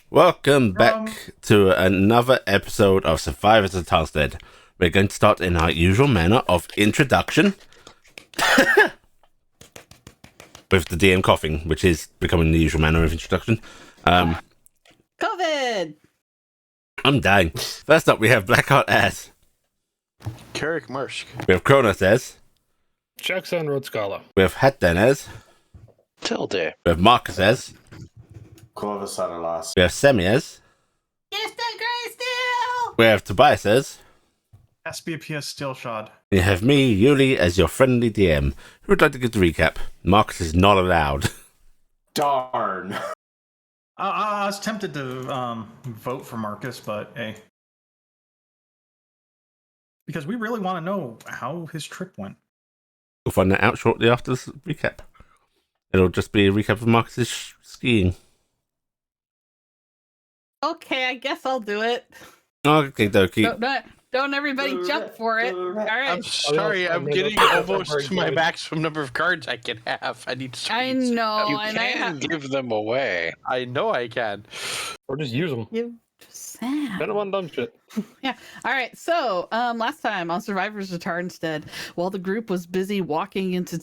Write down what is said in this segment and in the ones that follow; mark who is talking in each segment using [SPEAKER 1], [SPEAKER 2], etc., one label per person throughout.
[SPEAKER 1] Welcome back to another episode of Survivors of Tarnstead. We're going to start in our usual manner of introduction with the DM coughing, which is becoming the usual manner of introduction.
[SPEAKER 2] COVID!
[SPEAKER 1] I'm dying. First up, we have Blackheart as
[SPEAKER 3] Carrick Marsh.
[SPEAKER 1] we have Kronos as
[SPEAKER 4] Jackson Road Scholar.
[SPEAKER 1] we have Hatdan as
[SPEAKER 3] Tilde.
[SPEAKER 1] we have Marcus as
[SPEAKER 5] Corvus at a last.
[SPEAKER 1] we have Semi as
[SPEAKER 2] Yes, the Grey Steel!
[SPEAKER 1] we have Tobias as
[SPEAKER 6] SBPS Steel Shod.
[SPEAKER 1] you have me, Yuli, as your friendly DM. Who would like to give the recap? Marcus is not allowed.
[SPEAKER 5] Darn.
[SPEAKER 6] I was tempted to vote for Marcus, but hey. Because we really want to know how his trip went.
[SPEAKER 1] We'll find that out shortly after this recap. It'll just be a recap of Marcus's skiing.
[SPEAKER 2] Okay, I guess I'll do it.
[SPEAKER 1] Okay, dokie.
[SPEAKER 2] Don't everybody jump for it. All right.
[SPEAKER 3] I'm sorry, I'm getting almost to my maximum number of cards I can have. I need to.
[SPEAKER 2] I know.
[SPEAKER 7] You
[SPEAKER 2] and I
[SPEAKER 7] can give them away.
[SPEAKER 3] I know I can.
[SPEAKER 4] Or just use them.
[SPEAKER 2] You Sam.
[SPEAKER 4] Spend them on dumb shit.
[SPEAKER 2] Yeah. All right. So, last time on Survivors of Tarnstead, while the group was busy walking into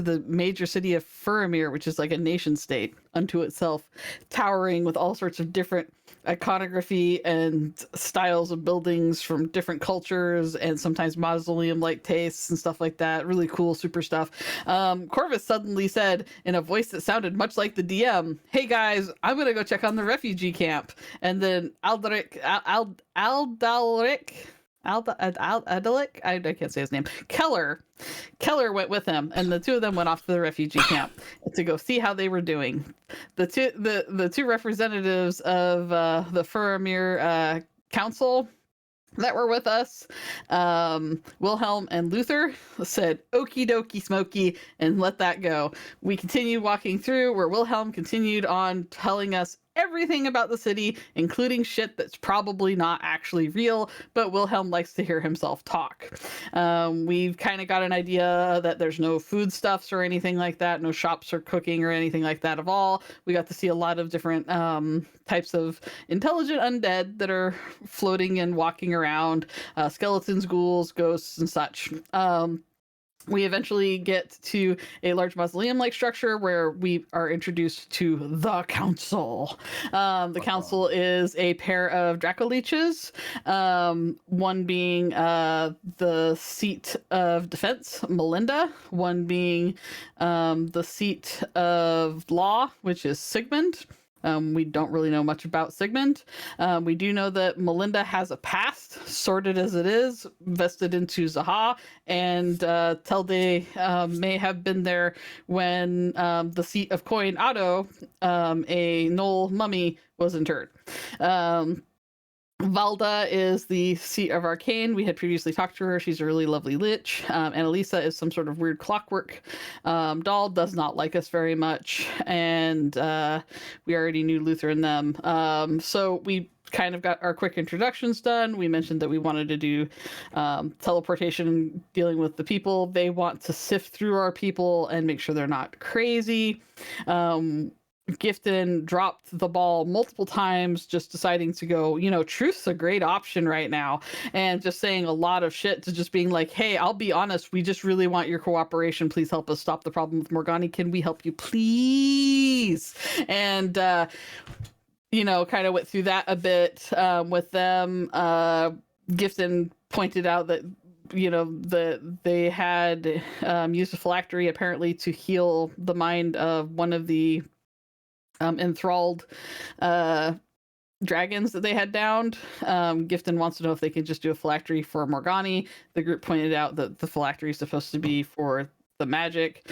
[SPEAKER 2] the major city of Furamir, which is like a nation state unto itself, towering with all sorts of different iconography and styles of buildings from different cultures and sometimes mausoleum-like tastes and stuff like that. Really cool, super stuff. Corvus suddenly said in a voice that sounded much like the DM, "Hey guys, I'm gonna go check on the refugee camp." And then Aldalric, I can't say his name. Keller went with him, and the two of them went off to the refugee camp to go see how they were doing. The two representatives of the Furamir council that were with us, Wilhelm and Luther, said okie dokie smoky and let that go. We continued walking through where Wilhelm continued on telling us everything about the city, including shit that's probably not actually real, but Wilhelm likes to hear himself talk. We've kind of got an idea that there's no foodstuffs or anything like that, no shops or cooking or anything like that of all. We got to see a lot of different types of intelligent undead that are floating and walking around, skeletons, ghouls, ghosts, and such. We eventually get to a large mausoleum-like structure where we are introduced to the council. The council is a pair of Dracoleeches, one being the seat of defense, Melinda, one being the seat of law, which is Sigmund. We don't really know much about Sigmund. We do know that Melinda has a past, sordid as it is, vested into Zaha, and Telde may have been there when the seat of Coin Otto, a Knoll mummy, was interred. Valda is the seat of Arcane. We had previously talked to her. She's a really lovely lich. And Elisa is some sort of weird clockwork doll, does not like us very much. And we already knew Luther and them. So we kind of got our quick introductions done. We mentioned that we wanted to do teleportation dealing with the people. They want to sift through our people and make sure they're not crazy. Gifton dropped the ball multiple times, just deciding to go, truth's a great option right now, and just saying a lot of shit to just being like, hey, I'll be honest, we just really want your cooperation. Please help us stop the problem with Morgani. Can we help you, please? And, kind of went through that a bit with them. Gifton pointed out that they had used a phylactery apparently to heal the mind of one of the enthralled dragons that they had downed. Gifton wants to know if they can just do a phylactery for Morgani. The group pointed out that the phylactery is supposed to be for the magic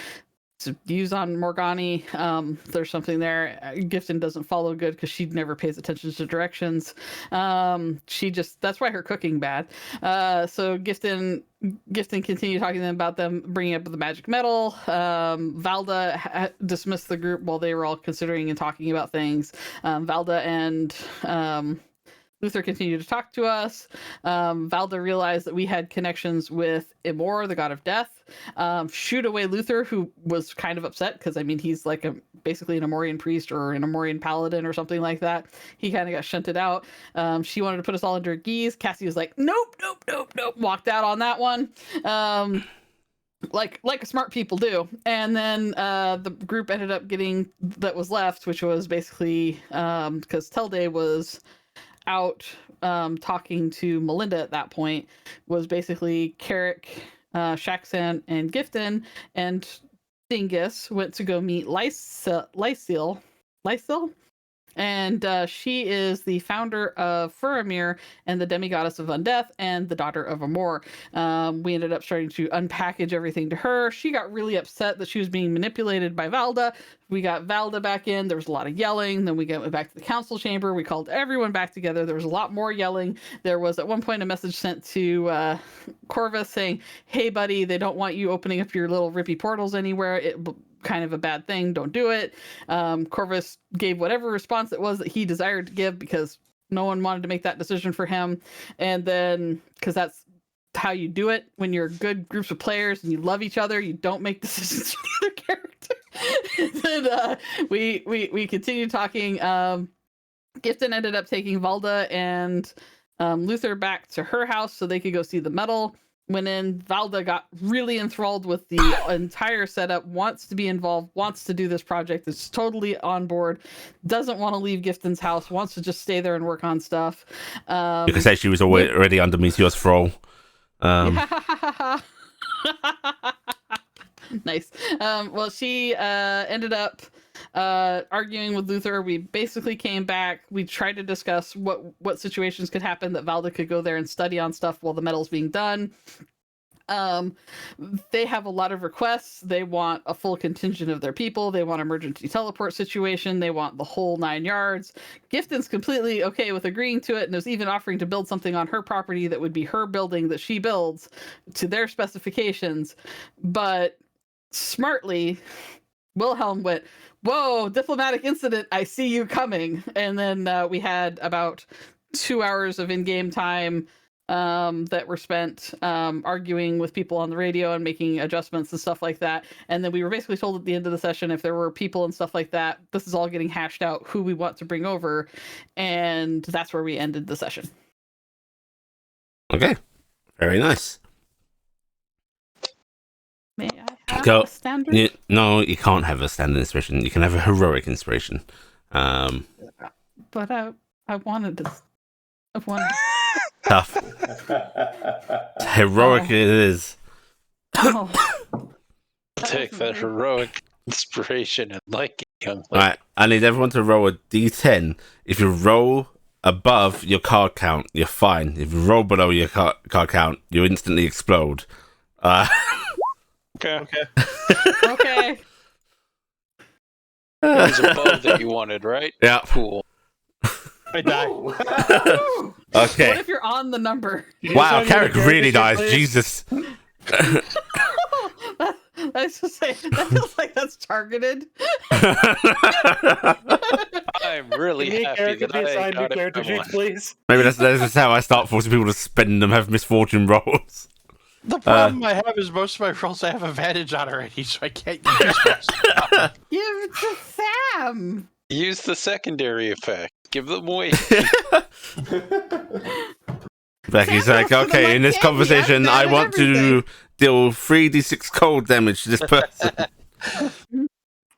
[SPEAKER 2] to use on Morgani. There's something there. Gifton doesn't follow good because she never pays attention to directions. That's why her cooking bad. So Gifton continued talking to them about them bringing up the magic metal. Valda dismissed the group while they were all considering and talking about things. Valda and Luther continued to talk to us. Valda realized that we had connections with Emor, the god of death. Shoot away Luther, who was kind of upset because, I mean, he's like basically an Emorian priest or an Emorian paladin or something like that. He kind of got shunted out. She wanted to put us all under Geese. Cassie was like, nope. Walked out on that one. Like smart people do. And then the group ended up getting that was left, which was basically because Telde was out talking to Melinda at that point, was basically Carrick, Shaxan, and Gifton, and Dingus went to go meet Lysil, and she is the founder of Furamir and the demigoddess of undeath and the daughter of Amor. We ended up starting to unpackage everything to her. She got really upset that she was being manipulated by Valda. We got Valda back in. There was a lot of yelling. Then we went back to the council chamber. We called everyone back together. There was a lot more yelling. There was at one point a message sent to Corvus saying, hey, buddy, they don't want you opening up your little rippy portals anywhere. Kind of a bad thing. Don't do it. Corvus gave whatever response it was that he desired to give because no one wanted to make that decision for him. And then, because that's how you do it when you're good groups of players and you love each other, you don't make decisions for the other character. And we continued talking. Gifton ended up taking Valda and Luther back to her house so they could go see the medal. Went in, Valda got really enthralled with the entire setup, wants to be involved, wants to do this project, is totally on board, doesn't want to leave Gifton's house, wants to just stay there and work on stuff.
[SPEAKER 1] You could say she was already under Meteor's thrall.
[SPEAKER 2] Nice. Well, she ended up arguing with Luther. We basically came back. We tried to discuss what situations could happen that Valda could go there and study on stuff while the medal's being done. They have a lot of requests. They want a full contingent of their people. They want emergency teleport situation. They want the whole 9 yards. Gifton's completely okay with agreeing to it and is even offering to build something on her property that would be her building that she builds to their specifications. But smartly, Wilhelm went, whoa, diplomatic incident, I see you coming. And then we had about 2 hours of in-game time that were spent arguing with people on the radio and making adjustments and stuff like that. And then we were basically told at the end of the session, if there were people and stuff like that, this is all getting hashed out, who we want to bring over. And that's where we ended the session.
[SPEAKER 1] Okay. Very nice.
[SPEAKER 2] May I have a standard?
[SPEAKER 1] No, you can't have a standard inspiration. You can have a heroic inspiration.
[SPEAKER 2] But I wanted to. I wanted.
[SPEAKER 1] Tough. Heroic it is.
[SPEAKER 2] Oh.
[SPEAKER 3] Take that heroic inspiration and like it, young lady.
[SPEAKER 1] Alright, I need everyone to roll a d10. If you roll above your card count, you're fine. If you roll below your card count, you instantly explode.
[SPEAKER 3] Okay.
[SPEAKER 2] Okay.
[SPEAKER 3] It was above that you wanted, right?
[SPEAKER 1] Yeah.
[SPEAKER 3] Cool.
[SPEAKER 4] I die.
[SPEAKER 1] Okay.
[SPEAKER 2] What if you're on the number?
[SPEAKER 1] Wow, Carrick really dies. Jesus.
[SPEAKER 2] I was just saying, that feels like that's targeted.
[SPEAKER 3] I'm really happy that I got it from one.
[SPEAKER 4] please.
[SPEAKER 1] Maybe that's how I start forcing people to spend them, have misfortune rolls.
[SPEAKER 3] The problem I have is most of my rolls I have advantage on already, so I can't use most.
[SPEAKER 2] Give it to Sam.
[SPEAKER 3] Use the secondary effect. Give them away.
[SPEAKER 1] Becky's like, okay, in this conversation, I want to deal 3d6 cold damage to this person.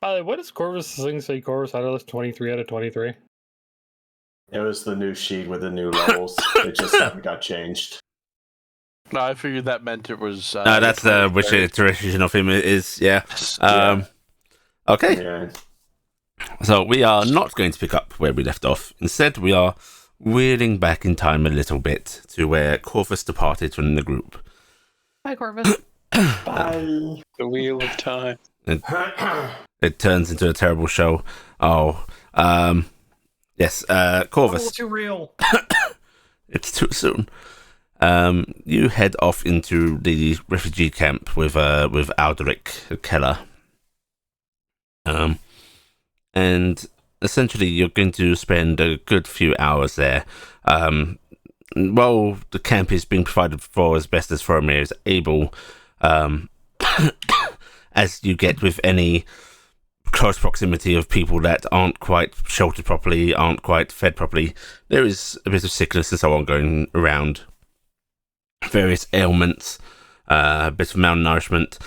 [SPEAKER 4] What does Corvus' thing say? Corvus out of this 23 out of 23?
[SPEAKER 5] It was the new sheet with the new levels. It just got changed.
[SPEAKER 3] No, I figured that meant it was...
[SPEAKER 1] No, that's which iteration of him it is, yeah. Okay.
[SPEAKER 5] Yeah.
[SPEAKER 1] So we are not going to pick up where we left off. Instead, we are wheeling back in time a little bit to where Corvus departed from the group.
[SPEAKER 2] Bye, Corvus.
[SPEAKER 5] Bye.
[SPEAKER 3] The Wheel of Time.
[SPEAKER 1] It turns into a terrible show. Oh, yes, Corvus.
[SPEAKER 6] Oh, too real.
[SPEAKER 1] It's too soon. You head off into the refugee camp with Alderic Keller. And essentially, you're going to spend a good few hours there. While the camp is being provided for as best as Faramir is able, as you get with any close proximity of people that aren't quite sheltered properly, aren't quite fed properly, there is a bit of sickness and so on going around. Various ailments, a bit of malnourishment.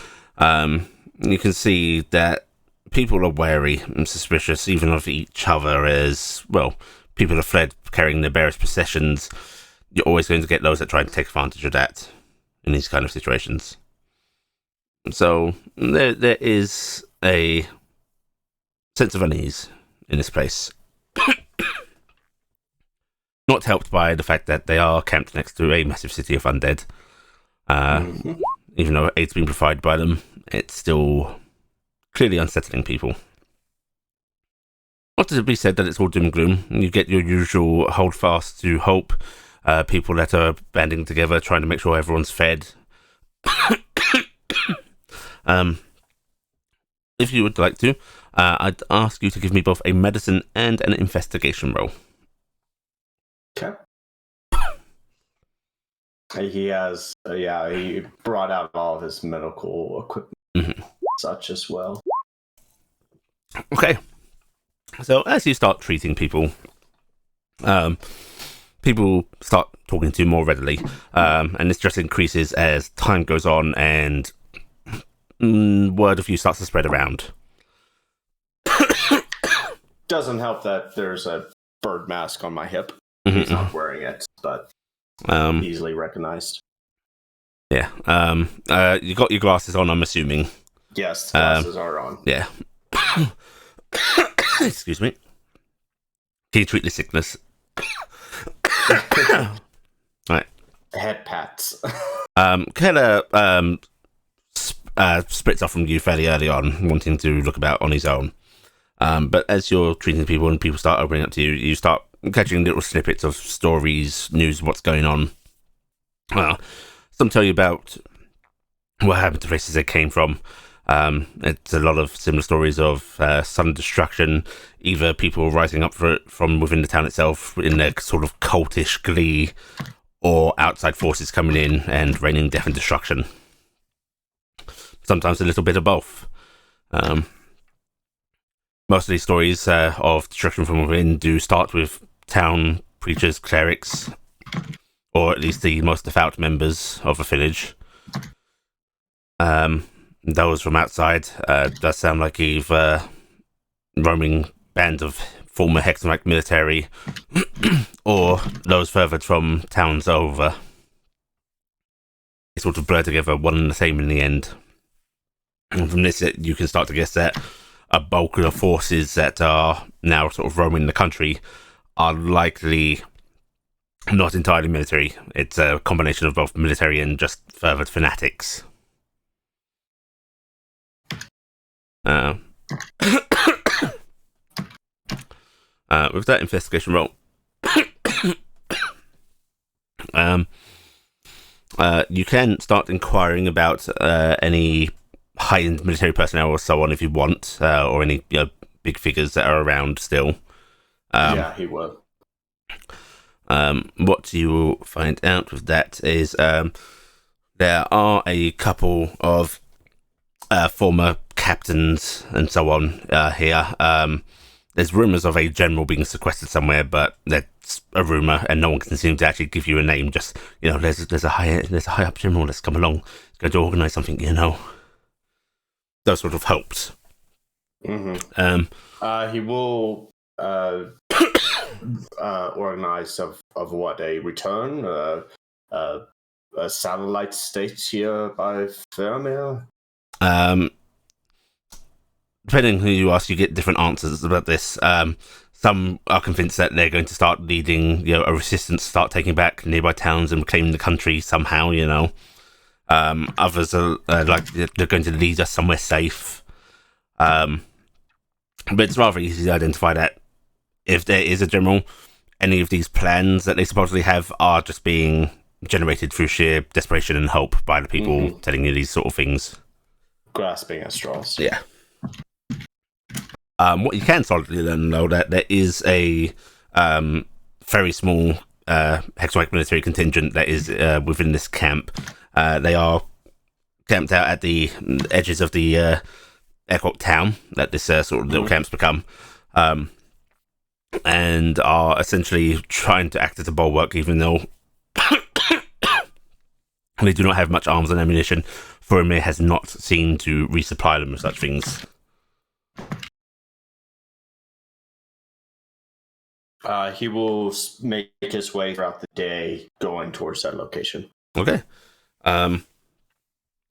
[SPEAKER 1] You can see that people are wary and suspicious even of each other as, well, people have fled carrying their various possessions. You're always going to get those that try and take advantage of that in these kind of situations. So there is a sense of unease in this place. Not helped by the fact that they are camped next to a massive city of undead. Even though aid's being provided by them, it's still clearly unsettling people. Not to be said that it's all doom and gloom. You get your usual hold fast to hope, people that are banding together trying to make sure everyone's fed. If you would like to, I'd ask you to give me both a medicine and an investigation roll.
[SPEAKER 5] Okay. He has, he brought out all of his medical equipment, such as well.
[SPEAKER 1] Okay. So as you start treating people, people start talking to you more readily, and this just increases as time goes on and word of you starts to spread around.
[SPEAKER 5] Doesn't help that there's a bird mask on my hip. He's not wearing it, but easily recognized.
[SPEAKER 1] Yeah. You got your glasses on, I'm assuming.
[SPEAKER 5] Yes, the glasses are on.
[SPEAKER 1] Yeah. Excuse me. Can you treat the sickness? Right.
[SPEAKER 5] Head pats.
[SPEAKER 1] Keller splits off from you fairly early on, wanting to look about on his own. But as you're treating people and people start opening up to you, you start catching little snippets of stories, news, what's going on. Some tell you about what happened to places they came from. It's a lot of similar stories of sudden destruction, either people rising up from within the town itself in their sort of cultish glee, or outside forces coming in and raining death and destruction. Sometimes a little bit of both. Most of these stories of destruction from within do start with town preachers, clerics, or at least the most devout members of a village. Those from outside does sound like either roaming bands of former Hexamite military, or those furthered from towns over. They sort of blur together, one and the same in the end. And from this, you can start to guess that a bulk of the forces that are now sort of roaming the country are likely not entirely military. It's a combination of both military and just furthered fanatics. With that investigation roll, you can start inquiring about any high-end military personnel or so on if you want, or any big figures that are around still.
[SPEAKER 5] Yeah, he will.
[SPEAKER 1] What you will find out with that is there are a couple of former captains and so on here. There's rumours of a general being sequestered somewhere, but that's a rumour, and no one can seem to actually give you a name. Just, there's a high up general that's come along. He's going to organise something, Those sort of hopes.
[SPEAKER 5] Mm-hmm. He will organize of what, a return, a satellite state here by Faramir.
[SPEAKER 1] Depending on who you ask, you get different answers about this. Some are convinced that they're going to start leading, a resistance, start taking back nearby towns and reclaiming the country somehow, Others are like they're going to lead us somewhere safe. But it's rather easy to identify that if there is a general, any of these plans that they supposedly have are just being generated through sheer desperation and hope by the people telling you these sort of things.
[SPEAKER 5] Grasping at straws.
[SPEAKER 1] Yeah. What you can solidly learn, though, that there is a very small Hexwipe military contingent that is within this camp. They are camped out at the edges of the Aircock town that this sort of little camp's become, and are essentially trying to act as a bulwark, even though they do not have much arms and ammunition. Faramir has not seen to resupply them with such things.
[SPEAKER 5] He will make his way throughout the day going towards that location.
[SPEAKER 1] Okay.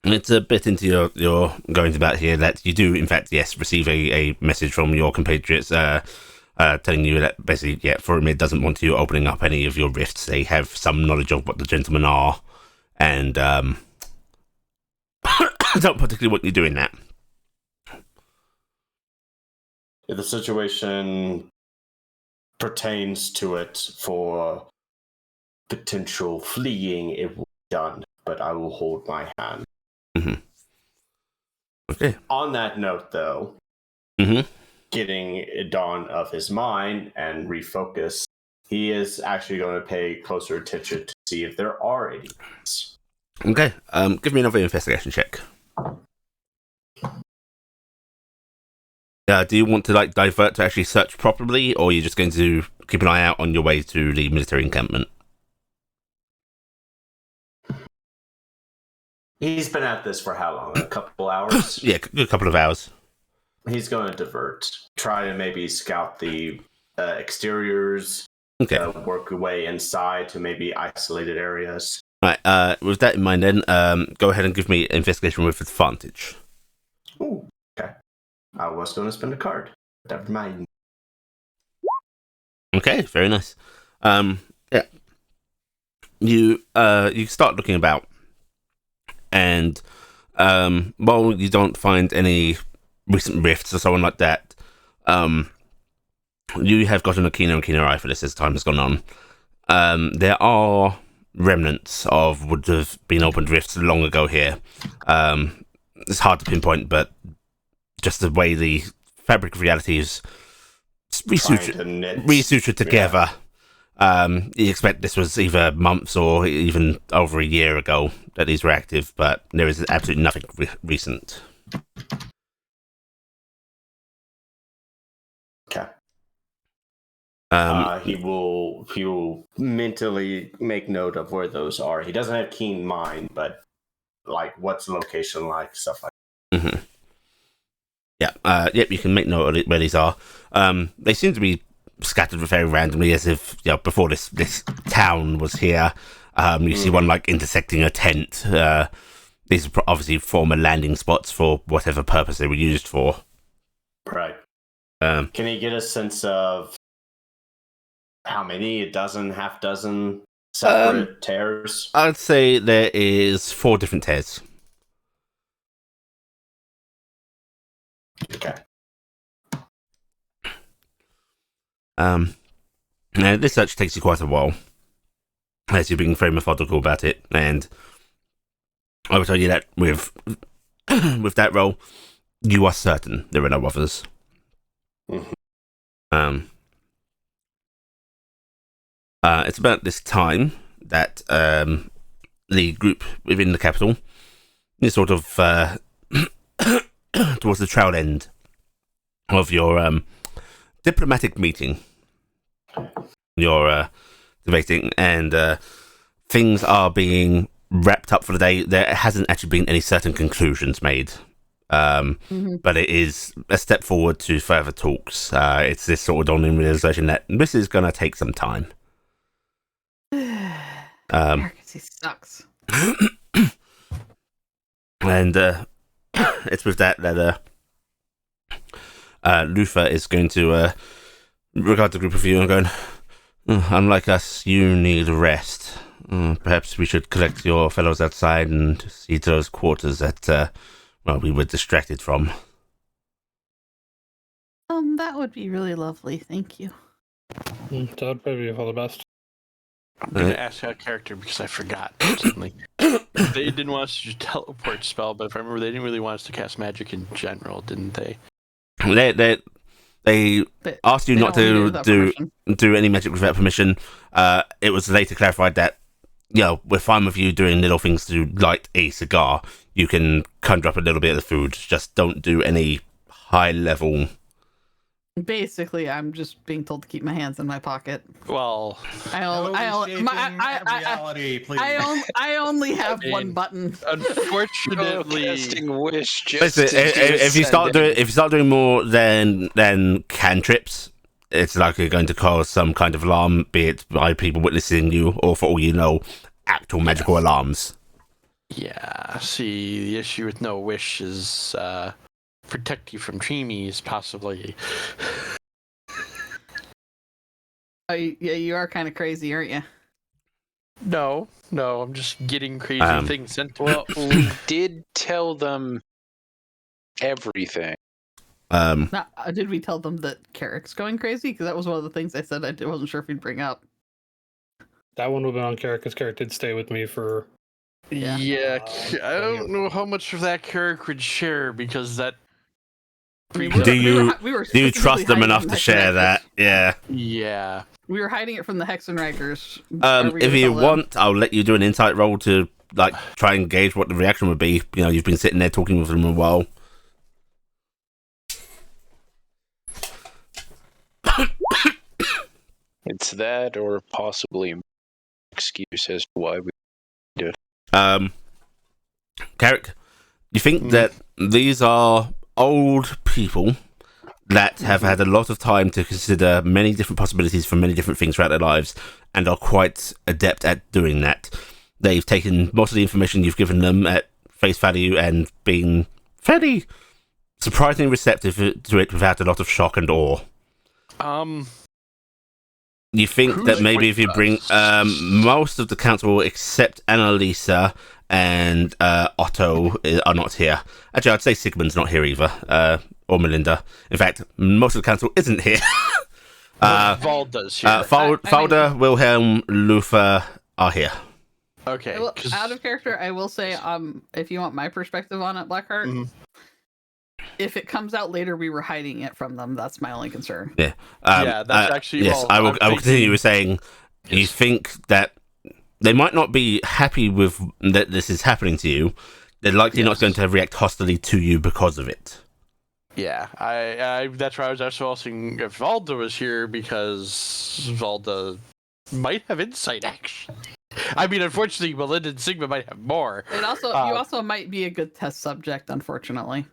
[SPEAKER 1] It's a bit into your goings about here that you do, in fact, yes, receive a message from your compatriots telling you that basically, yeah, Faramir doesn't want you opening up any of your rifts. They have some knowledge of what the gentlemen are, and don't particularly want you doing that.
[SPEAKER 5] If the situation pertains to it for potential fleeing, it will be done, but I will hold my hand.
[SPEAKER 1] Mm-hmm. Okay.
[SPEAKER 5] On that note, though, getting Dawn of his mind and refocus, he is actually going to pay closer attention to see if there are any.
[SPEAKER 1] Okay. Give me another investigation check. Do you want to divert to actually search properly, or are you just going to keep an eye out on your way to the military encampment?
[SPEAKER 5] He's been at this for how long? A couple hours?
[SPEAKER 1] Yeah, a couple of hours.
[SPEAKER 5] He's going to divert. Try to maybe scout the exteriors.
[SPEAKER 1] Okay.
[SPEAKER 5] Work your way inside to maybe isolated areas.
[SPEAKER 1] Right. With that in mind, then, go ahead and give me investigation with advantage.
[SPEAKER 5] Ooh, okay. I was going to spend a card. Never mind.
[SPEAKER 1] Okay, very nice. Yeah. You start looking about, and while you don't find any recent rifts or so on like that, you have gotten a keener and keener eye for this as time has gone on. There are remnants of would have been opened rifts long ago here. It's hard to pinpoint, but just the way the fabric of reality is resutured together. Yeah. You expect this was either months or even over a year ago that these were active, but there is absolutely nothing recent.
[SPEAKER 5] Okay. He will mentally make note of where those are. He doesn't have keen mind, but what's the location like, stuff like that.
[SPEAKER 1] Mm-hmm. Yeah, yep, you can make note of where these are. They seem to be scattered very randomly, as if before this town was here. You see one intersecting a tent. These are obviously former landing spots for whatever purpose they were used for.
[SPEAKER 5] Right. Can he get a sense of how many? A dozen, half dozen separate tears?
[SPEAKER 1] I'd say there is 4 different tears.
[SPEAKER 5] Okay.
[SPEAKER 1] Now this search takes you quite a while, as you're being very methodical about it, and I will tell you that with that roll, you are certain there are no others.
[SPEAKER 5] Mm-hmm.
[SPEAKER 1] It's about this time that the group within the capital is sort of towards the trail end of your diplomatic meeting. You're debating, and things are being wrapped up for the day. There hasn't actually been any certain conclusions made, but it is a step forward to further talks. It's this sort of dawning realization that this is going to take some time.
[SPEAKER 2] Bureaucracy sucks.
[SPEAKER 1] And it's with that Luther is going to regard the group of you and going, unlike us, you need rest. Perhaps we should collect your fellows outside and see to those quarters that we were distracted from.
[SPEAKER 2] That would be really lovely. Thank you.
[SPEAKER 4] That would probably be all the best.
[SPEAKER 3] I'm going to ask that character because I forgot suddenly. They didn't want us to use a teleport spell, but if I remember, they didn't really want us to cast magic in general, didn't they?
[SPEAKER 1] They
[SPEAKER 2] But
[SPEAKER 1] asked you
[SPEAKER 2] they
[SPEAKER 1] not
[SPEAKER 2] don't want
[SPEAKER 1] to
[SPEAKER 2] it without
[SPEAKER 1] do
[SPEAKER 2] permission.
[SPEAKER 1] any magic without permission. It was later clarified that, we're fine with you doing little things to light a cigar. You can conjure up a little bit of the food. Just don't do any high level.
[SPEAKER 2] Basically, I'm just being told to keep my hands in my pocket.
[SPEAKER 3] Well,
[SPEAKER 6] Reality, please.
[SPEAKER 2] I only have
[SPEAKER 3] I
[SPEAKER 2] one
[SPEAKER 3] mean,
[SPEAKER 2] button.
[SPEAKER 3] unfortunately,
[SPEAKER 7] casting wish just
[SPEAKER 1] Basically,
[SPEAKER 7] to
[SPEAKER 1] if you start doing more than cantrips, it's likely going to cause some kind of alarm, be it by people witnessing you, or for all you know, actual magical alarms.
[SPEAKER 3] yeah. See, the issue with no wish is protect you from treemies, possibly.
[SPEAKER 2] You are kind of crazy, aren't you?
[SPEAKER 3] No, I'm just getting crazy things sent to me.
[SPEAKER 7] Well, we did tell them everything.
[SPEAKER 2] Did we tell them that Carrick's going crazy? Because that was one of the things I said I wasn't sure if he'd bring up.
[SPEAKER 4] That one would have been on Carrick, because Carrick did stay with me for...
[SPEAKER 3] Yeah, I don't know how much of that Carrick would share because that.
[SPEAKER 2] I mean,
[SPEAKER 1] Do you
[SPEAKER 2] specifically
[SPEAKER 1] trust them
[SPEAKER 2] hiding
[SPEAKER 1] enough
[SPEAKER 2] from
[SPEAKER 1] to share
[SPEAKER 2] Hexenrikers.
[SPEAKER 1] that? Yeah.
[SPEAKER 3] Yeah.
[SPEAKER 2] We were hiding it from the Hexenrikers. Are we
[SPEAKER 1] If
[SPEAKER 2] gonna
[SPEAKER 1] you
[SPEAKER 2] tell them?
[SPEAKER 1] want, I'll let you do an insight roll to try and gauge what the reaction would be. You've been sitting there talking with them a while.
[SPEAKER 7] It's that, or possibly an excuse as to why we do it.
[SPEAKER 1] Carrick, you think that these are old people that have had a lot of time to consider many different possibilities for many different things throughout their lives and are quite adept at doing that. They've taken most of the information you've given them at face value and been fairly surprisingly receptive to it without a lot of shock and awe. You think that maybe if you bring most of the council except Annalisa and Otto are not here. Actually, I'd say Sigmund's not here either, or Melinda. In fact, most of the council isn't here.
[SPEAKER 3] Valda's here.
[SPEAKER 1] Falda, Wilhelm, Luther are here.
[SPEAKER 3] Okay.
[SPEAKER 2] Well, out of character, I will say, if you want my perspective on it, Blackheart, if it comes out later we were hiding it from them, that's my only concern.
[SPEAKER 1] Yeah.
[SPEAKER 3] That's actually.
[SPEAKER 1] Yes,
[SPEAKER 3] well,
[SPEAKER 1] I will continue with saying you
[SPEAKER 3] Yes.
[SPEAKER 1] think that they might not be happy with that this is happening to you. They're likely not going to react hostilely to you because of it.
[SPEAKER 3] Yeah, I that's why I was also asking if Valda was here because Valda might have insight. Actually, I mean, unfortunately, Melinda and Sigma might have more.
[SPEAKER 2] And also, you also might be a good test subject, unfortunately.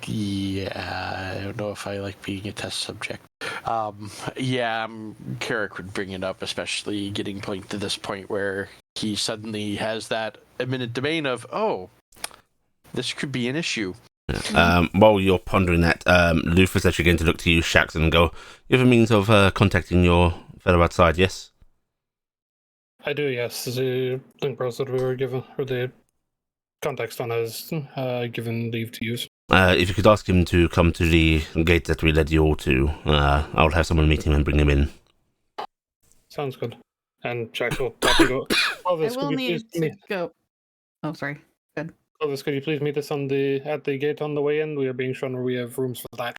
[SPEAKER 3] Yeah, I don't know if I like being a test subject. Carrick would bring it up, especially getting to this point where he suddenly has that eminent domain of, oh, this could be an issue.
[SPEAKER 1] While you're pondering that, Luther's actually going to look to you, Shaxon, and go, you have a means of contacting your fellow outside, yes?
[SPEAKER 4] I do, yes. The link browser that we were given, or the context on has given leave to use.
[SPEAKER 1] If you could ask him to come to the gate that we led you all to, I'll have someone meet him and bring him in.
[SPEAKER 4] Sounds good. And Jack will have to go.
[SPEAKER 2] I will need to go. Oh, sorry. Good.
[SPEAKER 4] Elvis, could you please meet us at the gate on the way in? We are being shown where we have rooms for that.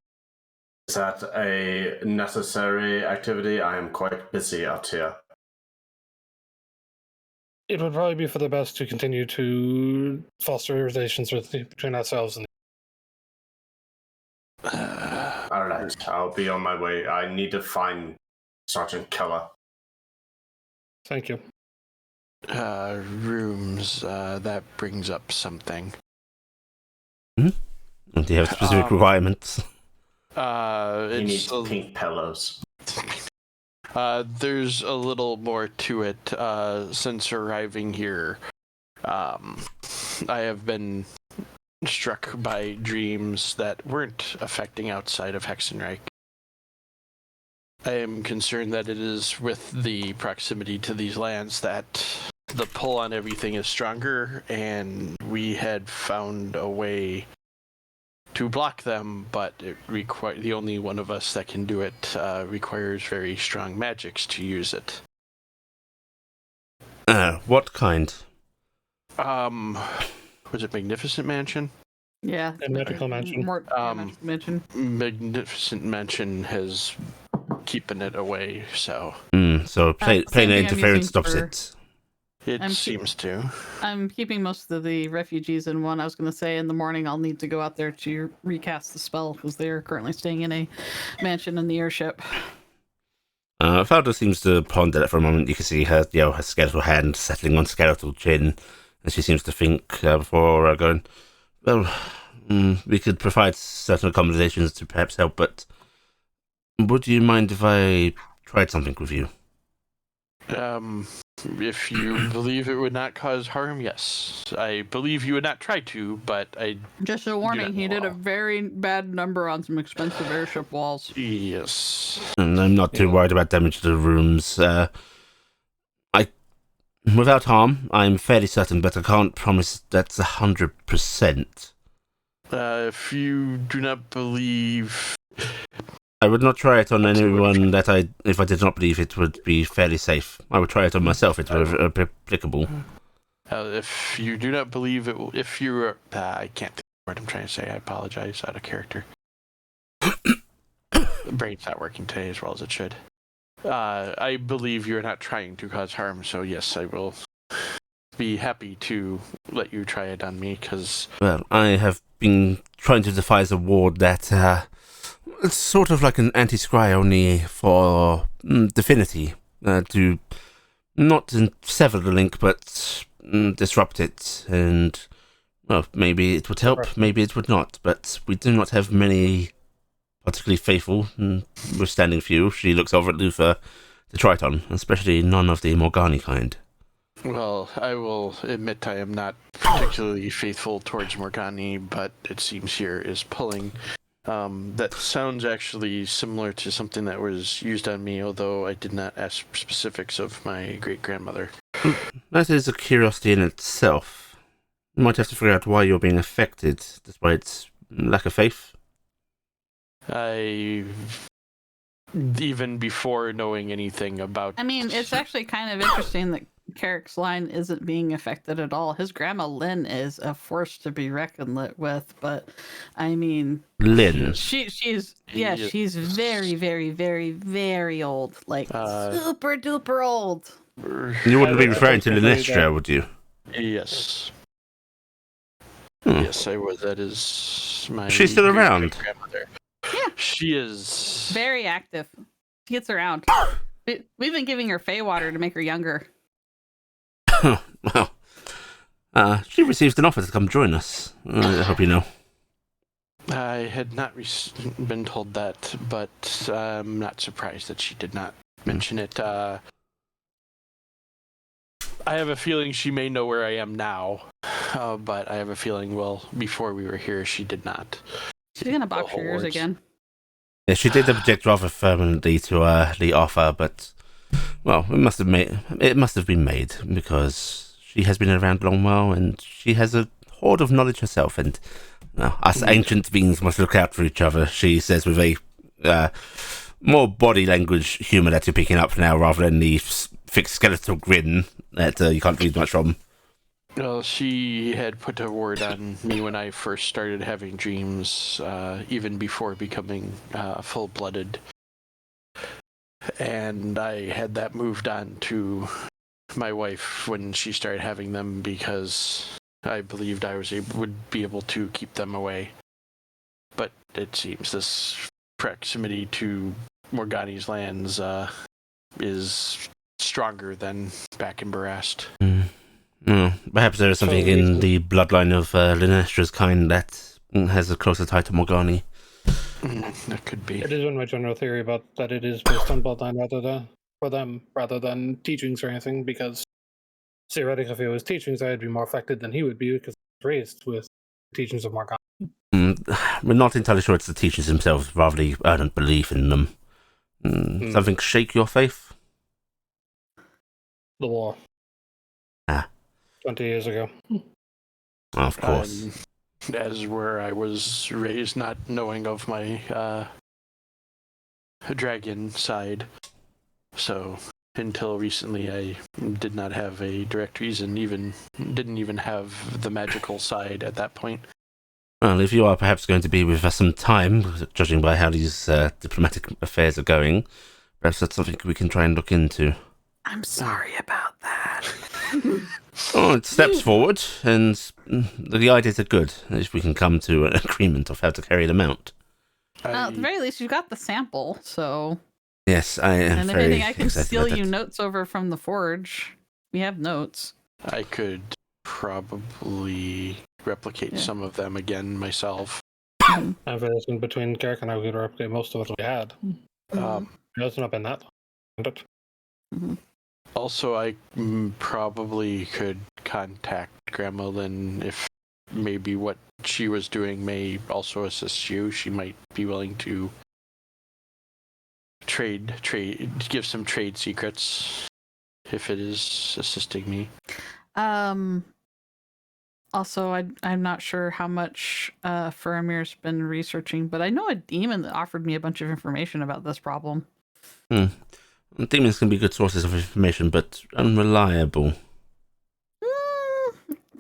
[SPEAKER 5] Is that a necessary activity? I am quite busy out here.
[SPEAKER 4] It would probably be for the best to continue to foster relations between ourselves and.
[SPEAKER 5] All right, I'll be on my way. I need to find Sergeant Keller.
[SPEAKER 4] Thank you.
[SPEAKER 3] Rooms, that brings up something.
[SPEAKER 1] And do you have specific requirements?
[SPEAKER 5] He needs
[SPEAKER 3] It's
[SPEAKER 5] pink pillows.
[SPEAKER 3] there's a little more to it. Since arriving here, I have been struck by dreams that weren't affecting outside of Hexenreich. I am concerned that it is with the proximity to these lands that the pull on everything is stronger, and we had found a way to block them, but the only one of us that can do it requires very strong magics to use it.
[SPEAKER 1] What kind?
[SPEAKER 3] Was it Magnificent Mansion?
[SPEAKER 2] Yeah.
[SPEAKER 4] And Magical Mansion.
[SPEAKER 2] More Magical Mansion.
[SPEAKER 3] Magnificent Mansion has keeping it away, so
[SPEAKER 1] So
[SPEAKER 2] same
[SPEAKER 1] planar
[SPEAKER 2] thing I'm
[SPEAKER 1] interference
[SPEAKER 2] using
[SPEAKER 1] stops
[SPEAKER 2] for-
[SPEAKER 1] it.
[SPEAKER 3] it
[SPEAKER 2] I'm
[SPEAKER 3] seems to.
[SPEAKER 2] I'm keeping most of the refugees in one. I was going to say in the morning I'll need to go out there to recast the spell because they're currently staying in a mansion in the airship.
[SPEAKER 1] Falda seems to ponder that for a moment. You can see her, her skeletal hand settling on skeletal chin, and she seems to think before going, well, we could provide certain accommodations to perhaps help, but would you mind if I tried something with you?
[SPEAKER 3] If you believe it would not cause harm, yes. I believe you would not try to, but I
[SPEAKER 2] Just a warning,
[SPEAKER 3] not
[SPEAKER 2] he did a
[SPEAKER 3] know.
[SPEAKER 2] very bad number on some expensive airship walls.
[SPEAKER 3] Yes.
[SPEAKER 1] And I'm not too
[SPEAKER 4] Yeah.
[SPEAKER 1] worried about damage to the rooms. Without harm, I'm fairly certain, but I can't promise that's 100%.
[SPEAKER 3] If you do not believe,
[SPEAKER 1] I would not try it on
[SPEAKER 3] Absolutely.
[SPEAKER 1] anyone if I did not believe it would be fairly safe. I would try it on myself if it were applicable.
[SPEAKER 3] if you do not believe it will, if you are, I can't think of what I'm trying to say. I apologize, out of character. The brain's not working today as well as it should. I believe you're not trying to cause harm, so yes, I will be happy to let you try it on me, because
[SPEAKER 1] Well, I have been trying to devise a ward that it's sort of like an anti-scry only for divinity, to not sever the link, but disrupt it, and well, maybe it would help, maybe it would not, but we do not have many particularly faithful, withstanding few. She looks over at Luther, the Triton, especially none of the Morgani kind.
[SPEAKER 3] well, I will admit I am not particularly faithful towards Morgani, but it seems here is pulling. That sounds actually similar to something that was used on me, although I did not ask specifics of my great-grandmother.
[SPEAKER 1] That is a curiosity in itself. You might have to figure out why you're being affected, despite lack of faith.
[SPEAKER 3] Even before knowing anything about...
[SPEAKER 2] I mean, it's actually kind of interesting that Carrick's line isn't being affected at all. His grandma Lynn is a force to be reckoned with, but I mean,
[SPEAKER 1] Lynn.
[SPEAKER 2] she's very, very, very, very old, like super duper old.
[SPEAKER 1] You wouldn't be referring to
[SPEAKER 4] I think
[SPEAKER 1] Linestra, would you?
[SPEAKER 3] Yes.
[SPEAKER 1] Hmm.
[SPEAKER 3] Yes, I was. That is my...
[SPEAKER 1] She's still around.
[SPEAKER 3] great-grandmother.
[SPEAKER 2] Yeah.
[SPEAKER 3] She is...
[SPEAKER 2] Very active. She gets around. We've been giving her Fey water to make her younger.
[SPEAKER 1] Well, she received an offer to come join us. I hope you know.
[SPEAKER 3] I had not been told that, but I'm not surprised that she did not mention it. I have a feeling she may know where I am now, but I have a feeling, well, before we were here, she did not.
[SPEAKER 2] She's gonna box your ears
[SPEAKER 3] Awards.
[SPEAKER 2] again.
[SPEAKER 1] Yeah, she did object rather firmly to the offer, but well, it must have been made because she has been around a long while and she has a hoard of knowledge herself. And us ancient beings must look out for each other. She says with a more body language humour that you're picking up now, rather than the fixed skeletal grin that you can't read much from.
[SPEAKER 3] Well, she had put a word on me when I first started having dreams, even before becoming full-blooded. And I had that moved on to my wife when she started having them because I believed I would be able to keep them away. But it seems this proximity to Morgani's lands is stronger than back in Barast.
[SPEAKER 1] Perhaps there is something in the bloodline of Linestra's kind that has a closer tie to Morgani.
[SPEAKER 3] That could be.
[SPEAKER 4] It is one of my general theory about that it is based on bloodline rather than teachings or anything, because theoretically if it was teachings I'd be more affected than he would be because I was raised with teachings of Morgana.
[SPEAKER 1] We're not entirely sure it's the teachers themselves, rather the ardent belief in them. Something shake your faith?
[SPEAKER 4] The war. 20 years ago.
[SPEAKER 1] Of course.
[SPEAKER 3] As where I was raised, not knowing of my dragon side. So until recently, I did not have a direct reason. Didn't even have the magical side at that point.
[SPEAKER 1] Well, if you are perhaps going to be with us some time, judging by how these diplomatic affairs are going, perhaps that's something we can try and look into.
[SPEAKER 2] I'm sorry about that.
[SPEAKER 1] Oh, it steps forward, and the ideas are good. If we can come to an agreement of how to carry them out.
[SPEAKER 2] At the very least, you got the sample, so.
[SPEAKER 1] Yes, I am
[SPEAKER 2] And if
[SPEAKER 1] very
[SPEAKER 2] anything, I can
[SPEAKER 1] excited
[SPEAKER 2] steal
[SPEAKER 1] about
[SPEAKER 2] you
[SPEAKER 1] that.
[SPEAKER 2] notes over from the forge. We have notes.
[SPEAKER 3] I could probably replicate some of them again myself.
[SPEAKER 4] And for this in between, Garrick and I could replicate most of what we had.
[SPEAKER 3] Um,
[SPEAKER 4] It's not been that long. Hasn't it?
[SPEAKER 2] Mm-hmm.
[SPEAKER 3] Also, I probably could contact Grandma Lynn if maybe what she was doing may also assist you. She might be willing to give some trade secrets if it is assisting me.
[SPEAKER 2] Also, I'm not sure how much Faramir's been researching, but I know a demon that offered me a bunch of information about this problem.
[SPEAKER 1] Demons can be good sources of information, but unreliable.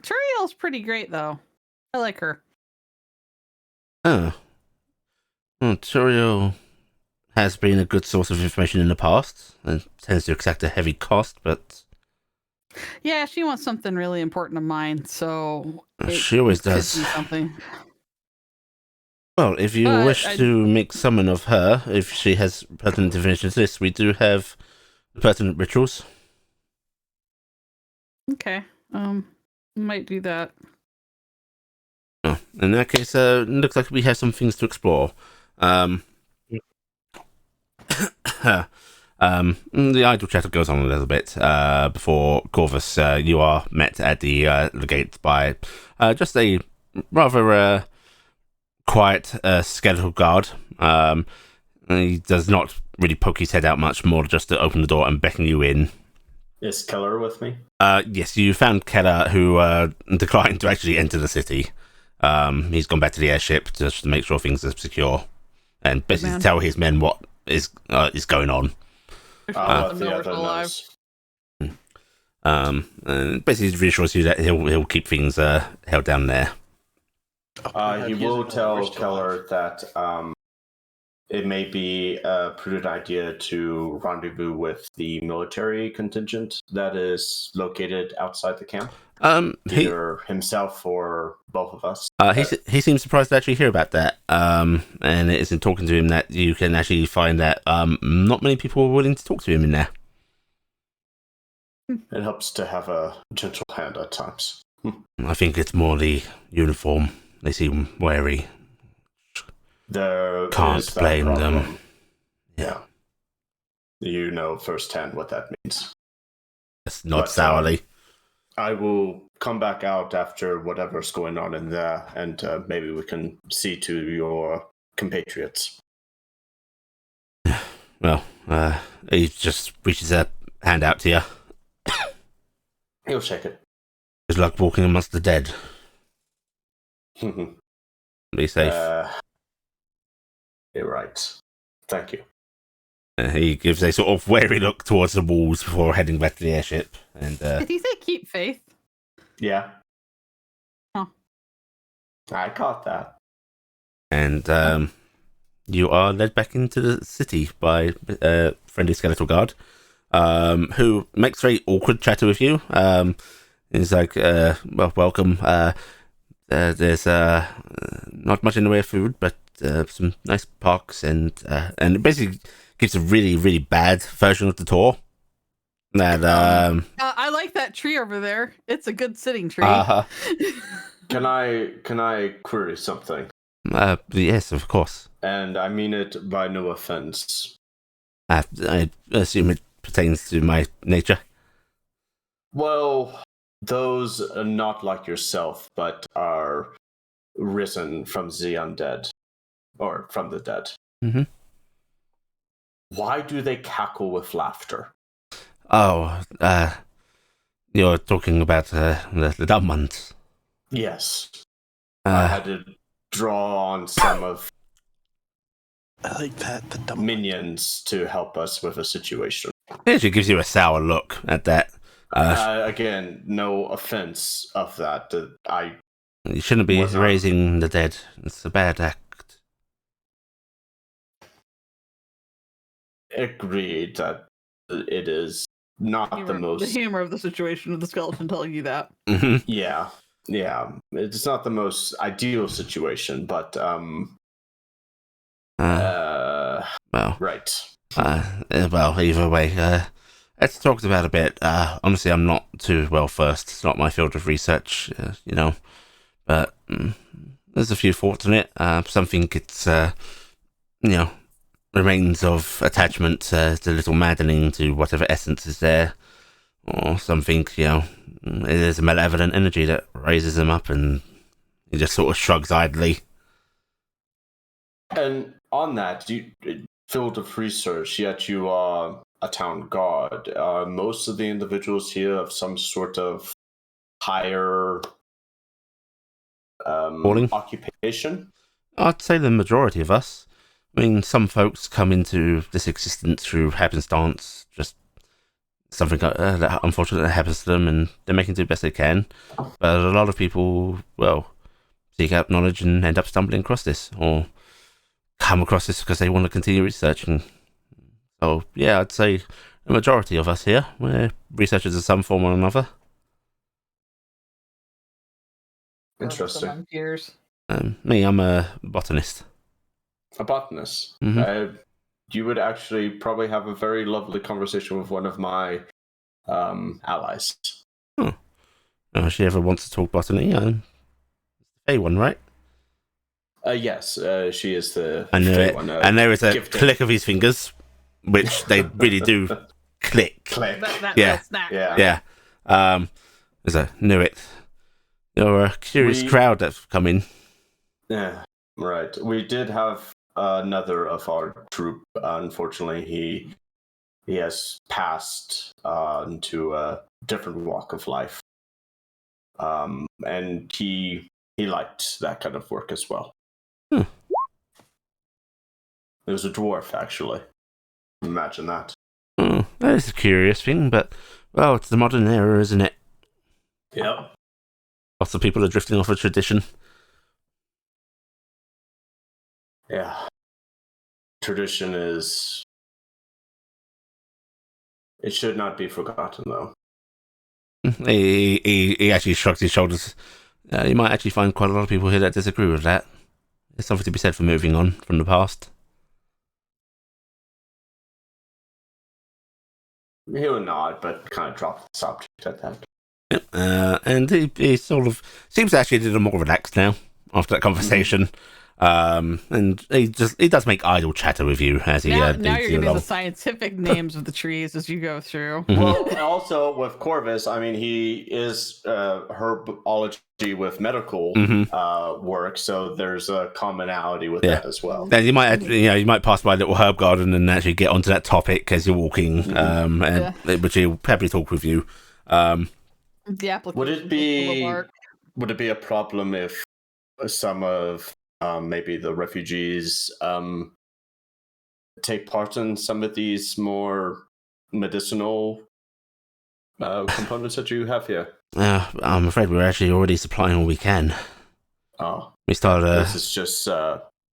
[SPEAKER 2] Turiel's pretty great, though. I like her.
[SPEAKER 1] Oh. Well, Turiel has been a good source of information in the past, and tends to exact a heavy cost, but
[SPEAKER 2] Yeah, she wants something really important of mine, so
[SPEAKER 1] she always
[SPEAKER 2] could
[SPEAKER 1] does.
[SPEAKER 2] be something.
[SPEAKER 1] Well, if you wish to make summon of her, if she has pertinent information to this, we do have pertinent rituals.
[SPEAKER 2] Okay, might do that.
[SPEAKER 1] Oh, in that case, looks like we have some things to explore. The idle chatter goes on a little bit before Corvus. You are met at the gate by just a rather quiet skeletal guard. He does not really poke his head out much, more just to open the door and beckon you in.
[SPEAKER 5] Is Keller with me?
[SPEAKER 1] Yes, you found Keller, who declined to actually enter the city. He's gone back to the airship just to make sure things are secure, and basically tell his men what is going on.
[SPEAKER 5] I'll let the other knows.
[SPEAKER 1] And basically reassures you that he'll keep things held down there.
[SPEAKER 5] He will tell Keller that it may be a prudent idea to rendezvous with the military contingent that is located outside the camp. Either himself or both of us.
[SPEAKER 1] He seems surprised to actually hear about that. And it is in talking to him that you can actually find that not many people are willing to talk to him in there.
[SPEAKER 5] It helps to have a gentle hand at times.
[SPEAKER 1] I think it's more the uniform. They seem wary. Can't blame them.
[SPEAKER 5] Yeah. You know firsthand what that means.
[SPEAKER 1] It's not sourly.
[SPEAKER 5] I will come back out after whatever's going on in there, and maybe we can see to your compatriots.
[SPEAKER 1] Well, he just reaches a hand out to you.
[SPEAKER 5] He'll shake it.
[SPEAKER 1] It's like walking amongst the dead. Be safe.
[SPEAKER 5] You're right. Thank you.
[SPEAKER 1] He gives a sort of wary look towards the walls before heading back to the airship. And
[SPEAKER 2] Did he say keep faith?
[SPEAKER 5] Yeah.
[SPEAKER 2] Huh.
[SPEAKER 5] I caught that.
[SPEAKER 1] And you are led back into the city by a friendly skeletal guard, who makes very awkward chatter with you. He's like, well, welcome. There's not much in the way of food, but some nice parks, and it basically gives a really, really bad version of the tour. That
[SPEAKER 2] I like that tree over there. It's a good sitting tree.
[SPEAKER 5] Can I query something?
[SPEAKER 1] Yes, of course.
[SPEAKER 5] And I mean it by no offense.
[SPEAKER 1] I assume it pertains to my nature.
[SPEAKER 5] Well, those are not like yourself, but are risen from the undead, or from the dead.
[SPEAKER 1] Mm-hmm.
[SPEAKER 5] Why do they cackle with laughter?
[SPEAKER 1] Oh, you're talking about the dumb ones.
[SPEAKER 5] Yes. I had to draw on some of
[SPEAKER 3] I like that. The dumb
[SPEAKER 5] minions to help us with a situation.
[SPEAKER 1] It actually gives you a sour look at that.
[SPEAKER 5] Again, no offense of that. I
[SPEAKER 1] You shouldn't be
[SPEAKER 5] Was not.
[SPEAKER 1] raising the dead. It's a bad act.
[SPEAKER 5] Agreed that it is not the
[SPEAKER 2] The
[SPEAKER 5] most.
[SPEAKER 2] humor of the situation of the skeleton telling you that.
[SPEAKER 1] Mm-hmm.
[SPEAKER 5] Yeah, it's not the most ideal situation, but
[SPEAKER 1] Well,
[SPEAKER 5] right.
[SPEAKER 1] well, either way, it's talked about a bit. Honestly, I'm not too well versed. It's not my field of research, but there's a few thoughts on it. Some think it's, remains of attachment. It's a little maddening to whatever essence is there. Or something, it is a malevolent energy that raises him up and he just sort of shrugs idly.
[SPEAKER 5] And on that, field of research, yet you are a town guard. Are most of the individuals here of some sort of higher
[SPEAKER 1] Calling?
[SPEAKER 5] occupation?
[SPEAKER 1] I'd say the majority of us. I mean, some folks come into this existence through happenstance, just something that unfortunately happens to them, and they're making do the best they can. But a lot of people, well, seek out knowledge and end up stumbling across this, or come across this because they want to continue researching. So, yeah, I'd say the majority of us here, we're researchers of some form or another.
[SPEAKER 5] Interesting.
[SPEAKER 2] Among peers.
[SPEAKER 1] Me, I'm a botanist.
[SPEAKER 5] A botanist.
[SPEAKER 1] Mhm.
[SPEAKER 5] You would actually probably have a very lovely conversation with one of my allies.
[SPEAKER 1] If she ever wants to talk botany, A1, right?
[SPEAKER 5] Yes, she is the
[SPEAKER 1] I knew it.
[SPEAKER 5] one.
[SPEAKER 1] And there is a
[SPEAKER 5] gifted.
[SPEAKER 1] click of his fingers, which they really do click.
[SPEAKER 5] Click.
[SPEAKER 1] Yeah.
[SPEAKER 2] Snack.
[SPEAKER 5] Yeah.
[SPEAKER 1] Yeah. There's a knew it. You're a curious crowd that's come in.
[SPEAKER 5] Yeah, right. We did have another of our troop. Unfortunately, he has passed into a different walk of life. And he liked that kind of work as well.
[SPEAKER 1] Hmm.
[SPEAKER 5] It was a dwarf, actually. Imagine that.
[SPEAKER 1] That is a curious thing, but, well, it's the modern era, isn't it?
[SPEAKER 5] Yep.
[SPEAKER 1] Lots of people are drifting off a tradition.
[SPEAKER 5] Yeah. Tradition is... It should not be forgotten, though.
[SPEAKER 1] He actually shrugs his shoulders. You might actually find quite a lot of people here that disagree with that. There's something to be said for moving on from the past.
[SPEAKER 5] He would nod, but kind of drop the subject at that.
[SPEAKER 1] Yep. And he sort of seems to actually a little more relaxed now after that conversation. And he does make idle chatter with you as he
[SPEAKER 2] Now
[SPEAKER 1] leads
[SPEAKER 2] you're
[SPEAKER 1] you
[SPEAKER 2] getting
[SPEAKER 1] along.
[SPEAKER 2] the scientific names of the trees as you go through.
[SPEAKER 5] Well, also with Corvus, I mean, he is herbology with medical work, so there's a commonality with that as well.
[SPEAKER 1] Then you might, you might pass by a little herb garden and actually get onto that topic as you're walking, which he'll probably talk with you.
[SPEAKER 2] The application
[SPEAKER 5] Would it be a problem if some of maybe the refugees take part in some of these more medicinal components that you have here?
[SPEAKER 1] I'm afraid we're actually already supplying all we can.
[SPEAKER 5] Oh,
[SPEAKER 1] We started.
[SPEAKER 5] This is just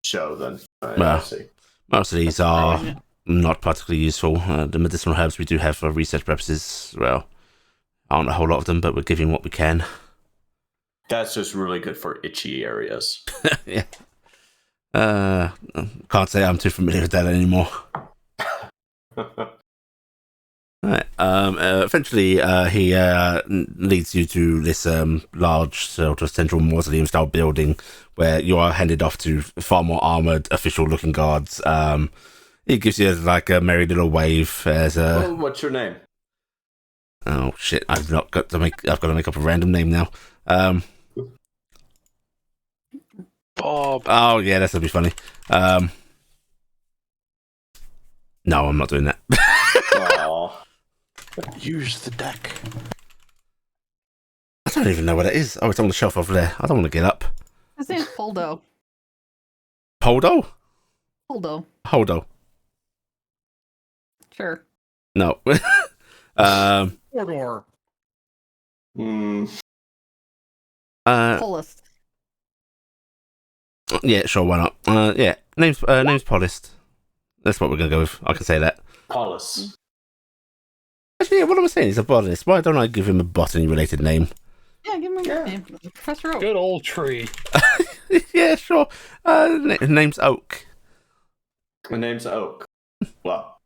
[SPEAKER 5] show then. I see.
[SPEAKER 1] Most of these are not particularly useful. The medicinal herbs we do have for research purposes, well, aren't a whole lot of them, but we're giving what we can.
[SPEAKER 5] That's just really good for itchy areas.
[SPEAKER 1] Yeah. Can't say I'm too familiar with that anymore. Right. Eventually, he leads you to this large sort of central mausoleum-style building where you are handed off to far more armored, official-looking guards. He gives you like a merry little wave as a.
[SPEAKER 5] Well, what's your name?
[SPEAKER 1] Oh shit! I've got to make up a random name now.
[SPEAKER 7] Bob.
[SPEAKER 1] Oh yeah, that's gonna be funny. No, I'm not doing that.
[SPEAKER 3] Use the deck.
[SPEAKER 1] I don't even know what it is. Oh, it's on the shelf over there. I don't want to get up.
[SPEAKER 2] His name's Poldo.
[SPEAKER 1] Poldo?
[SPEAKER 2] Poldo. Sure.
[SPEAKER 1] No.
[SPEAKER 6] Mordor.
[SPEAKER 2] Fullest.
[SPEAKER 1] Yeah, sure, why not? Yeah, name's Polished. That's what we're gonna go with. I can say that.
[SPEAKER 5] Paulus.
[SPEAKER 1] Actually, yeah, what am I saying? He's a botanist. Why don't I give him a botany-related name?
[SPEAKER 2] Yeah, give me a name. Professor Oak.
[SPEAKER 4] Good old tree.
[SPEAKER 1] Yeah, sure. Name's Oak.
[SPEAKER 5] My name's Oak. Well,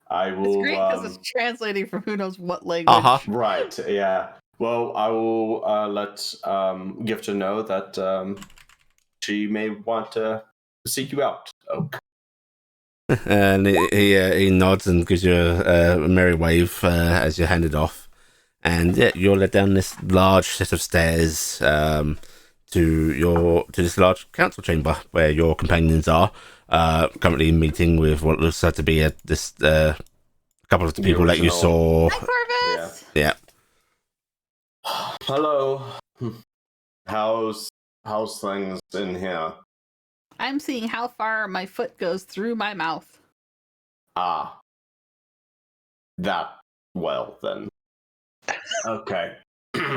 [SPEAKER 5] I
[SPEAKER 2] It's
[SPEAKER 5] will.
[SPEAKER 2] great because it's translating from who knows what language.
[SPEAKER 5] Right. Yeah. Well, I will let Gifter know that she may want to seek you out, Oak.
[SPEAKER 1] And he nods and gives you a merry wave as you're handed off. And yeah, you're led down this large set of stairs to this large council chamber where your companions are currently meeting with what looks like to be this couple of the people that you saw.
[SPEAKER 2] Hi, Corvus!
[SPEAKER 1] Yeah.
[SPEAKER 5] Hello. How's things in here?
[SPEAKER 2] I'm seeing how far my foot goes through my mouth.
[SPEAKER 5] Ah. That well then. Okay.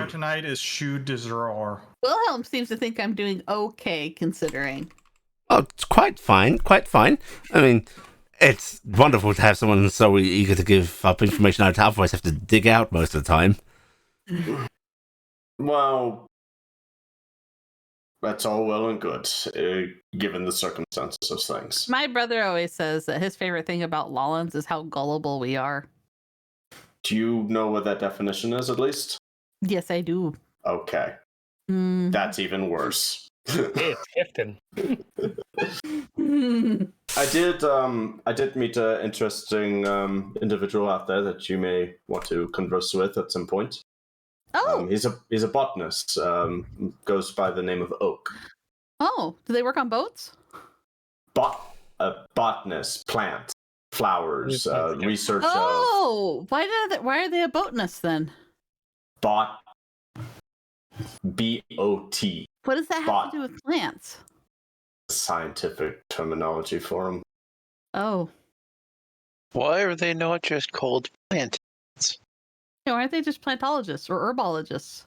[SPEAKER 6] Tonight is Shu Desor.
[SPEAKER 2] Wilhelm seems to think I'm doing okay, considering.
[SPEAKER 1] Oh, it's quite fine, quite fine. I mean, it's wonderful to have someone so eager to give up information I'd otherwise have to dig out most of the time.
[SPEAKER 5] Well, that's all well and good, given the circumstances of things.
[SPEAKER 2] My brother always says that his favorite thing about Lawlins is how gullible we are.
[SPEAKER 5] Do you know what that definition is, at least?
[SPEAKER 2] Yes, I do.
[SPEAKER 5] Okay.
[SPEAKER 2] Mm.
[SPEAKER 5] That's even worse.
[SPEAKER 4] It's Hifton.
[SPEAKER 5] I did meet an interesting individual out there that you may want to converse with at some point.
[SPEAKER 2] Oh.
[SPEAKER 5] He's a botanist. Goes by the name of Oak.
[SPEAKER 2] Oh, do they work on boats?
[SPEAKER 5] A botanist, plants, flowers, research
[SPEAKER 2] Oh, why are they a botanist then?
[SPEAKER 5] of BOT.
[SPEAKER 2] What does that have to do with plants?
[SPEAKER 5] Scientific terminology for them.
[SPEAKER 2] Oh.
[SPEAKER 7] Why are they not just called plants?
[SPEAKER 2] No, aren't they just plantologists or herbologists?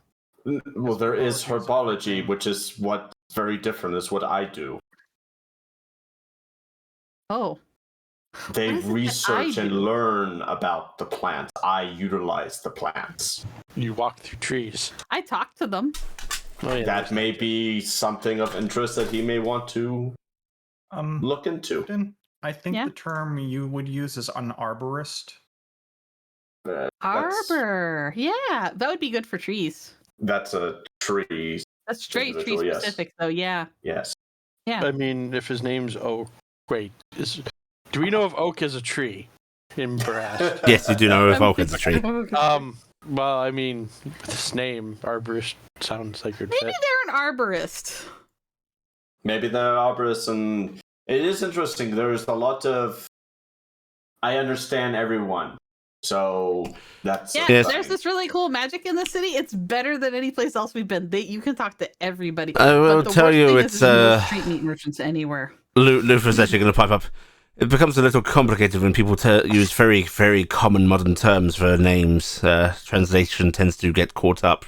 [SPEAKER 5] Well, there is herbology, which is what very different is what I do.
[SPEAKER 2] Oh.
[SPEAKER 5] They
[SPEAKER 2] What is it that
[SPEAKER 5] research
[SPEAKER 2] I
[SPEAKER 5] and
[SPEAKER 2] do?
[SPEAKER 5] learn about the plants. I utilize the plants.
[SPEAKER 3] You walk through trees.
[SPEAKER 2] I talk to them.
[SPEAKER 3] Oh, yeah,
[SPEAKER 5] That may be something of interest that he may want to look into.
[SPEAKER 6] Hifton, I think
[SPEAKER 2] Yeah.
[SPEAKER 6] the term you would use is an arborist.
[SPEAKER 2] Arbor. Yeah, that would be good for trees.
[SPEAKER 5] That's a tree.
[SPEAKER 2] That's straight tree
[SPEAKER 5] Individual, yes.
[SPEAKER 2] specific, though. Yeah.
[SPEAKER 5] Yes.
[SPEAKER 2] Yeah.
[SPEAKER 3] I mean, if his name's Oak, wait, do we know if Oak is a tree in Brass?
[SPEAKER 1] Yes, you do know if Oak is a tree.
[SPEAKER 3] Well, I mean, with this name, arborist sounds like your
[SPEAKER 2] Maybe
[SPEAKER 3] fit.
[SPEAKER 2] they're an arborist.
[SPEAKER 5] Maybe they're arborists, and it is interesting. There's a lot of. I understand everyone, so that's.
[SPEAKER 2] Yeah,
[SPEAKER 1] Yes.
[SPEAKER 2] there's this really cool magic in the city. It's better than any place else we've been. You can talk to everybody.
[SPEAKER 1] I will
[SPEAKER 2] But the
[SPEAKER 1] tell
[SPEAKER 2] worst
[SPEAKER 1] you,
[SPEAKER 2] thing
[SPEAKER 1] it's
[SPEAKER 2] is you can go street meat merchants anywhere.
[SPEAKER 1] Luther's actually going to pipe up. It becomes a little complicated when people use very, very common modern terms for names. Translation tends to get caught up.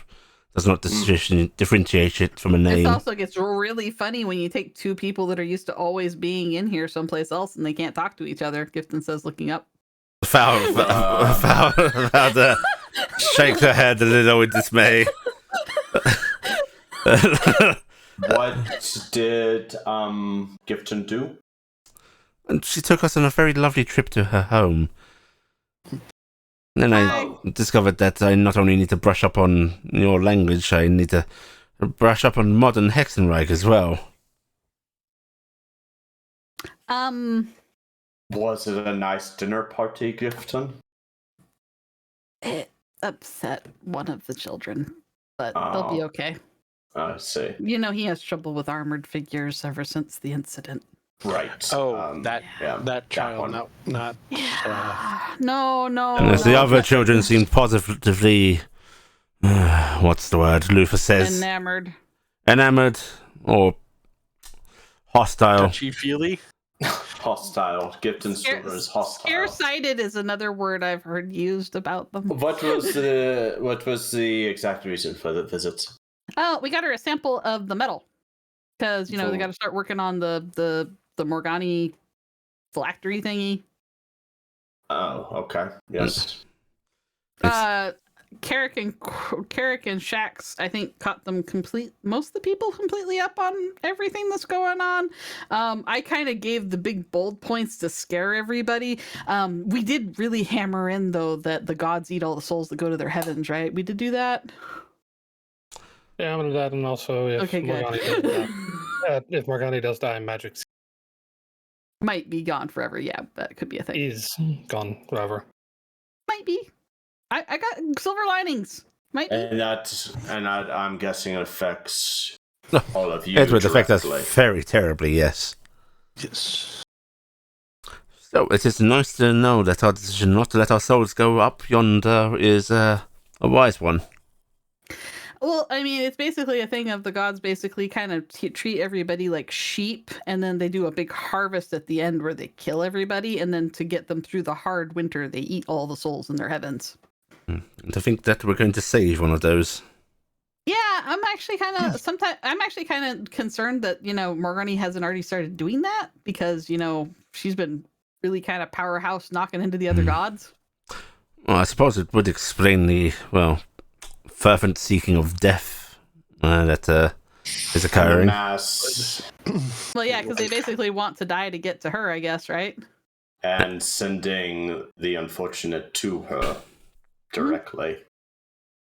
[SPEAKER 1] Does not differentiate it from a
[SPEAKER 2] It
[SPEAKER 1] name.
[SPEAKER 2] also gets really funny when you take two people that are used to always being in here someplace else and they can't talk to each other. Gifton says, looking up.
[SPEAKER 1] Foul shake her head a little in dismay.
[SPEAKER 5] What did Gifton do?
[SPEAKER 1] And she took us on a very lovely trip to her home. Then I discovered that I not only need to brush up on your language, I need to brush up on modern Hexenreich as well.
[SPEAKER 5] Was it a nice dinner party, Gifton?
[SPEAKER 2] It upset one of the children, but they'll be okay.
[SPEAKER 5] I see.
[SPEAKER 2] You know, he has trouble with armored figures ever since the incident.
[SPEAKER 5] Right.
[SPEAKER 3] Oh, that child,
[SPEAKER 5] one.
[SPEAKER 3] not.
[SPEAKER 2] No.
[SPEAKER 1] Yes, the other children seemed positively. What's the word? Luther says.
[SPEAKER 2] Enamored
[SPEAKER 1] or hostile.
[SPEAKER 3] Touchy-feely?
[SPEAKER 5] Hostile. Gifton's children is hostile.
[SPEAKER 2] Scaresighted is another word I've heard used about them.
[SPEAKER 5] What was the exact reason for the visit?
[SPEAKER 2] Oh, we got her a sample of the metal. Because, they got to start working on the Morgani phylactery thingy.
[SPEAKER 5] Oh, okay. Yes.
[SPEAKER 2] Carrick and Shax, I think, caught them most of the people completely up on everything that's going on. I kind of gave the big bold points to scare everybody. We did really hammer in, though, that the gods eat all the souls that go to their heavens, right? We did do that.
[SPEAKER 4] Yeah, I'm gonna do that, and also if Morgani does die, if Morgani does die, magic
[SPEAKER 2] might be gone forever. Yeah, that could be a thing.
[SPEAKER 4] Is gone forever.
[SPEAKER 2] Might be. I got silver linings. Might be.
[SPEAKER 5] And I'm guessing it affects all of you.
[SPEAKER 1] It would affect us very terribly, yes.
[SPEAKER 3] Yes.
[SPEAKER 1] So it is nice to know that our decision not to let our souls go up yonder is a wise one.
[SPEAKER 2] Well, I mean, it's basically a thing of the gods basically kind of treat everybody like sheep, and then they do a big harvest at the end where they kill everybody, and then to get them through the hard winter, they eat all the souls in their heavens.
[SPEAKER 1] And to think that we're going to save one of those.
[SPEAKER 2] Yeah, I'm actually kind of concerned that, Morgani hasn't already started doing that because, she's been really kind of powerhouse knocking into the other gods.
[SPEAKER 1] Well, I suppose it would explain the, fervent seeking of death that is occurring.
[SPEAKER 2] Well, yeah, because they basically want to die to get to her, I guess, right?
[SPEAKER 5] And sending the unfortunate to her directly.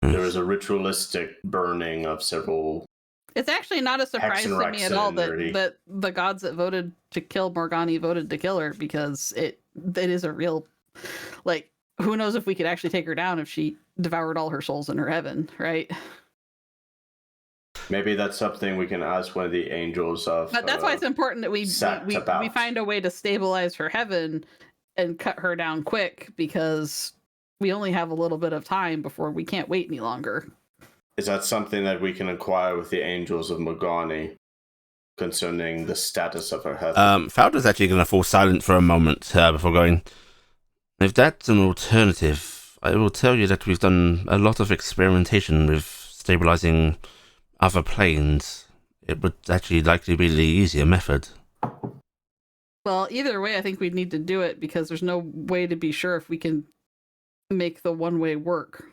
[SPEAKER 5] There is a ritualistic burning of several.
[SPEAKER 2] It's actually not a surprise to me at all that the gods that voted to kill Morgani voted to kill her, because it is a real, who knows if we could actually take her down if she devoured all her souls in her heaven, right?
[SPEAKER 5] Maybe that's something we can ask one of the angels of.
[SPEAKER 2] But that's why it's important that we find a way to stabilize her heaven and cut her down quick, because we only have a little bit of time before we can't wait any longer.
[SPEAKER 5] Is that something that we can inquire with the angels of Morgani concerning the status of her heaven?
[SPEAKER 1] Fowler's actually going to fall silent for a moment before going, if that's an alternative, I will tell you that we've done a lot of experimentation with stabilizing other planes. It would actually likely be the easier method.
[SPEAKER 2] Well, either way, I think we'd need to do it, because there's no way to be sure if we can make the one-way work.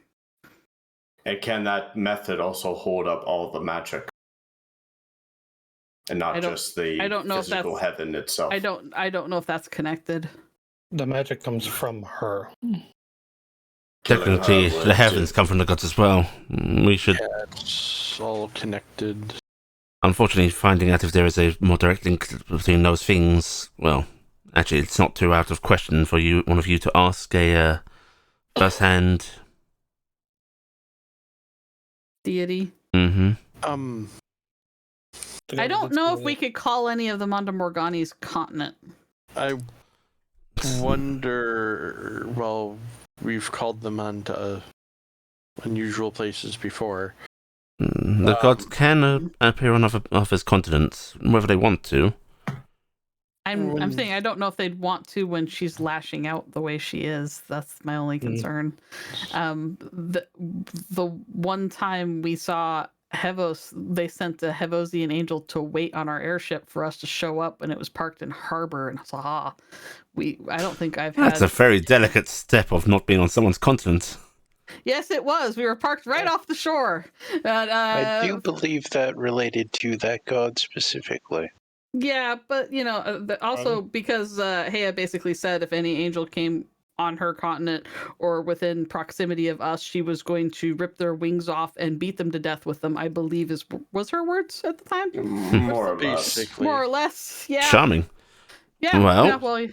[SPEAKER 5] And can that method also hold up all the magic? And not just the physical heaven itself?
[SPEAKER 2] I don't know if that's connected.
[SPEAKER 4] The magic comes from her.
[SPEAKER 1] Technically, the heavens come from the gods as well. We should...
[SPEAKER 3] Yeah, it's all connected.
[SPEAKER 1] Unfortunately, finding out if there is a more direct link between those things, well, actually, it's not too out of question for one of you to ask a first-hand
[SPEAKER 2] deity.
[SPEAKER 1] Mm-hmm.
[SPEAKER 2] I don't know if we could call any of them onto Morgani's continent.
[SPEAKER 3] I wonder. Well, we've called them onto unusual places before.
[SPEAKER 1] The gods can appear on other continents, whether they want to.
[SPEAKER 2] I'm saying I don't know if they'd want to when she's lashing out the way she is. That's my only concern. The one time we saw Hevos, they sent a Hevosian angel to wait on our airship for us to show up, and it was parked in harbor. And I saw, I don't think I've had.
[SPEAKER 1] That's a very delicate step of not being on someone's continent.
[SPEAKER 2] Yes, it was. We were parked right off the shore.
[SPEAKER 7] I do believe that related to that god specifically.
[SPEAKER 2] Yeah, but also because Hea basically said if any angel came on her continent or within proximity of us, she was going to rip their wings off and beat them to death with them, I believe was her words at the time.
[SPEAKER 5] More or less.
[SPEAKER 2] Yeah.
[SPEAKER 1] Charming.
[SPEAKER 2] Yeah.
[SPEAKER 1] Well,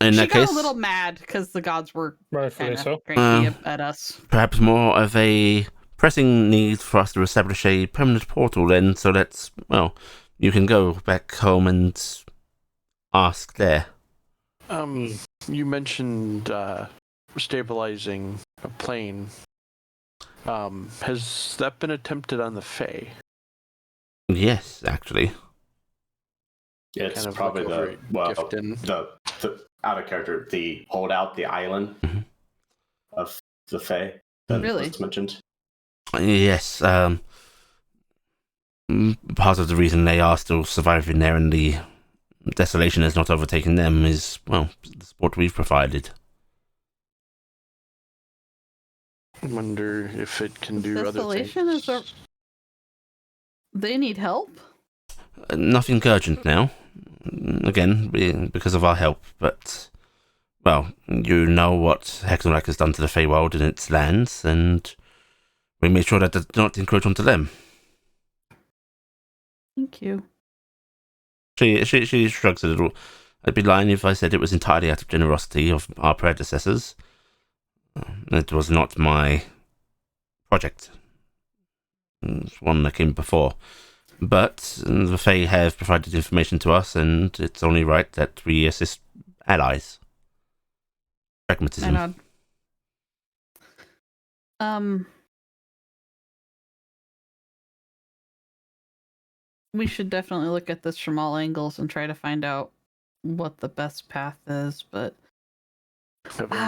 [SPEAKER 1] in that case,
[SPEAKER 2] got a little mad because the gods were
[SPEAKER 4] rightfully so
[SPEAKER 2] cranky at us.
[SPEAKER 1] Perhaps more of a pressing need for us to establish a permanent portal then, so that, you can go back home and ask there.
[SPEAKER 3] You mentioned stabilizing a plane. Has that been attempted on the Fae?
[SPEAKER 1] Yes, actually.
[SPEAKER 5] It's kind of probably the out of character, the holdout, the island of the Fae that was mentioned.
[SPEAKER 1] Yes. Part of the reason they are still surviving there and the desolation has not overtaken them is, well, the support we've provided.
[SPEAKER 3] I wonder if it can do other
[SPEAKER 2] Desolation
[SPEAKER 3] things.
[SPEAKER 2] They need help?
[SPEAKER 1] Nothing urgent now. Again, because of our help, but, well, you know what Hexenreich has done to the Feywild and its lands, and we made sure that does not encroach onto them.
[SPEAKER 2] Thank you.
[SPEAKER 1] She shrugs a little. I'd be lying if I said it was entirely out of generosity of our predecessors. It was not my project. It's one that came before. But the Fae have provided information to us, and it's only right that we assist allies. Pragmatism.
[SPEAKER 2] I nod. We should definitely look at this from all angles and try to find out what the best path is, but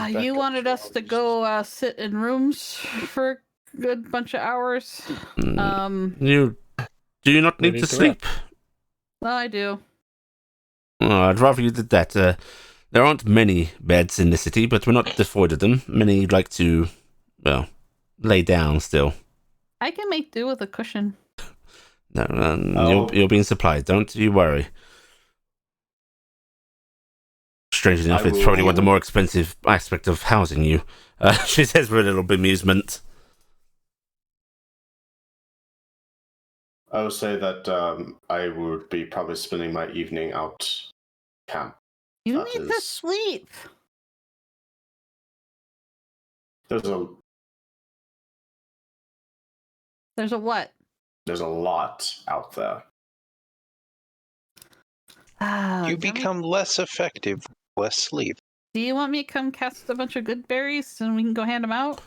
[SPEAKER 2] you wanted us to go sit in rooms for a good bunch of hours.
[SPEAKER 1] Do you not need to sleep?
[SPEAKER 2] Well, I do.
[SPEAKER 1] I'd rather you did that. There aren't many beds in the city, but we're not devoid of them. Many like to, well, lay down still.
[SPEAKER 2] I can make do with a cushion.
[SPEAKER 1] No, you're being supplied. Don't you worry. Strangely enough, it's probably one of the more expensive aspects of housing you. She says with a little bemusement.
[SPEAKER 5] I would say that I would be probably spending my evening out camp.
[SPEAKER 2] You need to sleep.
[SPEAKER 5] There's
[SPEAKER 2] a what?
[SPEAKER 5] There's a lot out there.
[SPEAKER 7] You become less effective, less sleep.
[SPEAKER 2] Do you want me to come cast a bunch of good berries and we can go hand them out?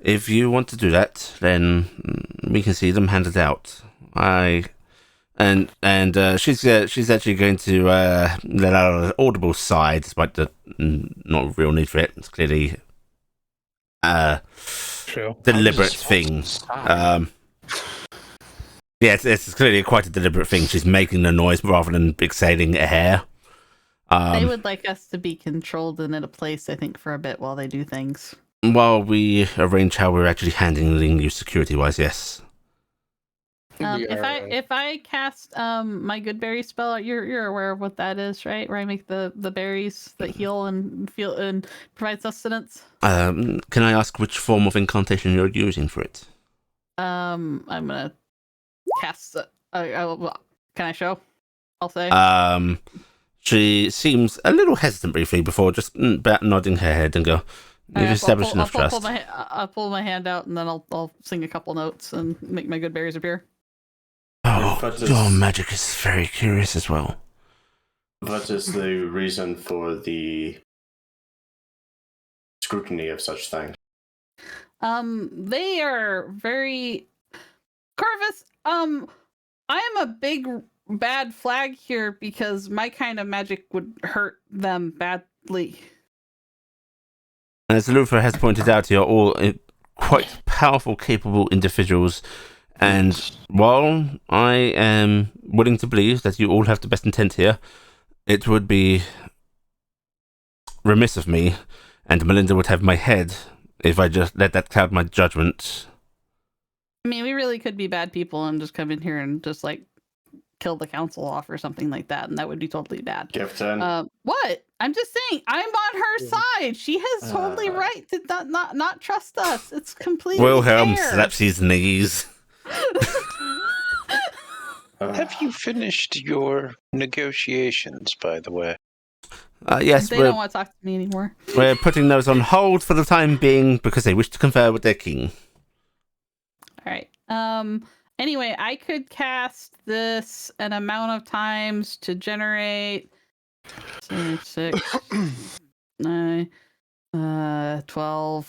[SPEAKER 1] If you want to do that, then we can see them handed out. She's actually going to let out an audible sigh, despite the not real need for it. It's clearly deliberate thing. It's clearly quite a deliberate thing. She's making the noise rather than exhaling air.
[SPEAKER 2] They would like us to be controlled and in a place, I think, for a bit while they do things.
[SPEAKER 1] While we arrange how we're actually handling you security-wise, yes.
[SPEAKER 2] If I cast my good berry spell, you're aware of what that is, right? Where I make the berries that heal and feel and provide sustenance.
[SPEAKER 1] Can I ask which form of incantation you're using for it?
[SPEAKER 2] I'm gonna cast. Can I show? I'll say.
[SPEAKER 1] She seems a little hesitant briefly before just nodding her head and go. You've established enough trust.
[SPEAKER 2] I'll pull my hand out and then I'll sing a couple notes and make my good berries appear.
[SPEAKER 1] Oh, your magic is very curious as well.
[SPEAKER 5] What is the reason for the scrutiny of such things?
[SPEAKER 2] They are very... Corvus, I am a big bad flag here because my kind of magic would hurt them badly.
[SPEAKER 1] As Luthor has pointed out, you're all quite powerful, capable individuals. And while I am willing to believe that you all have the best intent here, it would be remiss of me, and Melinda would have my head, if I just let that cloud my judgment.
[SPEAKER 2] I mean, we really could be bad people and just come in here and just, like, kill the council off or something like that, and that would be totally bad. What? I'm just saying, I'm on her side. She has totally right to not trust us. It's completely
[SPEAKER 1] Wilhelm
[SPEAKER 2] fair.
[SPEAKER 1] slaps his knees.
[SPEAKER 7] Have you finished your negotiations, by the way?
[SPEAKER 1] Yes,
[SPEAKER 2] they don't want to talk to me anymore.
[SPEAKER 1] We're putting those on hold for the time being because they wish to confer with their king.
[SPEAKER 2] All right. Anyway, I could cast this an amount of times to generate 6, 9, 12,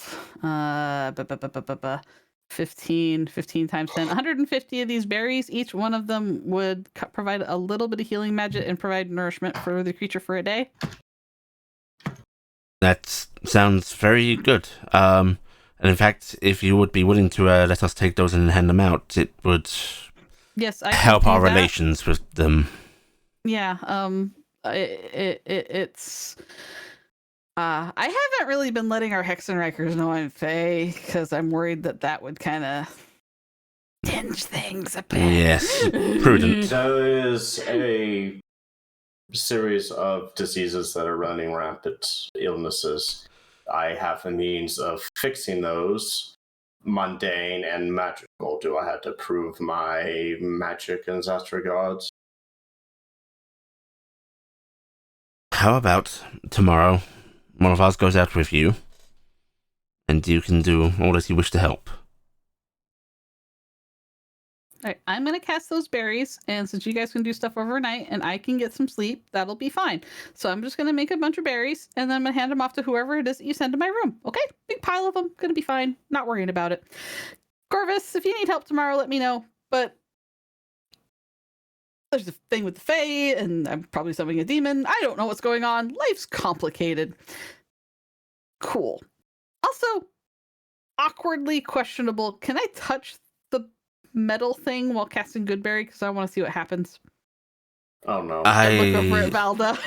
[SPEAKER 2] 15 times 10, 150 of these berries. Each one of them would provide a little bit of healing magic and provide nourishment for the creature for a day.
[SPEAKER 1] That sounds very good. And in fact, if you would be willing to let us take those and hand them out, it would
[SPEAKER 2] Yes, I
[SPEAKER 1] help
[SPEAKER 2] can do
[SPEAKER 1] our
[SPEAKER 2] that.
[SPEAKER 1] relations with them.
[SPEAKER 2] Yeah. It's. I haven't really been letting our Hexenreichers know I'm Fae because I'm worried that would kind of tinge things a bit.
[SPEAKER 1] Yes, prudent.
[SPEAKER 5] There is a series of diseases that are running rampant, illnesses. I have a means of fixing those, mundane and magical. Do I have to prove my magic in that regard?
[SPEAKER 1] How about tomorrow, one of us goes out with you, and you can do all that you wish to help.
[SPEAKER 2] All right, I'm gonna cast those berries, and since you guys can do stuff overnight and I can get some sleep, that'll be fine. So I'm just gonna make a bunch of berries, and then I'm gonna hand them off to whoever it is that you send to my room. Okay, big pile of them, gonna be fine. Not worrying about it. Corvus, if you need help tomorrow, let me know. But there's a thing with the Fae, and I'm probably summoning a demon. I don't know what's going on. Life's complicated. Cool. Also, awkwardly questionable. Can I touch the metal thing while casting Goodberry? Because I want to see what happens.
[SPEAKER 5] Oh no.
[SPEAKER 2] I look over at Valda.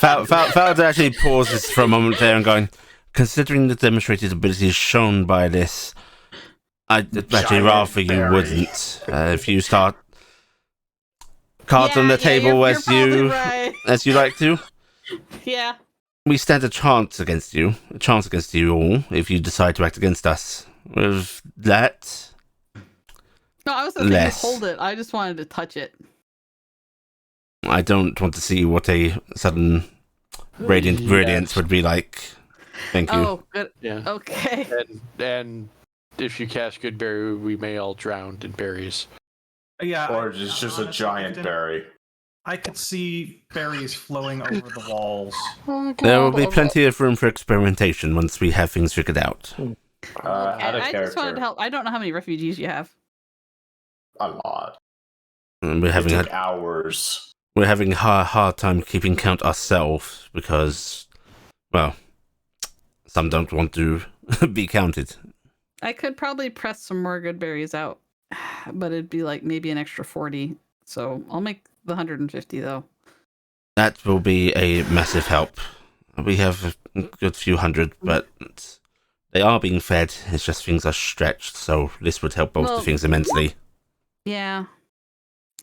[SPEAKER 1] Valda actually pauses for a moment there and going, considering the demonstrated abilities shown by this, I'd actually rather you wouldn't. If you start cards on the table
[SPEAKER 2] you're
[SPEAKER 1] as you
[SPEAKER 2] right.
[SPEAKER 1] as you like to,
[SPEAKER 2] Yeah.
[SPEAKER 1] we stand a chance against you all if you decide to act against us. With that,
[SPEAKER 2] No, I was going to
[SPEAKER 1] less.
[SPEAKER 2] hold it. I just wanted to touch it.
[SPEAKER 1] I don't want to see what a sudden radiant brilliance would be like. Thank you.
[SPEAKER 2] Oh, good.
[SPEAKER 3] Yeah.
[SPEAKER 2] Okay.
[SPEAKER 3] And if you cast Goodberry, we may all drown in berries.
[SPEAKER 6] Yeah.
[SPEAKER 5] Or it's just a giant berry.
[SPEAKER 6] I could see berries flowing over the walls.
[SPEAKER 1] There will be plenty of room for experimentation once we have things figured out.
[SPEAKER 5] Out of
[SPEAKER 2] I just wanted to
[SPEAKER 5] character.
[SPEAKER 2] help. I don't know how many refugees you have.
[SPEAKER 5] A lot.
[SPEAKER 1] And we're
[SPEAKER 5] It
[SPEAKER 1] having
[SPEAKER 5] took hours.
[SPEAKER 1] we're having a hard time keeping count ourselves because, well, some don't want to be counted.
[SPEAKER 2] I could probably press some more good berries out, but it'd be like maybe an extra 40. So I'll make the 150 though.
[SPEAKER 1] That will be a massive help. We have a good few hundred, but they are being fed. It's just things are stretched, so this would help bolster
[SPEAKER 2] Well,
[SPEAKER 1] things immensely.
[SPEAKER 2] Yeah.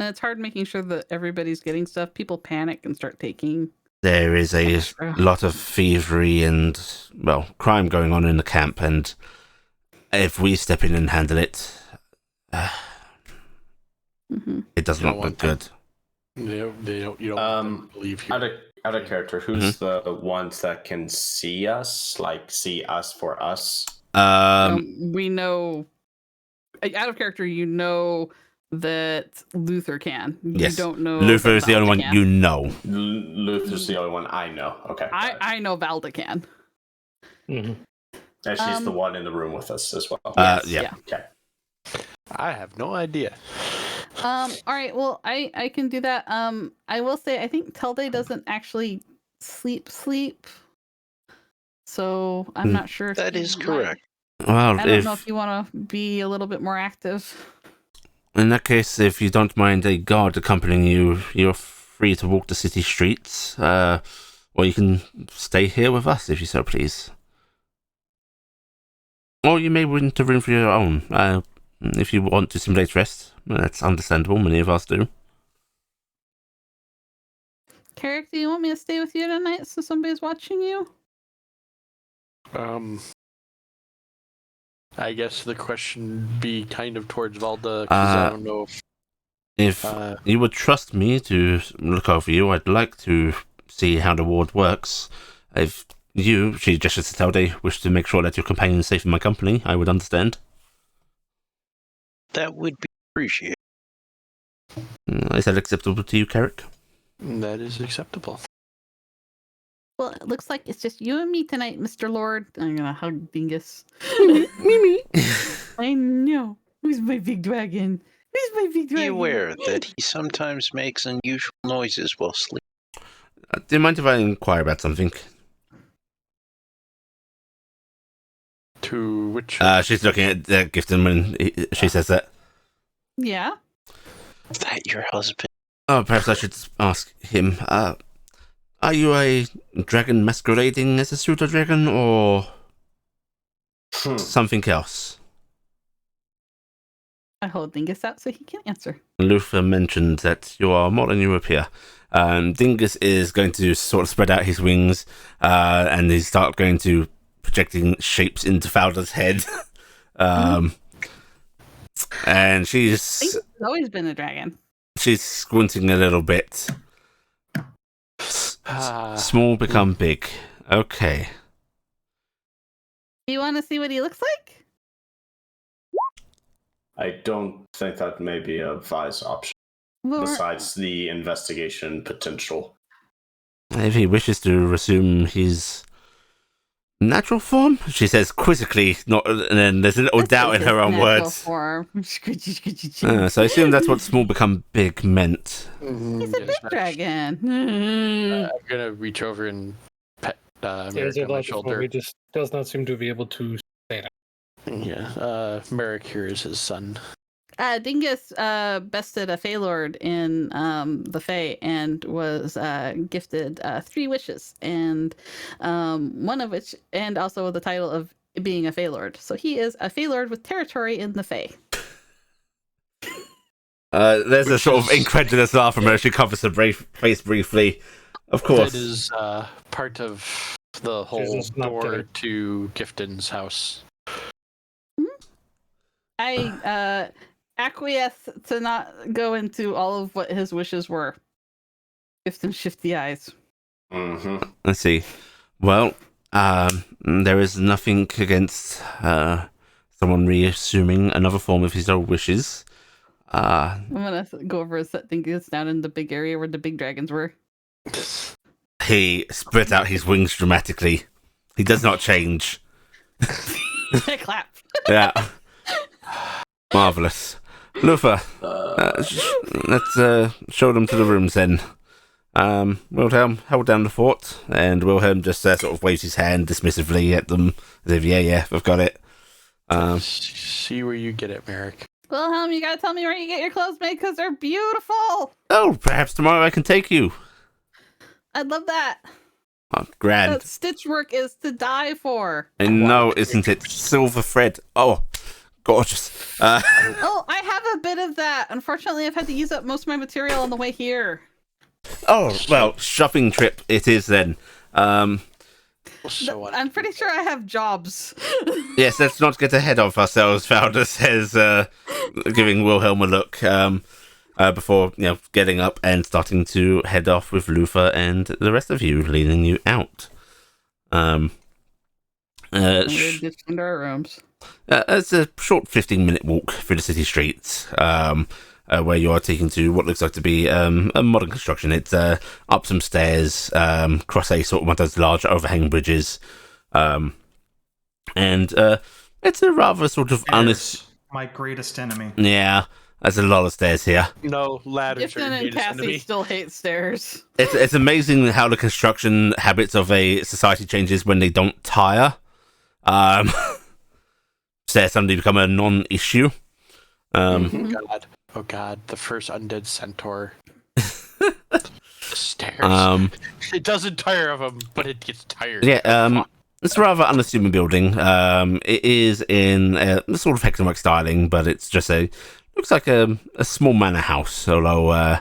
[SPEAKER 2] And it's hard making sure that everybody's getting stuff. People panic and start taking.
[SPEAKER 1] There is a
[SPEAKER 2] Extra.
[SPEAKER 1] lot of thievery and, well, crime going on in the camp, and if we step in and handle it,
[SPEAKER 2] Mm-hmm.
[SPEAKER 1] it does
[SPEAKER 3] You
[SPEAKER 1] not
[SPEAKER 3] don't
[SPEAKER 1] look
[SPEAKER 3] want
[SPEAKER 1] good.
[SPEAKER 3] They don't. You don't want them to believe you.
[SPEAKER 5] Out of character, who's the ones that can see us? Like, see us for us?
[SPEAKER 2] We know, out of character, you know that Luther can.
[SPEAKER 1] Yes.
[SPEAKER 2] You don't know.
[SPEAKER 1] Luther
[SPEAKER 2] that
[SPEAKER 1] is the only
[SPEAKER 2] Valda
[SPEAKER 1] one
[SPEAKER 2] can.
[SPEAKER 1] you know.
[SPEAKER 5] Luther's the only one I know. Okay. got it.
[SPEAKER 2] I know Valda can.
[SPEAKER 4] Mm-hmm.
[SPEAKER 5] And she's the one in the room with us as well.
[SPEAKER 2] Yes,
[SPEAKER 1] Yeah.
[SPEAKER 5] Okay.
[SPEAKER 3] I have no idea.
[SPEAKER 2] All right. Well, I can do that. I will say I think Telde doesn't actually sleep. So I'm not sure. If
[SPEAKER 7] That
[SPEAKER 2] you
[SPEAKER 7] is
[SPEAKER 2] might-
[SPEAKER 7] correct.
[SPEAKER 1] Well,
[SPEAKER 2] I don't know if you want to be a little bit more active.
[SPEAKER 1] in that case, if you don't mind a guard accompanying you, you're free to walk the city streets, or you can stay here with us if you so please. Or you may rent a room for your own. If you want to simulate rest, that's understandable. Many of us do.
[SPEAKER 2] Carrick, do you want me to stay with you tonight so somebody's watching you?
[SPEAKER 3] I guess the question be kind of towards Valda because I don't know if
[SPEAKER 1] If you would trust me to look over you, I'd like to see how the ward works. If you, she gestures to Telde, wish to make sure that your companion is safe in my company, I would understand.
[SPEAKER 7] That would be appreciated.
[SPEAKER 1] Is that acceptable to you, Carrick?
[SPEAKER 3] that is acceptable.
[SPEAKER 2] Well, it looks like it's just you and me tonight, Mr. Lord. I'm gonna hug Dingus.
[SPEAKER 1] Mimi.
[SPEAKER 2] I know. Who's my big dragon? Who's my big dragon?
[SPEAKER 7] Be aware that he sometimes makes unusual noises while sleeping.
[SPEAKER 1] Do you mind if I inquire about something?
[SPEAKER 3] To which?
[SPEAKER 1] She's looking at Gifton when she says that.
[SPEAKER 2] Yeah.
[SPEAKER 7] Is that your husband?
[SPEAKER 1] Oh, perhaps I should ask him. Are you a dragon masquerading as a pseudo dragon, or something else?
[SPEAKER 2] I hold Dingus out so he can answer.
[SPEAKER 1] Luther mentioned that you are more than you appear. Dingus is going to sort of spread out his wings, and he start going to projecting shapes into Fowler's head. And she's
[SPEAKER 2] Dingus has always been a dragon.
[SPEAKER 1] she's squinting a little bit. Small become big. Okay.
[SPEAKER 2] Do you want to see what he looks like?
[SPEAKER 5] I don't think that may be a wise option, besides the investigation potential.
[SPEAKER 1] If he wishes to resume his natural form, she says quizzically, not, and then there's a little doubt in her own words.
[SPEAKER 2] Form.
[SPEAKER 1] So I assume that's what small become big meant.
[SPEAKER 2] He's a big dragon.
[SPEAKER 3] I'm gonna reach over and pet Merrick on my shoulder.
[SPEAKER 4] He just does not seem to be able to say that.
[SPEAKER 3] Yeah, Merrick here is his son.
[SPEAKER 2] Dingus bested a Fey Lord in the Fey and was gifted 3 wishes, and one of which, and also the title of being a Fey Lord. So he is a Fey Lord with territory in the Fey.
[SPEAKER 1] There's a sort of incredulous laugh from her. She covers her face briefly. Of course.
[SPEAKER 3] It is part of the whole door to Gifton's house.
[SPEAKER 2] I acquiesce to not go into all of what his wishes were. Gifton shifty eyes.
[SPEAKER 5] Mm-hmm.
[SPEAKER 1] Let's see. Well, there is nothing against someone reassuming another form of his own wishes.
[SPEAKER 2] I'm gonna go over and set Dingus down in the big area where the big dragons were.
[SPEAKER 1] He spreads out his wings dramatically. He does not change.
[SPEAKER 2] I clap.
[SPEAKER 1] Yeah. Marvelous. Luther, let's show them to the rooms then. Wilhelm, hold down the fort, and Wilhelm just sort of waves his hand dismissively at them, as if, yeah, I've got it.
[SPEAKER 3] See where you get it, Merrick.
[SPEAKER 2] Wilhelm, you gotta tell me where you get your clothes made because they're beautiful.
[SPEAKER 1] Oh, perhaps tomorrow I can take you.
[SPEAKER 2] I'd love that.
[SPEAKER 1] Oh, grand.
[SPEAKER 2] That stitch work is to die for.
[SPEAKER 1] And no, isn't it? Silver thread. Oh, gorgeous.
[SPEAKER 2] Oh, I have a bit of that. Unfortunately, I've had to use up most of my material on the way here.
[SPEAKER 1] Oh, well, shopping trip it is then.
[SPEAKER 3] So
[SPEAKER 2] I'm pretty sure I have jobs.
[SPEAKER 1] Yes, let's not get ahead of ourselves, Fowler says, giving Wilhelm a look before getting up and starting to head off with Luther and the rest of you, leading you out.
[SPEAKER 2] We're just into our rooms.
[SPEAKER 1] It's a short 15-minute walk through the city streets, where you are taking to what looks like to be a modern construction. It's up some stairs, cross a sort of one of those large overhang bridges, and it's a rather sort of
[SPEAKER 6] my greatest enemy.
[SPEAKER 1] Yeah, there's a lot of stairs here.
[SPEAKER 3] No, ladders.
[SPEAKER 2] Gifton and Cassie still hate stairs.
[SPEAKER 1] It's amazing how the construction habits of a society changes when they don't tire. Stairs suddenly become a non-issue.
[SPEAKER 3] Oh god, the first undead centaur. Stairs. It doesn't tire of them, but it gets tired.
[SPEAKER 1] Yeah, it's a rather unassuming building. It is in a sort of Hexenwork styling, but it's just looks like a small manor house, although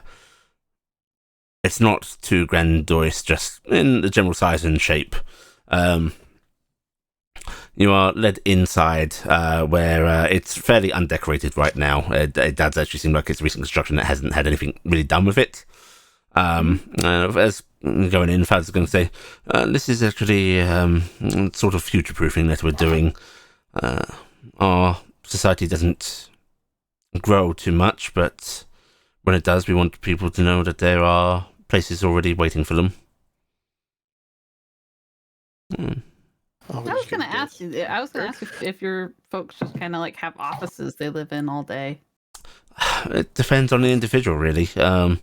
[SPEAKER 1] it's not too grandiose, just in the general size and shape. You are led inside, where it's fairly undecorated right now. It does actually seem like it's recent construction that hasn't had anything really done with it. As going in, Faz is going to say, this is actually sort of future-proofing that we're doing. Our society doesn't grow too much, but when it does, we want people to know that there are places already waiting for them.
[SPEAKER 2] I was gonna ask you. I was gonna ask if your folks just kind of like have offices they live in all day.
[SPEAKER 1] It depends on the individual, really.
[SPEAKER 2] I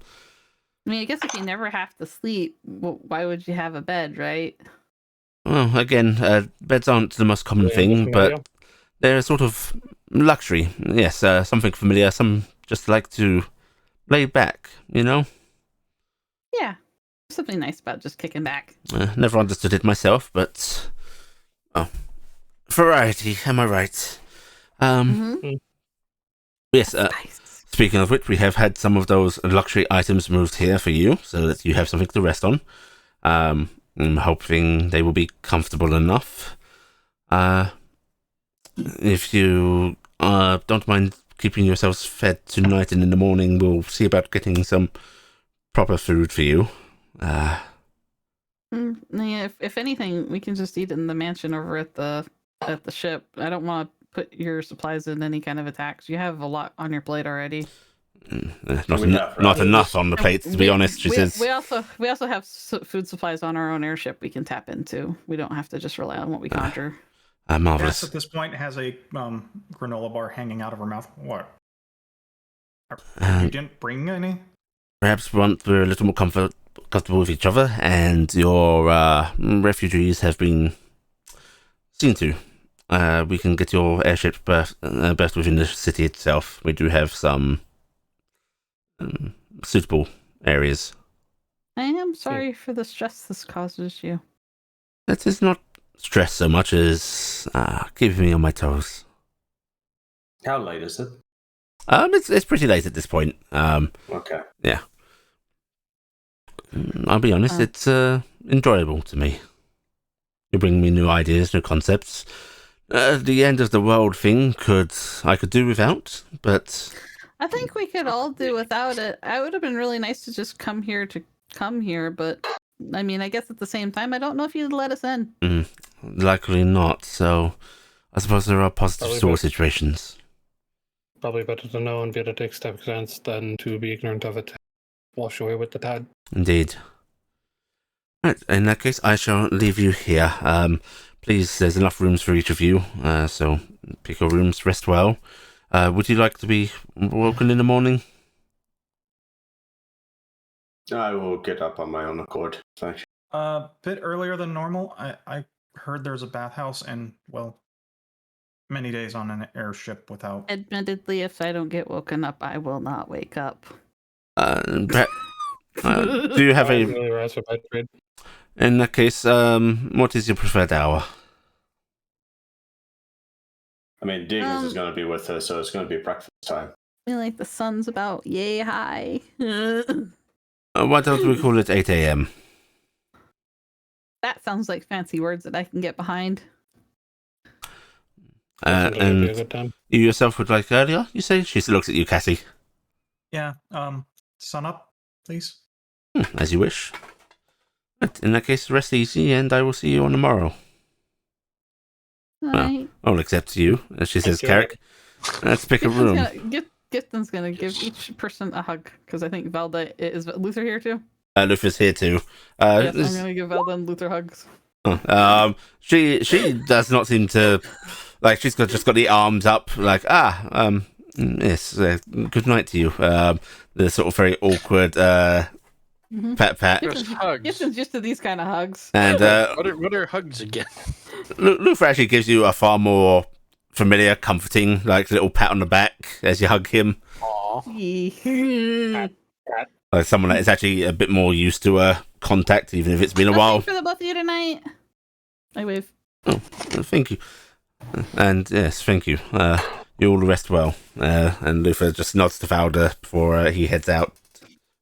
[SPEAKER 2] mean, I guess if you never have to sleep, why would you have a bed, right?
[SPEAKER 1] Well, again, beds aren't the most common thing, but they're a sort of luxury. Yes, something familiar. Some just like to lay back, you know?
[SPEAKER 2] Yeah. Something nice about just kicking back.
[SPEAKER 1] Never understood it myself, but... Oh. Variety, am I right? Yes,
[SPEAKER 2] Nice.
[SPEAKER 1] speaking of which, we have had some of those luxury items moved here for you, so that you have something to rest on. I'm hoping they will be comfortable enough. If you don't mind keeping yourselves fed tonight and in the morning, we'll see about getting some proper food for you.
[SPEAKER 2] Yeah, if anything, we can just eat in the mansion over at the ship. I don't want to put your supplies in any kind of attacks. You have a lot on your plate already.
[SPEAKER 1] Not enough on the plates, to be honest. She says.
[SPEAKER 2] We also have food supplies on our own airship we can tap into. We don't have to just rely on what we conjure.
[SPEAKER 1] Marvelous.
[SPEAKER 6] Jess at this point has a granola bar hanging out of her mouth. What? You didn't bring any?
[SPEAKER 1] Perhaps once we're a little more comfortable with each other, and your refugees have been seen to, we can get your airship berthed within the city itself. We do have some suitable areas.
[SPEAKER 2] I am sorry for the stress this causes you.
[SPEAKER 1] That is not stress so much as keeping me on my toes.
[SPEAKER 5] How late is it?
[SPEAKER 1] It's pretty late at this point.
[SPEAKER 5] Okay.
[SPEAKER 1] Yeah. I'll be honest, it's enjoyable to me. You bring me new ideas, new concepts. The end of the world thing I could do without, but
[SPEAKER 2] I think we could all do without it. I would have been really nice to just come here, but I mean, I guess at the same time, I don't know if you'd let us in.
[SPEAKER 1] Likely not, so I suppose there are positive store situations.
[SPEAKER 4] Probably better to know and be able to take steps against than to be ignorant of it. Wash away with the tide.
[SPEAKER 1] Indeed. Right, in that case, I shall leave you here. Please, there's enough rooms for each of you, so pick your rooms, rest well. Would you like to be woken in the morning?
[SPEAKER 5] I will get up on my own accord. Thanks.
[SPEAKER 6] A bit earlier than normal. I heard there's a bathhouse and, well, many days on an airship without...
[SPEAKER 2] Admittedly, if I don't get woken up, I will not wake up.
[SPEAKER 1] Do you have a... In that case, what is your preferred hour?
[SPEAKER 5] I mean, Diggins is going to be with us, so it's going to be breakfast time.
[SPEAKER 2] I feel like the sun's about yay high.
[SPEAKER 1] Why don't we call it 8 a.m.?
[SPEAKER 2] That sounds like fancy words that I can get behind.
[SPEAKER 1] And you yourself would like earlier, you say? She looks at you, Cassie.
[SPEAKER 6] Yeah, sun up, please.
[SPEAKER 1] As you wish. Right, in that case, rest easy, and I will see you on the morrow.
[SPEAKER 2] Right.
[SPEAKER 1] Well, except you, as she says, Carrick. Let's pick a room.
[SPEAKER 2] Gifton's gonna give each person a hug, because I think Valda... Is Luther here too?
[SPEAKER 1] Luther's here too.
[SPEAKER 2] Yes, I'm gonna give Valda and Luther hugs.
[SPEAKER 1] She does not seem to... Like, she's just got the arms up, like, yes, good night to you. The sort of very awkward pat.
[SPEAKER 2] Gifton's used to these kind of hugs.
[SPEAKER 1] And
[SPEAKER 3] what are hugs again?
[SPEAKER 1] Luther actually gives you a far more familiar, comforting, like, little pat on the back as you hug him.
[SPEAKER 3] Aww.
[SPEAKER 1] Like someone that is actually a bit more used to contact, even if it's been a while.
[SPEAKER 2] For the both of you tonight. I wave.
[SPEAKER 1] Oh, thank you. And yes, thank you. You all rest well. And Luther just nods to Valda before he heads out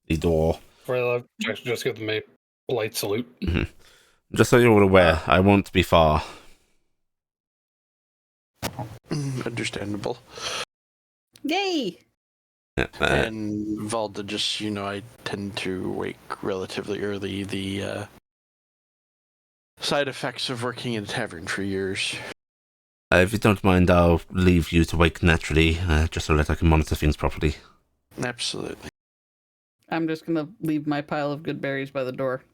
[SPEAKER 1] the door.
[SPEAKER 4] Well, just give them a polite salute.
[SPEAKER 1] Mm-hmm. Just so you're all aware, I won't be far.
[SPEAKER 3] Understandable.
[SPEAKER 2] Yay!
[SPEAKER 1] Yeah,
[SPEAKER 3] and Valda, just, I tend to wake relatively early. The side effects of working in a tavern for years.
[SPEAKER 1] If you don't mind, I'll leave you to wake naturally, just so that I can monitor things properly.
[SPEAKER 3] Absolutely.
[SPEAKER 2] I'm just gonna leave my pile of good berries by the door.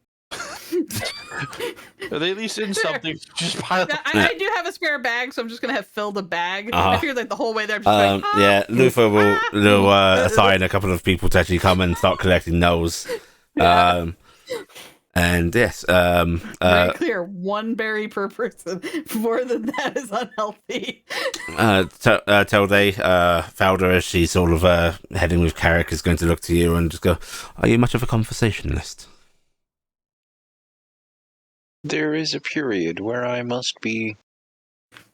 [SPEAKER 3] Are they at least in something? Just pile.
[SPEAKER 2] I do have a spare bag, so I'm just gonna have filled a bag. I figured like the whole way there. I'm just
[SPEAKER 1] yeah, Luther will assign a couple of people to actually come and start collecting those. And yes,
[SPEAKER 2] Very clear. 1 berry per person. More than that is unhealthy.
[SPEAKER 1] Tilde, Fowler, as she's sort of heading with Carrick, is going to look to you and just go, "Are you much of a conversationalist?"
[SPEAKER 7] There is a period where I must be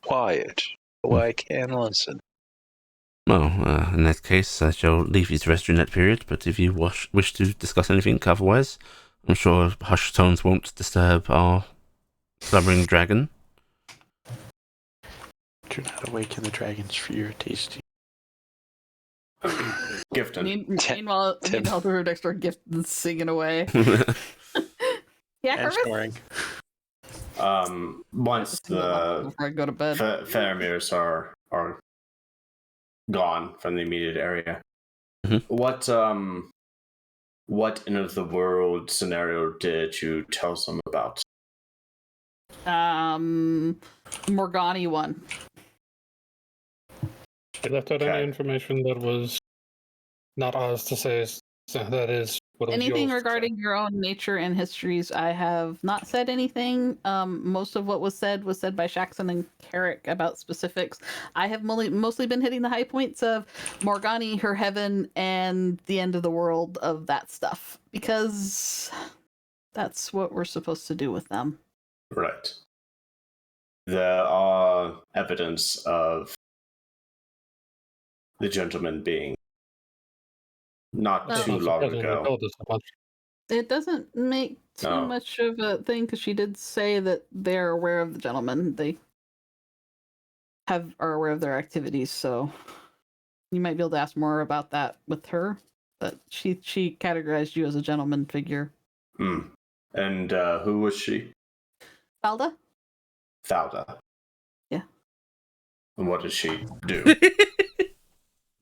[SPEAKER 7] quiet, so I can listen.
[SPEAKER 1] Well, in that case, I shall leave you to rest during that period, but if you wish to discuss anything otherwise, I'm sure hushed tones won't disturb our slumbering dragon.
[SPEAKER 3] Do not awaken the dragons for your tasty.
[SPEAKER 5] Gifton.
[SPEAKER 2] Meanwhile, the root extra gift is singing away. Yeah,
[SPEAKER 3] And
[SPEAKER 2] Hervis?
[SPEAKER 3] snoring.
[SPEAKER 5] Once the
[SPEAKER 2] Before I go to bed.
[SPEAKER 5] Faramirs are gone from the immediate area,
[SPEAKER 1] Mhm.
[SPEAKER 5] what end of the world scenario did you tell them about?
[SPEAKER 2] Morgani one.
[SPEAKER 4] She left out
[SPEAKER 5] Okay.
[SPEAKER 4] any information that was not ours to say. So that is what it was
[SPEAKER 2] Anything
[SPEAKER 4] yours to say.
[SPEAKER 2] regarding your own nature and histories, I have not said anything. Most of what was said by Shaxon and Carrick about specifics. I have mostly been hitting the high points of Morgani, her heaven, and the end of the world of that stuff. Because that's what we're supposed to do with them.
[SPEAKER 5] Right. There are evidence of the gentleman being not
[SPEAKER 2] Well,
[SPEAKER 5] too
[SPEAKER 4] Not
[SPEAKER 5] long
[SPEAKER 4] surprisingly,
[SPEAKER 5] ago.
[SPEAKER 4] told us so much.
[SPEAKER 2] It doesn't make too
[SPEAKER 5] No.
[SPEAKER 2] much of a thing because she did say that they're aware of the gentleman. They are aware of their activities, so you might be able to ask more about that with her. But she categorized you as a gentleman figure.
[SPEAKER 5] Hmm. And who was she?
[SPEAKER 2] Falda?
[SPEAKER 5] Thalda.
[SPEAKER 2] Yeah.
[SPEAKER 5] And what did she do?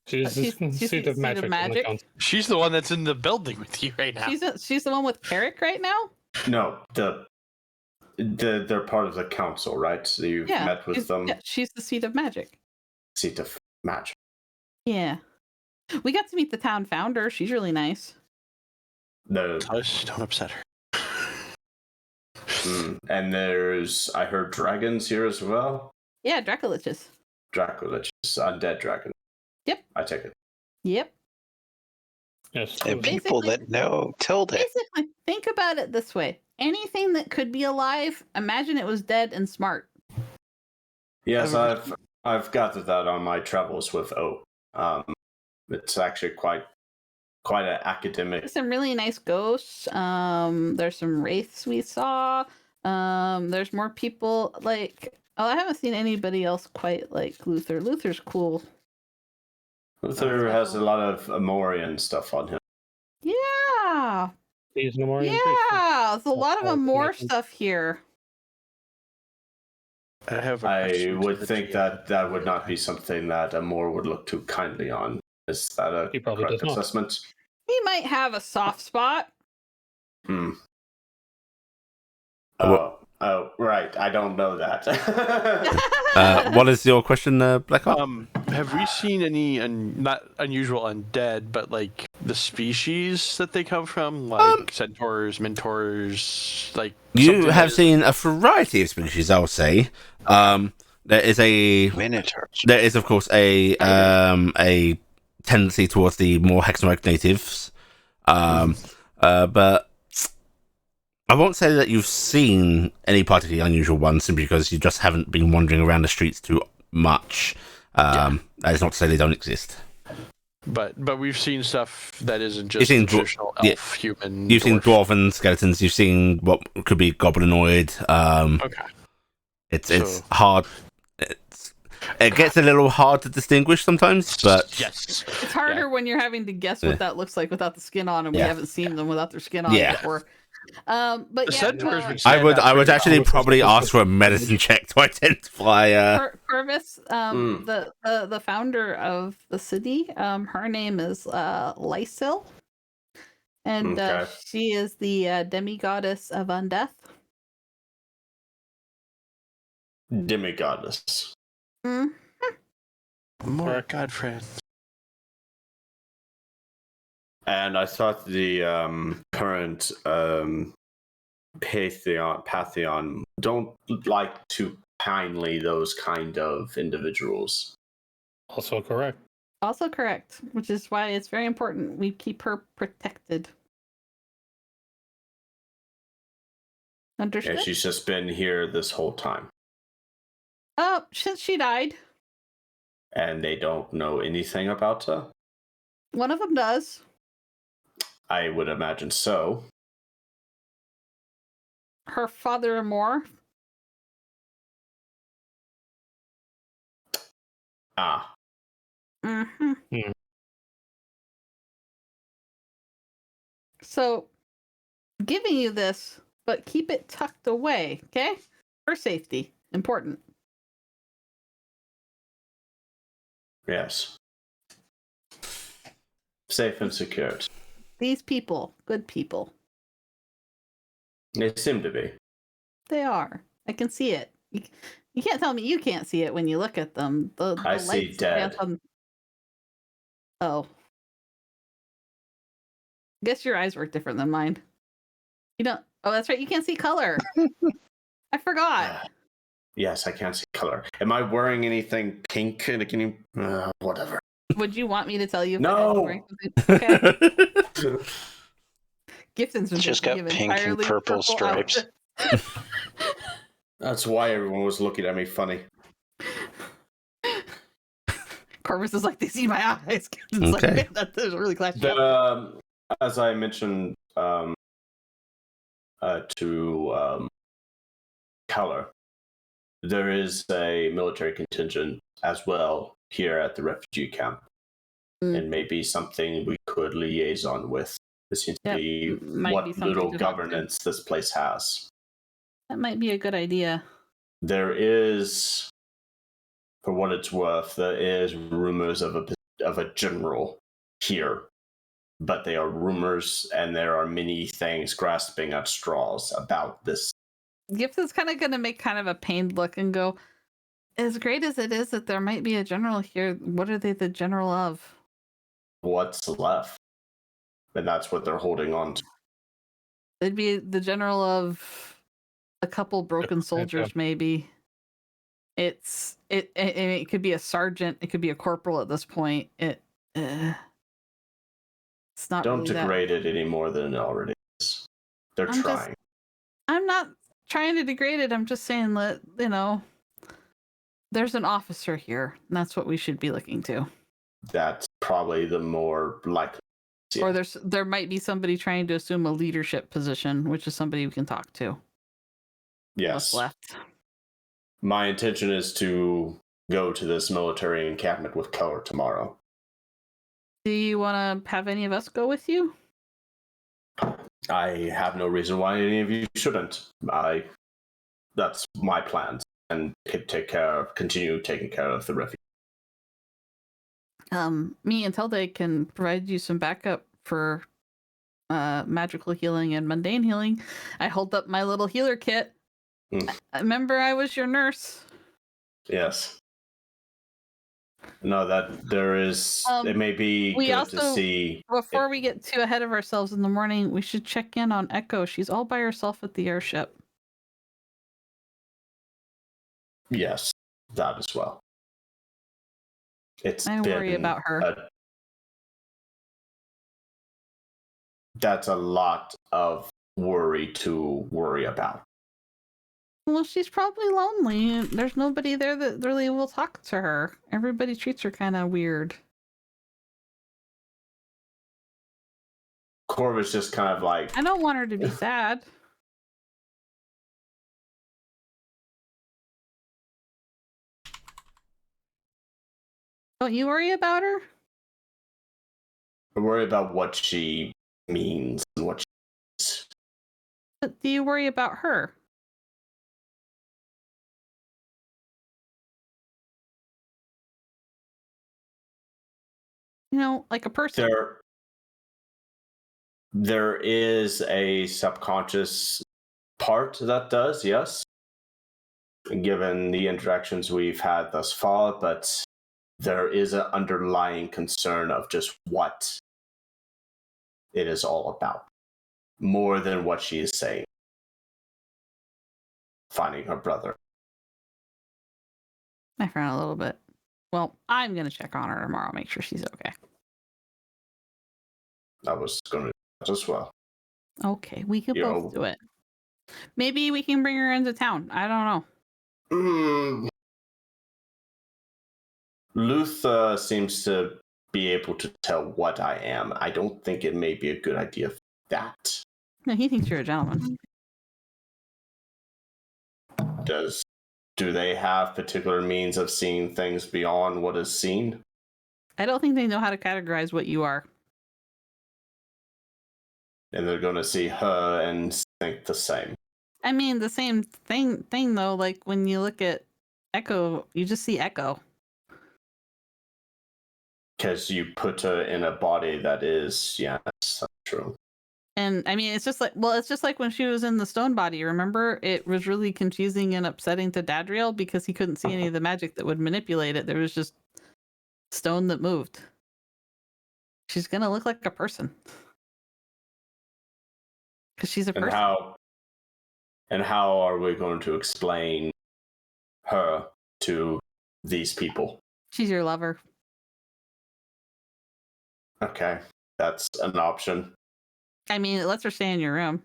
[SPEAKER 4] She's the
[SPEAKER 2] She's
[SPEAKER 4] seat of magic. On the council.
[SPEAKER 3] She's the one that's in the building with you right now.
[SPEAKER 2] She's the one with Carrick right now?
[SPEAKER 5] No, they're part of the council, right? So you've met with them.
[SPEAKER 2] Yeah, she's the seat of magic.
[SPEAKER 5] Seat of magic.
[SPEAKER 2] Yeah. We got to meet the town founder. She's really nice.
[SPEAKER 5] No.
[SPEAKER 3] Don't upset her.
[SPEAKER 5] And I heard dragons here as well.
[SPEAKER 2] Yeah, Dracoliches.
[SPEAKER 5] Dracoliches, undead dragon.
[SPEAKER 2] Yep.
[SPEAKER 5] I take it.
[SPEAKER 2] Yep.
[SPEAKER 4] Yes.
[SPEAKER 7] And people that know Tilde.
[SPEAKER 2] Basically, think about it this way. Anything that could be alive, imagine it was dead and smart.
[SPEAKER 5] Yes, I've gathered that on my travels with O. It's actually quite an academic.
[SPEAKER 2] There's some really nice ghosts. There's some wraiths we saw. There's more people like. Oh, I haven't seen anybody else quite like Luther. Luther's cool.
[SPEAKER 5] Luther has a lot of Amorian stuff on him.
[SPEAKER 2] Yeah.
[SPEAKER 4] He's an Amorian
[SPEAKER 2] Yeah. There's a lot of Amor
[SPEAKER 4] connection.
[SPEAKER 2] stuff here.
[SPEAKER 5] I would think that would not be something that Amor would look too kindly on. Is that a
[SPEAKER 4] He probably
[SPEAKER 5] correct
[SPEAKER 4] does not.
[SPEAKER 5] assessment?
[SPEAKER 2] He might have a soft spot.
[SPEAKER 5] Oh, right. I don't know that.
[SPEAKER 1] What is your question, Blackheart?
[SPEAKER 3] Have we seen any not unusual undead, but like the species that they come from, like centaurs, minotaurs, like
[SPEAKER 1] You have seen a variety of species, I would say. There is a
[SPEAKER 7] Minotaurs.
[SPEAKER 1] There is, of course, a tendency towards the more Hexamorphic natives, but I won't say that you've seen any particularly unusual ones simply because you just haven't been wandering around the streets too much. That is not to say they don't exist.
[SPEAKER 3] But we've seen stuff that isn't just
[SPEAKER 1] seen
[SPEAKER 3] traditional elf, human.
[SPEAKER 1] You've seen dwarven skeletons. You've seen what could be goblinoid.
[SPEAKER 3] Okay.
[SPEAKER 1] It's hard. It gets a little hard to distinguish sometimes, but
[SPEAKER 3] yes,
[SPEAKER 2] it's harder when you're having to guess what that looks like without the skin on, and we haven't seen them without their skin on before. But
[SPEAKER 3] the centaurs would
[SPEAKER 1] I would
[SPEAKER 3] stand out
[SPEAKER 1] actually
[SPEAKER 3] pretty
[SPEAKER 1] probably ask for a medicine check to identify.
[SPEAKER 2] Purvis, the founder of the city, her name is Lysil, and she is the demigoddess of undeath.
[SPEAKER 5] Demigoddess.
[SPEAKER 3] More god friend.
[SPEAKER 5] And I thought the current Pantheon don't like to kindly those kind of individuals.
[SPEAKER 4] Also correct.
[SPEAKER 2] Also correct, which is why it's very important we keep her protected. Understood?
[SPEAKER 5] And she's just been here this whole time.
[SPEAKER 2] Oh, since she died.
[SPEAKER 5] And they don't know anything about her?
[SPEAKER 2] One of them does.
[SPEAKER 5] I would imagine so.
[SPEAKER 2] Her father-in-law.
[SPEAKER 5] Ah.
[SPEAKER 2] Mm-hmm. So, giving you this, but keep it tucked away, okay? For safety. Important.
[SPEAKER 5] Yes. Safe and secured.
[SPEAKER 2] These people, good people.
[SPEAKER 5] They seem to be.
[SPEAKER 2] They are. I can see it. You can't tell me you can't see it when you look at them.
[SPEAKER 5] I see
[SPEAKER 2] lights
[SPEAKER 5] dead.
[SPEAKER 2] Oh. Guess your eyes work different than mine. You don't. Oh, that's right. You can't see color. I forgot.
[SPEAKER 5] Yes, I can't see color. Am I wearing anything pink? Can you? Whatever.
[SPEAKER 2] Would you want me to tell you? If
[SPEAKER 5] No.
[SPEAKER 2] I okay. Gifton's been
[SPEAKER 7] Just got
[SPEAKER 2] thinking of
[SPEAKER 7] pink and
[SPEAKER 2] entirely
[SPEAKER 7] purple stripes.
[SPEAKER 5] That's why everyone was looking at me funny.
[SPEAKER 2] Corvus is like, they see my eyes. Gifton's
[SPEAKER 1] Okay.
[SPEAKER 2] like, that is really classy.
[SPEAKER 5] As I mentioned to Color, there is a military contingent as well here at the refugee camp, and maybe something we could liaison with. This seems to be what little governance this place has.
[SPEAKER 2] That might be a good idea.
[SPEAKER 5] There is, for what it's worth, there is rumors of a general here, but they are rumors, and there are many things grasping at straws about this.
[SPEAKER 2] Gifton's kind of going to make kind of a pained look and go, as great as it is that there might be a general here, what are they the general of?
[SPEAKER 5] What's left? And that's what they're holding on to.
[SPEAKER 2] It'd be the general of a couple broken soldiers, maybe. It could be a sergeant, it could be a corporal at this point. It's not.
[SPEAKER 5] Don't
[SPEAKER 2] really
[SPEAKER 5] degrade it any more than it already is. They're trying.
[SPEAKER 2] I'm not trying to degrade it. I'm just saying that, there's an officer here, and that's what we should be looking to.
[SPEAKER 5] That's probably the more likely. Yeah.
[SPEAKER 2] Or there might be somebody trying to assume a leadership position, which is somebody we can talk to.
[SPEAKER 5] Yes.
[SPEAKER 2] What's left?
[SPEAKER 5] My intention is to go to this military encampment with Color tomorrow.
[SPEAKER 2] Do you want to have any of us go with you?
[SPEAKER 5] I have no reason why any of you shouldn't. That's my plans, and continue taking care of the refugee.
[SPEAKER 2] Me and Telde can provide you some backup for magical healing and mundane healing. I hold up my little healer kit. Remember, I was your nurse.
[SPEAKER 5] Yes. No, that there is. It may be good to see.
[SPEAKER 2] Before we get too ahead of ourselves in the morning, we should check in on Echo. She's all by herself at the airship.
[SPEAKER 5] Yes, that as well.
[SPEAKER 2] I worry about her.
[SPEAKER 5] That's a lot of worry to worry about.
[SPEAKER 2] Well, she's probably lonely. There's nobody there that really will talk to her. Everybody treats her kind of weird.
[SPEAKER 5] Corvus just kind of like...
[SPEAKER 2] I don't want her to be sad. Don't you worry about her?
[SPEAKER 5] I worry about what she means and what she is.
[SPEAKER 2] But do you worry about her? Like a person.
[SPEAKER 5] There is a subconscious part that does, yes, given the interactions we've had thus far, but there is an underlying concern of just what it is all about, more than what she is saying. finding her brother.
[SPEAKER 2] I frown a little bit. Well, I'm gonna check on her tomorrow, make sure she's okay.
[SPEAKER 5] I was going to do that as well.
[SPEAKER 2] Okay, we could
[SPEAKER 5] Yo.
[SPEAKER 2] both do it. Maybe we can bring her into town. I don't know.
[SPEAKER 5] Luther seems to be able to tell what I am. I don't think it may be a good idea for that.
[SPEAKER 2] No, he thinks you're a gentleman.
[SPEAKER 5] Do they have particular means of seeing things beyond what is seen?
[SPEAKER 2] I don't think they know how to categorize what you are.
[SPEAKER 5] And they're going to see her and think the same.
[SPEAKER 2] I mean, the same thing though. Like when you look at Echo, you just see Echo.
[SPEAKER 5] Because you put her in a body that is, yeah, that's true.
[SPEAKER 2] And I mean, it's just like when she was in the stone body. Remember, it was really confusing and upsetting to Dadriel because he couldn't see any of the magic that would manipulate it. There was just stone that moved. She's gonna look like a person because she's a person.
[SPEAKER 5] And how are we going to explain her to these people?
[SPEAKER 2] She's your lover.
[SPEAKER 5] Okay, that's an option.
[SPEAKER 2] I mean, it lets her stay in your room.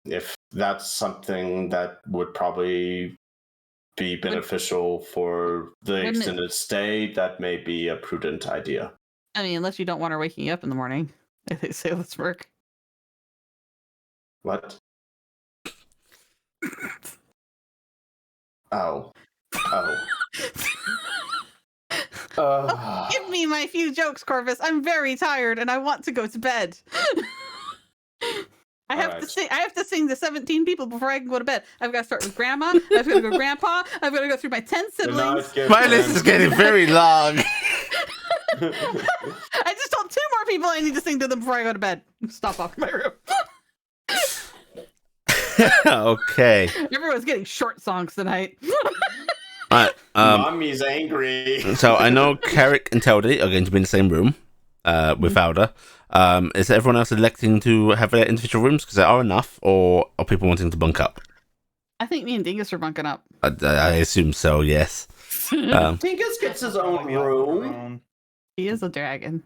[SPEAKER 5] If that's something that would probably be beneficial for the extended stay, that may be a prudent idea.
[SPEAKER 2] I mean, unless you don't want her waking you up in the morning. I think say let's work.
[SPEAKER 5] What? Oh.
[SPEAKER 2] Give me my few jokes, Corvus. I'm very tired and I want to go to bed. I have to sing to 17 people before I can go to bed. I've got to start with Grandma. I've got to go Grandpa. I've got to go through my 10 siblings.
[SPEAKER 1] My list is getting very long.
[SPEAKER 2] I just told 2 more people I need to sing to them before I go to bed. Stop off my room.
[SPEAKER 1] Okay.
[SPEAKER 2] Everyone's getting short songs tonight.
[SPEAKER 5] Mommy's angry.
[SPEAKER 1] So I know Carrick and Teldy are going to be in the same room with Alda. Is everyone else electing to have their individual rooms? Because there are enough, or are people wanting to bunk up?
[SPEAKER 2] I think me and Dingus are bunking up.
[SPEAKER 1] I assume so, yes.
[SPEAKER 5] Dingus gets his own room.
[SPEAKER 2] He is a dragon.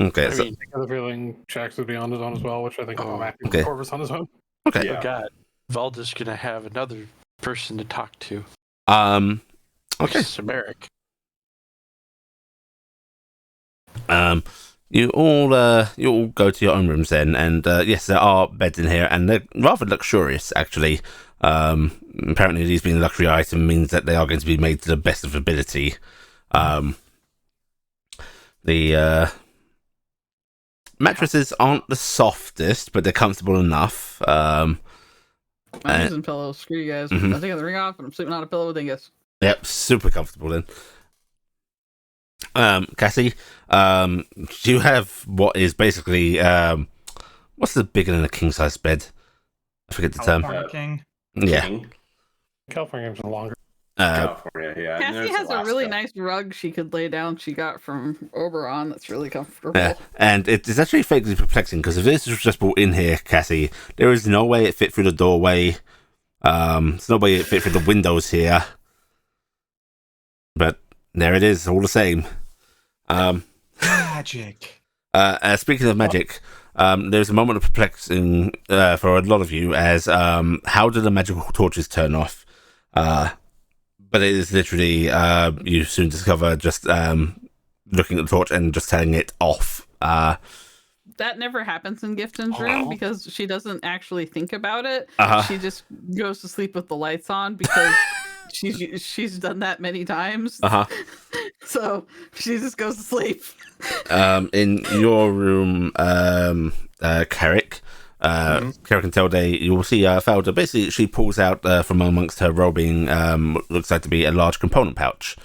[SPEAKER 1] Okay,
[SPEAKER 4] I
[SPEAKER 1] so...
[SPEAKER 4] mean, I have a feeling Jax would be on his own as well, which I think I'm acting
[SPEAKER 1] okay.
[SPEAKER 4] Corvus on his own.
[SPEAKER 1] Okay.
[SPEAKER 5] Yeah.
[SPEAKER 3] Oh God, Valda's gonna have another person to talk to.
[SPEAKER 1] Okay.
[SPEAKER 3] Samaric.
[SPEAKER 1] You all go to your own rooms then, and yes, there are beds in here, and they're rather luxurious, actually. Apparently, these being a luxury item means that they are going to be made to the best of ability. The mattresses aren't the softest, but they're comfortable enough.
[SPEAKER 2] I'm using pillows. Screw you guys. I'm taking the ring off and I'm sleeping on a pillow with Dingus.
[SPEAKER 1] Yep, super comfortable then. Cassie, you have what is basically what's the bigger than a king size bed? I forget the term.
[SPEAKER 6] California King.
[SPEAKER 1] Yeah.
[SPEAKER 5] King.
[SPEAKER 4] California is longer.
[SPEAKER 5] California, yeah.
[SPEAKER 2] Cassie has a really nice rug she could lay down. She got from Oberon. That's really comfortable.
[SPEAKER 1] Yeah, and it's actually vaguely perplexing because if this was just brought in here, Cassie, there is no way it fit through the doorway. There's no way it fit through the windows here. But there it is, all the same.
[SPEAKER 6] Magic.
[SPEAKER 1] Speaking of magic, there's a moment of perplexing for a lot of you as how do the magical torches turn off? But it is literally you soon discover just looking at the torch and just turning it off.
[SPEAKER 2] That never happens in Gifton's room because she doesn't actually think about it. She just goes to sleep with the lights on because she's done that many times. So she just goes to sleep.
[SPEAKER 1] In your room, Carrick, Carrick and Telday, you will see Felder. Basically, she pulls out from amongst her robing, looks like to be a large component pouch,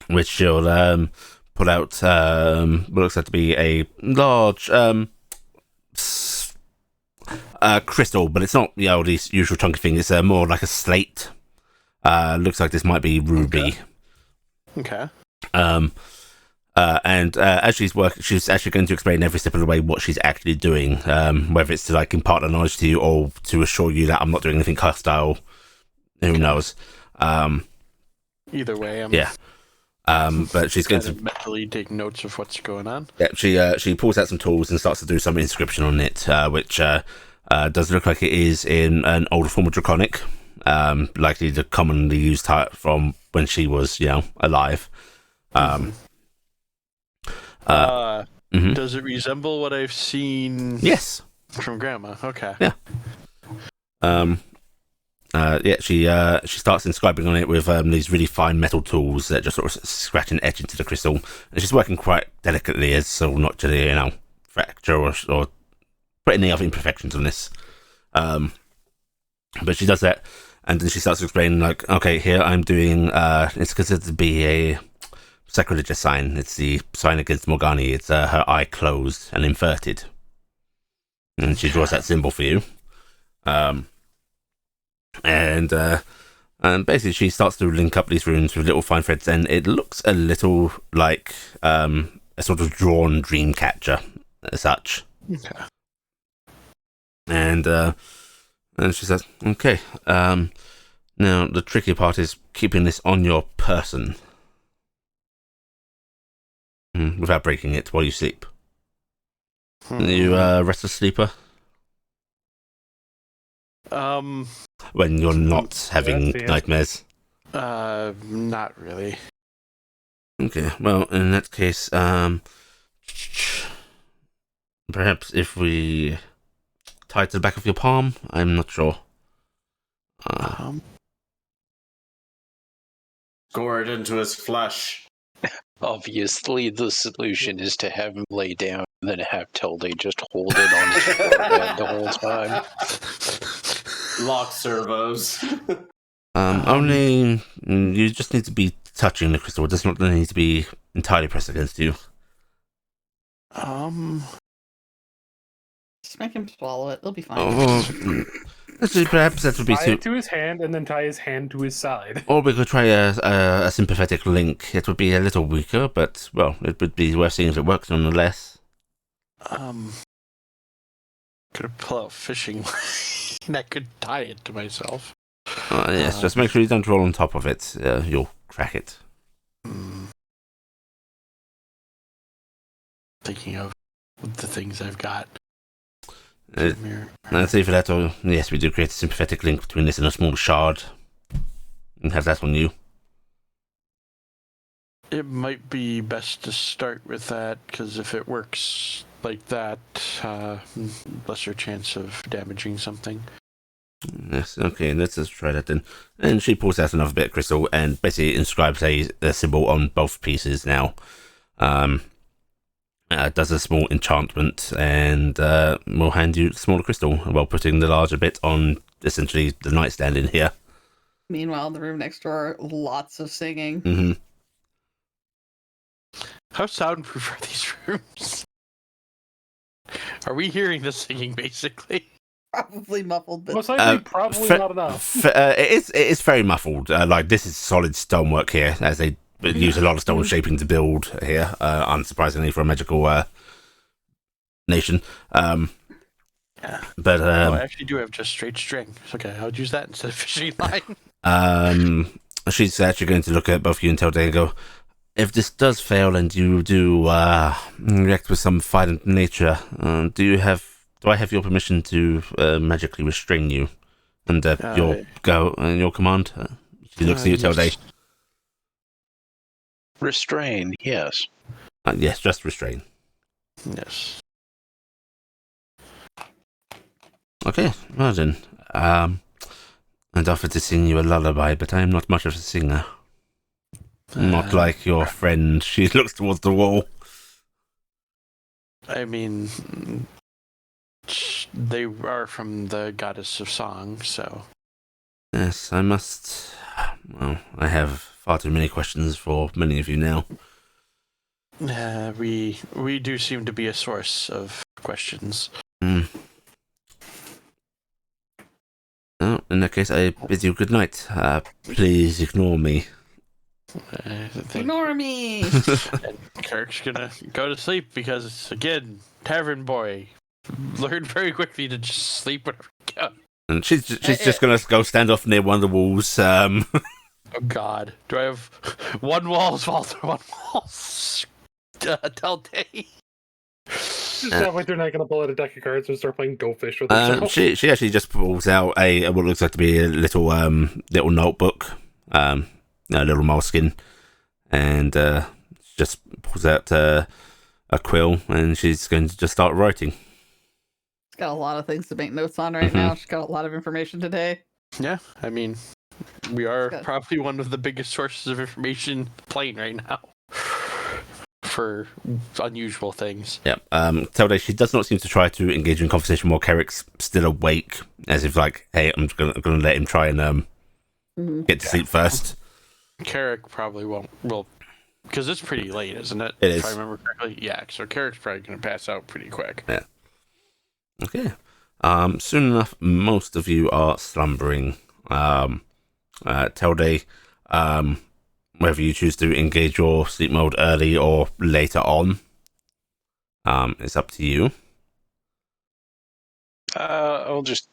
[SPEAKER 1] which she'll pull out what looks like to be a large crystal, but it's not the usual chunky thing. It's more like a slate. Looks like this might be ruby.
[SPEAKER 3] Okay.
[SPEAKER 1] And as she's working, she's actually going to explain every step of the way what she's actually doing, whether it's to like impart the knowledge to you or to assure you that I'm not doing anything hostile. Who knows?
[SPEAKER 3] Either way, I'm
[SPEAKER 1] Yeah. But she's going
[SPEAKER 3] kind
[SPEAKER 1] to
[SPEAKER 3] of mentally take notes of what's going on.
[SPEAKER 1] Yeah, she pulls out some tools and starts to do some inscription on it, which does look like it is in an older form of Draconic, likely the commonly used type from when she was, alive. Mhm.
[SPEAKER 3] Does it resemble what I've seen?
[SPEAKER 1] Yes.
[SPEAKER 3] From Grandma. Okay.
[SPEAKER 1] Yeah. She starts inscribing on it with these really fine metal tools that just sort of scratch and etch into the crystal. And she's working quite delicately, as so not to fracture or put any other imperfections on this. But she does that, and then she starts explaining like, okay, here I'm doing. It's considered to be a sacrilegious sign. It's the sign against Morgani. It's her eye closed and inverted, and she draws that symbol for you. And basically she starts to link up these runes with little fine threads, and it looks a little like a sort of drawn dream catcher as such.
[SPEAKER 3] Okay.
[SPEAKER 1] And she says, okay, now the tricky part is keeping this on your person without breaking it while you sleep. Are you a restless sleeper? When you're not having nightmares?
[SPEAKER 3] Not really.
[SPEAKER 1] Okay, well, in that case, perhaps if we tie it to the back of your palm? I'm not sure.
[SPEAKER 5] Score it into his flesh.
[SPEAKER 7] Obviously, the solution is to have him lay down and then have Tilde just hold it on his forehead the whole time.
[SPEAKER 5] Lock servos.
[SPEAKER 1] Only you just need to be touching the crystal. It does not need to be entirely pressed against you.
[SPEAKER 2] Just make him swallow it. It'll be fine.
[SPEAKER 1] Actually, perhaps that would be
[SPEAKER 4] tie it to his hand and then tie his hand to his side.
[SPEAKER 1] Or we could try a sympathetic link. It would be a little weaker, but, well, it would be worth seeing if it works nonetheless.
[SPEAKER 3] Could have pulled out fishing line. I could tie it to myself.
[SPEAKER 1] Yes, just make sure you don't roll on top of it. You'll crack it.
[SPEAKER 3] Thinking of the things I've got.
[SPEAKER 1] Let's see for that, or yes, we do create a sympathetic link between this and a small shard. And have that on you.
[SPEAKER 3] It might be best to start with that, because if it works like that, lesser chance of damaging something.
[SPEAKER 1] Yes, okay, let's just try that then. And she pulls out another bit of crystal and basically inscribes a symbol on both pieces now. Does a small enchantment and will hand you the smaller crystal while putting the larger bit on essentially the nightstand in here.
[SPEAKER 2] Meanwhile, in the room next door, lots of singing.
[SPEAKER 1] Mm-hmm.
[SPEAKER 3] How soundproof are these rooms? Are we hearing the singing, basically?
[SPEAKER 2] Probably muffled, but
[SPEAKER 4] Most likely, probably not enough.
[SPEAKER 1] It is very muffled. Like, this is solid stonework here, as they use a lot of stone shaping to build here, unsurprisingly for a magical nation. But
[SPEAKER 3] I actually do have just straight string. Okay, I would use that instead of fishing line.
[SPEAKER 1] She's actually going to look at both you and Tilde and go, if this does fail and you do react with some violent nature, do I have your permission to magically restrain you and your command? She looks at you, Tilde.
[SPEAKER 7] Restrain, yes.
[SPEAKER 1] Yes, just restrain.
[SPEAKER 3] Yes.
[SPEAKER 1] Okay, well then. I'd offer to sing you a lullaby, but I am not much of a singer. Not like your friend. She looks towards the wall.
[SPEAKER 3] I mean, they are from the goddess of song, so.
[SPEAKER 1] Yes, I must. Well, I have far too many questions for many of you now.
[SPEAKER 3] We do seem to be a source of questions.
[SPEAKER 1] Oh, in that case, I bid you good night. Please ignore me.
[SPEAKER 3] I think
[SPEAKER 2] Ignore me.
[SPEAKER 3] and Kirk's gonna go to sleep because, again, tavern boy learned very quickly to just sleep whenever he can.
[SPEAKER 1] And she's just gonna go stand off near one of the walls.
[SPEAKER 3] Oh God, do I have one wall's Walter, one wall's Telltale?
[SPEAKER 4] Just halfway through, not gonna pull out a deck of cards and start playing Go Fish with herself.
[SPEAKER 1] She actually just pulls out a what looks like to be a little notebook, a little moleskin, and just pulls out a quill, and she's going to just start writing.
[SPEAKER 2] She's got a lot of things to make notes on right now. She's got a lot of information today.
[SPEAKER 3] Yeah, I mean, we are
[SPEAKER 2] Good.
[SPEAKER 3] probably one of the biggest sources of information playing right now for unusual things.
[SPEAKER 1] Yeah. Telde, she does not seem to try to engage in conversation while Carrick's still awake, as if like, hey, I'm gonna let him try and get to sleep first.
[SPEAKER 3] Carrick probably won't. Well, because it's pretty late, isn't it?
[SPEAKER 1] It is.
[SPEAKER 3] If I remember correctly. Yeah, so Carrick's probably going to pass out pretty quick.
[SPEAKER 1] Yeah. Okay. Soon enough, most of you are slumbering. Telde, whether you choose to engage your sleep mode early or later on, it's up to you.
[SPEAKER 7] I'll just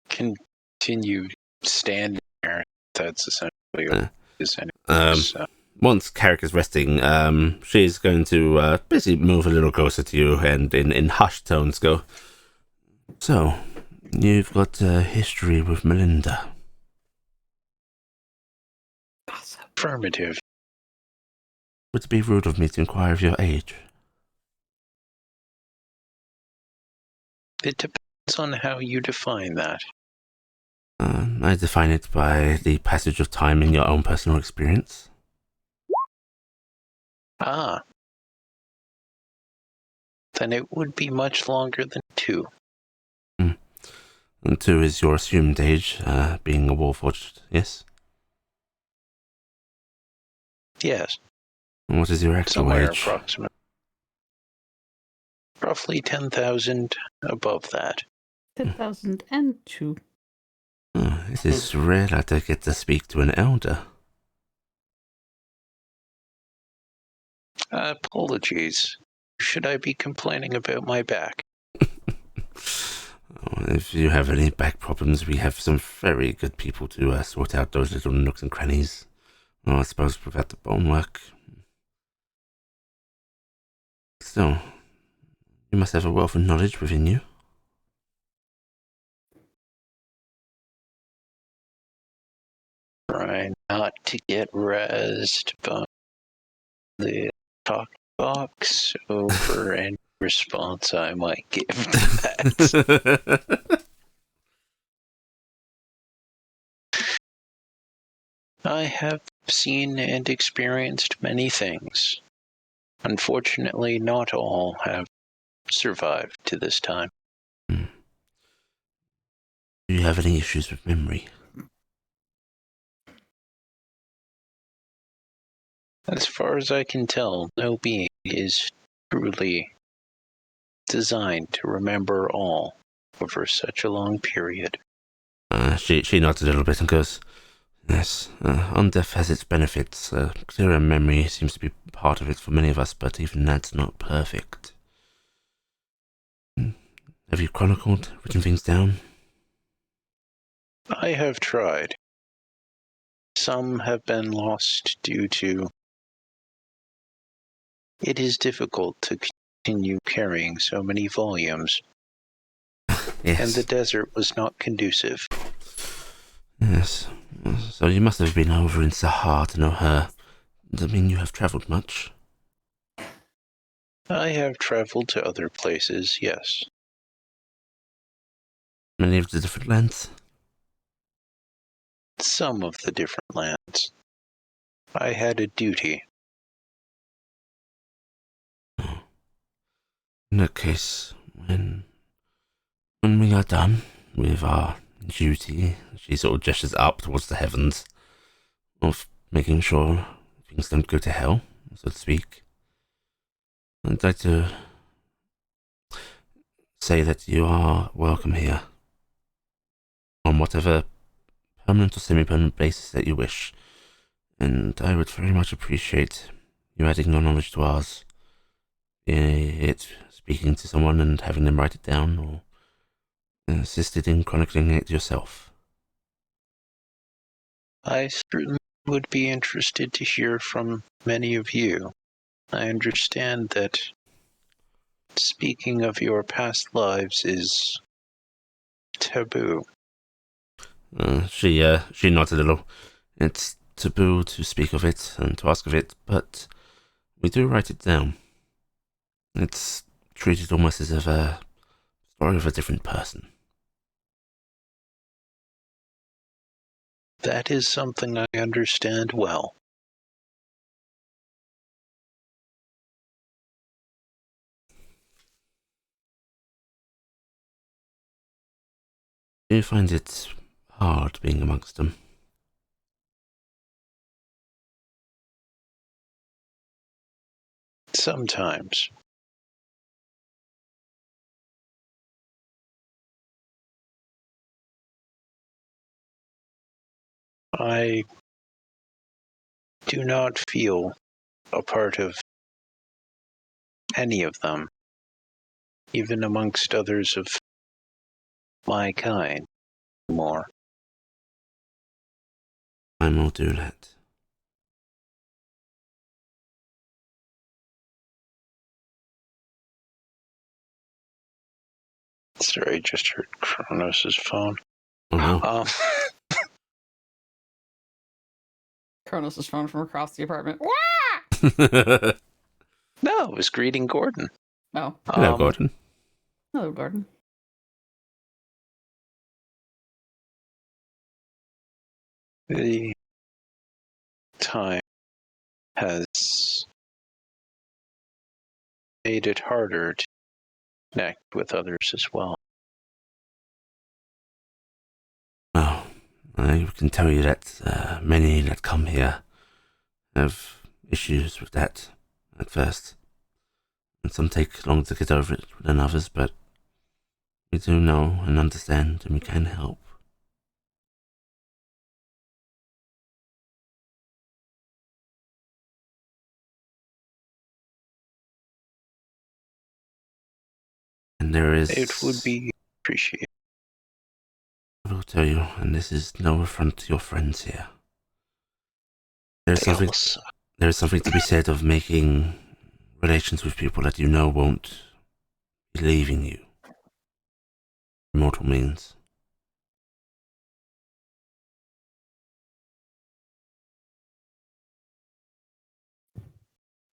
[SPEAKER 7] continue standing there. That's essentially what it is anyway, so.
[SPEAKER 1] Once Carrick is resting, she's going to basically move a little closer to you and in hushed tones go, so, you've got a history with Melinda.
[SPEAKER 7] Affirmative.
[SPEAKER 1] Would it be rude of me to inquire of your age?
[SPEAKER 7] It depends on how you define that.
[SPEAKER 1] I define it by the passage of time in your own personal experience.
[SPEAKER 7] Ah. Then it would be much longer than 2.
[SPEAKER 1] And 2 is your assumed age, being a warforged, yes?
[SPEAKER 7] Yes.
[SPEAKER 1] And what is your actual
[SPEAKER 7] Somewhere
[SPEAKER 1] age?
[SPEAKER 7] approximate. Roughly 10,000 above that.
[SPEAKER 2] 10,002.
[SPEAKER 1] Oh, it is rare that I get to speak to an elder.
[SPEAKER 7] Apologies. Should I be complaining about my back?
[SPEAKER 1] If you have any back problems, we have some very good people to sort out those little nooks and crannies. I suppose without the bone work. Still, you must have a wealth of knowledge within you.
[SPEAKER 7] Try not to get razzed by the talk box over any response I might give to that. I have seen and experienced many things. Unfortunately, not all have survived to this time.
[SPEAKER 1] Do you have any issues with memory?
[SPEAKER 7] As far as I can tell, no being is truly designed to remember all over such a long period.
[SPEAKER 1] She nods a little bit and goes, yes, undeath has its benefits. Clearer memory seems to be part of it for many of us, but even that's not perfect. Have you chronicled, written things down?
[SPEAKER 7] I have tried. Some have been lost due to... It is difficult to continue carrying so many volumes.
[SPEAKER 1] Yes.
[SPEAKER 7] And the desert was not conducive.
[SPEAKER 1] Yes. So you must have been over in Sahar to know her. Does that mean you have travelled much?
[SPEAKER 7] I have traveled to other places, yes.
[SPEAKER 1] Many of the different lands?
[SPEAKER 7] Some of the different lands. I had a duty.
[SPEAKER 1] In that case, when we are done with our duty, she sort of gestures up towards the heavens, of making sure things don't go to hell, so to speak. I'd like to say that you are welcome here, on whatever permanent or semi-permanent basis that you wish. And I would very much appreciate you adding your knowledge to ours. Be it speaking to someone and having them write it down, or assisted in chronicling it yourself.
[SPEAKER 7] I certainly would be interested to hear from many of you. I understand that speaking of your past lives is taboo.
[SPEAKER 1] She nods a little. It's taboo to speak of it and to ask of it, but we do write it down. It's treated almost as if a story of a different person.
[SPEAKER 7] That is something I understand well.
[SPEAKER 1] Do you find it hard being amongst them?
[SPEAKER 7] Sometimes. I do not feel a part of any of them, even amongst others of my kind, more.
[SPEAKER 1] I will do that.
[SPEAKER 7] Sorry, I just heard Kronos' phone.
[SPEAKER 1] Oh no.
[SPEAKER 2] Kronos' phone from across the apartment.
[SPEAKER 7] No, it was greeting Gordon.
[SPEAKER 2] Oh,
[SPEAKER 1] Hello, Gordon.
[SPEAKER 2] hello, Gordon.
[SPEAKER 7] The time has made it harder to connect with others as well.
[SPEAKER 1] Well, I can tell you that many that come here have issues with that at first. And some take longer to get over it than others, but we do know and understand and we can help. And there is...
[SPEAKER 7] It would be appreciated.
[SPEAKER 1] I will tell you, and this is no affront to your friends here. There's something to be said of making relations with people that you know won't be leaving you. Mortal means.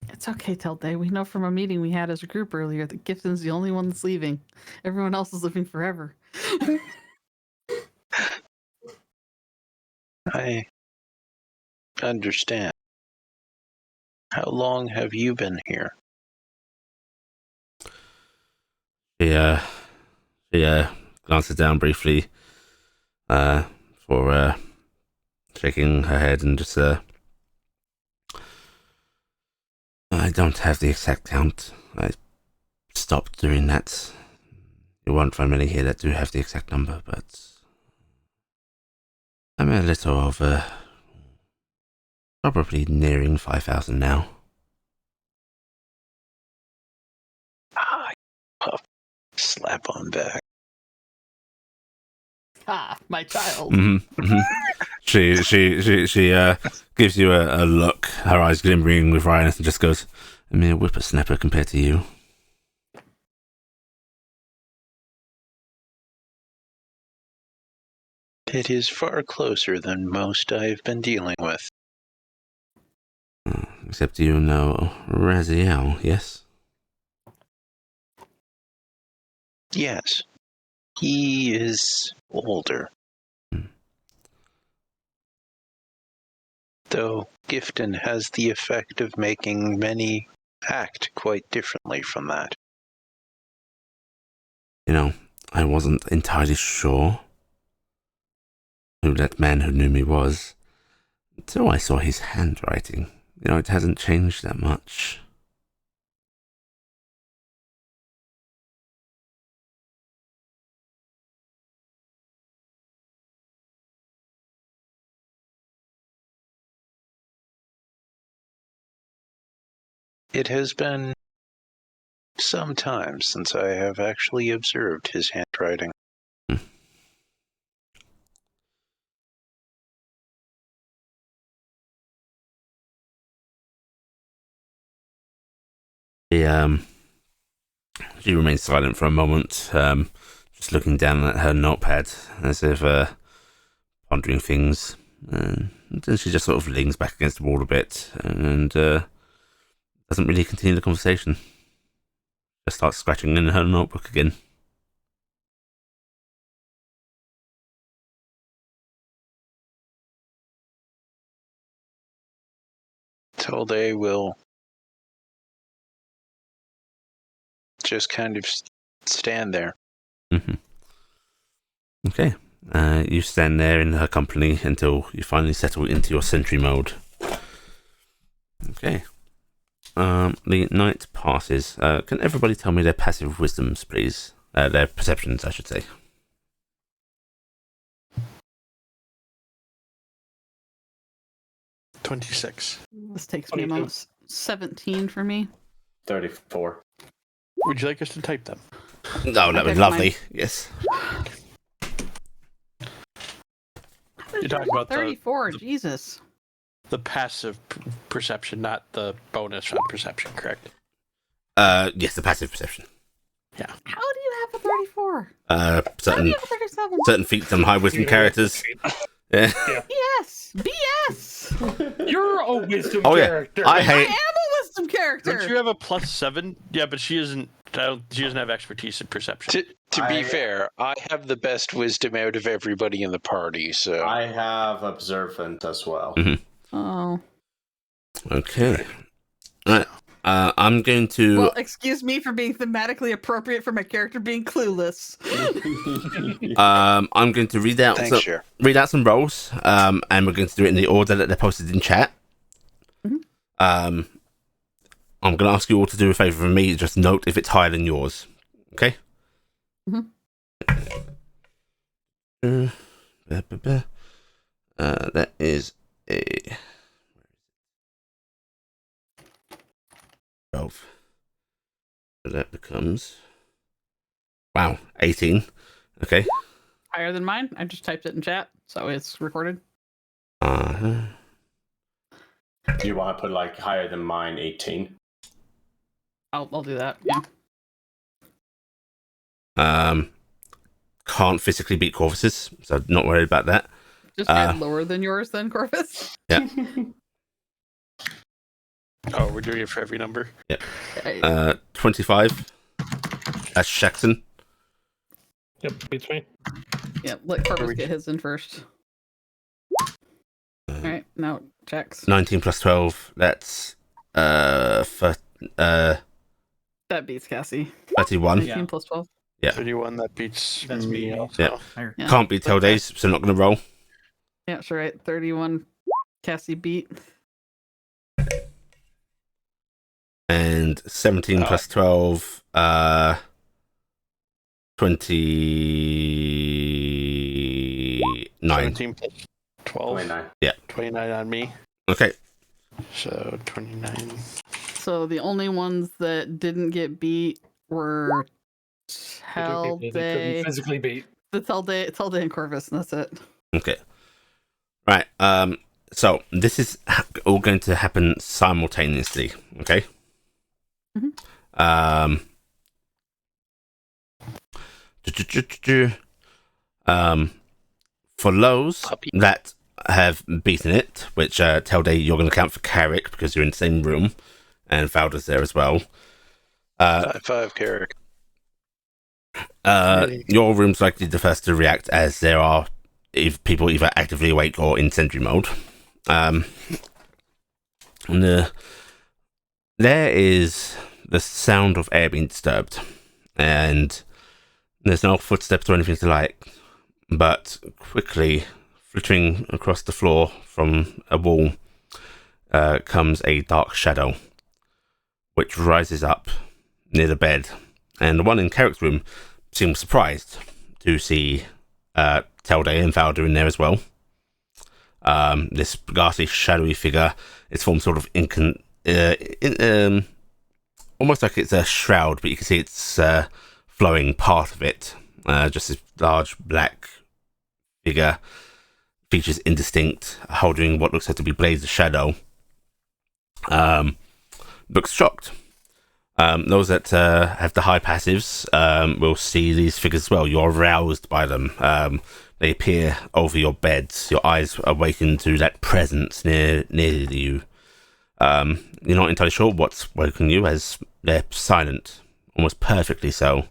[SPEAKER 2] It's okay, Telday. We know from a meeting we had as a group earlier that Gifton's the only one that's leaving. Everyone else is living forever.
[SPEAKER 7] I understand. How long have you been here?
[SPEAKER 1] She glances down briefly, for shaking her head and just I don't have the exact count. I stopped doing that. You won't find many here that do have the exact number, but I'm a little over, probably nearing 5,000 now.
[SPEAKER 7] Puff. Slap on back.
[SPEAKER 2] Ah, my child.
[SPEAKER 1] She gives you a look, her eyes glimmering with wryness, and just goes, a mere whippersnapper compared to you.
[SPEAKER 7] It is far closer than most I've been dealing with.
[SPEAKER 1] Except you know Raziel, yes?
[SPEAKER 7] Yes, he is older. Though Gifton has the effect of making many act quite differently from that.
[SPEAKER 1] You know, I wasn't entirely sure who that man who knew me was until I saw his handwriting. You know, it hasn't changed that much.
[SPEAKER 7] It has been some time since I have actually observed his handwriting.
[SPEAKER 1] She remains silent for a moment, just looking down at her notepad as if pondering things. And then she just sort of leans back against the wall a bit and doesn't really continue the conversation. Just starts scratching in her notebook again.
[SPEAKER 7] Tilde will just kind of stand there.
[SPEAKER 1] Mm-hmm. Okay. You stand there in her company until you finally settle into your sentry mode. Okay. The night passes. Can everybody tell me their passive wisdoms, please? Their perceptions, I should say.
[SPEAKER 3] 26.
[SPEAKER 2] This takes me a
[SPEAKER 4] 22.
[SPEAKER 2] moment. 17 for me.
[SPEAKER 5] 34.
[SPEAKER 3] Would you like us to type them?
[SPEAKER 1] Oh, that'd be
[SPEAKER 2] Okay,
[SPEAKER 1] lovely.
[SPEAKER 2] fine.
[SPEAKER 1] Yes.
[SPEAKER 3] You're talking about
[SPEAKER 2] 34, Jesus.
[SPEAKER 3] the passive perception, not the bonus on perception, correct?
[SPEAKER 1] Yes, the passive perception.
[SPEAKER 2] How do you have a 34? How do
[SPEAKER 1] Certain
[SPEAKER 2] you have a 37?
[SPEAKER 1] certain feats on high wisdom
[SPEAKER 4] You know,
[SPEAKER 1] characters. Yeah.
[SPEAKER 2] Yes! BS!
[SPEAKER 4] You're a wisdom
[SPEAKER 1] Oh yeah.
[SPEAKER 4] character.
[SPEAKER 1] I
[SPEAKER 2] I
[SPEAKER 1] hate.
[SPEAKER 2] am a wisdom character!
[SPEAKER 3] Don't you have a +7? Yeah, but she isn't. She doesn't have expertise in perception.
[SPEAKER 7] To be fair, I have the best wisdom out of everybody in the party, so...
[SPEAKER 5] I have observant as well.
[SPEAKER 2] Oh.
[SPEAKER 1] Okay. Right. I'm going to.
[SPEAKER 2] Well, excuse me for being thematically appropriate for my character being clueless.
[SPEAKER 1] I'm going to read out some roles. And we're going to do it in the order that they're posted in chat.
[SPEAKER 2] Mhm.
[SPEAKER 1] I'm going to ask you all to do a favor for me. Just note if it's higher than yours. Okay.
[SPEAKER 2] Mhm.
[SPEAKER 1] That is a 12. So that becomes 18. Okay.
[SPEAKER 2] Higher than mine? I just typed it in chat, so it's recorded.
[SPEAKER 1] Uh-huh.
[SPEAKER 5] Do you want to put like higher than mine, 18?
[SPEAKER 2] I'll do that. Yeah.
[SPEAKER 1] Can't physically beat Corvus's, so not worried about that.
[SPEAKER 2] Just add lower than yours, then, Corvus.
[SPEAKER 1] Yeah.
[SPEAKER 3] Oh, we're doing it for every number?
[SPEAKER 1] Yeah. 25. That's Shaxton.
[SPEAKER 4] Yep, beats me.
[SPEAKER 2] Yeah, let Corvus get his in first. Alright, now it checks.
[SPEAKER 1] 19 plus 12. That's
[SPEAKER 2] That beats Cassie.
[SPEAKER 1] 31.
[SPEAKER 2] 19 plus 12.
[SPEAKER 1] Yeah.
[SPEAKER 3] 31, that beats
[SPEAKER 6] That's
[SPEAKER 3] me
[SPEAKER 6] me.
[SPEAKER 3] also.
[SPEAKER 1] Yeah.
[SPEAKER 2] Yeah.
[SPEAKER 1] Can't beat Teldays, so not going to roll.
[SPEAKER 2] Yeah, sure, right. 31 Cassie beat.
[SPEAKER 1] And 17 plus 12, 29.
[SPEAKER 3] 17 plus 12.
[SPEAKER 5] 29.
[SPEAKER 1] Yeah.
[SPEAKER 3] 29 on me.
[SPEAKER 1] Okay.
[SPEAKER 3] So 29.
[SPEAKER 2] So the only ones that didn't get beat were
[SPEAKER 4] They couldn't physically beat.
[SPEAKER 2] the Telde and Corvus, and that's it.
[SPEAKER 1] Okay. Right. So this is all going to happen simultaneously. Okay.
[SPEAKER 2] Mhm.
[SPEAKER 1] For those that have beaten it, which Telde, you're going to count for Carrick because you're in the same room, and Valda's there as well.
[SPEAKER 7] 5 Carrick.
[SPEAKER 1] Your room's likely the first to react, as there are people either actively awake or in sentry mode. There is the sound of air being disturbed, and there's no footsteps or anything to like, but quickly flittering across the floor from a wall comes a dark shadow, which rises up near the bed, and the one in Carrick's room seems surprised to see Telde and Valda in there as well. This ghastly, shadowy figure is formed sort of almost like it's a shroud, but you can see it's flowing part of it. Just this large black figure, features indistinct, holding what looks like to be blades of shadow. Looks shocked. Those that have the high passives will see these figures as well. You're aroused by them. They appear over your beds. Your eyes awaken to that presence near you. You're not entirely sure what's woken you, as they're silent, almost perfectly so,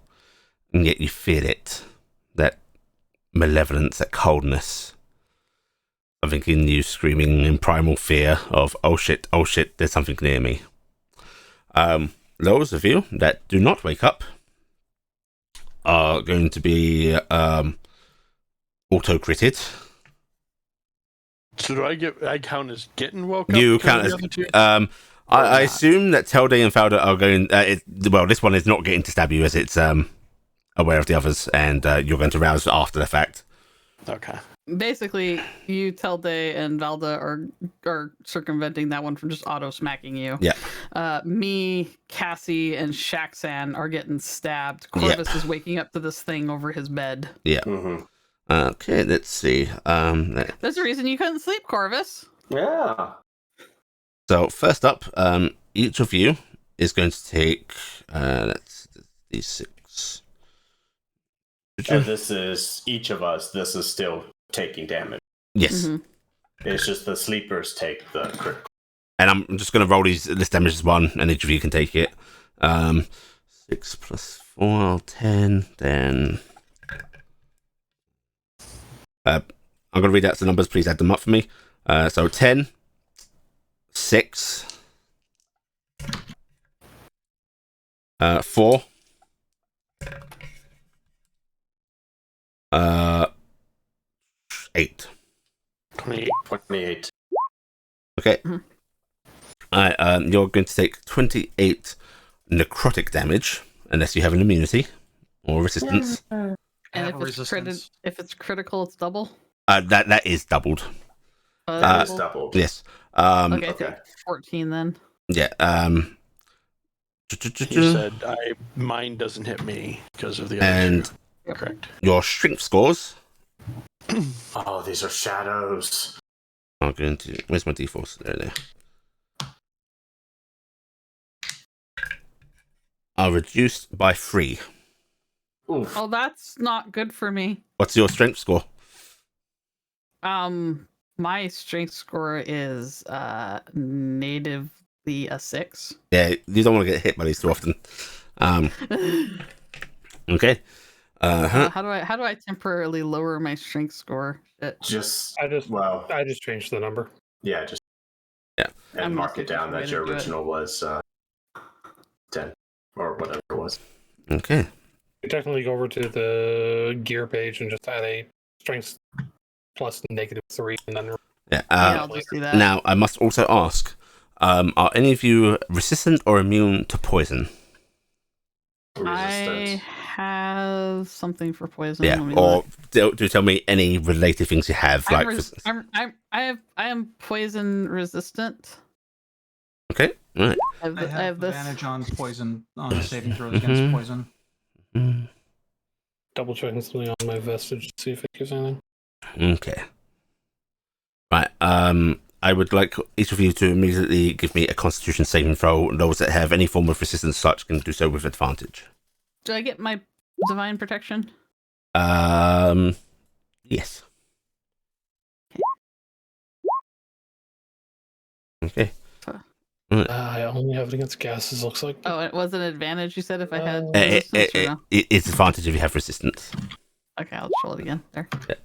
[SPEAKER 1] and yet you feel it. That malevolence, that coldness. Something in you screaming in primal fear of, oh shit, there's something near me. Those of you that do not wake up are going to be auto-critted.
[SPEAKER 3] So do I count as getting woke up?
[SPEAKER 1] You count as... I assume that Telde and Fowler are going... this one is not getting to stab you as it's aware of the others, and you're going to rouse after the fact.
[SPEAKER 3] Okay.
[SPEAKER 2] Basically, you, Telde, and Valda are circumventing that one from just auto-smacking you.
[SPEAKER 1] Yeah.
[SPEAKER 2] Me, Cassie, and Shaxan are getting stabbed. Corvus is waking up to this thing over his bed.
[SPEAKER 1] Yeah.
[SPEAKER 5] Mm-hmm.
[SPEAKER 1] Okay, let's see.
[SPEAKER 2] There's a reason you couldn't sleep, Corvus.
[SPEAKER 5] Yeah.
[SPEAKER 1] So first up, each of you is going to take let's d6.
[SPEAKER 5] And this is each of us. This is still taking damage.
[SPEAKER 1] Yes.
[SPEAKER 2] Mm-hmm.
[SPEAKER 5] It's just the sleepers take the critical.
[SPEAKER 1] And I'm just going to roll this damage as one, and each of you can take it. 6 plus 4, 10, then... I'm going to read out the numbers, please add them up for me. So 10, 6, 4, 8.
[SPEAKER 5] 28.
[SPEAKER 1] Okay.
[SPEAKER 2] Mm-hmm.
[SPEAKER 1] You're going to take 28 necrotic damage, unless you have an immunity or resistance.
[SPEAKER 2] And
[SPEAKER 6] have
[SPEAKER 2] if
[SPEAKER 6] a
[SPEAKER 2] it's,
[SPEAKER 6] resistance.
[SPEAKER 2] if it's critical, it's double.
[SPEAKER 1] That is doubled.
[SPEAKER 5] That is doubled.
[SPEAKER 1] Yes.
[SPEAKER 2] Okay,
[SPEAKER 5] okay.
[SPEAKER 2] take 14 then.
[SPEAKER 1] Yeah.
[SPEAKER 3] He said, mine doesn't hit me because of the other
[SPEAKER 1] And
[SPEAKER 3] two. Correct.
[SPEAKER 1] your strength scores
[SPEAKER 5] Oh, these are shadows.
[SPEAKER 1] are going to... Where's my d4s? There. Are reduced by 3.
[SPEAKER 5] Oof.
[SPEAKER 2] Oh, that's not good for me.
[SPEAKER 1] What's your strength score?
[SPEAKER 2] My strength score is natively a 6.
[SPEAKER 1] Yeah, you don't want to get hit by these too often. Okay.
[SPEAKER 2] How do I temporarily lower my strength score? Shit.
[SPEAKER 5] I just
[SPEAKER 4] changed the number.
[SPEAKER 5] Yeah, just
[SPEAKER 1] Yeah.
[SPEAKER 5] and
[SPEAKER 2] I'm
[SPEAKER 5] mark
[SPEAKER 2] gonna
[SPEAKER 5] it down
[SPEAKER 2] see if
[SPEAKER 5] that
[SPEAKER 2] there's a
[SPEAKER 5] your
[SPEAKER 2] way to do it.
[SPEAKER 5] original was 10 or whatever it was.
[SPEAKER 1] Okay.
[SPEAKER 4] You technically go over to the gear page and just add a strength plus -3, and then
[SPEAKER 1] Yeah.
[SPEAKER 2] I'll just do that.
[SPEAKER 1] Now, I must also ask, are any of you resistant or immune to poison?
[SPEAKER 5] Resistant.
[SPEAKER 2] I have something for poison.
[SPEAKER 1] Yeah,
[SPEAKER 2] Let me
[SPEAKER 1] or
[SPEAKER 2] look.
[SPEAKER 1] do tell me any related things you have.
[SPEAKER 2] I am poison resistant.
[SPEAKER 1] Okay, all right.
[SPEAKER 2] I
[SPEAKER 6] I have
[SPEAKER 2] have this.
[SPEAKER 6] advantage on poison, on saving throws against poison.
[SPEAKER 1] Mm,
[SPEAKER 4] double checking something on my vestige to see if it gives anything.
[SPEAKER 1] okay. Right, I would like each of you to immediately give me a Constitution saving throw. Those that have any form of resistance such can do so with advantage.
[SPEAKER 2] Do I get my divine protection?
[SPEAKER 1] Yes. Okay.
[SPEAKER 4] I only have it against gases, looks like.
[SPEAKER 2] Oh, it was an advantage. You said if I had
[SPEAKER 1] It,
[SPEAKER 2] resistance or no?
[SPEAKER 1] it's advantage if you have resistance.
[SPEAKER 2] Okay, I'll roll it again. There.
[SPEAKER 1] Yeah.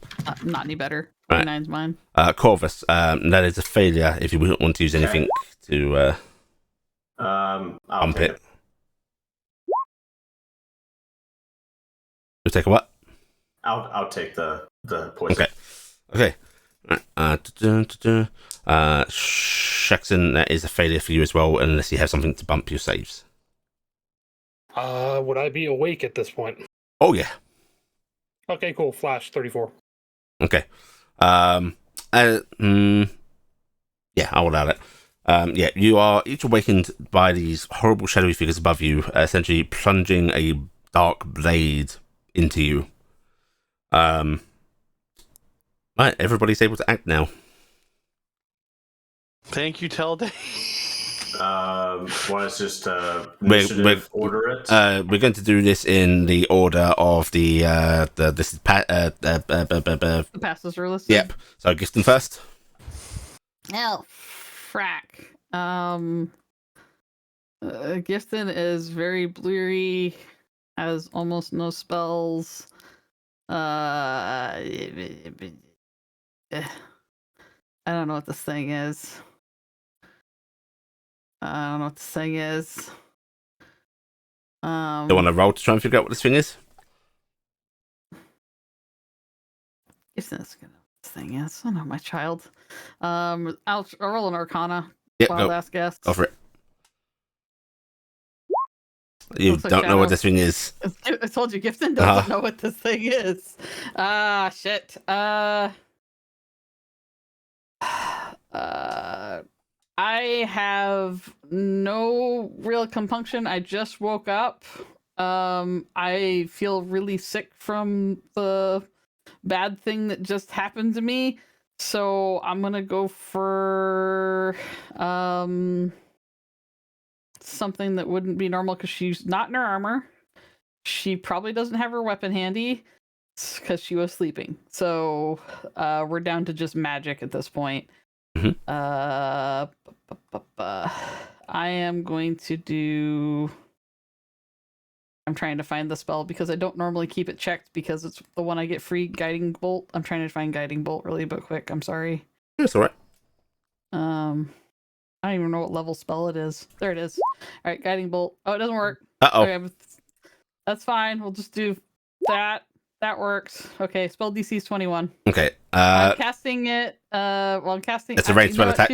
[SPEAKER 2] Not any better.
[SPEAKER 1] Right.
[SPEAKER 2] 29's mine.
[SPEAKER 1] Corvus, that is a failure if you wouldn't want to use anything to
[SPEAKER 5] I'll
[SPEAKER 1] pump
[SPEAKER 5] take
[SPEAKER 1] it. You'll take a what?
[SPEAKER 5] I'll take the poison.
[SPEAKER 1] Okay. Right. Shaxon, that is a failure for you as well, unless you have something to bump your saves.
[SPEAKER 4] Would I be awake at this point?
[SPEAKER 1] Oh yeah.
[SPEAKER 4] Okay, cool. Flash 34.
[SPEAKER 1] Okay. Yeah, I'll allow it. Yeah, you are each awakened by these horrible shadowy figures above you, essentially plunging a dark blade into you. Right, everybody's able to act now.
[SPEAKER 3] Thank you, Telday.
[SPEAKER 5] Want us just initiative order it?
[SPEAKER 1] We're going to do this in the order of the this is
[SPEAKER 2] The passes are listed.
[SPEAKER 1] Yep. So Gifton first.
[SPEAKER 2] Oh, frack. Gifton is very blurry, has almost no spells. I don't know what this thing is.
[SPEAKER 1] Don't want to roll to try and figure out what this thing is.
[SPEAKER 2] Gifton is gonna know what this thing is. I don't know, my child. I'll roll an Arcana.
[SPEAKER 1] Yeah,
[SPEAKER 2] Wild
[SPEAKER 1] go.
[SPEAKER 2] ass guess.
[SPEAKER 1] Go for it. You
[SPEAKER 2] Looks like
[SPEAKER 1] don't know
[SPEAKER 2] Shadow.
[SPEAKER 1] what this thing is.
[SPEAKER 2] I told you, Gifton doesn't know what this thing is. Shit. I have no real compunction. I just woke up. I feel really sick from the bad thing that just happened to me. So I'm gonna go for something that wouldn't be normal because she's not in her armor. She probably doesn't have her weapon handy because she was sleeping. So we're down to just magic at this point.
[SPEAKER 1] Mhm.
[SPEAKER 2] I am going to do. I'm trying to find the spell because I don't normally keep it checked because it's the one I get free. Guiding Bolt. I'm trying to find Guiding Bolt really but quick. I'm sorry.
[SPEAKER 1] That's all right.
[SPEAKER 2] I don't even know what level spell it is. There it is. All right, Guiding Bolt. Oh, it doesn't work.
[SPEAKER 1] Uh-oh.
[SPEAKER 2] Okay, but that's fine. We'll just do that. That works. Okay, spell DC is 21.
[SPEAKER 1] Okay.
[SPEAKER 2] I'm casting it. I'm casting.
[SPEAKER 1] It's a ranged spell attack.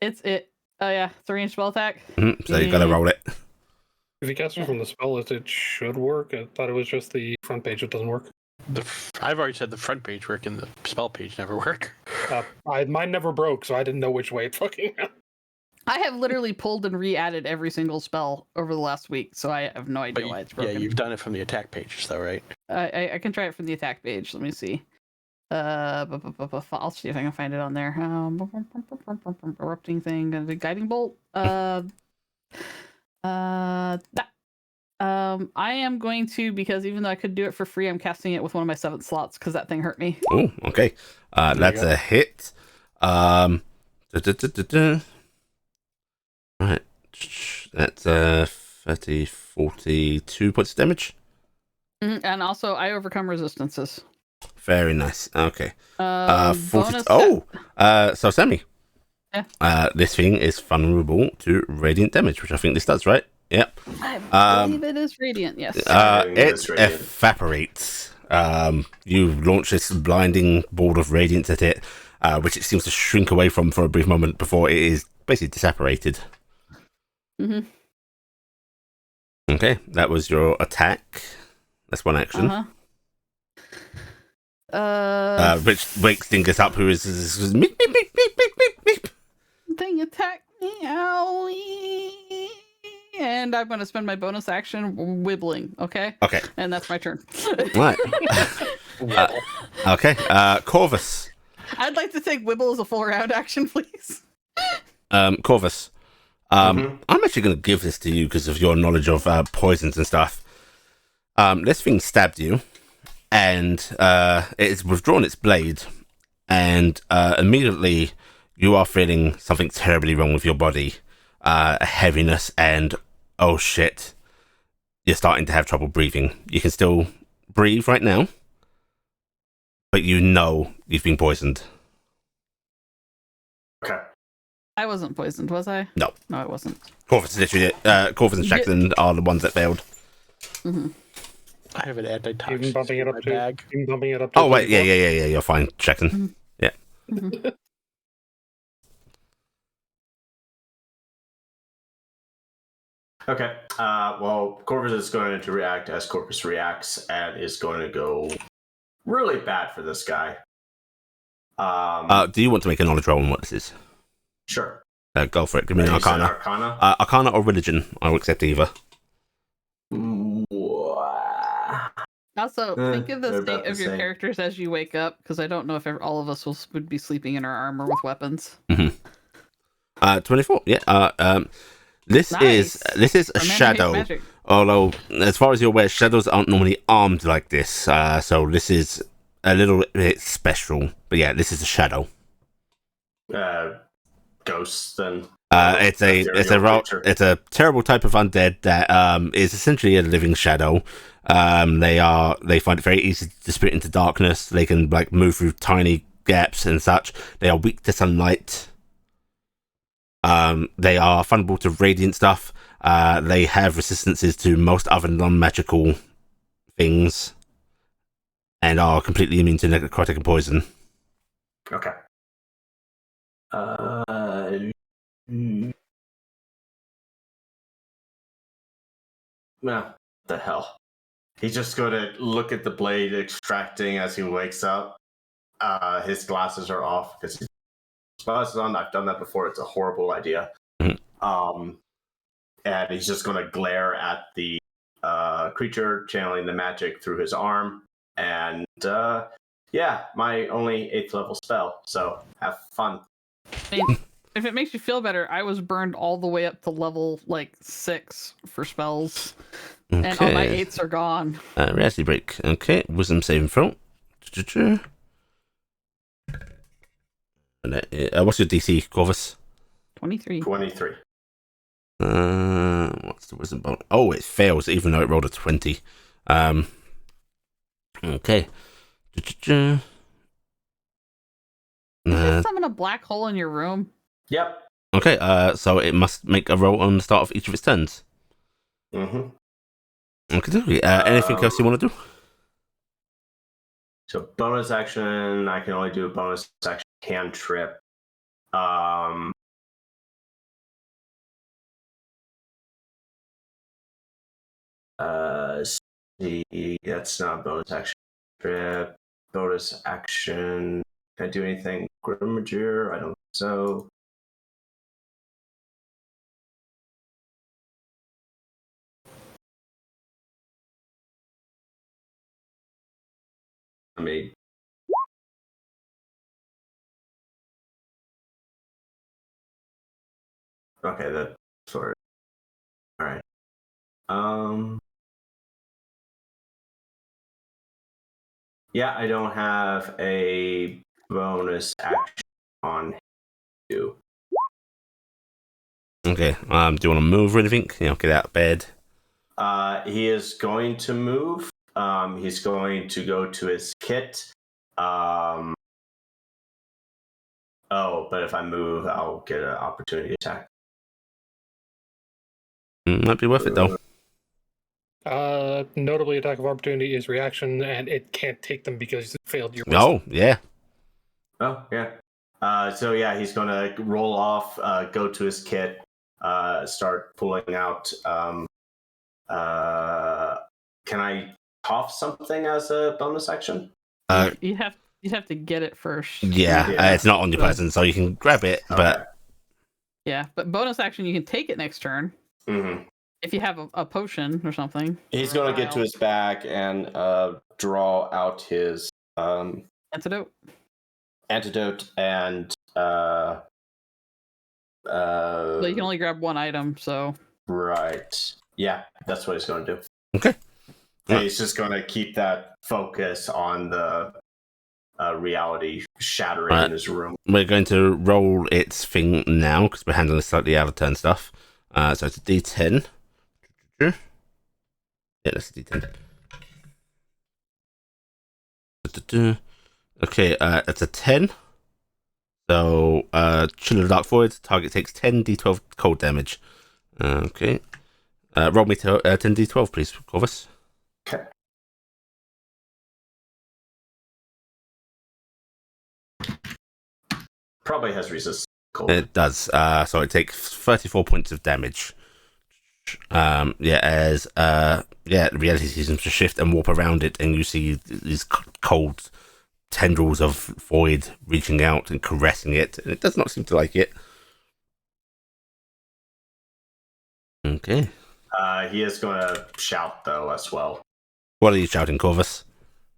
[SPEAKER 2] It's it. Oh yeah, it's a ranged spell attack.
[SPEAKER 1] So you gotta roll it.
[SPEAKER 4] If you cast it from the spell list, it should work. I thought it was just the front page that doesn't work.
[SPEAKER 3] I've already said the front page work and the spell page never work.
[SPEAKER 4] Mine never broke, so I didn't know which way it fucking.
[SPEAKER 2] I have literally pulled and re-added every single spell over the last week, so I have no idea why it's broken.
[SPEAKER 3] Yeah, you've done it from the attack pages, though, right?
[SPEAKER 2] I can try it from the attack page. Let me see. I'll see if I can find it on there. Erupting thing, the guiding bolt. I am going to, because even though I could do it for free, I'm casting it with one of my 7th slots because that thing hurt me.
[SPEAKER 1] Oh, okay. That's a hit. Right. That's 30, 42 points of damage.
[SPEAKER 2] And also, I overcome resistances.
[SPEAKER 1] Very nice. Okay.
[SPEAKER 2] 40.
[SPEAKER 1] So Sammy.
[SPEAKER 2] Yeah.
[SPEAKER 1] This thing is vulnerable to radiant damage, which I think this does, right? Yep.
[SPEAKER 2] I believe it is radiant, yes.
[SPEAKER 1] It evaporates. You launch this blinding ball of radiance at it, which it seems to shrink away from for a brief moment before it is basically disapparated.
[SPEAKER 2] Mm-hmm.
[SPEAKER 1] Okay, that was your attack. That's one action. Rich wakes Dingus up, who is meep, meep, meep, meep, meep, meep, meep.
[SPEAKER 2] Thing attacked me, owie. And I'm going to spend my bonus action wibbling, okay?
[SPEAKER 1] Okay.
[SPEAKER 2] And that's my turn.
[SPEAKER 1] Right. Okay, Corvus.
[SPEAKER 2] I'd like to take wibble as a full round action, please.
[SPEAKER 1] Corvus. I'm actually going to give this to you because of your knowledge of poisons and stuff. This thing stabbed you, and it's withdrawn its blade, and immediately you are feeling something terribly wrong with your body. A heaviness, and oh shit, you're starting to have trouble breathing. You can still breathe right now, but you know you've been poisoned.
[SPEAKER 5] Okay.
[SPEAKER 2] I wasn't poisoned, was I?
[SPEAKER 1] No.
[SPEAKER 2] No, I wasn't.
[SPEAKER 1] Corvus and Shaxton are the ones that failed.
[SPEAKER 2] Mm-hmm.
[SPEAKER 3] I have an antitoxin
[SPEAKER 4] Even bumping it up
[SPEAKER 3] in my
[SPEAKER 4] to.
[SPEAKER 3] bag.
[SPEAKER 4] Even bumping it up to.
[SPEAKER 1] Oh wait, yeah, you're fine, Shaxton.
[SPEAKER 2] Mm-hmm.
[SPEAKER 1] Yeah.
[SPEAKER 2] Mm-hmm.
[SPEAKER 5] Okay. Well, Corvus is going to react as Corvus reacts, and is going to go really bad for this guy.
[SPEAKER 1] Do you want to make a knowledge roll on what this is?
[SPEAKER 5] Sure.
[SPEAKER 1] Go for it. Give me an
[SPEAKER 5] You said
[SPEAKER 1] Arcana.
[SPEAKER 5] Arcana?
[SPEAKER 1] Arcana or Religion. I will accept either.
[SPEAKER 2] Also, think of the
[SPEAKER 5] they're
[SPEAKER 2] state
[SPEAKER 5] about the
[SPEAKER 2] of your
[SPEAKER 5] same.
[SPEAKER 2] characters as you wake up, because I don't know if all of us would be sleeping in our armor with weapons.
[SPEAKER 1] 24. Yeah. This
[SPEAKER 2] Nice.
[SPEAKER 1] is a
[SPEAKER 2] Our man who hates
[SPEAKER 1] shadow.
[SPEAKER 2] magic.
[SPEAKER 1] Although, as far as you're aware, shadows aren't normally armed like this. So this is a little bit special. But yeah, this is a shadow.
[SPEAKER 5] Ghosts, then.
[SPEAKER 1] It's a terrible type of undead that is essentially a living shadow. They find it very easy to split into darkness. They can like move through tiny gaps and such. They are weak to sunlight. They are vulnerable to radiant stuff. They have resistances to most other non-magical things, and are completely immune to necrotic and poison.
[SPEAKER 5] Okay. Well, the hell. He's just going to look at the blade extracting as he wakes up. His glasses are off because his glasses on. I've done that before. It's a horrible idea.
[SPEAKER 1] Mhm.
[SPEAKER 5] And he's just going to glare at the creature, channeling the magic through his arm. And my only 8th level spell. So have fun.
[SPEAKER 2] I mean, if it makes you feel better, I was burned all the way up to level 6 for spells.
[SPEAKER 1] Okay.
[SPEAKER 2] And all my 8s are gone.
[SPEAKER 1] Reality break. Okay, wisdom saving throw. What's your DC, Corvus?
[SPEAKER 2] 23.
[SPEAKER 5] 23.
[SPEAKER 1] What's the wisdom bonus? Oh, it fails even though it rolled a 20. Okay.
[SPEAKER 2] Did you summon a black hole in your room?
[SPEAKER 5] Yep.
[SPEAKER 1] Okay, so it must make a roll on the start of each of its turns.
[SPEAKER 5] Mm-hmm.
[SPEAKER 1] Okay, anything else you want to do?
[SPEAKER 5] So bonus action, I can only do a bonus action cantrip. See, that's not a bonus action trip. Bonus action. Can I do anything? Grimmager? I don't think so. I mean, okay, that's sort of all right. Yeah, I don't have a bonus action on you.
[SPEAKER 1] Okay, do you want to move or anything? Get out of bed.
[SPEAKER 5] He is going to move. He's going to go to his kit. But if I move, I'll get an opportunity attack.
[SPEAKER 1] Might be worth it though.
[SPEAKER 4] Notably, attack of opportunity is reaction, and it can't take them because you failed your.
[SPEAKER 1] Oh, yeah.
[SPEAKER 5] Oh, yeah. He's going to roll off, go to his kit, start pulling out. Can I cough something as a bonus action?
[SPEAKER 2] You'd have to get it first.
[SPEAKER 1] Yeah. It's not on your person, so you can grab it, but...
[SPEAKER 2] Yeah, but bonus action, you can take it next turn.
[SPEAKER 5] Mm-hmm.
[SPEAKER 2] If you have a potion or something.
[SPEAKER 5] He's going to get to his bag and draw out his
[SPEAKER 2] antidote
[SPEAKER 5] and
[SPEAKER 2] so you can only grab one item, so
[SPEAKER 5] right. Yeah, that's what he's going to do.
[SPEAKER 1] Okay.
[SPEAKER 5] And he's just going to keep that focus on the reality shattering in his room.
[SPEAKER 1] We're going to roll its thing now because we're handling slightly out of turn stuff. So it's a D10. Yeah, that's a D10. Okay, it's a 10. So, Chill of the Dark Void, target takes 10 D12 cold damage. Okay. Roll me to 10 D12, please, Corvus.
[SPEAKER 5] Okay. Probably has resist cold.
[SPEAKER 1] It does. So it takes 34 points of damage. Reality seems to shift and warp around it, and you see these cold tendrils of void reaching out and caressing it, and it does not seem to like it. Okay.
[SPEAKER 5] He is going to shout though as well.
[SPEAKER 1] What are you shouting, Corvus?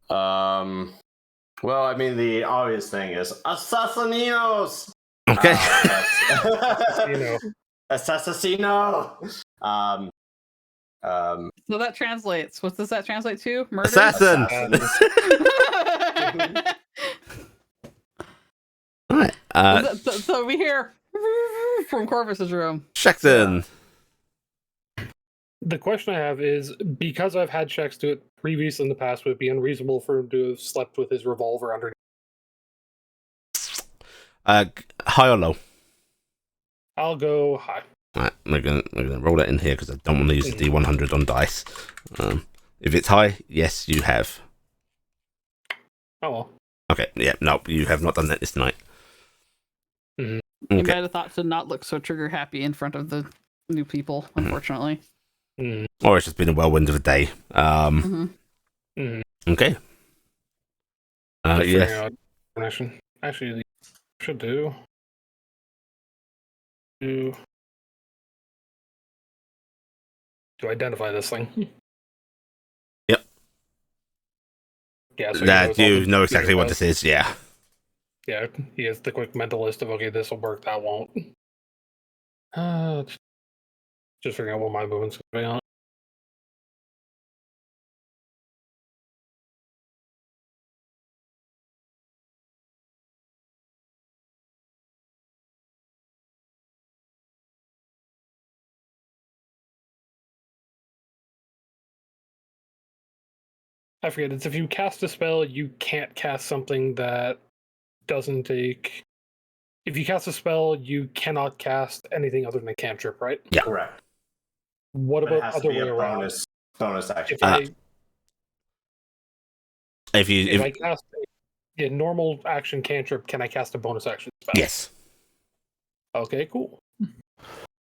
[SPEAKER 5] Well, I mean, the obvious thing is assassininos.
[SPEAKER 1] Okay.
[SPEAKER 5] Assassino.
[SPEAKER 2] So that translates. What does that translate to? Murder?
[SPEAKER 1] Assassin. All right.
[SPEAKER 2] So we hear from Corvus's room.
[SPEAKER 1] Shaxton.
[SPEAKER 4] The question I have is, because I've had checks do it previous in the past, would it be unreasonable for him to have slept with his revolver underneath?
[SPEAKER 1] High or low?
[SPEAKER 4] I'll go high.
[SPEAKER 1] All right, we're gonna roll that in here because I don't want to use the D100 on dice. If it's high, yes, you have.
[SPEAKER 4] Oh well.
[SPEAKER 1] Okay, yeah, no, you have not done that this night.
[SPEAKER 4] Mm-hmm.
[SPEAKER 2] You
[SPEAKER 1] Okay.
[SPEAKER 2] might have thought to not look so trigger happy in front of the new people, unfortunately.
[SPEAKER 1] Or it's just been a whirlwind of a day. Okay. Yes.
[SPEAKER 4] Actually, should do to identify this thing.
[SPEAKER 1] Yep.
[SPEAKER 4] Yeah, so
[SPEAKER 1] That you know exactly what this is. Yeah.
[SPEAKER 4] Yeah, he has the quick mental list of, okay, this will work, that won't. Just figuring out what my movement's going to be on. I forget, it's if you cast a spell, you can't cast something that doesn't take... If you cast a spell, you cannot cast anything other than a cantrip, right?
[SPEAKER 1] Yeah.
[SPEAKER 5] Correct.
[SPEAKER 4] What
[SPEAKER 5] But it
[SPEAKER 4] about
[SPEAKER 5] has to
[SPEAKER 4] other
[SPEAKER 5] be
[SPEAKER 4] way
[SPEAKER 5] a
[SPEAKER 4] around?
[SPEAKER 5] bonus action.
[SPEAKER 4] If I cast a normal action cantrip, can I cast a bonus action spell?
[SPEAKER 1] Yes.
[SPEAKER 4] Okay, cool.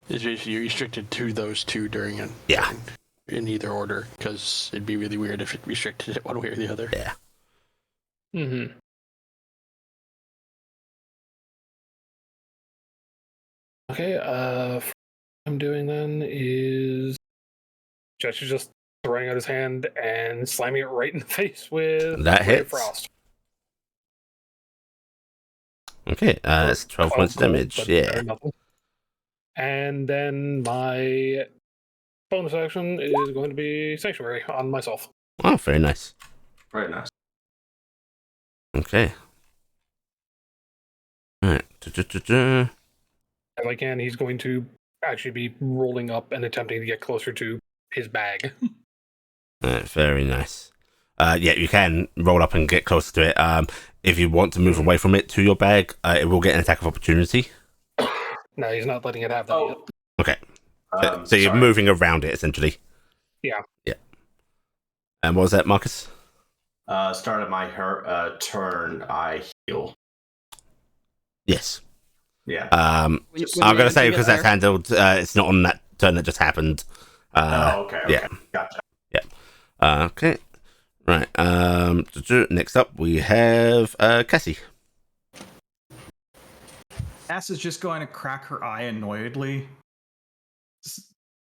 [SPEAKER 3] You're restricted to those two during it.
[SPEAKER 1] Yeah.
[SPEAKER 3] In either order, because it'd be really weird if it restricted it one way or the other.
[SPEAKER 1] Yeah.
[SPEAKER 4] Mm-hmm. Okay, what I'm doing then is Judge is just throwing out his hand and slamming it right in the face with
[SPEAKER 1] That
[SPEAKER 4] Ray of
[SPEAKER 1] hits.
[SPEAKER 4] Frost.
[SPEAKER 1] Okay, that's 12 points of damage.
[SPEAKER 4] But
[SPEAKER 1] Yeah.
[SPEAKER 4] better nothing. And then my bonus action is going to be Sanctuary on myself.
[SPEAKER 1] Oh, very nice.
[SPEAKER 5] Very nice.
[SPEAKER 1] Okay. All right.
[SPEAKER 4] If I can, he's going to actually be rolling up and attempting to get closer to his bag.
[SPEAKER 1] Very nice. Yeah, you can roll up and get closer to it. If you want to move away from it to your bag, it will get an attack of opportunity.
[SPEAKER 4] No, he's not letting it have that yet.
[SPEAKER 1] Okay. So you're moving around it, essentially.
[SPEAKER 4] Yeah.
[SPEAKER 1] Yeah. And what was that, Marcus?
[SPEAKER 5] Start of my turn, I heal.
[SPEAKER 1] Yes.
[SPEAKER 5] Yeah.
[SPEAKER 1] I'm going to say because that's handled, it's not on that turn that just happened.
[SPEAKER 5] Okay.
[SPEAKER 1] Yeah.
[SPEAKER 5] Gotcha.
[SPEAKER 1] Yeah. Okay. Right. Next up, we have Cassie.
[SPEAKER 6] Cass is just going to crack her eye annoyedly.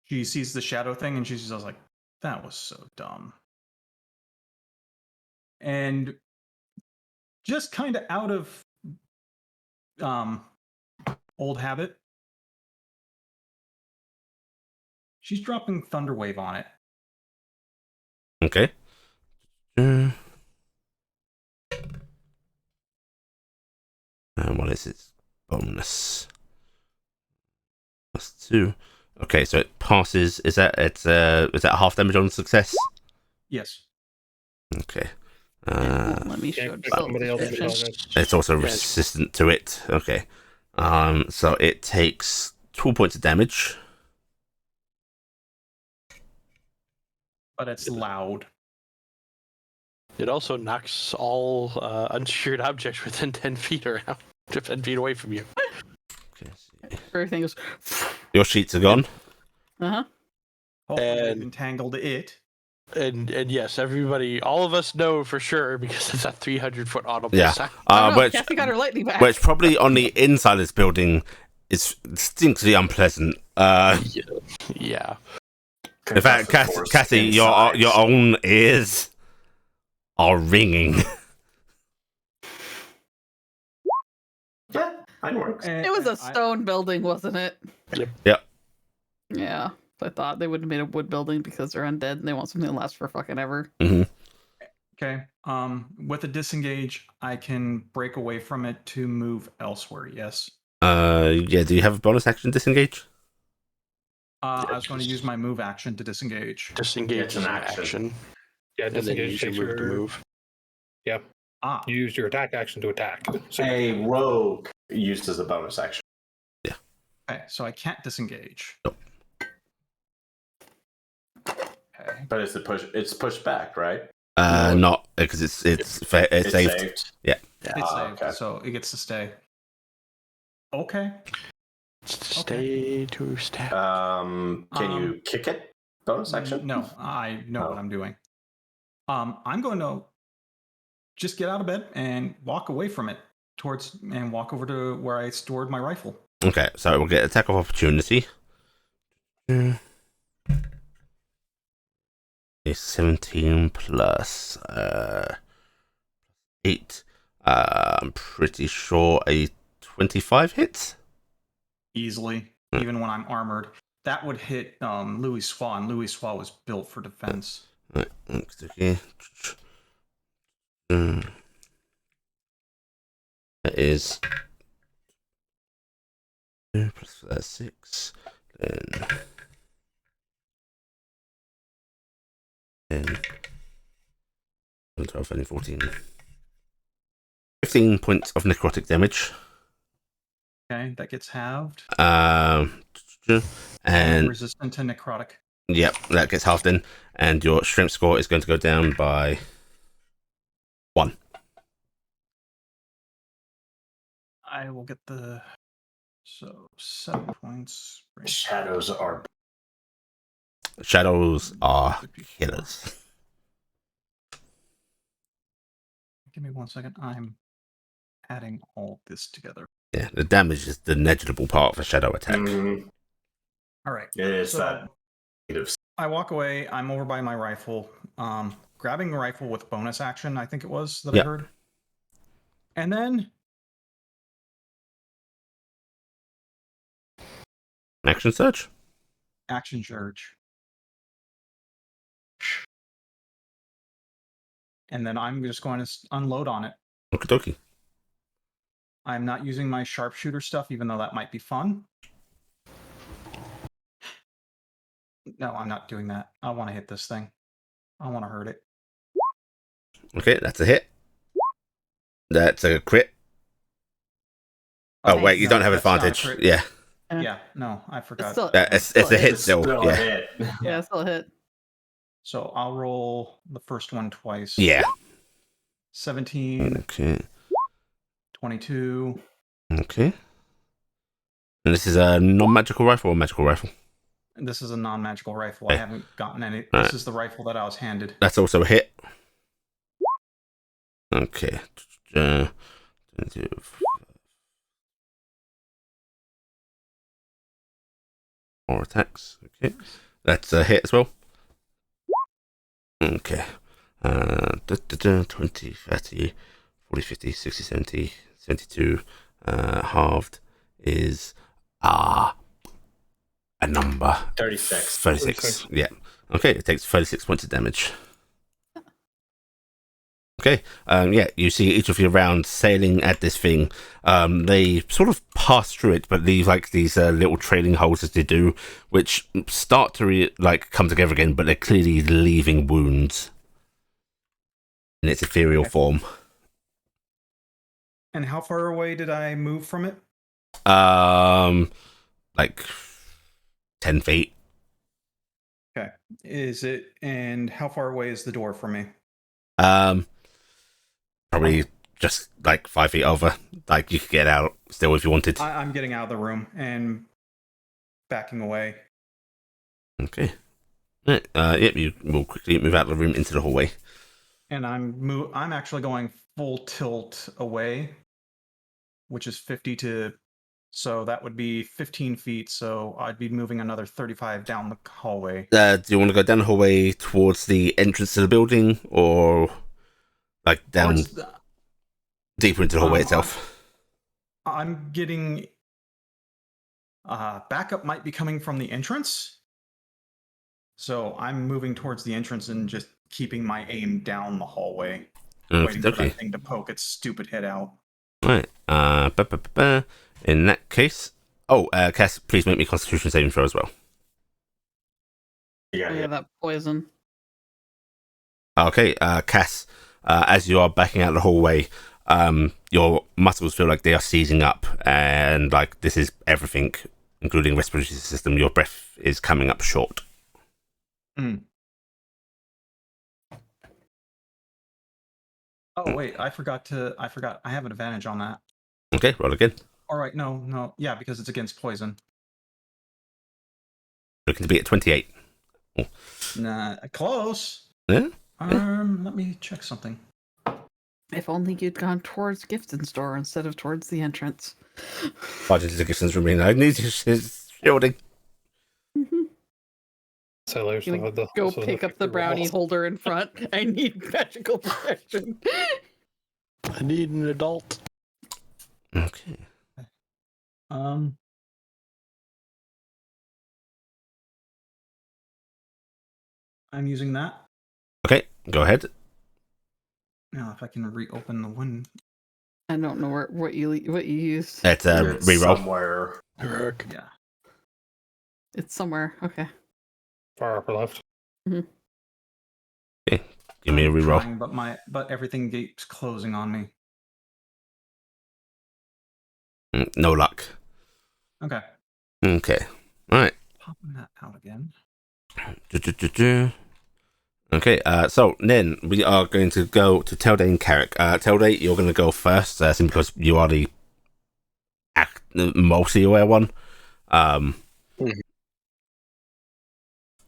[SPEAKER 6] She sees the shadow thing and she's just like, that was so dumb. And just kind of out of old habit, she's dropping Thunderwave on it.
[SPEAKER 1] Okay. What is its bonus? +2. Okay, so it passes. Is that half damage on success?
[SPEAKER 6] Yes.
[SPEAKER 1] Okay.
[SPEAKER 2] Let me show
[SPEAKER 4] somebody else.
[SPEAKER 1] It's also resistant to it. Okay. So it takes 12 points of damage.
[SPEAKER 6] But it's loud.
[SPEAKER 3] It also knocks all unsecured objects within 10 feet around, 10 feet away from you.
[SPEAKER 1] Okay.
[SPEAKER 2] Everything goes.
[SPEAKER 1] Your sheets are gone.
[SPEAKER 2] Uh-huh.
[SPEAKER 6] Hopefully
[SPEAKER 3] And-
[SPEAKER 6] they've entangled it.
[SPEAKER 3] And yes, everybody, all of us know for sure because it's a 300-foot audible
[SPEAKER 1] Yeah.
[SPEAKER 3] sound.
[SPEAKER 2] Cassie got her lightning back.
[SPEAKER 1] Which probably on the inside of this building is distinctly unpleasant.
[SPEAKER 3] Yeah.
[SPEAKER 1] In fact, Cassie, your own ears are ringing.
[SPEAKER 5] Yeah, I know.
[SPEAKER 2] It was a stone building, wasn't it?
[SPEAKER 1] Yep.
[SPEAKER 2] Yeah. I thought they would have made a wood building because they're undead and they want something to last for fucking ever.
[SPEAKER 1] Mm-hmm.
[SPEAKER 6] Okay. With a disengage, I can break away from it to move elsewhere. Yes.
[SPEAKER 1] Yeah. Do you have a bonus action disengage?
[SPEAKER 6] I was going to use my move action to disengage.
[SPEAKER 3] Disengage
[SPEAKER 5] It's
[SPEAKER 3] is
[SPEAKER 5] an
[SPEAKER 3] an
[SPEAKER 5] action.
[SPEAKER 3] action.
[SPEAKER 4] Yeah,
[SPEAKER 3] And then
[SPEAKER 4] disengage
[SPEAKER 3] use your
[SPEAKER 4] takes
[SPEAKER 3] move to
[SPEAKER 4] your.
[SPEAKER 3] move.
[SPEAKER 4] Yep.
[SPEAKER 6] Ah.
[SPEAKER 4] You use your attack action to attack. So
[SPEAKER 5] A rogue used as a bonus action.
[SPEAKER 6] Okay. So I can't disengage.
[SPEAKER 1] Nope.
[SPEAKER 6] Okay.
[SPEAKER 5] But it's pushed back, right?
[SPEAKER 1] Not because it's saved. Yeah.
[SPEAKER 6] It's saved,
[SPEAKER 5] okay.
[SPEAKER 6] so it gets to stay. Okay.
[SPEAKER 3] Stay to stab.
[SPEAKER 5] Can you kick it? Bonus action?
[SPEAKER 6] No, I know what
[SPEAKER 5] Oh.
[SPEAKER 6] I'm doing. I'm going to just get out of bed and walk away from it and walk over to where I stored my rifle.
[SPEAKER 1] Okay, so we'll get attack of opportunity. A 17 plus 8. I'm pretty sure a 25 hits.
[SPEAKER 6] Easily, even when I'm armored. That would hit Louis Swa, and Louis Swa was built for defense.
[SPEAKER 1] Right, okay. That is 2 plus 6. Then 12, 13, 14. 15 points of necrotic damage.
[SPEAKER 6] Okay, that gets halved.
[SPEAKER 1] And
[SPEAKER 6] resistant to necrotic.
[SPEAKER 1] Yep, that gets halved in, and your strength score is going to go down by 1.
[SPEAKER 6] I will get the 7 points.
[SPEAKER 5] Shadows are
[SPEAKER 1] killers.
[SPEAKER 6] Give me 1 second. I'm adding all this together.
[SPEAKER 1] Yeah, the damage is the negligible part of a shadow attack.
[SPEAKER 6] All right.
[SPEAKER 5] It is
[SPEAKER 6] So
[SPEAKER 5] that.
[SPEAKER 6] I walk away. I'm over by my rifle, grabbing the rifle with bonus action. I think it was that I heard. And then
[SPEAKER 1] Action surge.
[SPEAKER 6] action surge. And then I'm just going to unload on it.
[SPEAKER 1] Okie dokie.
[SPEAKER 6] I'm not using my sharpshooter stuff, even though that might be fun. No, I'm not doing that. I want to hit this thing. I want to hurt it.
[SPEAKER 1] Okay, that's a hit. That's a crit. Oh,
[SPEAKER 2] Nice.
[SPEAKER 1] wait, you don't have
[SPEAKER 6] that's not a
[SPEAKER 1] advantage.
[SPEAKER 6] crit.
[SPEAKER 1] Yeah.
[SPEAKER 6] Yeah, no, I forgot.
[SPEAKER 1] It's a hit still. Yeah.
[SPEAKER 5] Hit.
[SPEAKER 2] Yeah, it's still a hit.
[SPEAKER 6] So I'll roll the first one twice.
[SPEAKER 1] Yeah.
[SPEAKER 6] 17,
[SPEAKER 1] Okay.
[SPEAKER 6] 22.
[SPEAKER 1] Okay. And this is a non-magical rifle or magical rifle?
[SPEAKER 6] This is a non-magical rifle.
[SPEAKER 1] Okay.
[SPEAKER 6] I haven't gotten any.
[SPEAKER 1] All
[SPEAKER 6] This
[SPEAKER 1] right.
[SPEAKER 6] is the rifle that I was handed.
[SPEAKER 1] That's also a hit. Okay. 22. More attacks. Okay. That's a hit as well. Okay. 20, 30, 40, 50, 60, 70, 72. Halved is a number.
[SPEAKER 5] 36.
[SPEAKER 1] 36. Yeah. Okay, it takes 36 points of damage. Okay, yeah, you see each of your rounds sailing at this thing. They sort of pass through it, but leave like these little trailing holes as they do, which start to come together again, but they're clearly leaving wounds in its ethereal form.
[SPEAKER 6] And how far away did I move from it?
[SPEAKER 1] Like 10 feet.
[SPEAKER 6] Okay. And how far away is the door from me?
[SPEAKER 1] Probably just like 5 feet over. Like you could get out still if you wanted.
[SPEAKER 6] I'm getting out of the room and backing away.
[SPEAKER 1] Okay. Right. Yep. You will quickly move out of the room into the hallway.
[SPEAKER 6] And I'm actually going full tilt away, which is 50 to So that would be 15 feet. So I'd be moving another 35 down the hallway.
[SPEAKER 1] Do you want to go down the hallway towards the entrance to the building, or like down deeper into the hallway itself?
[SPEAKER 6] I'm getting backup might be coming from the entrance. So I'm moving towards the entrance and just keeping my aim down the hallway, waiting for that thing to poke its stupid head out.
[SPEAKER 1] Right. In that case, Cass, please make me Constitution saving throw as well.
[SPEAKER 2] Yeah, that poison.
[SPEAKER 1] Okay, Cass, as you are backing out the hallway, your muscles feel like they are seizing up, and like this is everything, including respiratory system. Your breath is coming up short.
[SPEAKER 6] Mm. Oh wait, I forgot. I have an advantage on that.
[SPEAKER 1] Okay, roll again.
[SPEAKER 6] All right, no, yeah, because it's against poison.
[SPEAKER 1] Looking to be at 28. Oh.
[SPEAKER 6] Nah, close.
[SPEAKER 1] Yeah.
[SPEAKER 6] Let me check something.
[SPEAKER 2] If only you'd gone towards Gifton Store instead of towards the entrance.
[SPEAKER 1] Budget Dickinson's room. I need his shielding.
[SPEAKER 4] Sailors
[SPEAKER 2] Go pick up the brownie holder in front. I need magical protection.
[SPEAKER 3] I need an adult.
[SPEAKER 1] Okay.
[SPEAKER 6] I'm using that.
[SPEAKER 1] Okay, go ahead.
[SPEAKER 6] Now, if I can reopen the window.
[SPEAKER 2] I don't know what you used.
[SPEAKER 1] It's reroll.
[SPEAKER 5] Somewhere.
[SPEAKER 6] Yeah.
[SPEAKER 2] It's somewhere. Okay.
[SPEAKER 4] Far upper left.
[SPEAKER 1] Okay, give me a reroll.
[SPEAKER 6] Trying, but everything keeps closing on me.
[SPEAKER 1] No luck.
[SPEAKER 6] Okay.
[SPEAKER 1] Okay. All right.
[SPEAKER 6] Popping that out again.
[SPEAKER 1] Okay, so then we are going to go to Telde and Carrick. Telde, you're going to go first, simply because you are the mostly aware one.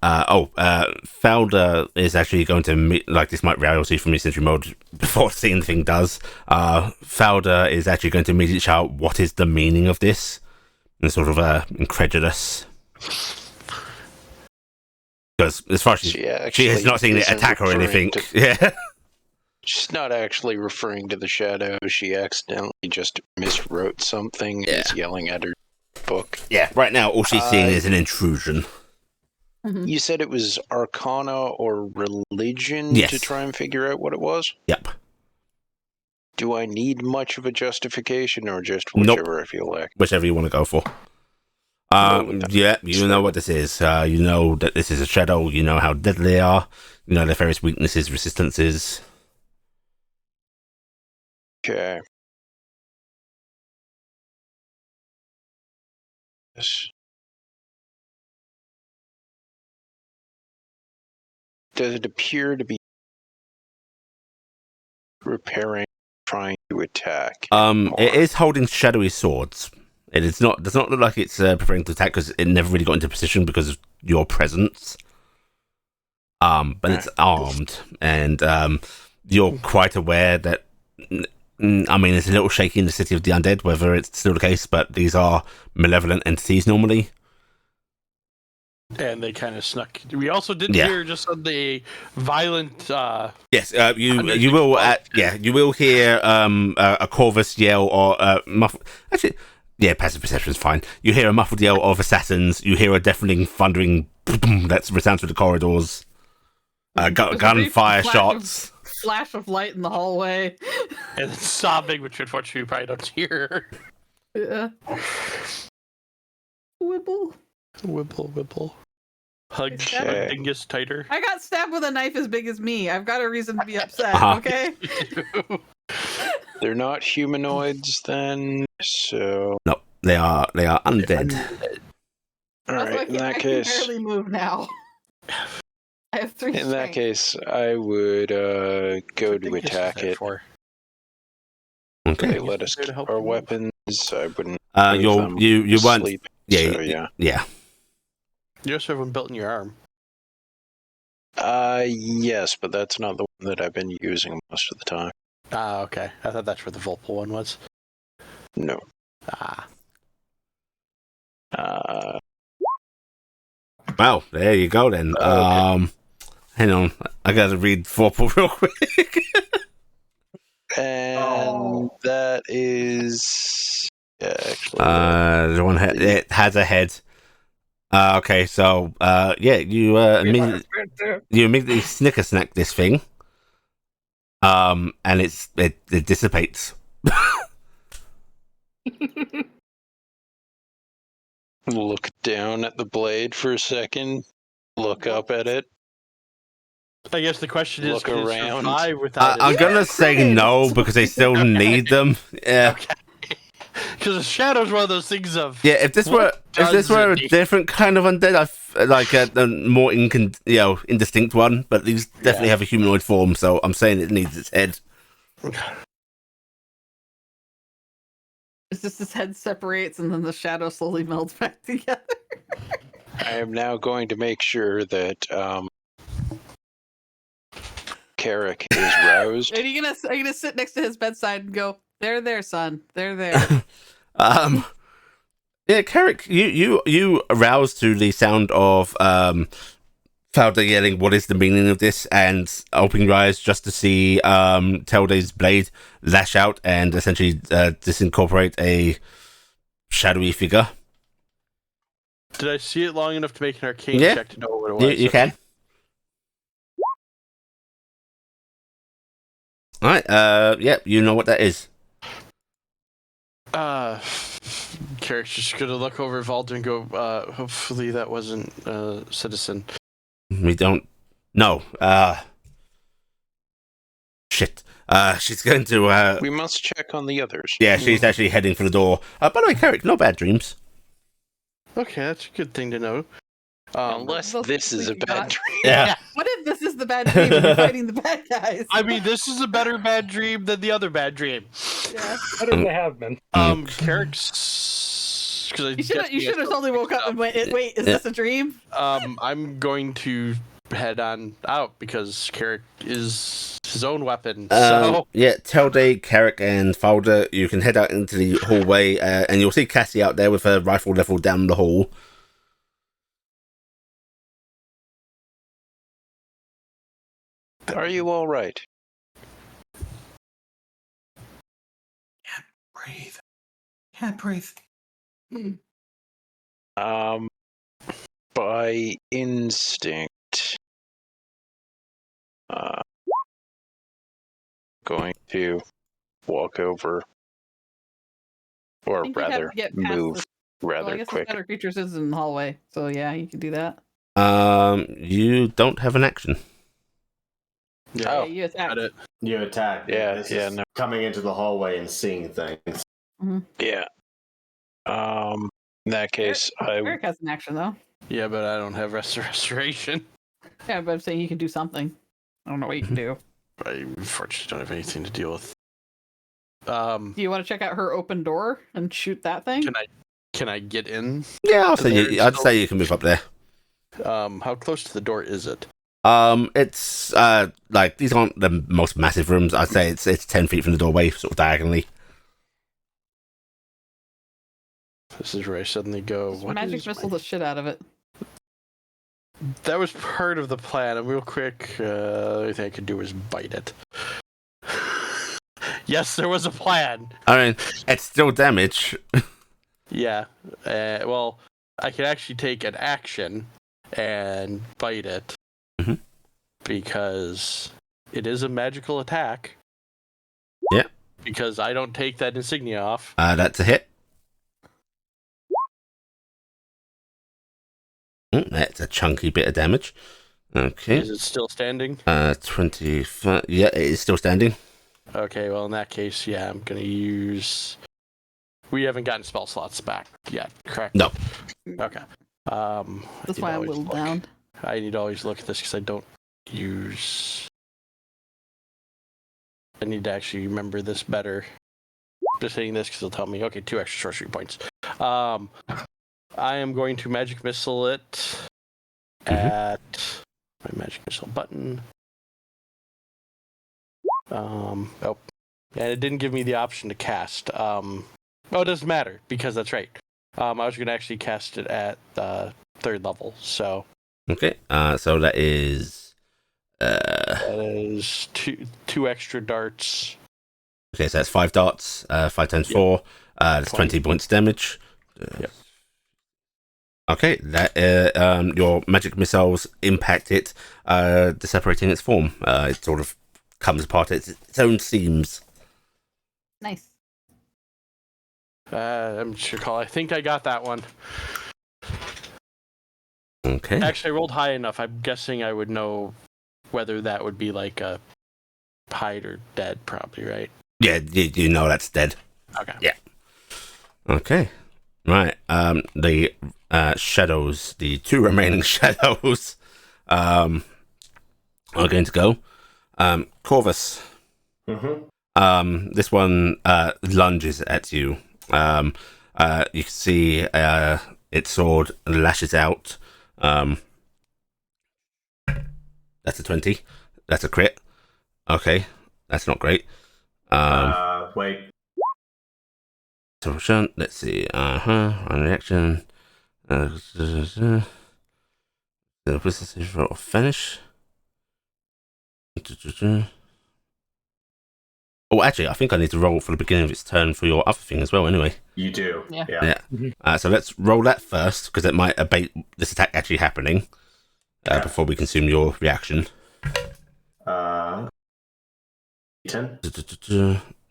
[SPEAKER 1] Felder is actually going to meet, like, this might reality from his entry mode before seeing the thing does. Felder is actually going to immediately shout, "What is the meaning of this?" And sort of incredulous. Because as far as she has not seen it attack or anything. Yeah.
[SPEAKER 7] She's not actually referring to the shadow. She accidentally just miswrote something and is yelling at her book.
[SPEAKER 1] Yeah, right now all she's seeing is an intrusion.
[SPEAKER 7] You said it was Arcana or Religion to try and figure out what it was?
[SPEAKER 1] Yep.
[SPEAKER 7] Do I need much of a justification or just whichever I feel like?
[SPEAKER 1] Whichever you want to go for. Yeah, you know what this is. You know that this is a shadow. You know how deadly they are. You know their various weaknesses, resistances.
[SPEAKER 7] Okay. Yes. Does it appear to be repairing, trying to attack?
[SPEAKER 1] It is holding shadowy swords. It does not look like it's preparing to attack because it never really got into position because of your presence. But it's armed, and you're quite aware that. I mean, it's a little shaky in the city of the undead whether it's still the case, but these are malevolent entities normally.
[SPEAKER 3] And they kind of snuck. We also did hear just on the violent.
[SPEAKER 1] Yes, you will. You will hear a Corvus yell or muffled. Actually, yeah, passive perception is fine. You hear a muffled yell of assassins. You hear a deafening, thundering boom that resounds through the corridors. Gunfire shots.
[SPEAKER 2] Flash of light in the hallway.
[SPEAKER 3] And sobbing, which unfortunately you probably don't hear.
[SPEAKER 2] Yeah. Wibble.
[SPEAKER 3] Wibble. Hug dingus tighter.
[SPEAKER 2] I got stabbed with a knife as big as me. I've got a reason to be upset, okay?
[SPEAKER 7] They're not humanoids then, so...
[SPEAKER 1] No, they are undead.
[SPEAKER 7] Alright, in that case...
[SPEAKER 2] I can barely move now. I have 3
[SPEAKER 7] In that case, I would go to attack it.
[SPEAKER 1] Okay.
[SPEAKER 7] They let us keep our weapons. I wouldn't.
[SPEAKER 1] You weren't.
[SPEAKER 7] Sleep,
[SPEAKER 1] yeah,
[SPEAKER 7] so,
[SPEAKER 1] yeah.
[SPEAKER 3] You also have one built in your arm.
[SPEAKER 7] Yes, but that's not the one that I've been using most of the time.
[SPEAKER 3] Ah, okay. I thought that's where the Volpal one was.
[SPEAKER 7] No.
[SPEAKER 1] Well, there you go then.
[SPEAKER 7] Okay.
[SPEAKER 1] Hang on, I gotta read Vorpal real quick.
[SPEAKER 7] And that is actually
[SPEAKER 1] The one it has a head. Okay, so yeah, you immediately snicker snack this thing, and it dissipates.
[SPEAKER 7] look down at the blade for a second, look up at it.
[SPEAKER 3] I guess the question is,
[SPEAKER 7] Look
[SPEAKER 3] can it
[SPEAKER 7] around.
[SPEAKER 3] survive without it?
[SPEAKER 1] I'm gonna say no because they still need them. Yeah.
[SPEAKER 3] Okay. Because the shadow's one of those things of
[SPEAKER 1] Yeah, if this were a different kind of undead, like a more indistinct one, but these definitely have a humanoid form, so I'm saying it needs its head.
[SPEAKER 2] It's just his head separates and then the shadow slowly melts back together.
[SPEAKER 7] I am now going to make sure that Carrick is roused.
[SPEAKER 2] Are you gonna sit next to his bedside and go, there, son, there.
[SPEAKER 1] Yeah, Carrick, you aroused to the sound of Fowler yelling, "What is the meaning of this?" and opening your eyes just to see Telde's blade lash out and essentially disincorporate a shadowy figure.
[SPEAKER 3] Did I see it long enough to make an arcane check to know what it was?
[SPEAKER 1] You can. All right. Yep. You know what that is.
[SPEAKER 3] Carrick's just gonna look over at Valder and go, hopefully that wasn't a citizen.
[SPEAKER 1] We don't know. Shit. She's going to.
[SPEAKER 7] We must check on the others.
[SPEAKER 1] Yeah, she's actually heading for the door. By the way, Carrick, no bad dreams.
[SPEAKER 3] Okay, that's a good thing to know.
[SPEAKER 7] Unless this is a bad dream.
[SPEAKER 1] Yeah.
[SPEAKER 2] What if this is the bad dream and you're fighting the bad guys?
[SPEAKER 3] I mean, this is a better bad dream than the other bad dream.
[SPEAKER 2] Yeah.
[SPEAKER 4] Better than they have been.
[SPEAKER 3] Carrick's...
[SPEAKER 2] You should have totally woke up and went, wait, is this a dream?
[SPEAKER 3] I'm going to head on out because Carrick is his own weapon. So
[SPEAKER 1] Yeah, Telde, Carrick, and Folder, you can head out into the hallway, and you'll see Cassie out there with her rifle leveled down the hall.
[SPEAKER 7] Are you all right?
[SPEAKER 6] Can't breathe.
[SPEAKER 7] By instinct, going to walk over, or rather move rather
[SPEAKER 2] I guess
[SPEAKER 7] quick.
[SPEAKER 2] the shadow creatures is in the hallway, so yeah, you can do that.
[SPEAKER 1] You don't have an action.
[SPEAKER 3] yeah,
[SPEAKER 2] You attack.
[SPEAKER 3] got it.
[SPEAKER 5] You attack.
[SPEAKER 7] Yeah,
[SPEAKER 5] This
[SPEAKER 7] yeah,
[SPEAKER 5] is
[SPEAKER 7] no.
[SPEAKER 5] coming into the hallway and seeing things.
[SPEAKER 7] Yeah. In that case,
[SPEAKER 2] Eric has an action though.
[SPEAKER 3] Yeah, but I don't have restoration.
[SPEAKER 2] Yeah, but I'm saying you can do something. I don't know what you can do.
[SPEAKER 3] I unfortunately don't have anything to deal with.
[SPEAKER 2] Do you want to check out her open door and shoot that thing?
[SPEAKER 3] Can I get in?
[SPEAKER 1] Yeah, I'd say you can move up there.
[SPEAKER 3] How close to the door is it?
[SPEAKER 1] It's like these aren't the most massive rooms. I'd say it's 10 feet from the doorway, sort of diagonally.
[SPEAKER 3] This is where I suddenly go.
[SPEAKER 2] Just magic missile the shit out of it.
[SPEAKER 3] That was part of the plan. And real quick, the only thing I could do was bite it. Yes, there was a plan.
[SPEAKER 1] I mean, it's still damage.
[SPEAKER 3] Yeah. Well, I can actually take an action and bite it because it is a magical attack.
[SPEAKER 1] Yeah.
[SPEAKER 3] Because I don't take that insignia off.
[SPEAKER 1] That's a hit. That's a chunky bit of damage. Okay.
[SPEAKER 3] Is it still standing?
[SPEAKER 1] 25. Yeah, it is still standing.
[SPEAKER 3] Okay, well, in that case, yeah, I'm going to use... We haven't gotten spell slots back yet, correct?
[SPEAKER 1] No.
[SPEAKER 3] Okay.
[SPEAKER 2] That's why I'm a little down.
[SPEAKER 3] I need to always look at this because I don't use... I need to actually remember this better. Just saying this because it'll tell me, okay, 2 extra sorcery points. I am going to magic missile it at my magic missile button. Oh, and it didn't give me the option to cast. Oh, it doesn't matter because that's right. I was going to actually cast it at 3rd level. So
[SPEAKER 1] Okay. So that is.
[SPEAKER 3] that is two extra darts.
[SPEAKER 1] Okay, so that's 5 darts. 5 times 4. That's 20 points damage.
[SPEAKER 3] Yep.
[SPEAKER 1] Okay, that your magic missiles impact it, separating its form. It sort of comes apart at its own seams.
[SPEAKER 2] Nice.
[SPEAKER 3] I'm sure. I think I got that one.
[SPEAKER 1] Okay.
[SPEAKER 3] Actually, I rolled high enough. I'm guessing I would know whether that would be like a hide or dead, probably, right?
[SPEAKER 1] Yeah, you know that's dead.
[SPEAKER 3] Okay.
[SPEAKER 1] Yeah. Okay. Right. The shadows, the 2 remaining shadows, are going to go. Corvus.
[SPEAKER 5] Mm-hmm.
[SPEAKER 1] This one lunges at you. You can see its sword lashes out. That's a 20. That's a crit. Okay, that's not great.
[SPEAKER 5] Wait.
[SPEAKER 1] So let's see. On reaction. The business roll finish. Oh, actually, I think I need to roll for the beginning of its turn for your other thing as well. Anyway.
[SPEAKER 5] You do.
[SPEAKER 2] Yeah.
[SPEAKER 1] Yeah. So let's roll that first because it might abate this attack actually happening before we consume your reaction.
[SPEAKER 5] 10.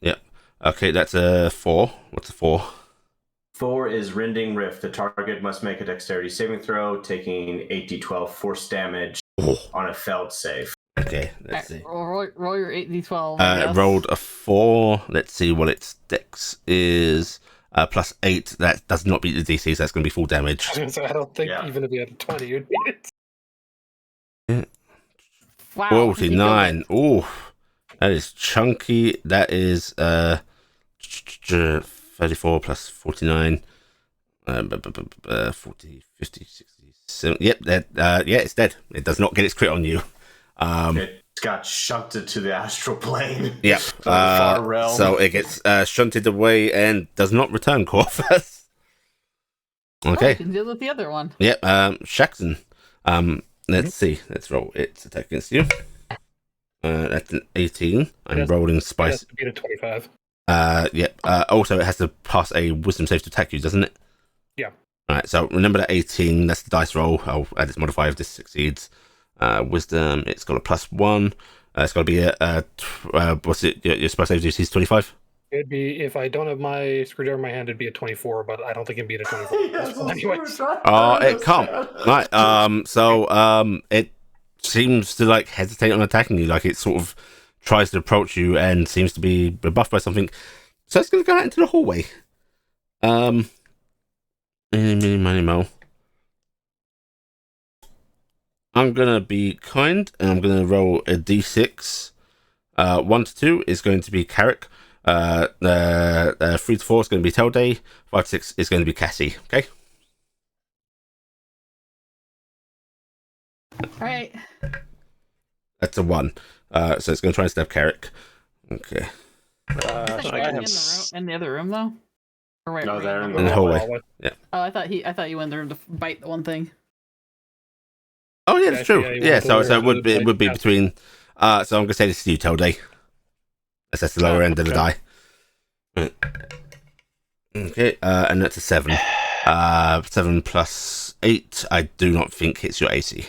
[SPEAKER 1] Yep. Okay, that's a 4. What's a 4?
[SPEAKER 5] 4 is Rending Rift. The target must make a dexterity saving throw, taking 8d12 force damage on a failed save.
[SPEAKER 1] Okay, let's see.
[SPEAKER 2] Roll your 8d12.
[SPEAKER 1] It rolled a 4. Let's see what its dex is. Plus 8. That does not beat the DC, so that's going to be full damage.
[SPEAKER 4] So I don't think even if you had a 20, you'd beat it.
[SPEAKER 2] Wow.
[SPEAKER 1] 49. Oh, that is chunky. That is 34 plus 49. 40, 50, 60, 70. Yep, it's dead. It does not get its crit on you.
[SPEAKER 5] It got shunted to the astral plane.
[SPEAKER 1] Yep.
[SPEAKER 5] Far realm.
[SPEAKER 1] So it gets shunted away and does not return, Corvus. Okay.
[SPEAKER 2] You can deal with the other one.
[SPEAKER 1] Yep. Shaxton. Let's see. Let's roll its attack against you. That's an 18. I'm rolling spice.
[SPEAKER 4] It has to beat a 25.
[SPEAKER 1] Yep. Also, it has to pass a wisdom save to attack you, doesn't it?
[SPEAKER 4] Yeah.
[SPEAKER 1] Alright, so remember that 18. That's the dice roll. I'll add its modifier if this succeeds. Wisdom, it's got a +1. It's got to be what's it? Your spice save DC is 25?
[SPEAKER 4] It'd be, if I don't have my screwdriver in my hand, it'd be a 24, but I don't think it'd beat a 24. Anyways.
[SPEAKER 1] It can't. Right. So it seems to like hesitate on attacking you. Like it sort of tries to approach you and seems to be rebuffed by something. So it's going to go out into the hallway. Minimal. I'm going to be kind and I'm going to roll a d6. 1 to 2 is going to be Carrick. 3 to 4 is going to be Telday. 5 to 6 is going to be Cassie. Okay.
[SPEAKER 2] All right.
[SPEAKER 1] That's a 1. So it's going to try and stab Carrick. Okay.
[SPEAKER 2] In the other room though. Or wait,
[SPEAKER 5] No, they're in
[SPEAKER 1] In the hallway. Yeah.
[SPEAKER 2] Oh, I thought you went there to bite the one thing.
[SPEAKER 1] Oh yeah, that's true.
[SPEAKER 4] you
[SPEAKER 1] Yeah,
[SPEAKER 4] went
[SPEAKER 1] so
[SPEAKER 4] there
[SPEAKER 1] it
[SPEAKER 4] to
[SPEAKER 1] would be
[SPEAKER 4] bite
[SPEAKER 1] between. So I'm going to say this is you, Telday. That's the lower end of the die. Right. Okay, and that's a 7. 7 plus 8. I do not think hits your AC.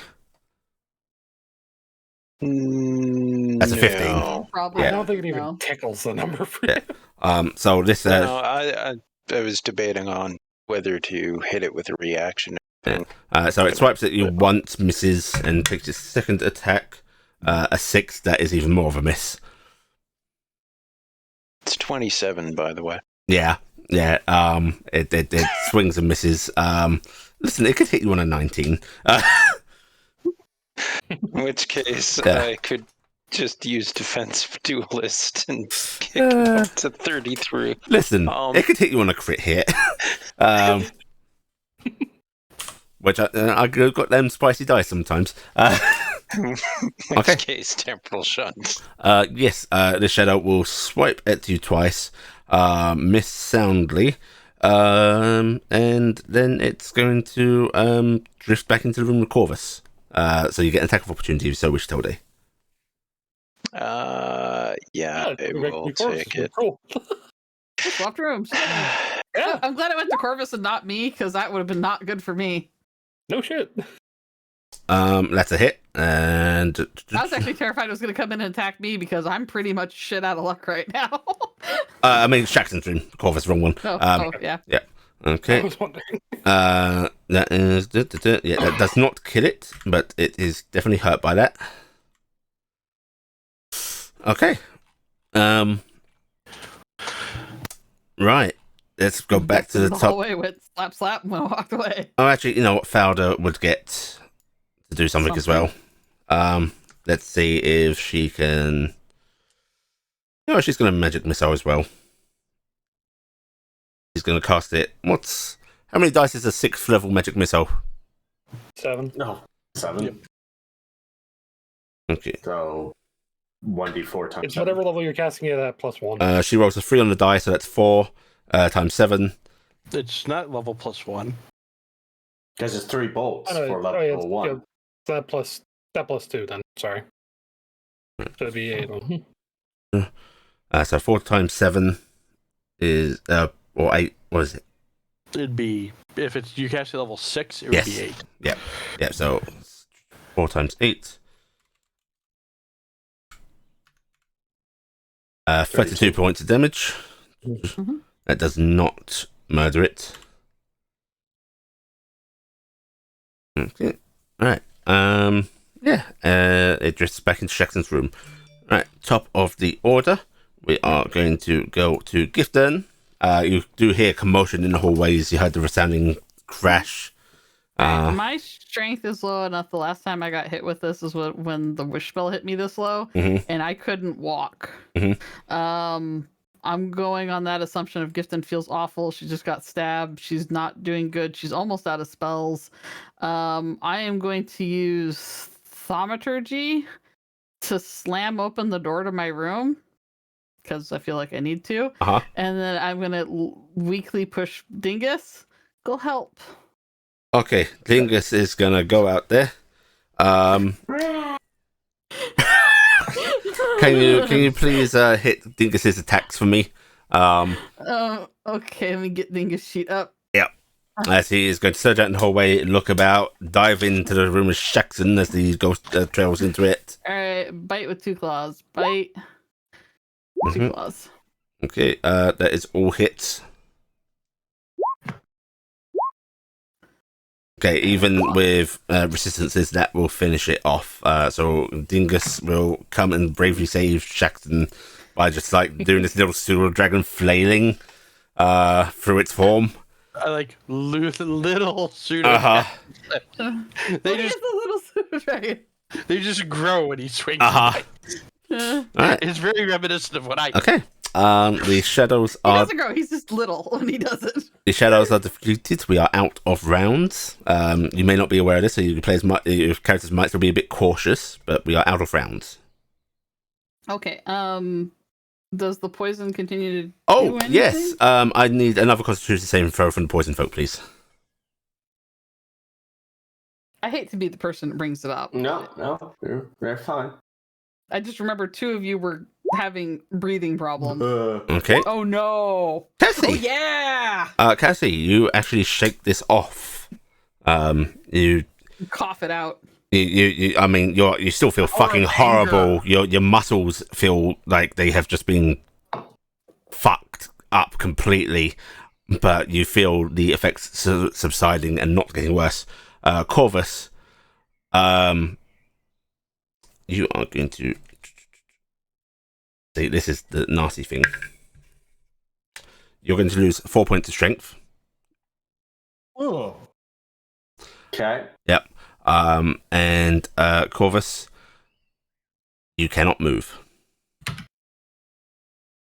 [SPEAKER 1] That's a 15.
[SPEAKER 2] Probably.
[SPEAKER 1] Yeah.
[SPEAKER 4] I don't think it even
[SPEAKER 2] No.
[SPEAKER 4] tickles the number for
[SPEAKER 1] Yeah.
[SPEAKER 4] you.
[SPEAKER 1] So this.
[SPEAKER 7] No, I was debating on whether to hit it with a reaction.
[SPEAKER 1] So it swipes at you once, misses, and takes its second attack. A 6. That is even more of a miss.
[SPEAKER 7] It's 27, by the way.
[SPEAKER 1] Yeah. It swings and misses. Listen, it could hit you on a 19.
[SPEAKER 7] In which case,
[SPEAKER 1] Yeah.
[SPEAKER 7] I could just use defensive duelist and kick him up to 33.
[SPEAKER 1] Listen, it could hit you on a crit hit. Which I've got them spicy dice sometimes.
[SPEAKER 7] In
[SPEAKER 1] Okay.
[SPEAKER 7] which case, temporal shunt.
[SPEAKER 1] Yes, the shadow will swipe at you twice, miss soundly, And then it's going to drift back into the room with Corvus. So you get an attack of opportunity if you so wish, Tolde.
[SPEAKER 7] Yeah, I will take it.
[SPEAKER 4] Cool.
[SPEAKER 2] I swapped rooms.
[SPEAKER 4] Yeah.
[SPEAKER 2] I'm glad it went to Corvus and not me, because that would have been not good for me.
[SPEAKER 4] No shit.
[SPEAKER 1] That's a hit, and
[SPEAKER 2] I was actually terrified it was going to come in and attack me because I'm pretty much shit out of luck right now.
[SPEAKER 1] I mean Shaxton's room, Corvus, wrong one.
[SPEAKER 2] Yeah.
[SPEAKER 1] Okay.
[SPEAKER 4] I was wondering.
[SPEAKER 1] That is yeah, that does not kill it, but it is definitely hurt by that. Okay. Right. Let's go back to the top.
[SPEAKER 2] Hallway went slap slap and walked away.
[SPEAKER 1] Oh, actually, you know what? Fauda would get to do something as well. Let's see if she can. No, she's going to magic missile as well. She's going to cast it. How many dice is a 6th level magic missile?
[SPEAKER 4] 7.
[SPEAKER 5] No, 7.
[SPEAKER 3] Yep.
[SPEAKER 1] Okay.
[SPEAKER 5] So 1d4 times.
[SPEAKER 4] It's
[SPEAKER 5] 7.
[SPEAKER 4] whatever level you're casting it at plus 1.
[SPEAKER 1] She rolls a 3 on the die, so that's 4 times 7.
[SPEAKER 3] It's not level +1.
[SPEAKER 5] Because it's 3 bolts
[SPEAKER 4] Oh, no,
[SPEAKER 5] for level
[SPEAKER 4] yeah,
[SPEAKER 5] 1.
[SPEAKER 4] yeah, that plus 2 then. Sorry. So it'd be 8.
[SPEAKER 1] So 4 times 7 is or 8. What is it?
[SPEAKER 3] It'd be, if it's you cast it level 6, it would be 8.
[SPEAKER 1] Yeah. So 4 times 8. 32 points of damage.
[SPEAKER 2] Mm-hmm.
[SPEAKER 1] That does not murder it. Okay. Alright. It drifts back into Shaxton's room. Right, top of the order. We are going to go to Gifton. You do hear commotion in the hallways. You heard the resounding crash.
[SPEAKER 2] My strength is low enough. The last time I got hit with this is when the wish spell hit me this low, and I couldn't walk. I'm going on that assumption of Gifton feels awful. She just got stabbed. She's not doing good. She's almost out of spells. I am going to use Thaumaturgy to slam open the door to my room because I feel like I need to. And then I'm going to weakly push Dingus. Go help.
[SPEAKER 1] Okay, Dingus is going to go out there. Can you please hit Dingus's attacks for me?
[SPEAKER 2] Okay, let me get Dingus sheet up.
[SPEAKER 1] Yep. As he is going to surge out in the hallway, look about, dive into the room with Shaxton as he goes trails into it.
[SPEAKER 2] Alright, bite with 2 claws. Bite. 2 claws.
[SPEAKER 1] Okay, that is all hits. Okay, even with resistances, that will finish it off. So Dingus will come and bravely save Shaxton by just like doing this little pseudo dragon flailing through its form.
[SPEAKER 3] I like little pseudo.
[SPEAKER 2] They just a little pseudo dragon.
[SPEAKER 3] They just grow when he swings.
[SPEAKER 1] Right.
[SPEAKER 3] It's very reminiscent of what I do.
[SPEAKER 1] Okay. The shadows
[SPEAKER 2] He
[SPEAKER 1] are.
[SPEAKER 2] doesn't grow. He's just little when he does it.
[SPEAKER 1] The shadows are defeated. We are out of rounds. You may not be aware of this, so your characters might still be a bit cautious, but we are out of rounds.
[SPEAKER 2] Okay. Does the poison continue to?
[SPEAKER 1] Oh
[SPEAKER 2] do anything?
[SPEAKER 1] yes. I need another Constitution saving throw from the poison folk, please.
[SPEAKER 2] I hate to be the person that brings it up.
[SPEAKER 5] No, you're fine.
[SPEAKER 2] I just remember 2 of you were having breathing problems.
[SPEAKER 1] Okay.
[SPEAKER 2] Oh no!
[SPEAKER 1] Cassie.
[SPEAKER 2] Oh yeah!
[SPEAKER 1] Cassie, you actually shake this off. You
[SPEAKER 2] cough it out.
[SPEAKER 1] I mean, you still feel fucking horrible. Your muscles feel like they have just been fucked up completely, but you feel the effects subsiding and not getting worse. Corvus, you are going to see. This is the nasty thing. You're going to lose 4 points of strength.
[SPEAKER 6] Oh.
[SPEAKER 5] Okay.
[SPEAKER 1] Yep. And Corvus, you cannot move.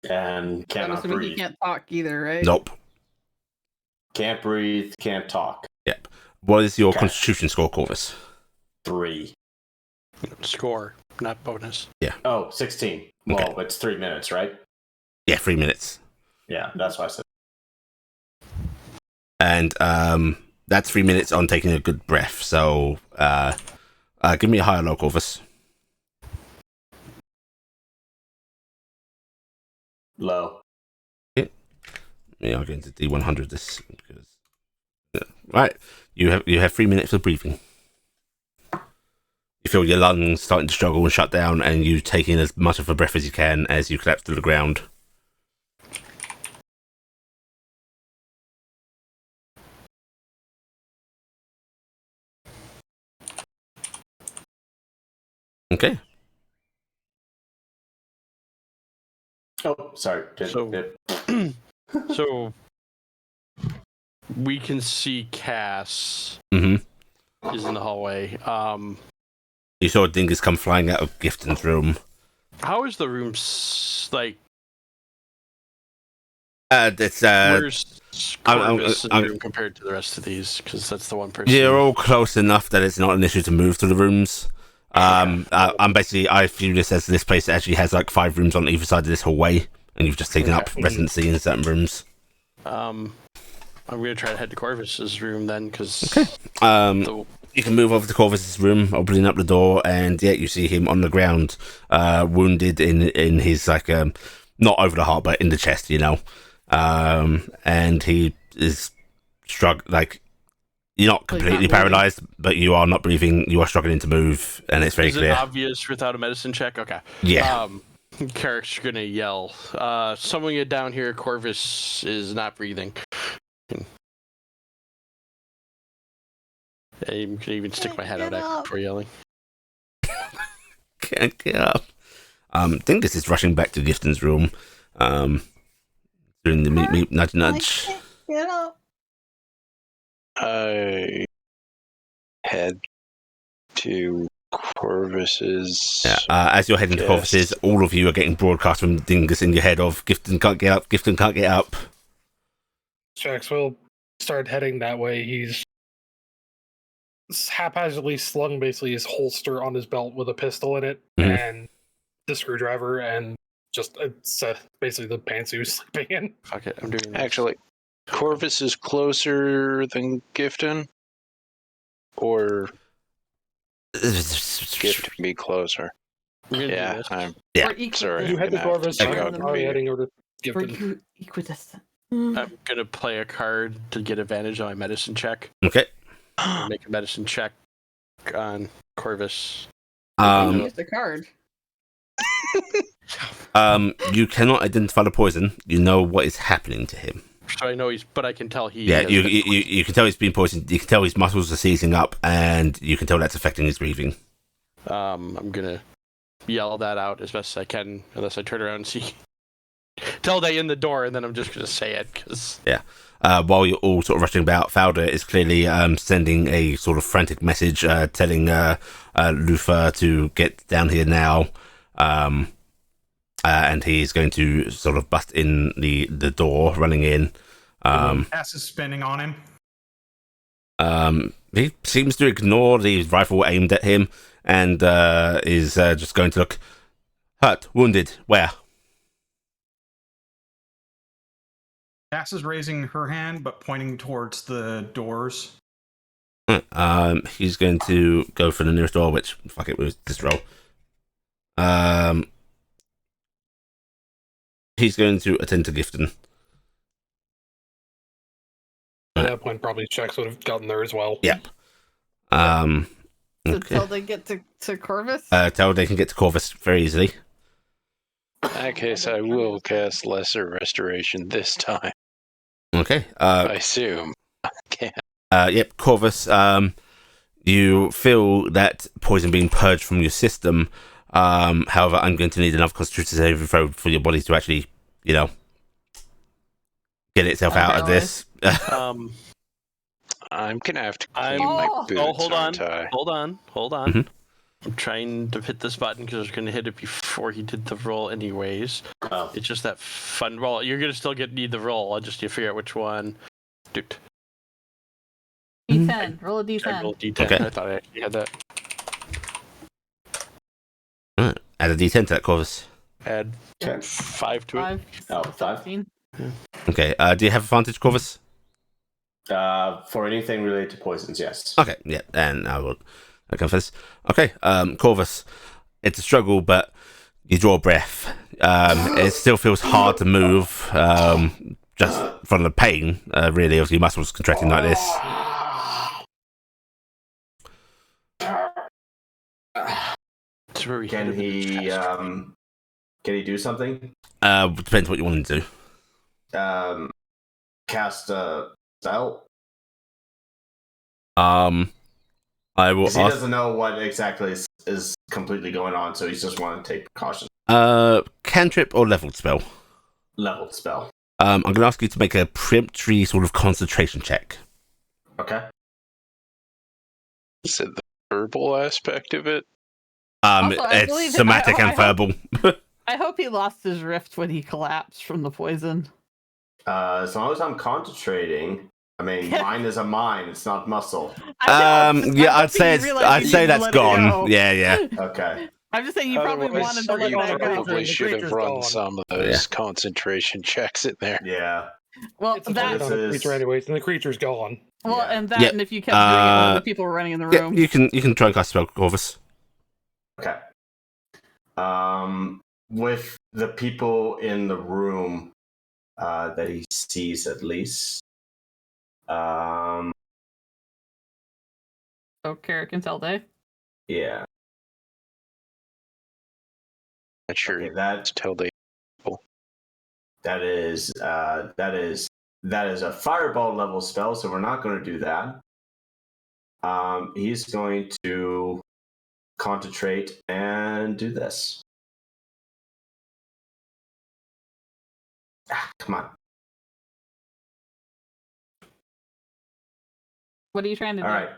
[SPEAKER 5] And
[SPEAKER 2] I'm
[SPEAKER 5] cannot
[SPEAKER 2] assuming
[SPEAKER 5] breathe.
[SPEAKER 2] he can't talk either, right?
[SPEAKER 1] Nope.
[SPEAKER 5] Can't breathe, can't talk.
[SPEAKER 1] Yep. What is your
[SPEAKER 5] Okay.
[SPEAKER 1] Constitution score, Corvus?
[SPEAKER 5] 3.
[SPEAKER 3] Score, not bonus.
[SPEAKER 5] Oh, 16.
[SPEAKER 1] Okay.
[SPEAKER 5] Well, it's 3 minutes, right?
[SPEAKER 1] Yeah, 3 minutes.
[SPEAKER 5] Yeah, that's what I said.
[SPEAKER 1] And that's 3 minutes on taking a good breath. So give me a higher low, Corvus.
[SPEAKER 5] Low.
[SPEAKER 1] Yeah, I'll get into D100 this because right. You have 3 minutes of breathing. You feel your lungs starting to struggle and shut down, and you take in as much of a breath as you can as you collapse to the ground. Okay.
[SPEAKER 5] Oh, sorry.
[SPEAKER 3] So we can see Cass
[SPEAKER 1] Mm-hmm.
[SPEAKER 3] is in the hallway.
[SPEAKER 1] You saw Dingus come flying out of Gifton's room.
[SPEAKER 3] How is the room like?
[SPEAKER 1] Where's
[SPEAKER 3] Corvus' room compared to the rest of these? Because that's the one person.
[SPEAKER 1] You're all close enough that it's not an issue to move to the rooms. I view this as this place actually has like 5 rooms on either side of this hallway, and you've just taken up residency in certain rooms.
[SPEAKER 3] I'm gonna try to head to Corvus's room then, because
[SPEAKER 1] you can move over to Corvus's room, opening up the door, and yeah, you see him on the ground, wounded in his like not over the heart, but in the chest, you know. And he is like you're not completely paralyzed, but you are not breathing. You are struggling to move, and it's very clear.
[SPEAKER 3] Is it obvious without a medicine check? Okay.
[SPEAKER 1] Yeah.
[SPEAKER 3] Carrick's gonna yell, someone get down here, Corvus is not breathing. I can even stick my head out before yelling.
[SPEAKER 1] Can't get up. Dingus is rushing back to Gifton's room. Doing the meep nudge nudge.
[SPEAKER 8] I can't get up.
[SPEAKER 7] I head to Corvus's.
[SPEAKER 1] Yeah, as you're heading to Corvus's, all of you are getting broadcast from Dingus in your head of Gifton can't get up, Gifton can't get up.
[SPEAKER 4] Jax will start heading that way. He's haphazardly slung basically his holster on his belt with a pistol in it and the screwdriver and just basically the pants he was sleeping in.
[SPEAKER 3] Fuck it, I'm doing this.
[SPEAKER 7] Actually, Corvus is closer than Gifton? Or Gift can be closer? Yeah, I'm sorry.
[SPEAKER 4] You head to Corvus, I'm already heading over to Gifton.
[SPEAKER 2] Equidistant.
[SPEAKER 3] I'm gonna play a card to get advantage on my medicine check.
[SPEAKER 1] Okay.
[SPEAKER 3] Make a medicine check on Corvus.
[SPEAKER 2] Use the card.
[SPEAKER 1] You cannot identify the poison. You know what is happening to him.
[SPEAKER 3] So I know but I can tell he.
[SPEAKER 1] Yeah, you can tell he's been poisoned. You can tell his muscles are seizing up, and you can tell that's affecting his breathing.
[SPEAKER 3] I'm gonna yell that out as best as I can, unless I turn around and see Tilde in the door, and then I'm just gonna say it because.
[SPEAKER 1] Yeah. While you're all sort of rushing about, Fowler is clearly sending a sort of frantic message, telling Lufa to get down here now, and he's going to sort of bust in the door, running in.
[SPEAKER 6] Cass is spinning on him.
[SPEAKER 1] He seems to ignore the rifle aimed at him, and is just going to look hurt, wounded. Where?
[SPEAKER 6] Cass is raising her hand, but pointing towards the doors.
[SPEAKER 1] He's going to go for the nearest door, which, fuck it, was this roll. He's going to attend to Gifton.
[SPEAKER 4] At that point, probably Jax would have gotten there as well.
[SPEAKER 1] Yep.
[SPEAKER 2] Until they get to Corvus?
[SPEAKER 1] Tell they can get to Corvus very easily.
[SPEAKER 7] In that case, I will cast Lesser Restoration this time.
[SPEAKER 1] Okay.
[SPEAKER 7] I assume. I can't.
[SPEAKER 1] Yep, Corvus, you feel that poison being purged from your system. However, I'm going to need enough constitution saving throw for your body to actually, get itself out of this.
[SPEAKER 7] I'm gonna have to clean my boots.
[SPEAKER 3] Hold on.
[SPEAKER 1] Mm-hmm.
[SPEAKER 3] I'm trying to hit this button because I was going to hit it before he did the roll anyways.
[SPEAKER 5] Oh.
[SPEAKER 3] It's just that fun roll. You're going to still need the roll. I'll just figure out which one. Dude.
[SPEAKER 2] D10. Roll a D10.
[SPEAKER 3] I rolled D10.
[SPEAKER 1] Okay.
[SPEAKER 3] I thought I actually had that.
[SPEAKER 1] Add a D10 to that, Corvus.
[SPEAKER 3] Add
[SPEAKER 5] 10.
[SPEAKER 3] 5 to it.
[SPEAKER 5] 5.
[SPEAKER 2] 17.
[SPEAKER 1] Okay, do you have advantage, Corvus?
[SPEAKER 5] For anything related to poisons, yes.
[SPEAKER 1] Okay, yeah, and I will confess. Okay, Corvus, it's a struggle, but you draw a breath. It still feels hard to move, just from the pain, really, of your muscles contracting like this.
[SPEAKER 5] Can he do something?
[SPEAKER 1] Depends what you want him to do.
[SPEAKER 5] Cast a spell?
[SPEAKER 1] I will
[SPEAKER 5] He
[SPEAKER 1] ask.
[SPEAKER 5] doesn't know what exactly is completely going on, so he's just want to take precautions.
[SPEAKER 1] Cantrip or leveled spell?
[SPEAKER 5] Leveled spell.
[SPEAKER 1] I'm going to ask you to make a preemptory sort of concentration check.
[SPEAKER 5] Okay.
[SPEAKER 7] Is it the verbal aspect of it?
[SPEAKER 2] Also, I
[SPEAKER 1] It's
[SPEAKER 2] believe-
[SPEAKER 1] somatic and verbal.
[SPEAKER 2] I hope he lost his rift when he collapsed from the poison.
[SPEAKER 5] As long as I'm concentrating, I mean, mine is a mind, it's not muscle.
[SPEAKER 1] Yeah, I'd say that's gone. Yeah.
[SPEAKER 5] Okay.
[SPEAKER 2] I'm just saying you probably
[SPEAKER 7] Otherwise,
[SPEAKER 2] wanted to let
[SPEAKER 7] you
[SPEAKER 2] that go.
[SPEAKER 7] probably should have
[SPEAKER 4] creature's
[SPEAKER 7] run
[SPEAKER 4] gone.
[SPEAKER 7] some of those concentration checks in there.
[SPEAKER 5] Yeah.
[SPEAKER 2] Well,
[SPEAKER 4] It's a
[SPEAKER 2] that
[SPEAKER 4] target on the creature anyways, and the creature's gone.
[SPEAKER 2] well,
[SPEAKER 5] Yeah.
[SPEAKER 2] and that,
[SPEAKER 1] Yeah.
[SPEAKER 2] and if you kept doing it while the people were running in the
[SPEAKER 1] Yeah,
[SPEAKER 2] room.
[SPEAKER 1] you can try and cast spell, Corvus.
[SPEAKER 5] Okay. With the people in the room that he sees, at least.
[SPEAKER 2] So Carrick can tell Dave.
[SPEAKER 5] Yeah.
[SPEAKER 7] Not sure
[SPEAKER 5] Okay, that
[SPEAKER 7] tell they
[SPEAKER 5] is a fireball level spell, so we're not going to do that. He's going to concentrate and do this. Come on.
[SPEAKER 2] What are you trying to do?
[SPEAKER 5] All right.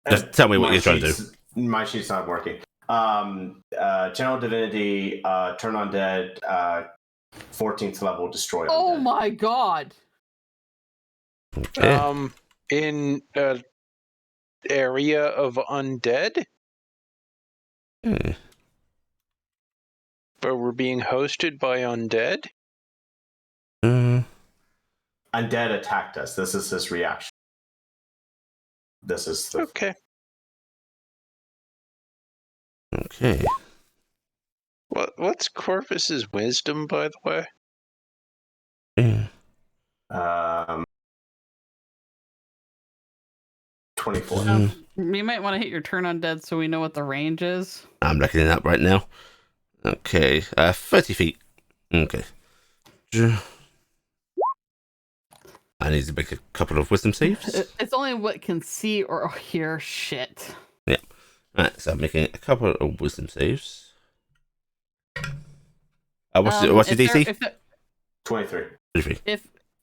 [SPEAKER 1] Just tell me what you're trying to do.
[SPEAKER 5] My sheet's not working. Channel Divinity, Turn Undead, 14th level, Destroy Undead.
[SPEAKER 2] Oh my god!
[SPEAKER 1] Okay.
[SPEAKER 7] in an area of undead,
[SPEAKER 1] Hmm.
[SPEAKER 7] but we're being hosted by undead.
[SPEAKER 5] Undead attacked us. This is his reaction. This is the...
[SPEAKER 7] Okay.
[SPEAKER 1] Okay.
[SPEAKER 7] What's Corvus's wisdom, by the way?
[SPEAKER 1] Yeah.
[SPEAKER 5] 24.
[SPEAKER 2] You might want to hit your turn undead so we know what the range is.
[SPEAKER 1] I'm looking it up right now. Okay. 30 feet. Okay. I need to make a couple of wisdom saves.
[SPEAKER 2] It's only what can see or hear shit.
[SPEAKER 1] Yeah. Alright, so I'm making a couple of wisdom saves. What's your DC?
[SPEAKER 5] 23.
[SPEAKER 1] 23.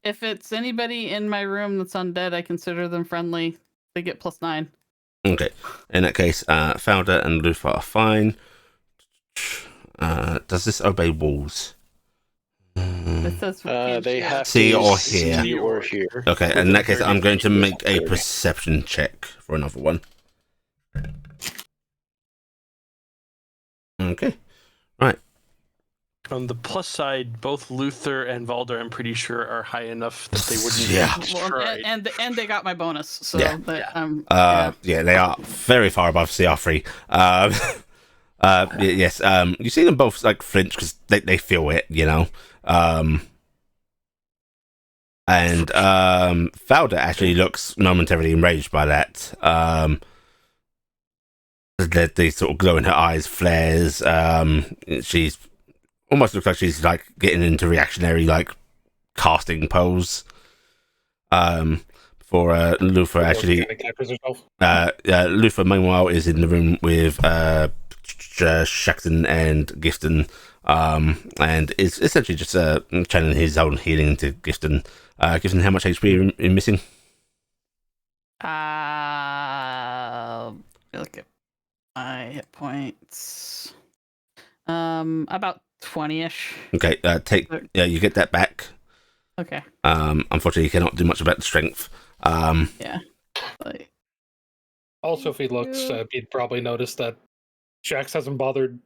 [SPEAKER 2] If it's anybody in my room that's undead, I consider them friendly. They get +9.
[SPEAKER 1] Okay. In that case, Founder and Lufa are fine. Does this obey walls?
[SPEAKER 2] It says
[SPEAKER 7] They have
[SPEAKER 1] See
[SPEAKER 7] to
[SPEAKER 1] or
[SPEAKER 7] see
[SPEAKER 1] hear.
[SPEAKER 7] or hear.
[SPEAKER 1] Okay, in that case, I'm going to make a perception check for another one. Okay. Right.
[SPEAKER 3] On the plus side, both Luther and Valder, I'm pretty sure, are high enough that they wouldn't
[SPEAKER 1] Yeah.
[SPEAKER 3] be destroyed.
[SPEAKER 2] and they got my bonus. So
[SPEAKER 1] Yeah.
[SPEAKER 2] yeah.
[SPEAKER 1] They are very far above CR3. Yes. You see them both like flinch because they feel it, you know. And Founder actually looks momentarily enraged by that. The sort of glow in her eyes flares. She's almost looks like she's like getting into reactionary like casting pose. For Lufa actually. Lufa meanwhile is in the room with Shaxton and Gifton, and is essentially just channeling his own healing into Gifton. Gifton, how much HP are you missing?
[SPEAKER 2] Look at my hit points. About 20-ish.
[SPEAKER 1] Okay, you get that back.
[SPEAKER 2] Okay.
[SPEAKER 1] Unfortunately, you cannot do much about the strength.
[SPEAKER 2] Yeah. Like,
[SPEAKER 4] Also, if he looks, he'd probably notice that Jax hasn't bothered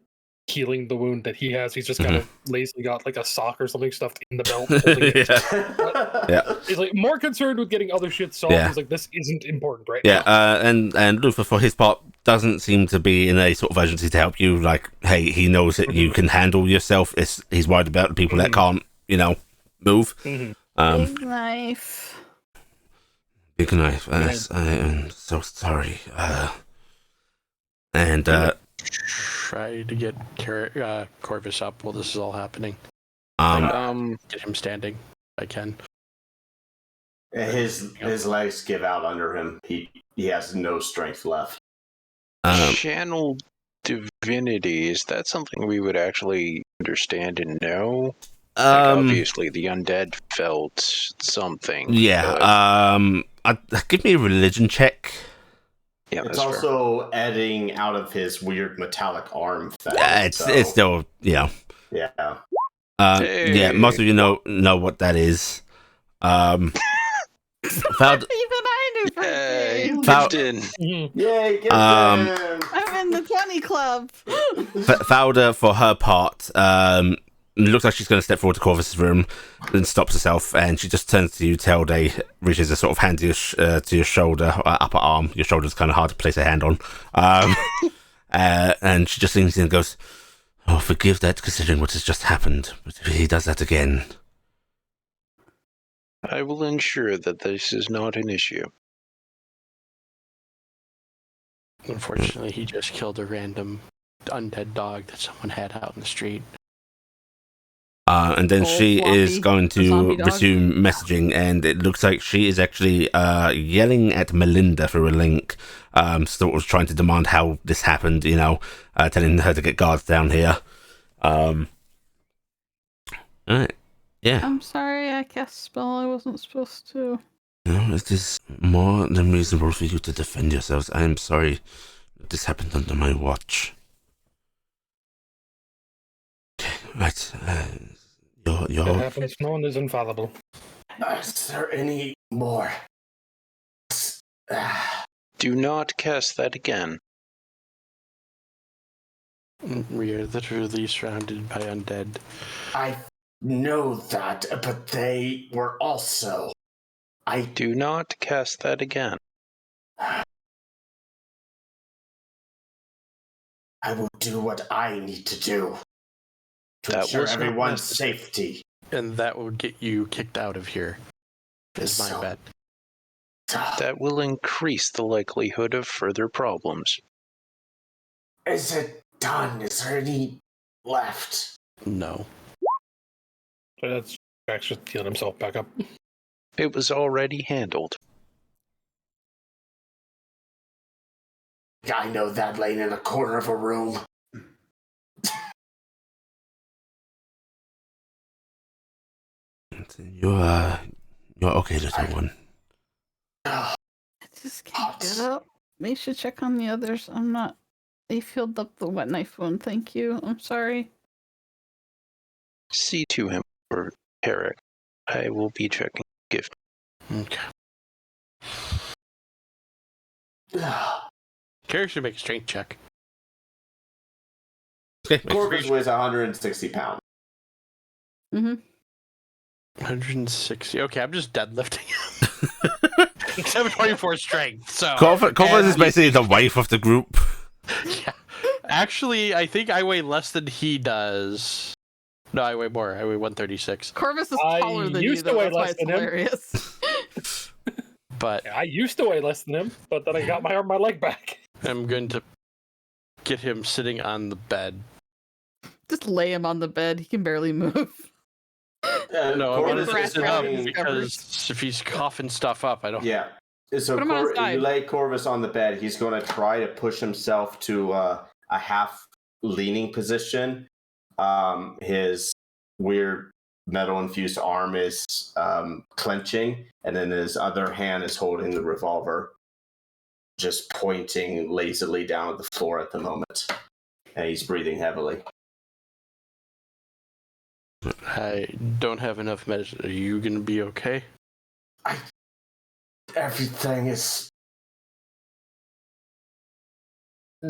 [SPEAKER 4] healing the wound that he has. He's just kind of lazily got like a sock or something stuffed in the belt. Holding it.
[SPEAKER 1] Yeah.
[SPEAKER 4] He's like more concerned with getting other shit solved. He's like, this isn't important right now.
[SPEAKER 1] And Luther, for his part, doesn't seem to be in a sort of urgency to help you. Like, hey, he knows that you can handle yourself. He's worried about the people that can't, move.
[SPEAKER 2] Big knife.
[SPEAKER 1] Big knife. I am so sorry.
[SPEAKER 3] Try to get Corvus up while this is all happening. Get him standing if I can.
[SPEAKER 5] His legs give out under him. He has no strength left.
[SPEAKER 7] Channel divinity, is that something we would actually understand and know? Obviously, the undead felt something.
[SPEAKER 1] Yeah. Give me a religion check.
[SPEAKER 7] Yeah,
[SPEAKER 5] it's also editing out of his weird metallic arm thing.
[SPEAKER 1] It's still
[SPEAKER 5] Yeah.
[SPEAKER 1] Yeah, most of you know what that is.
[SPEAKER 2] Even I knew
[SPEAKER 7] Gifted.
[SPEAKER 5] Yay, Gifted!
[SPEAKER 2] I'm in the 20 club.
[SPEAKER 1] Fauda, for her part, it looks like she's going to step forward to Corvus's room, then stops herself, and she just turns to you. Telde reaches a sort of hand to your shoulder, upper arm. Your shoulder's kind of hard to place a hand on. And she just leans in and goes, "Oh, forgive that, considering what has just happened. But if he does that again,
[SPEAKER 7] I will ensure that this is not an issue."
[SPEAKER 3] Unfortunately, he just killed a random undead dog that someone had out in the street.
[SPEAKER 1] And then she is going to resume messaging, and it looks like she is actually yelling at Melinda for a link, sort of trying to demand how this happened, telling her to get guards down here. Alright, yeah.
[SPEAKER 2] I'm sorry, I cast a spell I wasn't supposed to.
[SPEAKER 1] No, it is more than reasonable for you to defend yourselves. I am sorry that this happened under my watch. Okay, right.
[SPEAKER 4] It happens. No one is infallible.
[SPEAKER 5] Is there any more?
[SPEAKER 7] Do not cast that again.
[SPEAKER 3] We are literally surrounded by undead.
[SPEAKER 5] I know that, but they were also...
[SPEAKER 7] Do not cast that again.
[SPEAKER 5] I will do what I need to do to ensure everyone's safety.
[SPEAKER 3] And that would get you kicked out of here, is my bet.
[SPEAKER 7] That will increase the likelihood of further problems.
[SPEAKER 5] Is it done? Is there any left?
[SPEAKER 3] No.
[SPEAKER 4] So that's Jack's just healing himself back up.
[SPEAKER 7] It was already handled.
[SPEAKER 5] I know that laying in a corner of a room.
[SPEAKER 1] You're okay, little one.
[SPEAKER 2] I just can't get up. We should check on the others. I'm not... They filled up the wet knife wound. Thank you. I'm sorry.
[SPEAKER 7] See to him, or Eric. I will be checking gift.
[SPEAKER 3] Okay. Carrie should make a strength check.
[SPEAKER 1] Okay.
[SPEAKER 5] Corvus weighs 160 pounds.
[SPEAKER 3] 160. Okay, I'm just deadlifting him. 724 strength. So
[SPEAKER 1] Corvus is basically the wife of the group.
[SPEAKER 3] Yeah. Actually, I think I weigh less than he does. No, I weigh more. I weigh 136.
[SPEAKER 2] Corvus is taller than you, though. That's why it's hilarious.
[SPEAKER 3] But
[SPEAKER 4] I used to weigh less than him, but then I got my arm, my leg back.
[SPEAKER 3] I'm going to get him sitting on the bed.
[SPEAKER 2] Just lay him on the bed. He can barely move.
[SPEAKER 3] No, I want to
[SPEAKER 2] Corvus
[SPEAKER 3] sit up
[SPEAKER 2] is
[SPEAKER 3] because if he's coughing stuff up, I don't.
[SPEAKER 5] Yeah. So
[SPEAKER 2] Put him on his side.
[SPEAKER 5] you lay Corvus on the bed. He's going to try to push himself to a half leaning position. His weird metal-infused arm is clenching, and then his other hand is holding the revolver, just pointing lazily down at the floor at the moment. And he's breathing heavily.
[SPEAKER 3] I don't have enough medicine. Are you going to be okay?
[SPEAKER 5] Everything is...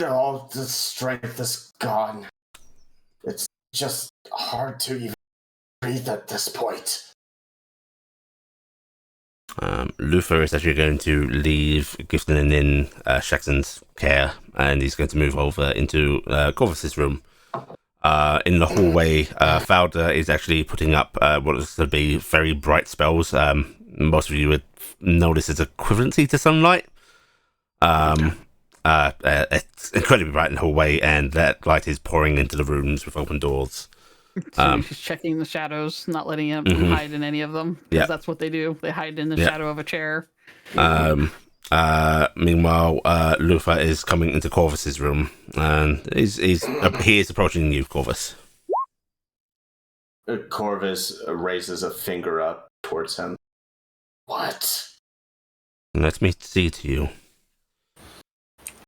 [SPEAKER 5] All the strength is gone. It's just hard to even breathe at this point.
[SPEAKER 1] Luther is actually going to leave Gifton in Shaxton's care, and he's going to move over into Corvus's room. In the hallway, Fowler is actually putting up what is to be very bright spells. Most of you would know this as equivalency to sunlight. It's incredibly bright in the hallway, and that light is pouring into the rooms with open doors.
[SPEAKER 2] So she's checking the shadows, not letting him hide in any of them, because that's what they do. They hide in the shadow of a chair.
[SPEAKER 1] Meanwhile, Luther is coming into Corvus's room, and he is approaching you, Corvus.
[SPEAKER 5] Corvus raises a finger up towards him. What?
[SPEAKER 1] Let me see to you.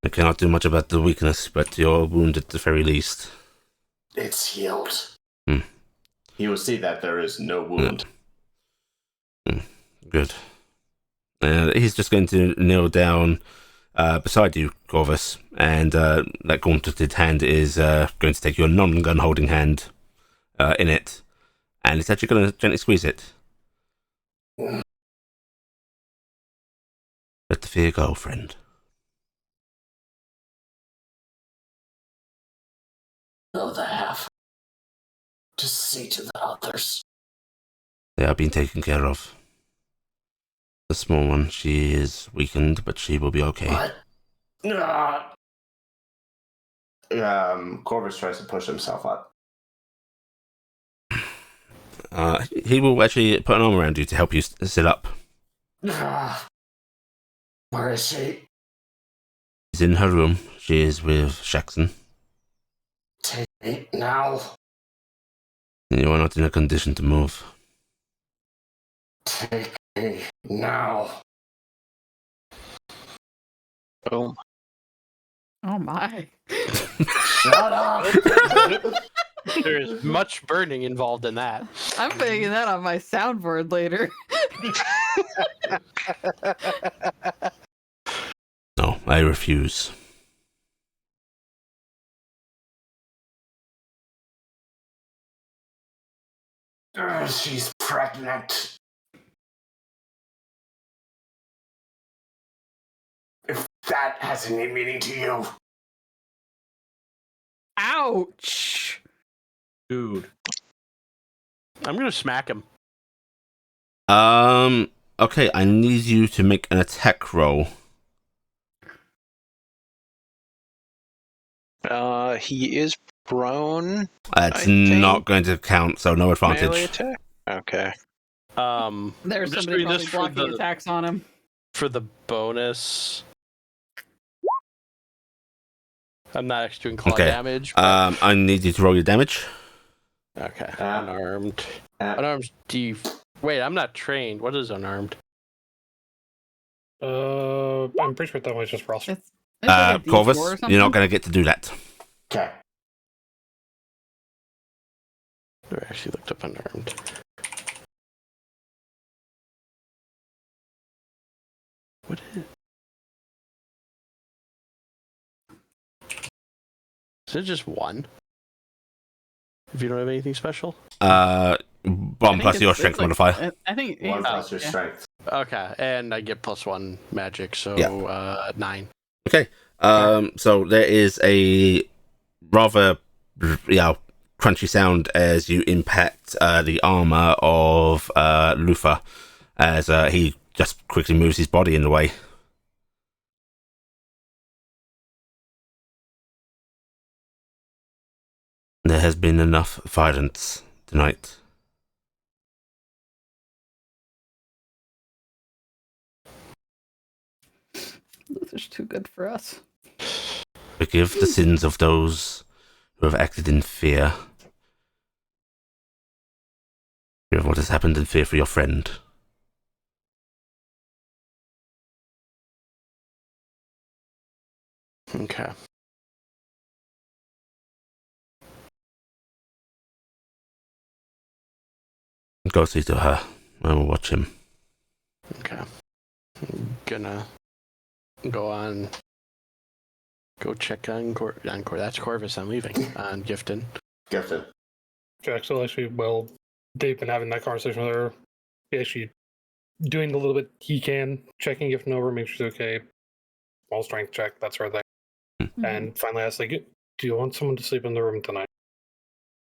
[SPEAKER 1] I cannot do much about the weakness, but you're wounded at the very least.
[SPEAKER 5] It's healed. He will see that there is no wound.
[SPEAKER 1] Good. He's just going to kneel down beside you, Corvus, and that gauntleted hand is going to take your non-gun holding hand in it, and it's actually going to gently squeeze it. Let the fear go, friend.
[SPEAKER 5] No, they have. Just see to the others.
[SPEAKER 1] They are being taken care of. The small one, she is weakened, but she will be okay.
[SPEAKER 5] What? Corvus tries to push himself up.
[SPEAKER 1] He will actually put an arm around you to help you sit up.
[SPEAKER 5] Where is she?
[SPEAKER 1] She's in her room. She is with Shaxton.
[SPEAKER 5] Take me now.
[SPEAKER 1] You are not in a condition to move.
[SPEAKER 5] Take me now.
[SPEAKER 7] Oh.
[SPEAKER 2] Oh my.
[SPEAKER 5] Shut up!
[SPEAKER 3] There is much burning involved in that.
[SPEAKER 2] I'm banging that on my soundboard later.
[SPEAKER 1] No, I refuse.
[SPEAKER 5] She's pregnant. If that has any meaning to you.
[SPEAKER 2] Ouch.
[SPEAKER 6] Dude.
[SPEAKER 3] I'm gonna smack him.
[SPEAKER 1] Okay, I need you to make an attack roll.
[SPEAKER 7] He is prone.
[SPEAKER 1] It's not going to count, so no advantage.
[SPEAKER 7] Melee attack? Okay.
[SPEAKER 2] There's
[SPEAKER 3] just
[SPEAKER 2] somebody
[SPEAKER 3] doing this
[SPEAKER 2] probably
[SPEAKER 3] for
[SPEAKER 2] blocking
[SPEAKER 3] the-
[SPEAKER 2] attacks on him.
[SPEAKER 3] For the bonus. I'm not actually doing claw
[SPEAKER 1] Okay.
[SPEAKER 3] damage. But...
[SPEAKER 1] I need you to roll your damage.
[SPEAKER 3] Okay. Unarmed. Unarmed Wait, I'm not trained. What is unarmed?
[SPEAKER 4] I'm pretty sure that was just roster.
[SPEAKER 2] It's like a D4
[SPEAKER 1] Corvus,
[SPEAKER 2] or something.
[SPEAKER 1] you're not going to get to do that.
[SPEAKER 5] Okay.
[SPEAKER 3] I actually looked up unarmed. What is it? Is it just one? If you don't have anything special?
[SPEAKER 1] 1 plus your strength modifier.
[SPEAKER 2] I think
[SPEAKER 5] 1 plus your
[SPEAKER 2] yeah.
[SPEAKER 5] strength.
[SPEAKER 3] Okay, and I get +1 magic, so 9.
[SPEAKER 1] Okay. So there is a rather, crunchy sound as you impact the armor of Luther, as he just quickly moves his body in the way. There has been enough violence tonight.
[SPEAKER 2] Luther's too good for us.
[SPEAKER 1] Forgive the sins of those who have acted in fear. Fear of what has happened and fear for your friend.
[SPEAKER 3] Okay.
[SPEAKER 1] Go see to her. I will watch him.
[SPEAKER 3] Okay. I'm gonna go check on that's Corvus. I'm leaving on Gifton.
[SPEAKER 5] Gifted.
[SPEAKER 4] Jackson actually, well, they've been having that conversation with her. Actually doing the little bit he can, checking if over, make sure she's okay. Small strength check, that sort of thing.
[SPEAKER 2] Mm-hmm.
[SPEAKER 4] And finally asks, like, do you want someone to sleep in the room tonight?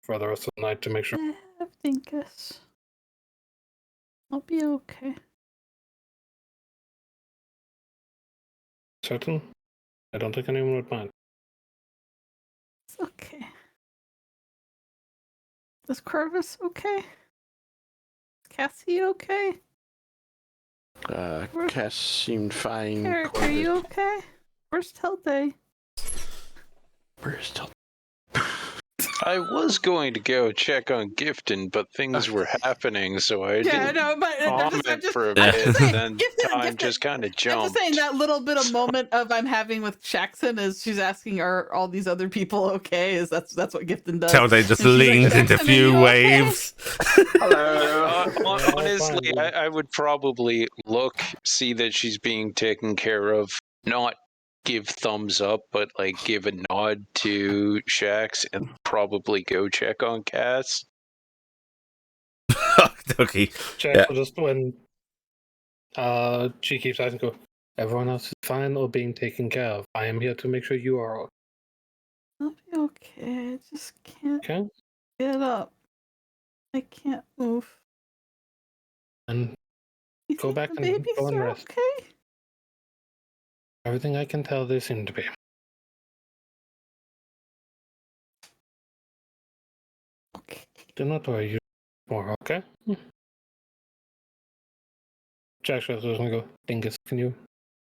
[SPEAKER 4] For the rest of the night to make sure.
[SPEAKER 2] I think I'll be okay.
[SPEAKER 4] Certain? I don't think anyone would mind.
[SPEAKER 2] It's okay. Is Corvus okay? Is Cassie okay?
[SPEAKER 3] Cass seemed fine.
[SPEAKER 2] Eric, are you okay? Where's Telday?
[SPEAKER 3] Where's Tel?
[SPEAKER 7] I was going to go check on Gifton, but things were happening, so I didn't comment for a bit, and then time just kind of jumped.
[SPEAKER 2] I'm just saying that little bit of moment of I'm having with Jackson is she's asking, are all these other people okay? Is that's what Gifton does.
[SPEAKER 1] Telday just leans into a few waves.
[SPEAKER 5] Hello.
[SPEAKER 7] Honestly, I would probably see that she's being taken care of, not give thumbs up, but like give a nod to Shax and probably go check on Cass.
[SPEAKER 1] Okay.
[SPEAKER 4] Jack will just when she keeps asking, go, everyone else is fine or being taken care of. I am here to make sure you are okay.
[SPEAKER 2] I'll be okay. I just can't
[SPEAKER 4] Okay?
[SPEAKER 2] get up. I can't move.
[SPEAKER 4] And
[SPEAKER 2] You
[SPEAKER 4] go
[SPEAKER 2] think
[SPEAKER 4] back
[SPEAKER 2] the
[SPEAKER 4] and
[SPEAKER 2] babies
[SPEAKER 4] go and
[SPEAKER 2] are
[SPEAKER 4] rest.
[SPEAKER 2] okay?
[SPEAKER 4] Everything I can tell, they seem to be.
[SPEAKER 2] Okay.
[SPEAKER 4] Do not worry, you more, okay? Jack's just going to go, Dingus, can you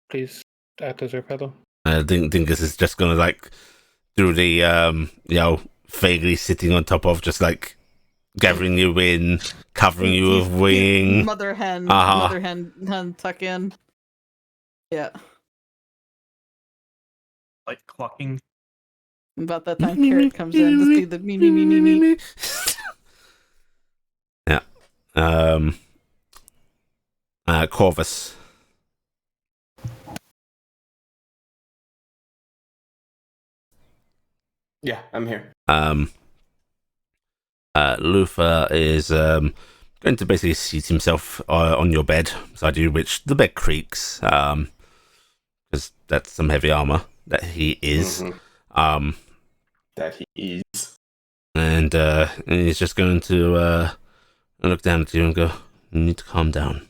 [SPEAKER 4] please act as your pedal?
[SPEAKER 1] Dingus is just gonna like do the vaguely sitting on top of, just like gathering you in, covering you with wing.
[SPEAKER 2] Mother hen tuck in. Yeah.
[SPEAKER 6] Like clucking.
[SPEAKER 2] About that time Carrot comes in to see the me.
[SPEAKER 1] Yeah. Corvus.
[SPEAKER 5] Yeah, I'm here.
[SPEAKER 1] Luther is going to basically seat himself on your bed beside you, which the bed creaks, because that's some heavy armor that he is.
[SPEAKER 5] Mm-hmm. That he is.
[SPEAKER 1] And he's just going to look down at you and go, you need to calm down.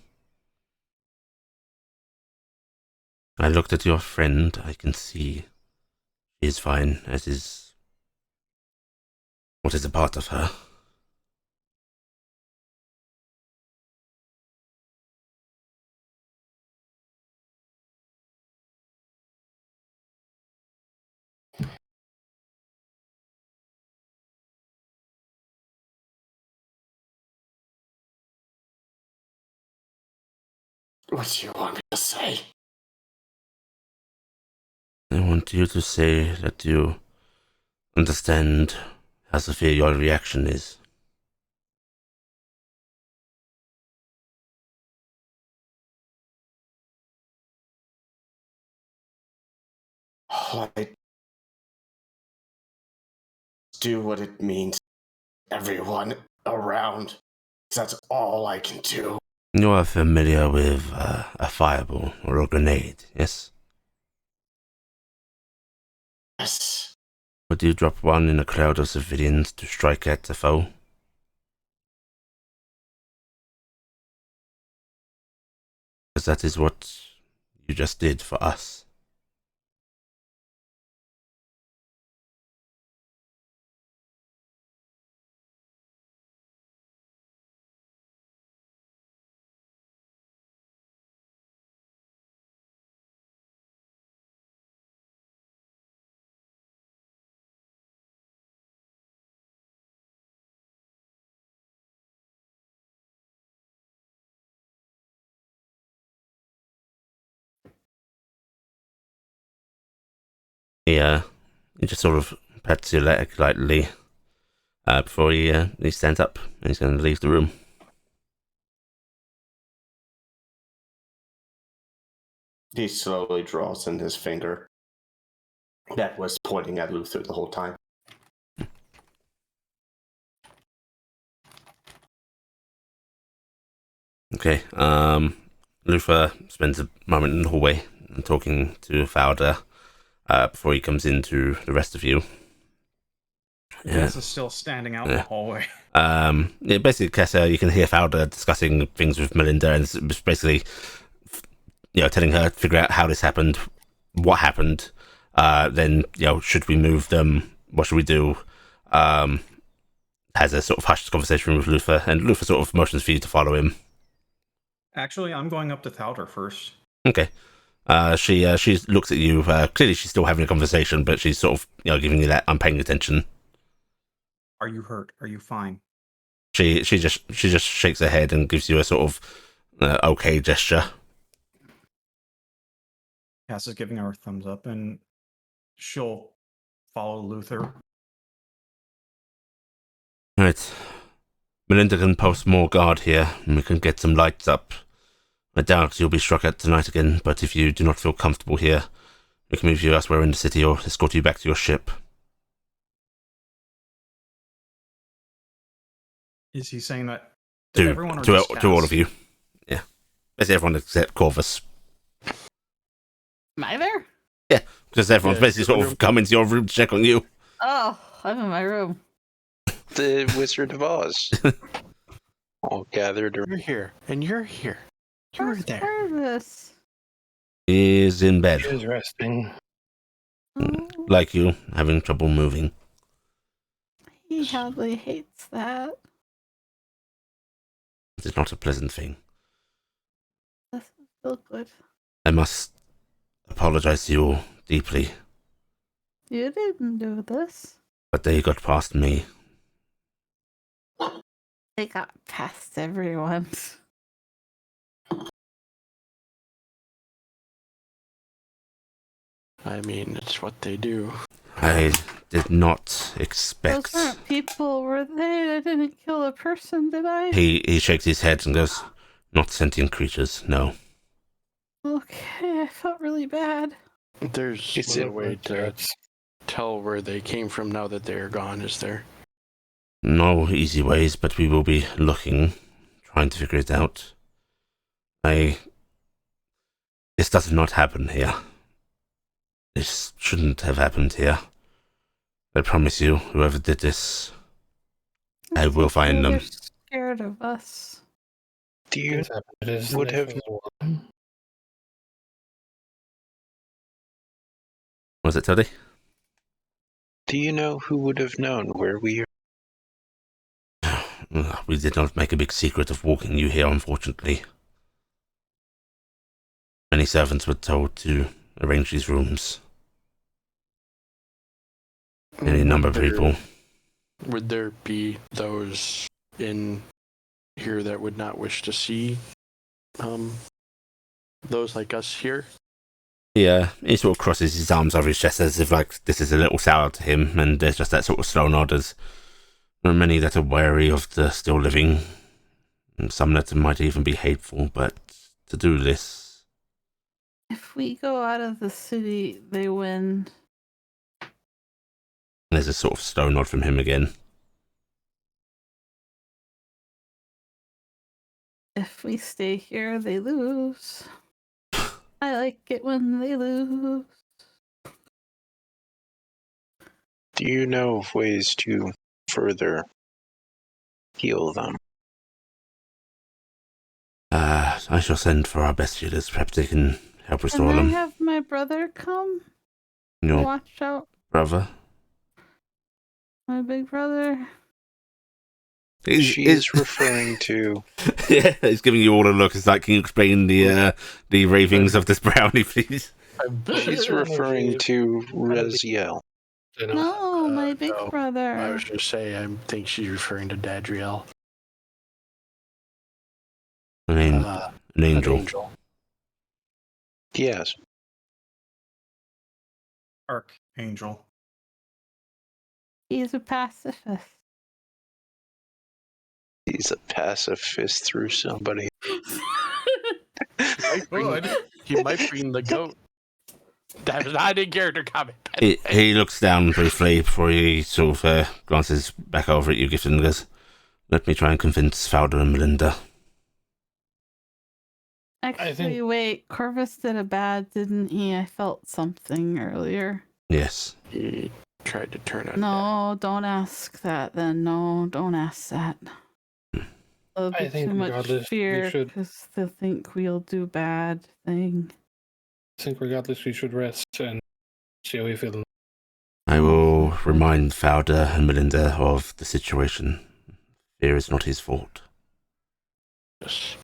[SPEAKER 1] I looked at your friend. I can see she is fine, as is what is a part of her.
[SPEAKER 5] What do you want me to say?
[SPEAKER 1] I want you to say that you understand how severe your reaction is.
[SPEAKER 5] All I do what it means. Everyone around. That's all I can do.
[SPEAKER 1] You are familiar with a fireball or a grenade, yes?
[SPEAKER 5] Yes.
[SPEAKER 1] Would you drop one in a cloud of civilians to strike at the foe? Because that is what you just did for us. He just sort of pats your leg lightly before he stands up and he's going to leave the room.
[SPEAKER 5] He slowly draws in his finger that was pointing at Luther the whole time.
[SPEAKER 1] Okay. Luther spends a moment in the hallway and talking to Fowler before he comes into the rest of you.
[SPEAKER 6] Cass is still standing out in the hallway.
[SPEAKER 1] Basically, Cass, you can hear Fowler discussing things with Melinda, and it's basically, telling her to figure out how this happened, what happened, then, should we move them? What should we do? Has a sort of hushed conversation with Luther, and Luther sort of motions for you to follow him.
[SPEAKER 6] Actually, I'm going up to Thouder first.
[SPEAKER 1] Okay. She looks at you. Clearly, she's still having a conversation, but she's sort of giving you that I'm paying attention.
[SPEAKER 6] Are you hurt? Are you fine?
[SPEAKER 1] She just shakes her head and gives you a sort of okay gesture.
[SPEAKER 6] Cass is giving her a thumbs up, and she'll follow Luther.
[SPEAKER 1] Right. Melinda can post more guard here, and we can get some lights up. I doubt you'll be struck at tonight again, but if you do not feel comfortable here, we can move you elsewhere in the city or escort you back to your ship.
[SPEAKER 6] Is he saying that
[SPEAKER 1] to
[SPEAKER 6] everyone or
[SPEAKER 1] to,
[SPEAKER 6] just
[SPEAKER 1] to all
[SPEAKER 6] Cass?
[SPEAKER 1] of you? Yeah. That's everyone except Corvus.
[SPEAKER 2] Am I there?
[SPEAKER 1] Yeah, because everyone's basically sort of come into your room to check on you.
[SPEAKER 2] Oh, I'm in my room.
[SPEAKER 7] The Wizard of Oz. All gathered around.
[SPEAKER 3] You're here, and you're here. You were
[SPEAKER 2] Where's
[SPEAKER 3] there.
[SPEAKER 2] Corvus?
[SPEAKER 1] He is in bed,
[SPEAKER 4] He is resting.
[SPEAKER 2] Oh,
[SPEAKER 1] like you, having trouble moving.
[SPEAKER 2] he probably hates that.
[SPEAKER 1] It is not a pleasant thing.
[SPEAKER 2] Doesn't feel good.
[SPEAKER 1] I must apologize to you all deeply,
[SPEAKER 2] You didn't do this.
[SPEAKER 1] but they got past me.
[SPEAKER 2] They got past everyone.
[SPEAKER 3] I mean, it's what they do.
[SPEAKER 1] I did not expect.
[SPEAKER 2] Those weren't people, were they? I didn't kill a person, did I?
[SPEAKER 1] He shakes his head and goes, "Not sentient creatures, no."
[SPEAKER 2] Okay, I felt really bad.
[SPEAKER 3] There's
[SPEAKER 7] Is
[SPEAKER 3] no
[SPEAKER 7] it
[SPEAKER 3] way to tell where they came from now that they're gone, is there?
[SPEAKER 1] No easy ways, but we will be looking, trying to figure it out. This does not happen here. This shouldn't have happened here. I promise you, whoever did this, I will find them.
[SPEAKER 2] They're scared of us.
[SPEAKER 7] Do you
[SPEAKER 4] It is
[SPEAKER 7] would
[SPEAKER 4] the
[SPEAKER 7] have
[SPEAKER 4] nation's war.
[SPEAKER 1] Was it Teddy?
[SPEAKER 7] do you know who would have known where we are?
[SPEAKER 1] We did not make a big secret of walking you here, unfortunately. Many servants were told to arrange these rooms. Any number of people.
[SPEAKER 3] Would there be those in here that would not wish to see those like us here?
[SPEAKER 1] Yeah, he sort of crosses his arms over his chest as if like this is a little sour to him, and there's just that sort of slow nod as there are many that are wary of the still living, and some that might even be hateful, but to do this...
[SPEAKER 2] If we go out of the city, they win.
[SPEAKER 1] There's a sort of slow nod from him again.
[SPEAKER 2] If we stay here, they lose. I like it when they lose.
[SPEAKER 7] Do you know of ways to further heal them?
[SPEAKER 1] I shall send for our best healers. Perhaps they can help restore
[SPEAKER 2] Can I
[SPEAKER 1] them.
[SPEAKER 2] have my brother come?
[SPEAKER 1] Your
[SPEAKER 2] Watch out,
[SPEAKER 1] brother?
[SPEAKER 2] my big brother.
[SPEAKER 7] She's referring to...
[SPEAKER 1] Yeah, he's giving you all a look. It's like, can you explain the ravings of this brownie, please?
[SPEAKER 7] She's referring to Raziel.
[SPEAKER 2] No, my big
[SPEAKER 3] no. I
[SPEAKER 2] brother.
[SPEAKER 3] was going to say, I think she's referring to Dadriel.
[SPEAKER 1] An angel.
[SPEAKER 3] An angel.
[SPEAKER 7] Yes.
[SPEAKER 6] Archangel.
[SPEAKER 2] He's a pacifist.
[SPEAKER 7] He's a pacifist through somebody.
[SPEAKER 3] He might bring the goat. That was not in character comment.
[SPEAKER 1] He looks down briefly before he sort of glances back over at you, Gifton, and goes, "Let me try and convince Fowler and Melinda."
[SPEAKER 2] Actually, wait. Corvus did a bad, didn't he? I felt something earlier.
[SPEAKER 1] Yes.
[SPEAKER 3] He tried to turn on.
[SPEAKER 2] No, don't ask that. Then no, don't ask that. It'll be too much fear because they'll think we'll do bad thing.
[SPEAKER 4] I think regardless, we should rest and see how we feel.
[SPEAKER 1] I will remind Fowler and Melinda of the situation. Fear is not his fault.
[SPEAKER 3] Yes.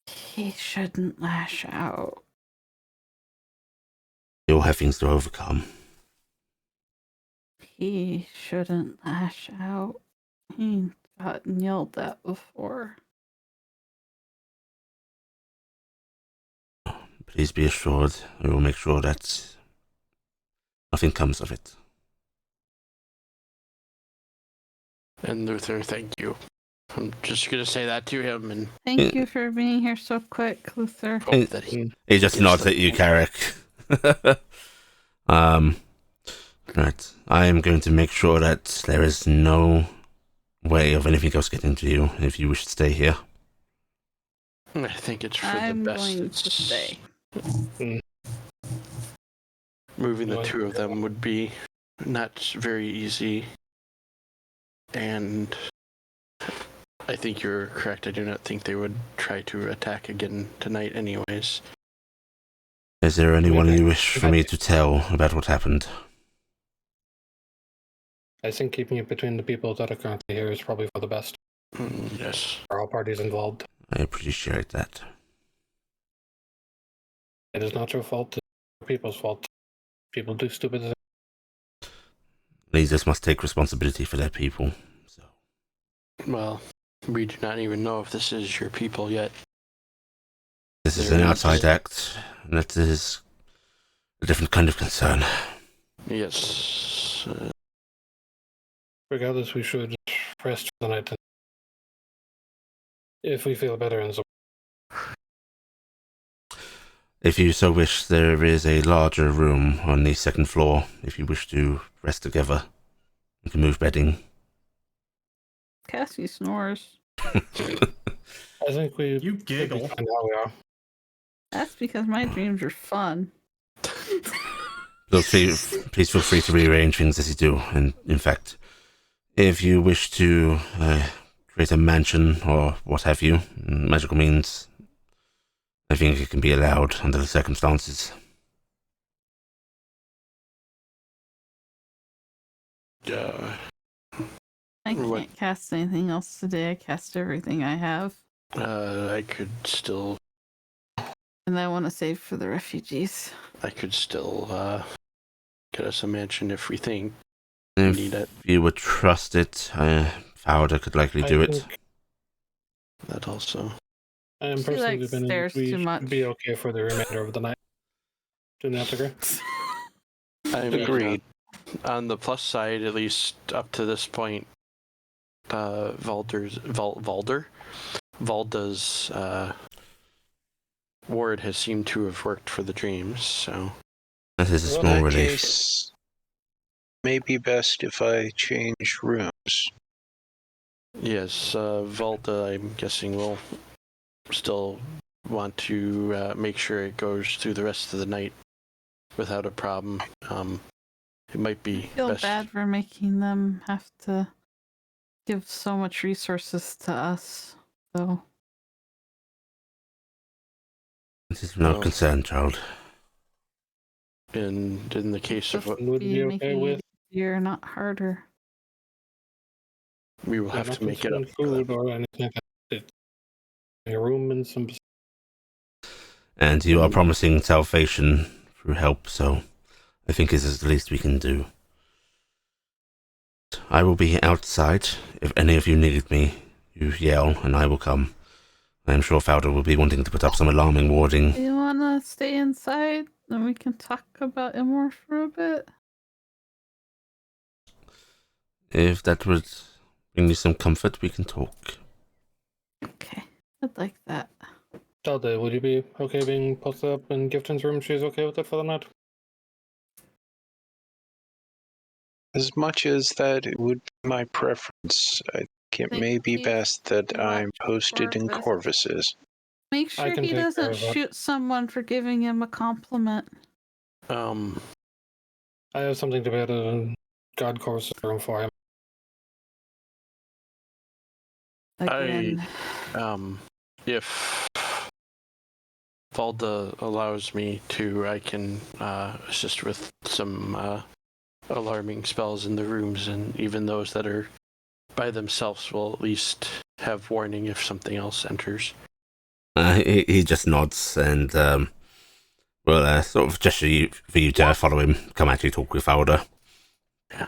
[SPEAKER 2] He shouldn't lash out.
[SPEAKER 1] We all have things to overcome.
[SPEAKER 2] He shouldn't lash out. He's gotten yelled at before.
[SPEAKER 1] Please be assured, we will make sure that nothing comes of it.
[SPEAKER 3] And Luther, thank you. I'm just going to say that to him. And
[SPEAKER 2] thank you for being here so quick, Luther.
[SPEAKER 3] Hope that he
[SPEAKER 1] just nods at you, Carrick. Right. I am going to make sure that there is no way of anything else getting to you if you wish to stay here.
[SPEAKER 3] I think it's for
[SPEAKER 2] I'm
[SPEAKER 3] the best.
[SPEAKER 2] going to stay.
[SPEAKER 3] Moving the two of them would be not very easy. And I think you're correct. I do not think they would try to attack again tonight anyways.
[SPEAKER 1] Is there anyone you wish for me to tell about what happened?
[SPEAKER 4] I think keeping it between the people that are currently here is probably for the best.
[SPEAKER 3] Yes.
[SPEAKER 4] For all parties involved.
[SPEAKER 1] I appreciate that.
[SPEAKER 4] It is not your fault, it's people's fault. People do stupid things.
[SPEAKER 1] Leaders must take responsibility for their people. So.
[SPEAKER 3] Well, we do not even know if this is your people yet.
[SPEAKER 1] This is an outside act, and that is a different kind of concern.
[SPEAKER 3] Yes.
[SPEAKER 4] Regardless, we should rest for the night. If we feel better and so.
[SPEAKER 1] If you so wish, there is a larger room on the second floor. If you wish to rest together, you can move bedding.
[SPEAKER 2] Cassie snores.
[SPEAKER 4] I think we.
[SPEAKER 6] You giggle.
[SPEAKER 4] And how we are.
[SPEAKER 2] That's because my dreams are fun.
[SPEAKER 1] Please feel free to rearrange things as you do. And in fact, if you wish to create a mansion or what have you, magical means, I think it can be allowed under the circumstances.
[SPEAKER 2] I can't cast anything else today. I cast everything I have.
[SPEAKER 3] I could still.
[SPEAKER 2] And I want to save for the refugees.
[SPEAKER 3] I could still get us a mansion if we think
[SPEAKER 1] If
[SPEAKER 3] we need it.
[SPEAKER 1] you would trust it, Fowler could likely do it.
[SPEAKER 3] That also.
[SPEAKER 4] I am personally convinced we should be okay for the remainder of the night. Do not agree?
[SPEAKER 3] I mean,
[SPEAKER 7] Agreed.
[SPEAKER 3] On the plus side, at least up to this point, Valda's ward has seemed to have worked for the dreams, so.
[SPEAKER 1] That is a small relief.
[SPEAKER 7] Case, may be best if I change rooms.
[SPEAKER 3] Yes, Valda, I'm guessing, will still want to make sure it goes through the rest of the night without a problem. It might be
[SPEAKER 2] I feel
[SPEAKER 3] best.
[SPEAKER 2] bad for making them have to give so much resources to us, though.
[SPEAKER 1] This is no concern, child.
[SPEAKER 3] In the case of what
[SPEAKER 4] would be okay with,
[SPEAKER 2] easier, not harder.
[SPEAKER 3] We will have to make it up.
[SPEAKER 4] Food or anything like that. A room and some.
[SPEAKER 1] And you are promising salvation through help, so I think this is the least we can do. I will be outside. If any of you needed me, you yell and I will come. I am sure Fowler will be wanting to put up some alarming warding.
[SPEAKER 2] Do you want to stay inside? Then we can talk about Ilmor for a bit.
[SPEAKER 1] If that would bring you some comfort, we can talk.
[SPEAKER 2] Okay, I'd like that.
[SPEAKER 4] Dalda, would you be okay being posted up in Gifton's room? She's okay with it for the night?
[SPEAKER 7] As much as that, it would be my preference. I It
[SPEAKER 2] Thank
[SPEAKER 7] may be
[SPEAKER 2] you.
[SPEAKER 7] best that
[SPEAKER 2] You're
[SPEAKER 7] I'm
[SPEAKER 2] welcome
[SPEAKER 7] posted
[SPEAKER 2] for
[SPEAKER 7] in
[SPEAKER 2] this.
[SPEAKER 7] Corvuses.
[SPEAKER 2] Make sure
[SPEAKER 4] can
[SPEAKER 2] he
[SPEAKER 4] take care
[SPEAKER 2] doesn't
[SPEAKER 4] of that.
[SPEAKER 2] shoot someone for giving him a compliment.
[SPEAKER 4] I have something to better than God course room for him.
[SPEAKER 2] Again.
[SPEAKER 3] If Valda allows me to, I can assist with some alarming spells in the rooms, and even those that are by themselves will at least have warning if something else enters.
[SPEAKER 1] He just nods and will sort of gesture for you to follow him, come actually talk with Alder.
[SPEAKER 3] Yeah.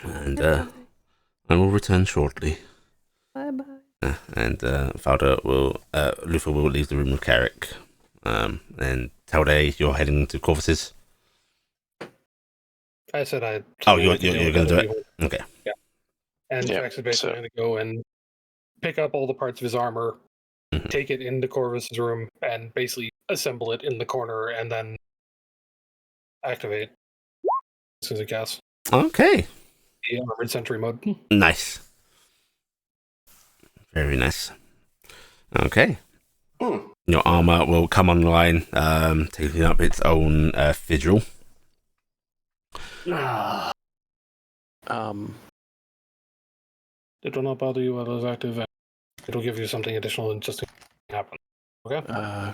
[SPEAKER 1] And I will return shortly.
[SPEAKER 2] Bye-bye.
[SPEAKER 1] And Luther will leave the room with Carrick. And Talday, you're heading to Corvus's.
[SPEAKER 4] I said I.
[SPEAKER 1] Oh, you're going to do it? Okay.
[SPEAKER 4] Yeah. And Jax is basically going to go and pick up all the parts of his armor, take it into Corvus's room, and basically assemble it in the corner, and then activate as soon as it casts.
[SPEAKER 1] Okay.
[SPEAKER 4] The armored sentry mode.
[SPEAKER 1] Nice. Very nice. Okay. Your armor will come online, taking up its own vigil.
[SPEAKER 4] It will not bother you while it is active, and it'll give you something additional and just happen. Okay?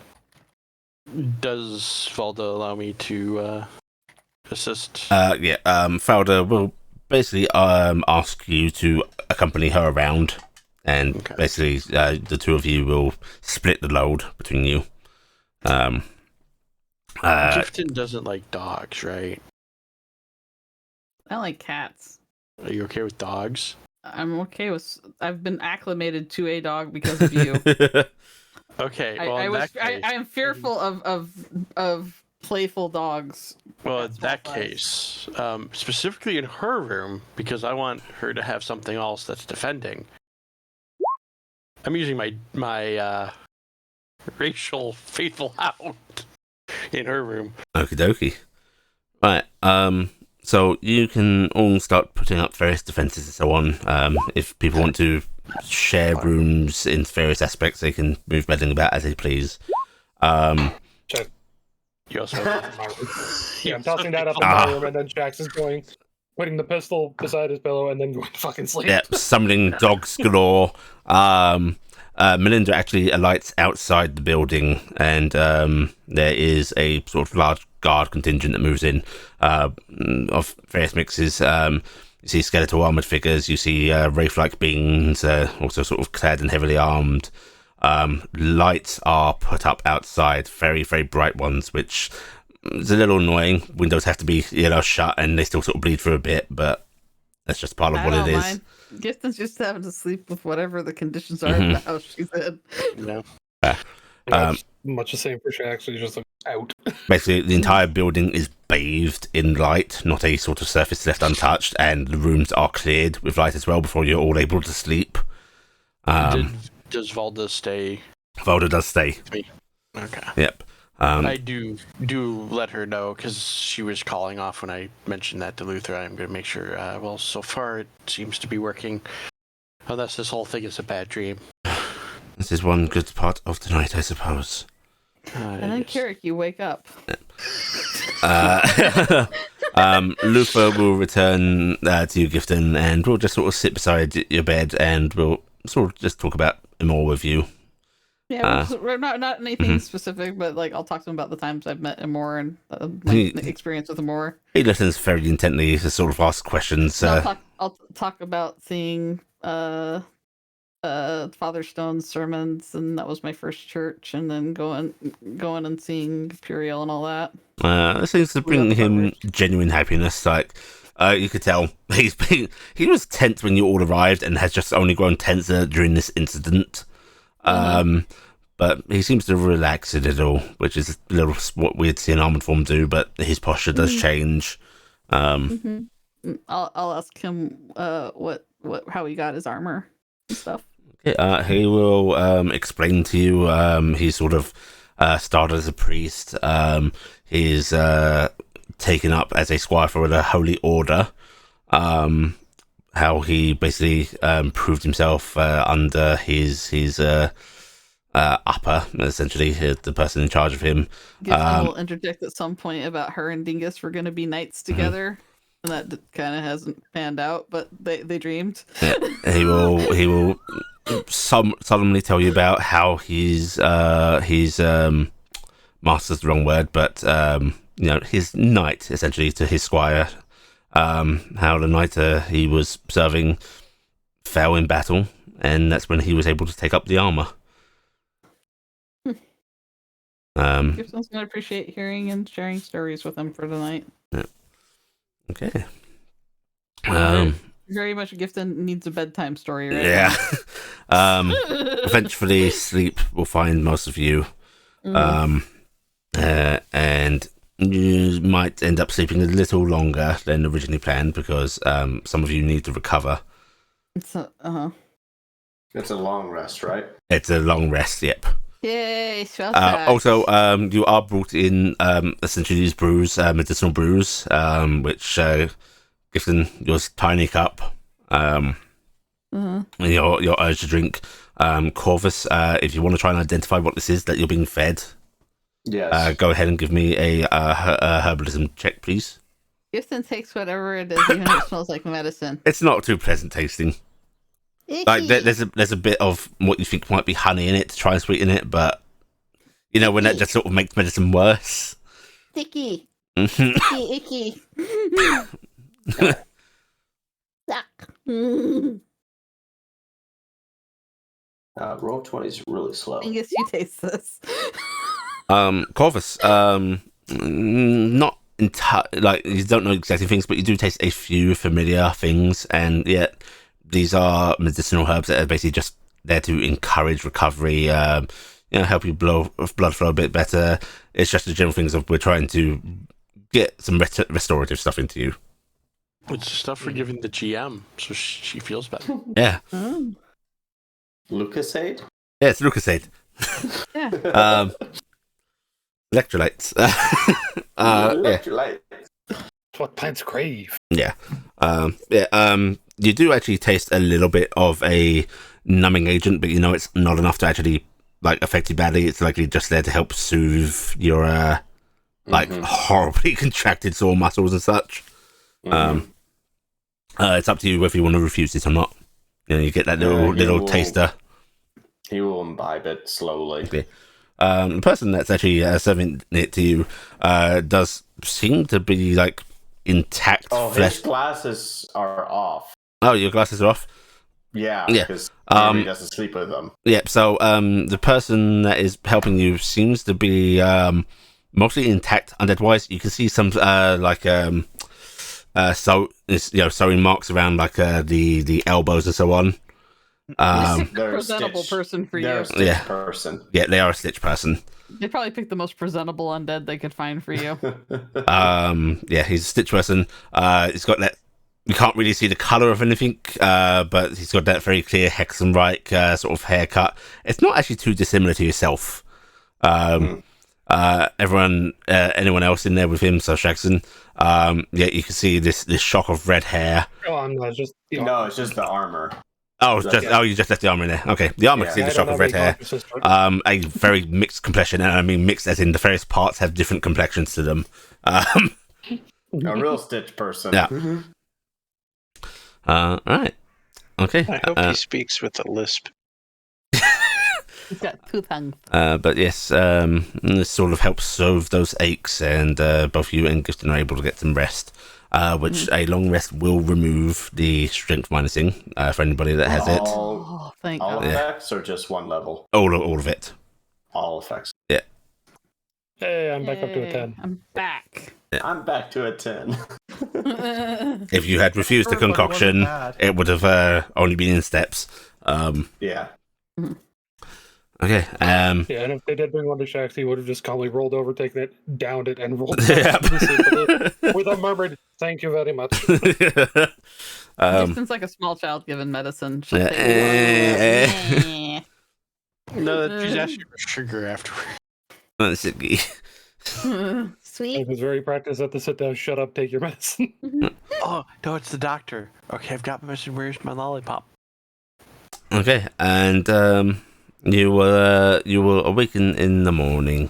[SPEAKER 3] Does Valda allow me to assist?
[SPEAKER 1] Falda will basically ask you to accompany her around, and basically the two of you will split the load between you.
[SPEAKER 3] Gifton doesn't like dogs, right?
[SPEAKER 2] I like cats.
[SPEAKER 3] Are you okay with dogs?
[SPEAKER 2] I'm okay with. I've been acclimated to a dog because of you.
[SPEAKER 3] Okay. Well,
[SPEAKER 2] I am fearful of playful dogs.
[SPEAKER 3] Well, in that case, specifically in her room, because I want her to have something else that's defending. I'm using my racial faithful hound in her room.
[SPEAKER 1] Okie dokie. Right. So you can all start putting up various defenses and so on. If people want to share rooms in various aspects, they can move bedding about as they please.
[SPEAKER 4] Check.
[SPEAKER 3] You also
[SPEAKER 4] yeah, I'm tossing that up in my room, and then Jax is putting the pistol beside his pillow, and then going to fucking sleep.
[SPEAKER 1] Yeah, summoning dogs galore. Melinda actually alights outside the building, and there is a sort of large guard contingent that moves in of various mixes. You see skeletal armored figures, you see wraith-like beings, also sort of clad and heavily armed. Lights are put up outside, very, very bright ones, which is a little annoying. Windows have to be, shut, and they still sort of bleed through a bit, but that's just part of what it is.
[SPEAKER 2] Gifton's just having to sleep with whatever the conditions are in the house she's in.
[SPEAKER 3] Yeah.
[SPEAKER 4] Much the same for Jax, so he's just out.
[SPEAKER 1] Basically, the entire building is bathed in light, not a sort of surface left untouched, and the rooms are cleared with light as well before you're all able to sleep.
[SPEAKER 3] Does Valda stay?
[SPEAKER 1] Valda does stay.
[SPEAKER 3] Okay.
[SPEAKER 1] Yep.
[SPEAKER 3] I do let her know, because she was calling off when I mentioned that to Luther. I'm going to make sure. Well, so far it seems to be working, unless this whole thing is a bad dream.
[SPEAKER 1] This is one good part of the night, I suppose.
[SPEAKER 2] And then, Carrick, you wake up.
[SPEAKER 1] Luther will return to you, Gifton, and we'll just sort of sit beside your bed, and we'll sort of just talk about more with you.
[SPEAKER 2] Yeah, we're not anything specific, but I'll talk to him about the times I've met him more and my experience with him more.
[SPEAKER 1] He listens very intently to sort of ask questions.
[SPEAKER 2] I'll talk about seeing Father Stone's sermons, and that was my first church, and then going and seeing Puriel and all that.
[SPEAKER 1] It seems to bring him genuine happiness. You could tell he was tense when you all arrived, and has just only grown tenser during this incident. But he seems to relax it all, which is a little what we'd see an armored form do. But his posture does change.
[SPEAKER 2] I'll ask him how he got his armor and stuff.
[SPEAKER 1] Okay, he will explain to you. He sort of started as a priest. He's taken up as a squire for the Holy Order. how he basically proved himself under his upper, essentially the person in charge of him.
[SPEAKER 2] Gifton will interject at some point about her and Dingus were going to be knights together, and that kind of hasn't panned out, but they dreamed.
[SPEAKER 1] Yeah, he will solemnly tell you about how his master's the wrong word, but his knight, essentially, to his squire, how the knight he was serving fell in battle, and that's when he was able to take up the armor.
[SPEAKER 2] Gibson's gonna appreciate hearing and sharing stories with him for tonight.
[SPEAKER 1] Yeah. Okay.
[SPEAKER 2] Very much Gifton needs a bedtime story right
[SPEAKER 1] now. Eventually sleep will find most of you. And you might end up sleeping a little longer than originally planned because some of you need to recover.
[SPEAKER 2] It's a
[SPEAKER 5] long rest, right?
[SPEAKER 1] It's a long rest, yep.
[SPEAKER 2] Yay,
[SPEAKER 1] also, you are brought in essentially these brews, medicinal brews, which given your tiny cup, and your urge to drink. Corvus, if you want to try and identify what this is that you're being fed,
[SPEAKER 5] yes,
[SPEAKER 1] go ahead and give me a herbalism check, please.
[SPEAKER 2] Gifton takes whatever it is, even if it smells like medicine.
[SPEAKER 1] It's not too pleasant tasting. Like there's a bit of what you think might be honey in it to try and sweeten it, but when that just sort of makes medicine worse.
[SPEAKER 2] Sticky. Icky.
[SPEAKER 5] Roll 20 is really slow.
[SPEAKER 2] I guess you taste this.
[SPEAKER 1] Corvus, not like you don't know exactly things, but you do taste a few familiar things, and yet these are medicinal herbs that are basically just there to encourage recovery, help your blood flow a bit better. It's just the general things of we're trying to get some restorative stuff into you.
[SPEAKER 3] It's stuff we're giving the GM, so she feels better.
[SPEAKER 1] Yeah.
[SPEAKER 5] Lucasade?
[SPEAKER 1] Yeah, it's Lucasade.
[SPEAKER 2] Yeah.
[SPEAKER 1] Electrolytes.
[SPEAKER 5] Electrolytes.
[SPEAKER 4] That's what plants crave.
[SPEAKER 1] Yeah. You do actually taste a little bit of a numbing agent, but it's not enough to actually affect you badly. It's likely just there to help soothe your horribly contracted sore muscles and such. It's up to you whether you want to refuse it or not. You get that little taster.
[SPEAKER 5] He will imbibe it slowly.
[SPEAKER 1] Okay. The person that's actually serving it to you does seem to be intact flesh.
[SPEAKER 5] His glasses are off.
[SPEAKER 1] Oh, your glasses are off?
[SPEAKER 5] Yeah, because he doesn't sleep with them.
[SPEAKER 1] Yeah, so the person that is helping you seems to be mostly intact undead-wise. You can see some sewing marks around the elbows and so on.
[SPEAKER 2] They're a presentable person for
[SPEAKER 5] they're
[SPEAKER 2] you.
[SPEAKER 5] A stitch person.
[SPEAKER 1] Yeah, they are a stitch person.
[SPEAKER 2] They probably picked the most presentable undead they could find for you.
[SPEAKER 1] Yeah, he's a stitch person. He's got that. You can't really see the color of anything, but he's got that very clear Hexenreich sort of haircut. It's not actually too dissimilar to yourself. Anyone else in there with him, so Jackson, you can see this shock of red hair.
[SPEAKER 4] Oh, no, it's just
[SPEAKER 5] the armor.
[SPEAKER 1] Oh, you just left the armor in there. Okay, the armor can see the shock of red hair. A very mixed complexion, and I mean mixed as in the various parts have different complexions to them.
[SPEAKER 5] A real stitch person.
[SPEAKER 1] Yeah. Alright. Okay.
[SPEAKER 7] I hope he speaks with a lisp.
[SPEAKER 2] He's got two tongues.
[SPEAKER 1] But yes, this sort of helps soothe those aches, and both you and Gifton are able to get some rest. Which a long rest will remove the strength minusing for anybody that has it.
[SPEAKER 2] Oh, thank God.
[SPEAKER 5] Effects or just one level?
[SPEAKER 1] All of it.
[SPEAKER 5] All effects.
[SPEAKER 1] Yeah.
[SPEAKER 4] Hey, I'm back up to a 10.
[SPEAKER 2] I'm back.
[SPEAKER 1] Yeah.
[SPEAKER 5] I'm back to a 10.
[SPEAKER 1] If you had refused the concoction, it would have only been in steps.
[SPEAKER 5] Yeah.
[SPEAKER 1] Okay.
[SPEAKER 4] And if they did bring one to Shax, he would have just calmly rolled over, taken it, downed it, and rolled
[SPEAKER 1] Yep.
[SPEAKER 4] with a murmured, "Thank you very much."
[SPEAKER 2] Gibson's like a small child given medicine. She'll take it.
[SPEAKER 3] No, she's actually sugar afterward.
[SPEAKER 2] Sweet.
[SPEAKER 4] It was very practiced at the sit down, shut up, take your medicine.
[SPEAKER 3] Oh no, it's the doctor. Okay, I've got where's my lollipop?
[SPEAKER 1] Okay, and you will awaken in the morning.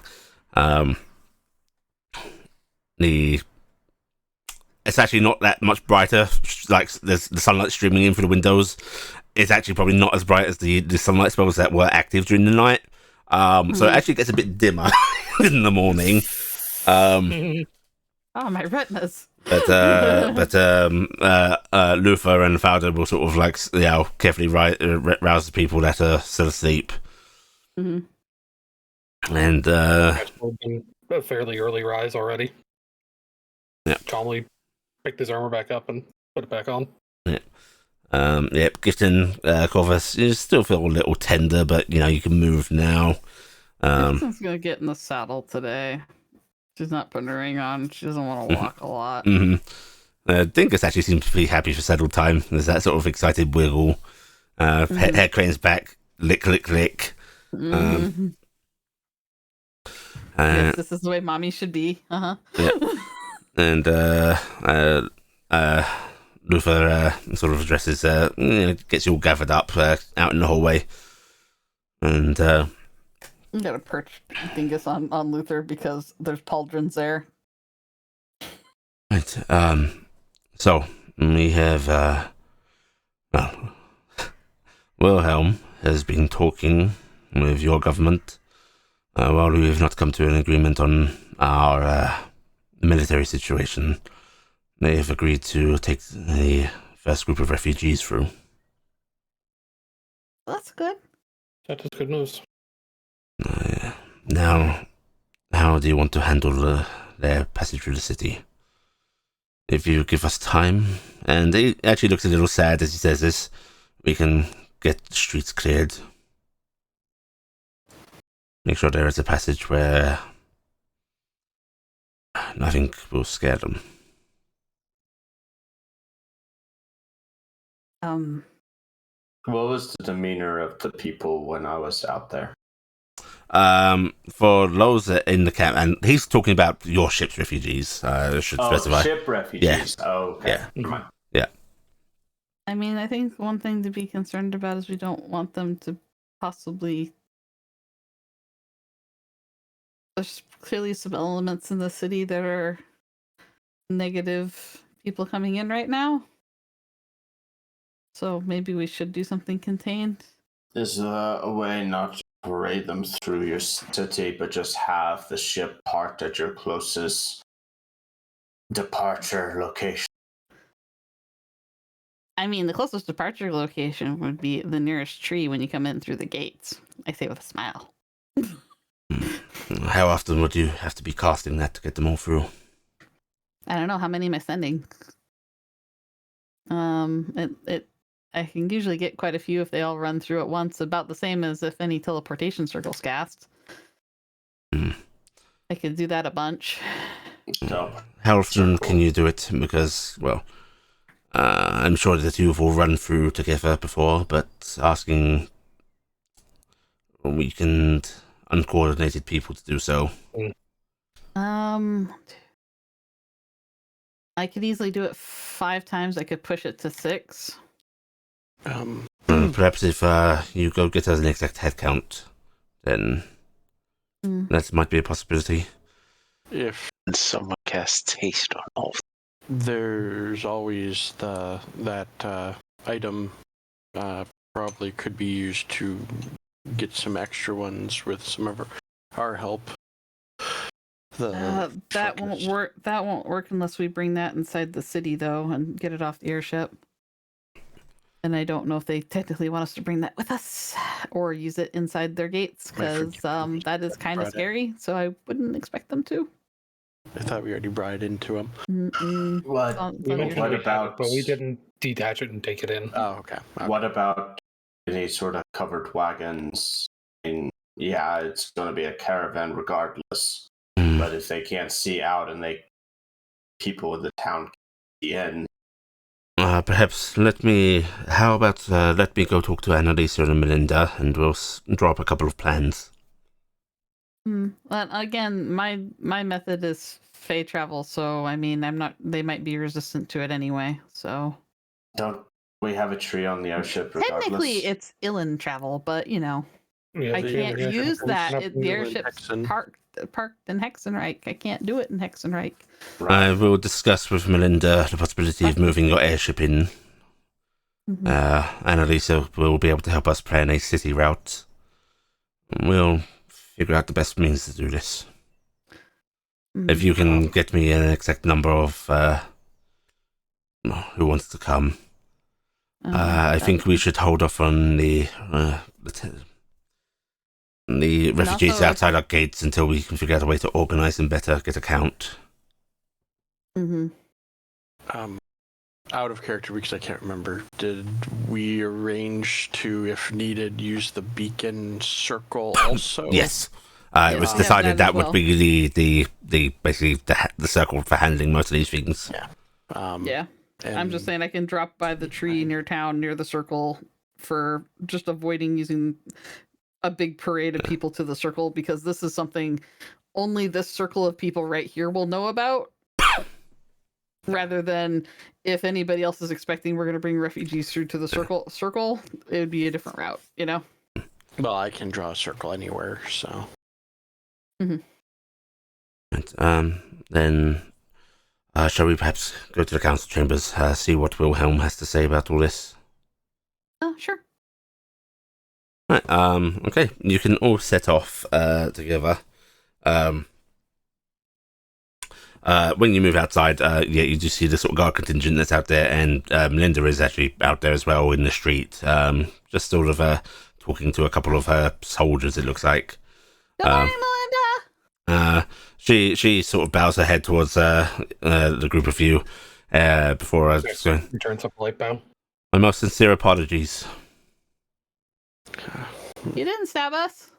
[SPEAKER 1] It's actually not that much brighter. Like there's the sunlight streaming in through the windows. It's actually probably not as bright as the sunlight spells that were active during the night. So it actually gets a bit dimmer in the morning.
[SPEAKER 2] Oh, my retinas.
[SPEAKER 1] But Luther and Fowler will sort of like carefully rouse the people that are still asleep.
[SPEAKER 2] Mm-hmm.
[SPEAKER 1] And
[SPEAKER 4] It's been a fairly early rise already.
[SPEAKER 1] Yeah.
[SPEAKER 4] Calmly picked his armor back up and put it back on.
[SPEAKER 1] Gifton, Corvus, you still feel a little tender, but you can move now.
[SPEAKER 2] Gifton's gonna get in the saddle today. She's not putting her ring on. She doesn't want to walk a lot.
[SPEAKER 1] Dingus actually seems to be happy for saddle time. There's that sort of excited wiggle. Hair cranes back, lick, lick, lick.
[SPEAKER 2] Yes, this is the way mommy should be.
[SPEAKER 1] Yeah. And Luther sort of addresses, gets you all gathered up out in the hallway. And
[SPEAKER 2] I'm gonna perch Dingus on Luther because there's pauldrons there.
[SPEAKER 1] Right. So we have Wilhelm has been talking with your government. While we have not come to an agreement on our military situation, they have agreed to take the first group of refugees through.
[SPEAKER 2] That's good.
[SPEAKER 4] That is good news.
[SPEAKER 1] Now, how do you want to handle their passage through the city? If you give us time, and he actually looks a little sad as he says this, we can get the streets cleared. Make sure there is a passage where nothing will scare them.
[SPEAKER 5] What was the demeanor of the people when I was out there?
[SPEAKER 1] For those in the camp, and he's talking about your ship's refugees. Should specify.
[SPEAKER 5] Ship refugees. Yeah. Oh, okay.
[SPEAKER 1] Yeah.
[SPEAKER 5] Never mind.
[SPEAKER 1] Yeah.
[SPEAKER 2] I mean, I think one thing to be concerned about is we don't want them to possibly. There's clearly some elements in the city that are negative people coming in right now. So maybe we should do something contained.
[SPEAKER 5] Is a way not to parade them through your city, but just have the ship parked at your closest departure location?
[SPEAKER 2] I mean, the closest departure location would be the nearest tree when you come in through the gates. I say with a smile.
[SPEAKER 1] How often would you have to be casting that to get them all through?
[SPEAKER 2] I don't know. How many am I sending? I can usually get quite a few if they all run through at once, about the same as if any teleportation circles cast. I could do that a bunch.
[SPEAKER 5] So,
[SPEAKER 1] how often can you do it? Because, well, I'm sure that you've all run through together before, but asking weakened, uncoordinated people to do so.
[SPEAKER 2] I could easily do it 5 times. I could push it to 6.
[SPEAKER 1] Perhaps if you go get us an exact head count, then that might be a possibility.
[SPEAKER 3] If
[SPEAKER 7] someone casts haste on all,
[SPEAKER 3] there's always that item probably could be used to get some extra ones with some of our help.
[SPEAKER 2] That won't work. That won't work unless we bring that inside the city, though, and get it off the airship. And I don't know if they technically want us to bring that with us or use it inside their gates, because that is kind of scary. So I wouldn't expect them to.
[SPEAKER 3] I thought we already brought it into them.
[SPEAKER 5] What about?
[SPEAKER 4] But we didn't detach it and take it in.
[SPEAKER 3] Oh, okay.
[SPEAKER 5] What about any sort of covered wagons? I mean, yeah, it's going to be a caravan regardless. But if they can't see out and people in the town can see in.
[SPEAKER 1] Perhaps how about let me go talk to Annalisa and Melinda, and we'll draw up a couple of plans.
[SPEAKER 2] Well, again, my method is Fey travel, so I mean, I'm not. They might be resistant to it anyway. So
[SPEAKER 5] Don't we have a tree on the airship regardless?
[SPEAKER 2] technically, it's Illan travel, but you know,
[SPEAKER 4] Yeah,
[SPEAKER 2] I can't use that. The airship's
[SPEAKER 3] Hexen.
[SPEAKER 2] parked in Hexenreich. I can't do it in Hexenreich.
[SPEAKER 5] Right.
[SPEAKER 1] I will discuss with Melinda the possibility of moving your airship in. Annalisa will be able to help us plan a city route. We'll figure out the best means to do this. If you can get me an exact number of who wants to come, I think we should hold off on the refugees
[SPEAKER 2] also,
[SPEAKER 1] outside our gates until we can figure out a way to organise them better, get a count.
[SPEAKER 3] Out of character because I can't remember. Did we arrange to, if needed, use the beacon circle also?
[SPEAKER 1] Yes. It was decided that would be the basically the circle for handling most of these things.
[SPEAKER 3] Yeah.
[SPEAKER 2] Yeah. I'm just saying I can drop by the tree near town, near the circle, for just avoiding using a big parade of people to the circle, because this is something only this circle of people right here will know about. Rather than if anybody else is expecting we're going to bring refugees through to the circle, it would be a different route, you know?
[SPEAKER 3] Well, I can draw a circle anywhere, so.
[SPEAKER 1] Then shall we perhaps go to the council chambers, see what Wilhelm has to say about all this?
[SPEAKER 2] Oh, sure.
[SPEAKER 1] Right, okay, you can all set off together. When you move outside, you just see the sort of guard contingent that's out there, and Melinda is actually out there as well in the street, just sort of talking to a couple of her soldiers, it looks like.
[SPEAKER 2] Good morning, Melinda!
[SPEAKER 1] She sort of bows her head towards the group of you before just going,
[SPEAKER 4] returns up a light bow.
[SPEAKER 1] My most sincere apologies.
[SPEAKER 2] You didn't stab us.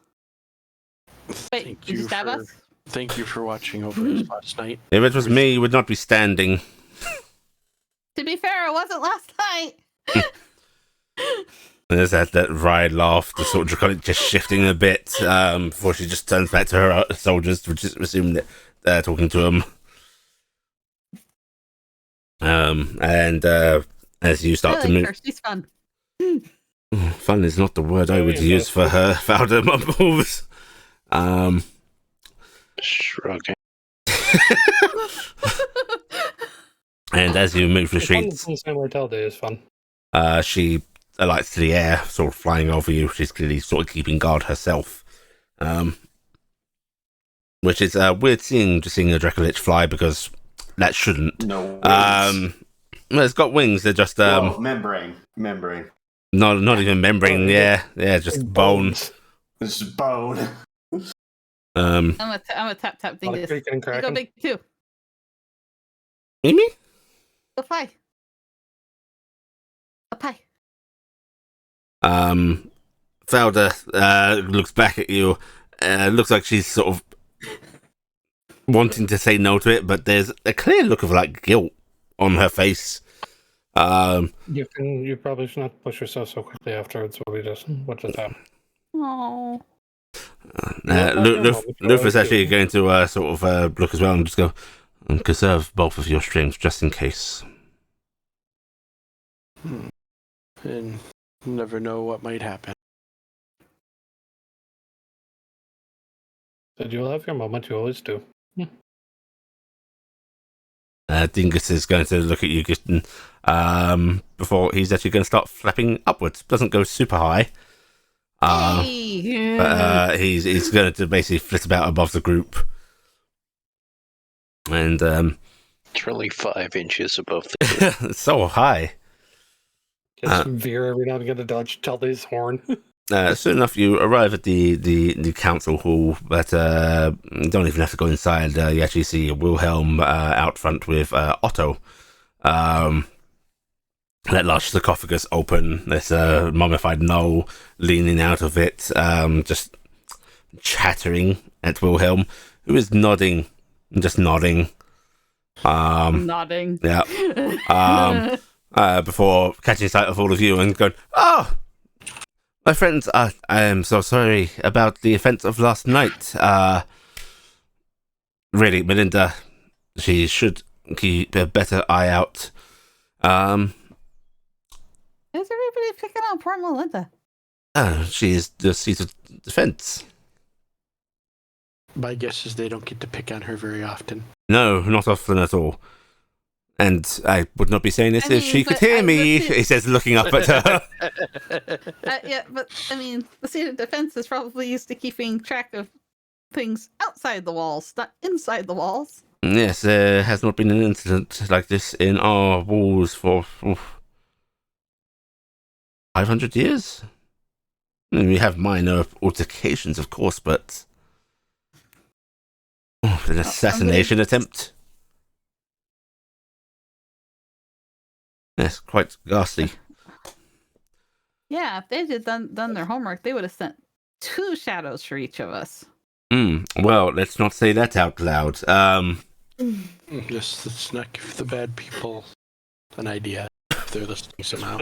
[SPEAKER 2] Wait,
[SPEAKER 3] Thank
[SPEAKER 2] did you stab us?
[SPEAKER 3] Thank you for watching over us last night.
[SPEAKER 1] If it was me, you would not be standing.
[SPEAKER 2] To be fair, it wasn't last night.
[SPEAKER 1] There's that wry laugh, the sort of draconic just shifting a bit before she just turns back to her soldiers, which is assuming that they're talking to them. And as you start to move,
[SPEAKER 2] She's fun.
[SPEAKER 1] Fun is not the word I would use for her. Founder moves.
[SPEAKER 7] Shrugging.
[SPEAKER 1] And as you move the streets,
[SPEAKER 4] The same hotel day is fun.
[SPEAKER 1] she alights to the air, sort of flying over you. She's clearly sort of keeping guard herself. Which is weird seeing a Dracolich fly, because that shouldn't.
[SPEAKER 5] No wings.
[SPEAKER 1] Well, it's got wings. They're just
[SPEAKER 5] membrane.
[SPEAKER 1] Not even membrane. Yeah, just bone.
[SPEAKER 5] This is bone.
[SPEAKER 2] I'm a tap dingus. Go big too.
[SPEAKER 1] Mimi?
[SPEAKER 2] Go fly. A pie.
[SPEAKER 1] Felder looks back at you. Looks like she's sort of wanting to say no to it, but there's a clear look of like guilt on her face.
[SPEAKER 4] You probably should not push yourself so quickly afterwards. What just happened?
[SPEAKER 2] Oh.
[SPEAKER 1] Luther's actually going to sort of look as well and just go and conserve both of your strengths just in case.
[SPEAKER 3] And you never know what might happen.
[SPEAKER 4] But you'll have your moment. You always do.
[SPEAKER 1] Dingus is going to look at you before he's actually going to start flapping upwards. Doesn't go super high. But he's going to basically flit about above the group. And
[SPEAKER 7] it's really 5 inches above the group.
[SPEAKER 1] So high.
[SPEAKER 4] Just veer every now and again to dodge Chalde's horn.
[SPEAKER 1] Soon enough, you arrive at the council hall, but you don't even have to go inside. You actually see Wilhelm out front with Otto. That large sarcophagus open. There's a mummified gnoll leaning out of it, just chattering at Wilhelm, who is nodding, just nodding.
[SPEAKER 2] Nodding.
[SPEAKER 1] Yeah. Before catching sight of all of you and going, "Oh, My friends, I am so sorry about the events of last night. Really, Melinda, she should keep a better eye out.
[SPEAKER 2] Is everybody picking on poor Melinda?
[SPEAKER 1] She is the seat of defense.
[SPEAKER 3] My guess is they don't get to pick on her very often.
[SPEAKER 1] No, not often at all. And I would not be saying this if she could hear me, he says, looking up at her.
[SPEAKER 2] Yeah, but I mean, the seat of defense is probably used to keeping track of things outside the walls, not inside the walls.
[SPEAKER 1] Yes, there has not been an incident like this in our walls for 500 years. I mean, we have minor altercations, of course, but an assassination attempt. Yes, quite ghastly.
[SPEAKER 2] Yeah, if they had done their homework, they would have sent 2 shadows for each of us.
[SPEAKER 1] Well, let's not say that out loud.
[SPEAKER 3] Yes, let's not give the bad people an idea if they're listening somehow.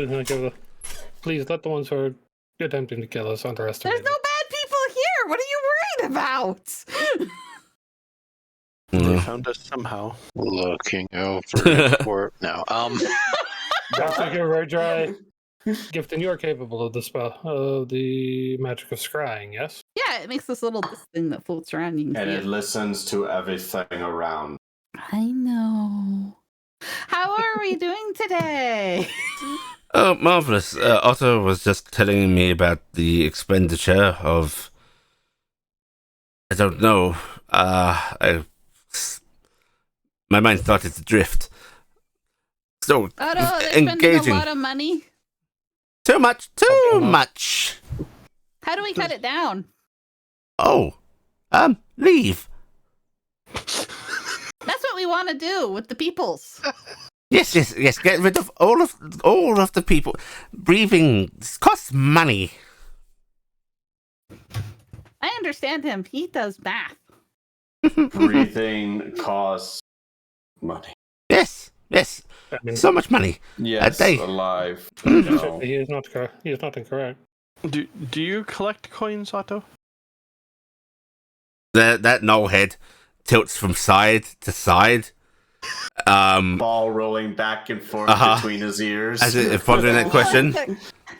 [SPEAKER 4] Please let the ones who are attempting to kill us underestimate.
[SPEAKER 2] There's no bad people here. What are you worried about?
[SPEAKER 3] They found us somehow.
[SPEAKER 7] Looking over for no.
[SPEAKER 4] Thank you, very dry. Gifton, you are capable of the spell, the magic of scrying, yes?
[SPEAKER 2] Yeah, it makes this little thing that floats around. You can
[SPEAKER 5] And
[SPEAKER 2] see
[SPEAKER 5] it listens to everything around.
[SPEAKER 2] I know. How are we doing today?
[SPEAKER 1] Oh, marvelous. Otto was just telling me about the expenditure of... I don't know. My mind started to drift. So,
[SPEAKER 2] Otto, they're
[SPEAKER 1] engaging.
[SPEAKER 2] spending a lot of money.
[SPEAKER 1] Too much.
[SPEAKER 2] How do we cut it down?
[SPEAKER 1] Oh, leave.
[SPEAKER 2] That's what we want to do with the peoples.
[SPEAKER 1] Yes. Get rid of all of the people. Breathing costs money.
[SPEAKER 2] I understand him. He does math.
[SPEAKER 5] Breathing costs money.
[SPEAKER 1] Yes.
[SPEAKER 4] I mean,
[SPEAKER 1] So much money.
[SPEAKER 5] Yes,
[SPEAKER 1] day.
[SPEAKER 5] alive.
[SPEAKER 4] he is not incorrect.
[SPEAKER 3] Do you collect coins, Otto?
[SPEAKER 1] That nullhead tilts from side to side.
[SPEAKER 5] Ball rolling back and forth between his ears.
[SPEAKER 1] As if following that question.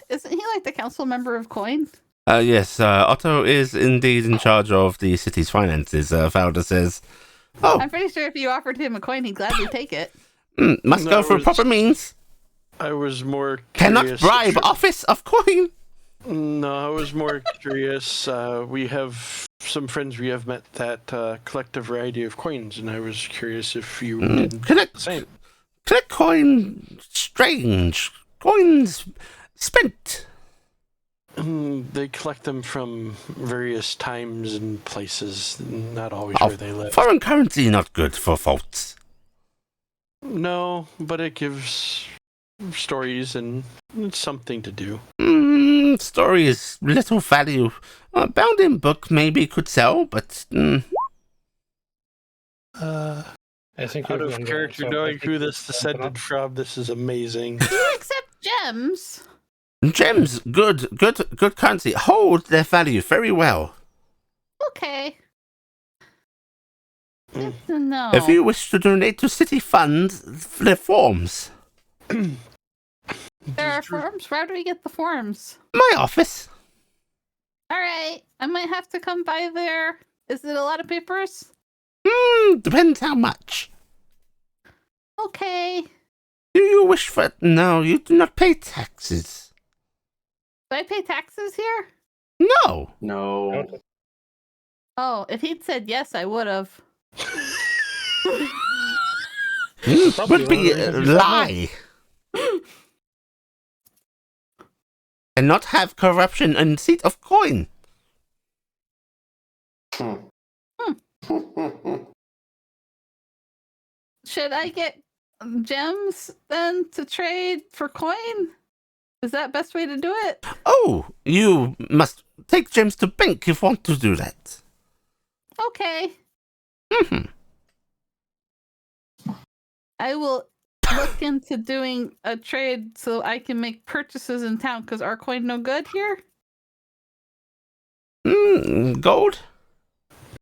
[SPEAKER 2] Isn't he like the council member of coin?
[SPEAKER 1] Yes, Otto is indeed in charge of the city's finances, Fowler says. Oh.
[SPEAKER 2] I'm pretty sure if you offered him a coin, he'd gladly take it.
[SPEAKER 1] Must go through proper means.
[SPEAKER 3] I was more
[SPEAKER 1] curious. Cannot bribe office of coin.
[SPEAKER 3] No, I was more curious. We have some friends we have met that collect a variety of coins, and I was curious if you didn't
[SPEAKER 1] collect
[SPEAKER 3] the same.
[SPEAKER 1] Collect coin strange. Coins spent.
[SPEAKER 3] They collect them from various times and places, not always where they live.
[SPEAKER 1] Foreign currency not good for folks.
[SPEAKER 3] No, but it gives stories and it's something to do.
[SPEAKER 1] Story is little value. Bound in book maybe could sell, but...
[SPEAKER 4] I think
[SPEAKER 3] out of character, knowing who this descended from, this is amazing.
[SPEAKER 2] Do you accept gems?
[SPEAKER 1] Gems, good currency. Hold their value very well.
[SPEAKER 2] Okay. No.
[SPEAKER 1] If you wish to donate to city funds, there are forms.
[SPEAKER 2] There are forms? Where do we get the forms?
[SPEAKER 1] My office.
[SPEAKER 2] Alright, I might have to come by there. Is it a lot of papers?
[SPEAKER 1] Depends how much.
[SPEAKER 2] Okay.
[SPEAKER 1] Do you wish for... No, you do not pay taxes.
[SPEAKER 2] Do I pay taxes here?
[SPEAKER 1] No.
[SPEAKER 2] Oh, if he'd said yes, I would have.
[SPEAKER 1] Would be a lie. And not have corruption in seat of coin.
[SPEAKER 2] Should I get gems then to trade for coin? Is that best way to do it?
[SPEAKER 1] Oh, you must take gems to bank if you want to do that.
[SPEAKER 2] Okay. I will look into doing a trade so I can make purchases in town because our coin no good here.
[SPEAKER 1] Gold?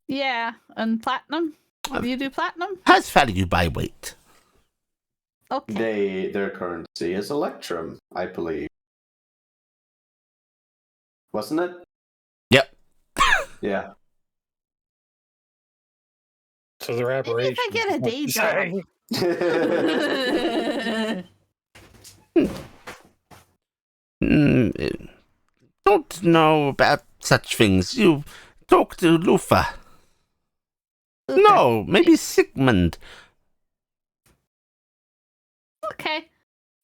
[SPEAKER 2] Yeah, and platinum. Do you do platinum?
[SPEAKER 1] Has value by weight.
[SPEAKER 2] Okay.
[SPEAKER 5] Their currency is Electrum, I believe. Wasn't it?
[SPEAKER 1] Yep.
[SPEAKER 5] Yeah.
[SPEAKER 4] So they're
[SPEAKER 2] Maybe if I
[SPEAKER 4] aberrations.
[SPEAKER 2] get a day job.
[SPEAKER 1] Don't know about such things. You talk to Lufa. No, maybe Sigmund.
[SPEAKER 2] Okay.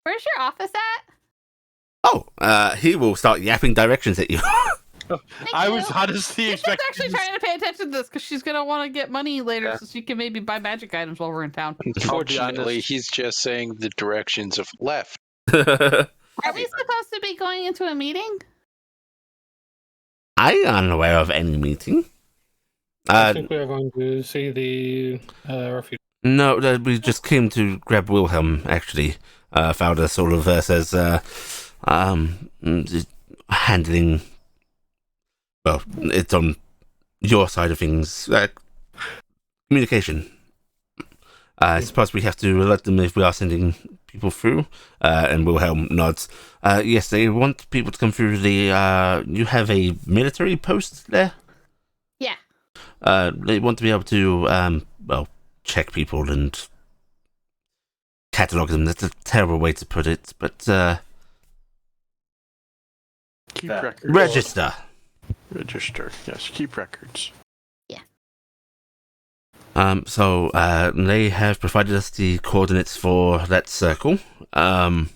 [SPEAKER 2] Where's your office at?
[SPEAKER 1] Oh, he will start yapping directions at you.
[SPEAKER 3] I was honestly
[SPEAKER 2] She's
[SPEAKER 3] expecting.
[SPEAKER 2] actually trying to pay attention to this because she's gonna want to get money later, so she can maybe buy magic items while we're in town.
[SPEAKER 7] Unfortunately, he's just saying the directions of left.
[SPEAKER 2] Are we supposed to be going into a meeting?
[SPEAKER 1] I am unaware of any meeting.
[SPEAKER 4] I think we are going to see the refugee.
[SPEAKER 1] No, we just came to grab Wilhelm, actually. Fowler sort of says, handling... Well, it's on your side of things. Communication. I suppose we have to alert them if we are sending people through. And Wilhelm nods. Yes, they want people to come through the... you have a military post there?
[SPEAKER 2] Yeah.
[SPEAKER 1] They want to be able to, check people and catalogue them. That's a terrible way to put it, but
[SPEAKER 3] Keep records.
[SPEAKER 1] register.
[SPEAKER 3] Register. Yes, keep records.
[SPEAKER 2] Yeah.
[SPEAKER 1] So they have provided us the coordinates for that circle. How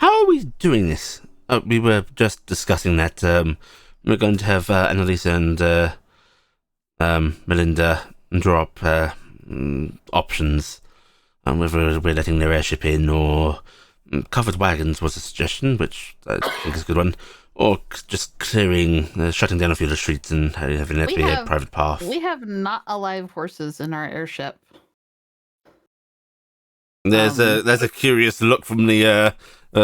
[SPEAKER 1] are we doing this? We were just discussing that. We're going to have Annalisa and Melinda draw up options on whether we're letting their airship in or covered wagons was a suggestion, which I think is a good one, or just clearing, shutting down a few of the streets and having it be a private path.
[SPEAKER 2] We have not alive horses in our airship.
[SPEAKER 1] There's a curious look from the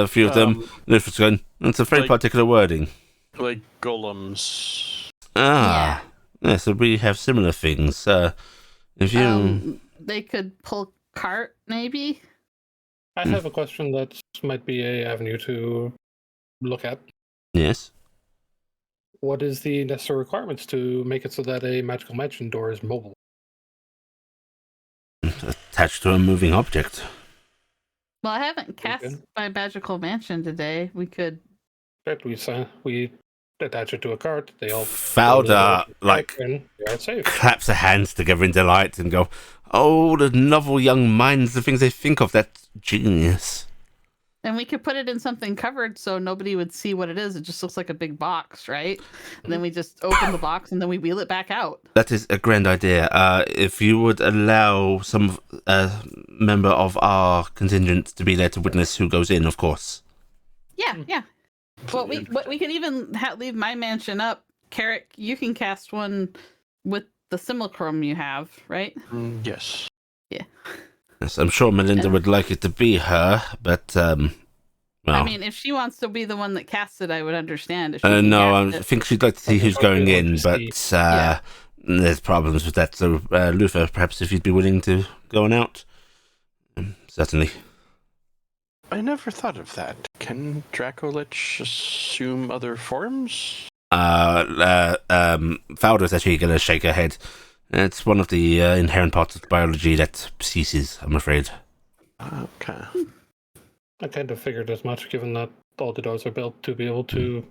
[SPEAKER 1] few of them. It's going, it's a very particular wording.
[SPEAKER 3] Like golems.
[SPEAKER 1] Yeah, so we have similar things. If you...
[SPEAKER 2] they could pull cart, maybe?
[SPEAKER 4] I have a question that might be a avenue to look at.
[SPEAKER 1] Yes.
[SPEAKER 4] What is the necessary requirements to make it so that a magical mansion door is mobile?
[SPEAKER 1] Attached to a moving object.
[SPEAKER 2] Well, I haven't cast my magical mansion today. We could...
[SPEAKER 4] We attach it to a cart. They all...
[SPEAKER 1] Fowler, claps her hands together in delight and go, oh, the novel young minds, the things they think of, that's genius.
[SPEAKER 2] And we could put it in something covered so nobody would see what it is. It just looks like a big box, right? And then we just open the box and then we wheel it back out.
[SPEAKER 1] That is a grand idea. If you would allow some member of our contingent to be there to witness who goes in, of course.
[SPEAKER 2] Yeah. Well, we can even leave my mansion up. Carrick, you can cast one with the simulacrum you have, right?
[SPEAKER 3] Yes.
[SPEAKER 2] Yeah.
[SPEAKER 1] Yes, I'm sure Melinda would like it to be her, but well.
[SPEAKER 2] I mean, if she wants to be the one that casts it, I would understand.
[SPEAKER 1] No, I think she'd like to see who's going in, but there's problems with that. So, Luther, perhaps if you'd be willing to go on out, certainly.
[SPEAKER 3] I never thought of that. Can Dracolich assume other forms?
[SPEAKER 1] Fowler's actually going to shake her head. It's one of the inherent parts of biology that ceases, I'm afraid.
[SPEAKER 3] Okay.
[SPEAKER 4] I kind of figured as much, given that all the doors are built to be able to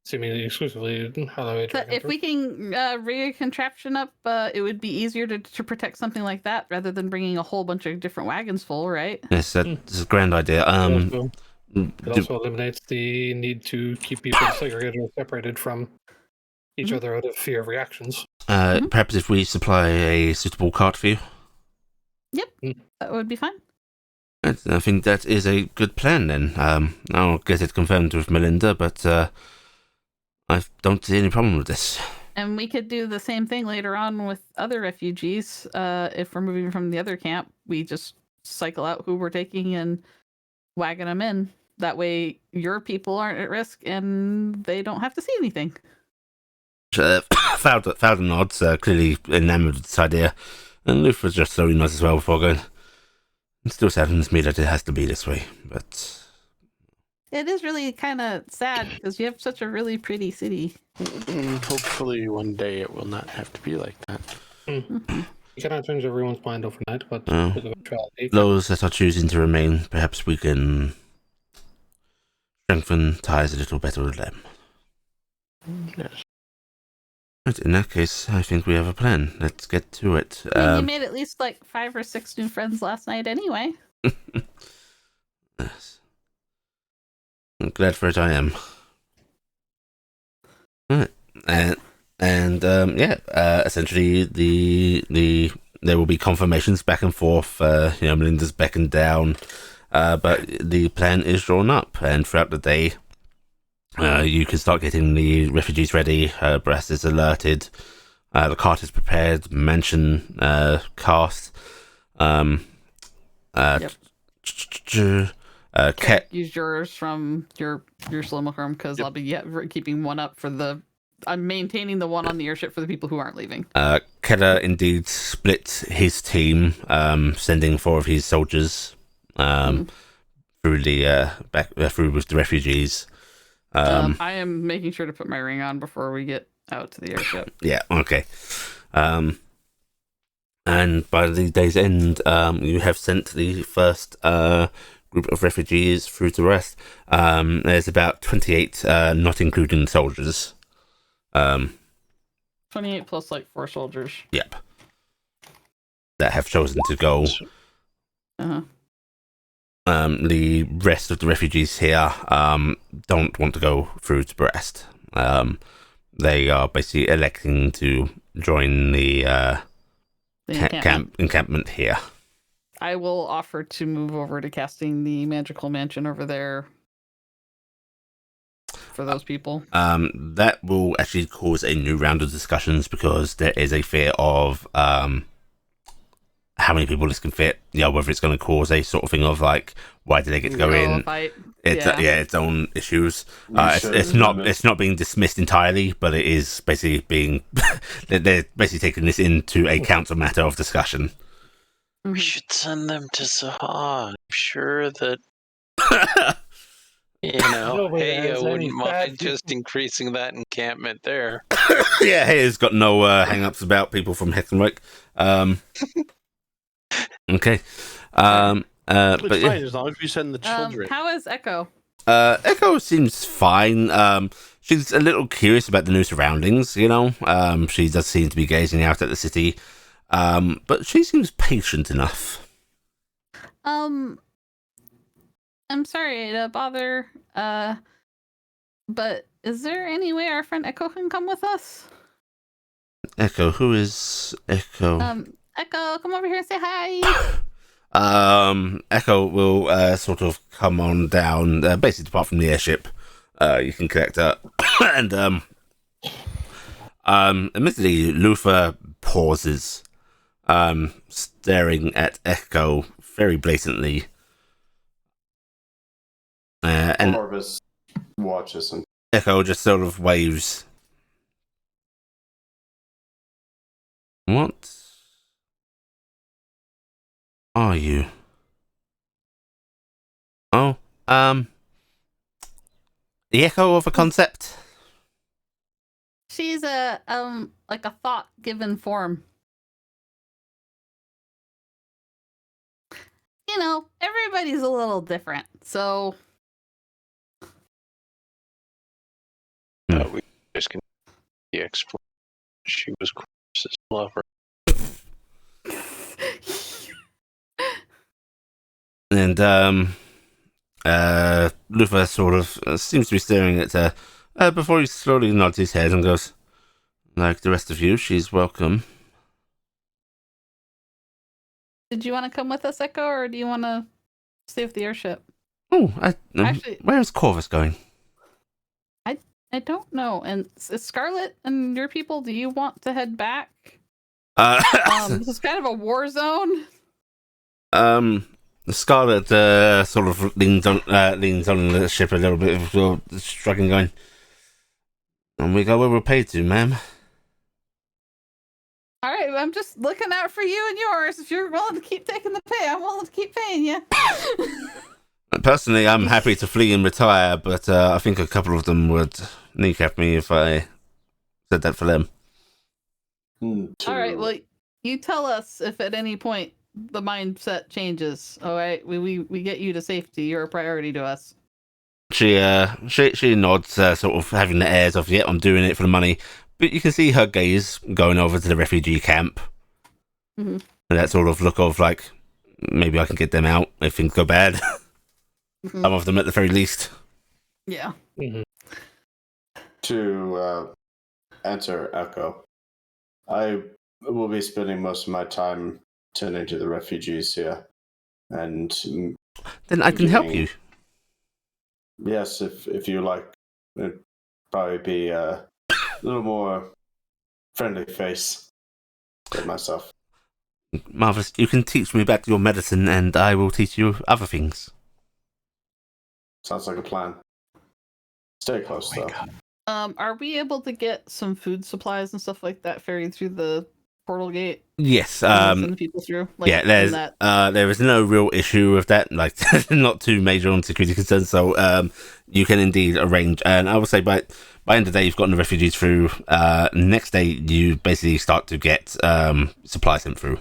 [SPEAKER 4] seemingly exclusively allow a
[SPEAKER 2] But if we can rig a contraption up, it would be easier to protect something like that rather than bringing a whole bunch of different wagons full, right?
[SPEAKER 1] Yes, that's a grand idea.
[SPEAKER 4] It also eliminates the need to keep people segregated or separated from each other out of fear of reactions.
[SPEAKER 1] Perhaps if we supply a suitable cart for you?
[SPEAKER 2] Yep, that would be fine.
[SPEAKER 1] I think that is a good plan then. I'll get it confirmed with Melinda, but I don't see any problem with this.
[SPEAKER 2] And we could do the same thing later on with other refugees. If we're moving from the other camp, we just cycle out who we're taking and wagon them in. That way your people aren't at risk and they don't have to see anything.
[SPEAKER 1] Fowler nods, clearly enamored with this idea, and Luther just slowly nods as well before going. It still saddens me that it has to be this way, but
[SPEAKER 2] it is really kind of sad because you have such a really pretty city.
[SPEAKER 3] Hopefully one day it will not have to be like that.
[SPEAKER 2] Mm-hmm.
[SPEAKER 4] You cannot change everyone's mind overnight, but with eventuality.
[SPEAKER 1] Those that are choosing to remain, perhaps we can strengthen ties a little better with them.
[SPEAKER 3] Yes.
[SPEAKER 1] Right, in that case, I think we have a plan. Let's get to it.
[SPEAKER 2] I mean, you made at least like 5 or 6 new friends last night anyway.
[SPEAKER 1] Yes. I'm glad for it I am. Right. Essentially there will be confirmations back and forth. Melinda's beckoned down, but the plan is drawn up, and throughout the day, you can start getting the refugees ready. Brass is alerted. The cart is prepared. Mansion cast.
[SPEAKER 2] Yep. Use yours from your Slimacrum because I'll be keeping one up for the. I'm maintaining the one on the airship for the people who aren't leaving.
[SPEAKER 1] Keller indeed split his team, sending 4 of his soldiers through the through with the refugees.
[SPEAKER 2] I am making sure to put my ring on before we get out to the airship.
[SPEAKER 1] Yeah. Okay. And by the day's end, you have sent the first group of refugees through to rest. There's about 28, not including soldiers.
[SPEAKER 2] 28 plus like 4 soldiers.
[SPEAKER 1] Yep. That have chosen to go.
[SPEAKER 2] Uh-huh.
[SPEAKER 1] The rest of the refugees here don't want to go through to Brest. They are basically electing to join the encampment here.
[SPEAKER 2] I will offer to move over to casting the magical mansion over there for those people.
[SPEAKER 1] That will actually cause a new round of discussions because there is a fear of how many people this can fit. Whether it's going to cause a sort of thing of like, why did they get to go in? Its own issues. It's not being dismissed entirely, but it is basically being they're basically taking this into a council matter of discussion.
[SPEAKER 7] We should send them to Saha. I'm sure that I wouldn't mind just increasing that encampment there.
[SPEAKER 1] Yeah, Hayes got no hang-ups about people from Hexenreich. Okay.
[SPEAKER 3] It's
[SPEAKER 1] but
[SPEAKER 3] fine as long as we send the children.
[SPEAKER 2] How is Echo?
[SPEAKER 1] Echo seems fine. She's a little curious about the new surroundings, She does seem to be gazing out at the city. But she seems patient enough.
[SPEAKER 2] I'm sorry to bother, but is there any way our friend Echo can come with us?
[SPEAKER 1] Echo, who is Echo?
[SPEAKER 2] Echo, come over here and say hi.
[SPEAKER 1] Echo will sort of come on down, basically depart from the airship. You can collect her. And admittedly, Luther pauses, staring at Echo very blatantly. And
[SPEAKER 5] Orvis watches him.
[SPEAKER 1] Echo just sort of waves. What are you? Oh, the echo of a concept?
[SPEAKER 2] She's a like a thought given form. Everybody's a little different, so
[SPEAKER 7] we just can explain. She was Chris' lover.
[SPEAKER 1] And Luther sort of seems to be staring at her before he slowly nods his head and goes, like the rest of you, she's welcome.
[SPEAKER 2] Did you want to come with us, Echo, or do you want to stay with the airship?
[SPEAKER 1] Oh,
[SPEAKER 2] actually,
[SPEAKER 1] where's Corvus going?
[SPEAKER 2] I don't know. And Scarlet and your people, do you want to head back? This is kind of a war zone.
[SPEAKER 1] Scarlet sort of leans on the ship a little bit, shrugging, going, And we go where we're paid to, ma'am.
[SPEAKER 2] All right, I'm just looking out for you and yours. If you're willing to keep taking the pay, I'm willing to keep paying you.
[SPEAKER 1] Personally, I'm happy to flee and retire, but I think a couple of them would kneecap me if I said that for them.
[SPEAKER 2] All right, well, you tell us if at any point the mindset changes. All right, we get you to safety. You're a priority to us.
[SPEAKER 1] She nods, sort of having the airs of, yeah, I'm doing it for the money. But you can see her gaze going over to the refugee camp.
[SPEAKER 2] Mm-hmm.
[SPEAKER 1] And that sort of look of like, maybe I can get them out if things go bad.
[SPEAKER 2] Mm-hmm.
[SPEAKER 1] Some of them at the very least.
[SPEAKER 2] Yeah.
[SPEAKER 4] Mm-hmm.
[SPEAKER 5] To answer Echo, I will be spending most of my time tending to the refugees here. And
[SPEAKER 1] then I can help you.
[SPEAKER 5] Yes, if you like, it'd probably be a little more friendly face than myself.
[SPEAKER 1] Marvelous. You can teach me about your medicine, and I will teach you other things.
[SPEAKER 5] Sounds like a plan. Stay close, though.
[SPEAKER 2] Are we able to get some food supplies and stuff like that ferried through the portal gate?
[SPEAKER 1] Yes.
[SPEAKER 2] Send the people through. Like,
[SPEAKER 1] yeah. There is no real issue with that. Like, not too major on security concerns. So, you can indeed arrange. And I would say by end of the day, you've gotten the refugees through. Next day, you basically start to get supplies sent through.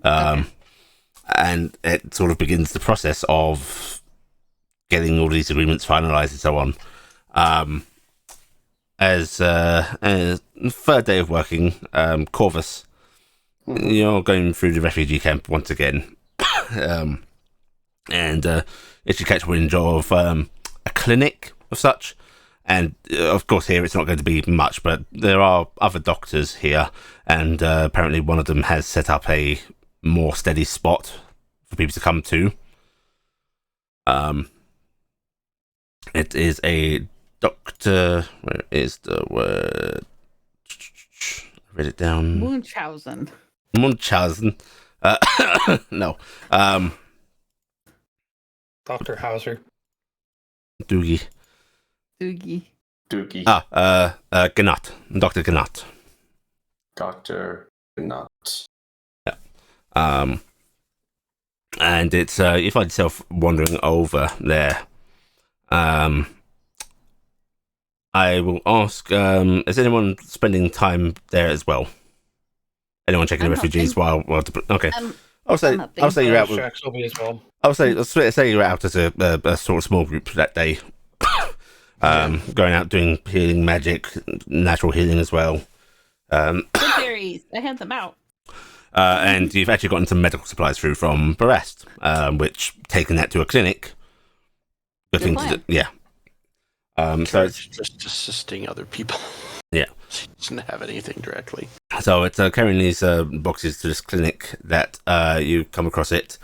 [SPEAKER 2] Okay.
[SPEAKER 1] And it sort of begins the process of getting all these agreements finalized and so on. As third day of working, Corvus, you're going through the refugee camp once again, and if you catch wind of a clinic of such, and of course here it's not going to be much, but there are other doctors here, and apparently one of them has set up a more steady spot for people to come to. It is a doctor. Where is the word? I read it down.
[SPEAKER 2] Munchausen.
[SPEAKER 1] No.
[SPEAKER 4] Dr. Hauser.
[SPEAKER 1] Doogie.
[SPEAKER 2] Doogie.
[SPEAKER 1] Gnat. Dr. Gnat.
[SPEAKER 5] Dr. Gnat.
[SPEAKER 1] Yeah. And it's you find yourself wandering over there. I will ask, is anyone spending time there as well? Anyone checking the refugees while okay. I'll say you're out with
[SPEAKER 4] as well.
[SPEAKER 1] I'll say you're out as a sort of small group that day. Going out doing healing magic, natural healing as well.
[SPEAKER 2] Good berries. I had them out.
[SPEAKER 1] And you've actually gotten some medical supplies through from Barest, which taking that to a clinic. Good thing to do. Yeah. So it's
[SPEAKER 3] just assisting other people.
[SPEAKER 1] Yeah.
[SPEAKER 3] She doesn't have anything directly.
[SPEAKER 1] So it's carrying these boxes to this clinic that you come across it,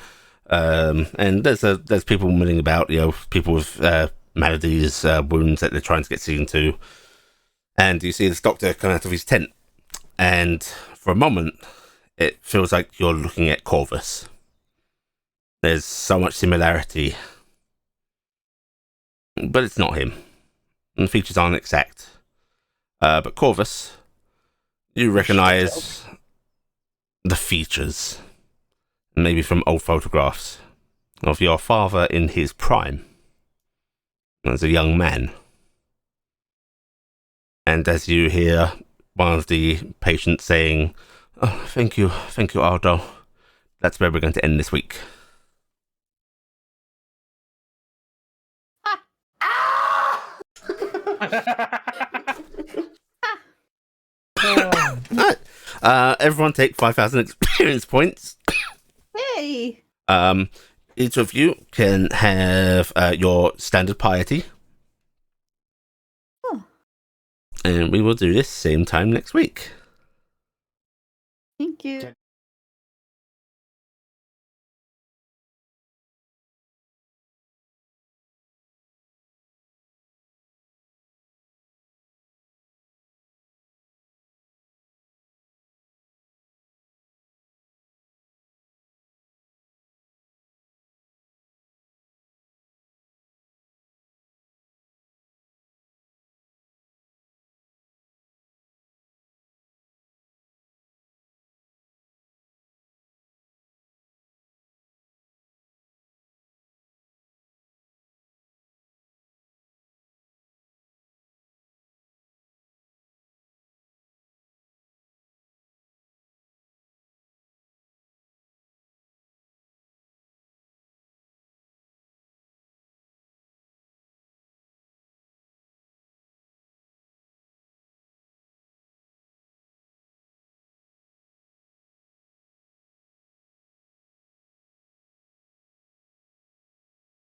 [SPEAKER 1] and there's people milling about, people with maladies, wounds that they're trying to get seen to, and you see this doctor come out of his tent, and for a moment it feels like you're looking at Corvus. There's so much similarity, but it's not him. And the features aren't exact. But Corvus, you recognize the features, maybe from old photographs, of your father in his prime, as a young man. And as you hear one of the patients saying, "Oh, thank you, Aldo. That's where we're going to end this week." Everyone take 5,000 experience points.
[SPEAKER 2] Hey!
[SPEAKER 1] Each of you can have your standard piety.
[SPEAKER 2] Oh.
[SPEAKER 1] And we will do this same time next week.
[SPEAKER 2] Thank you.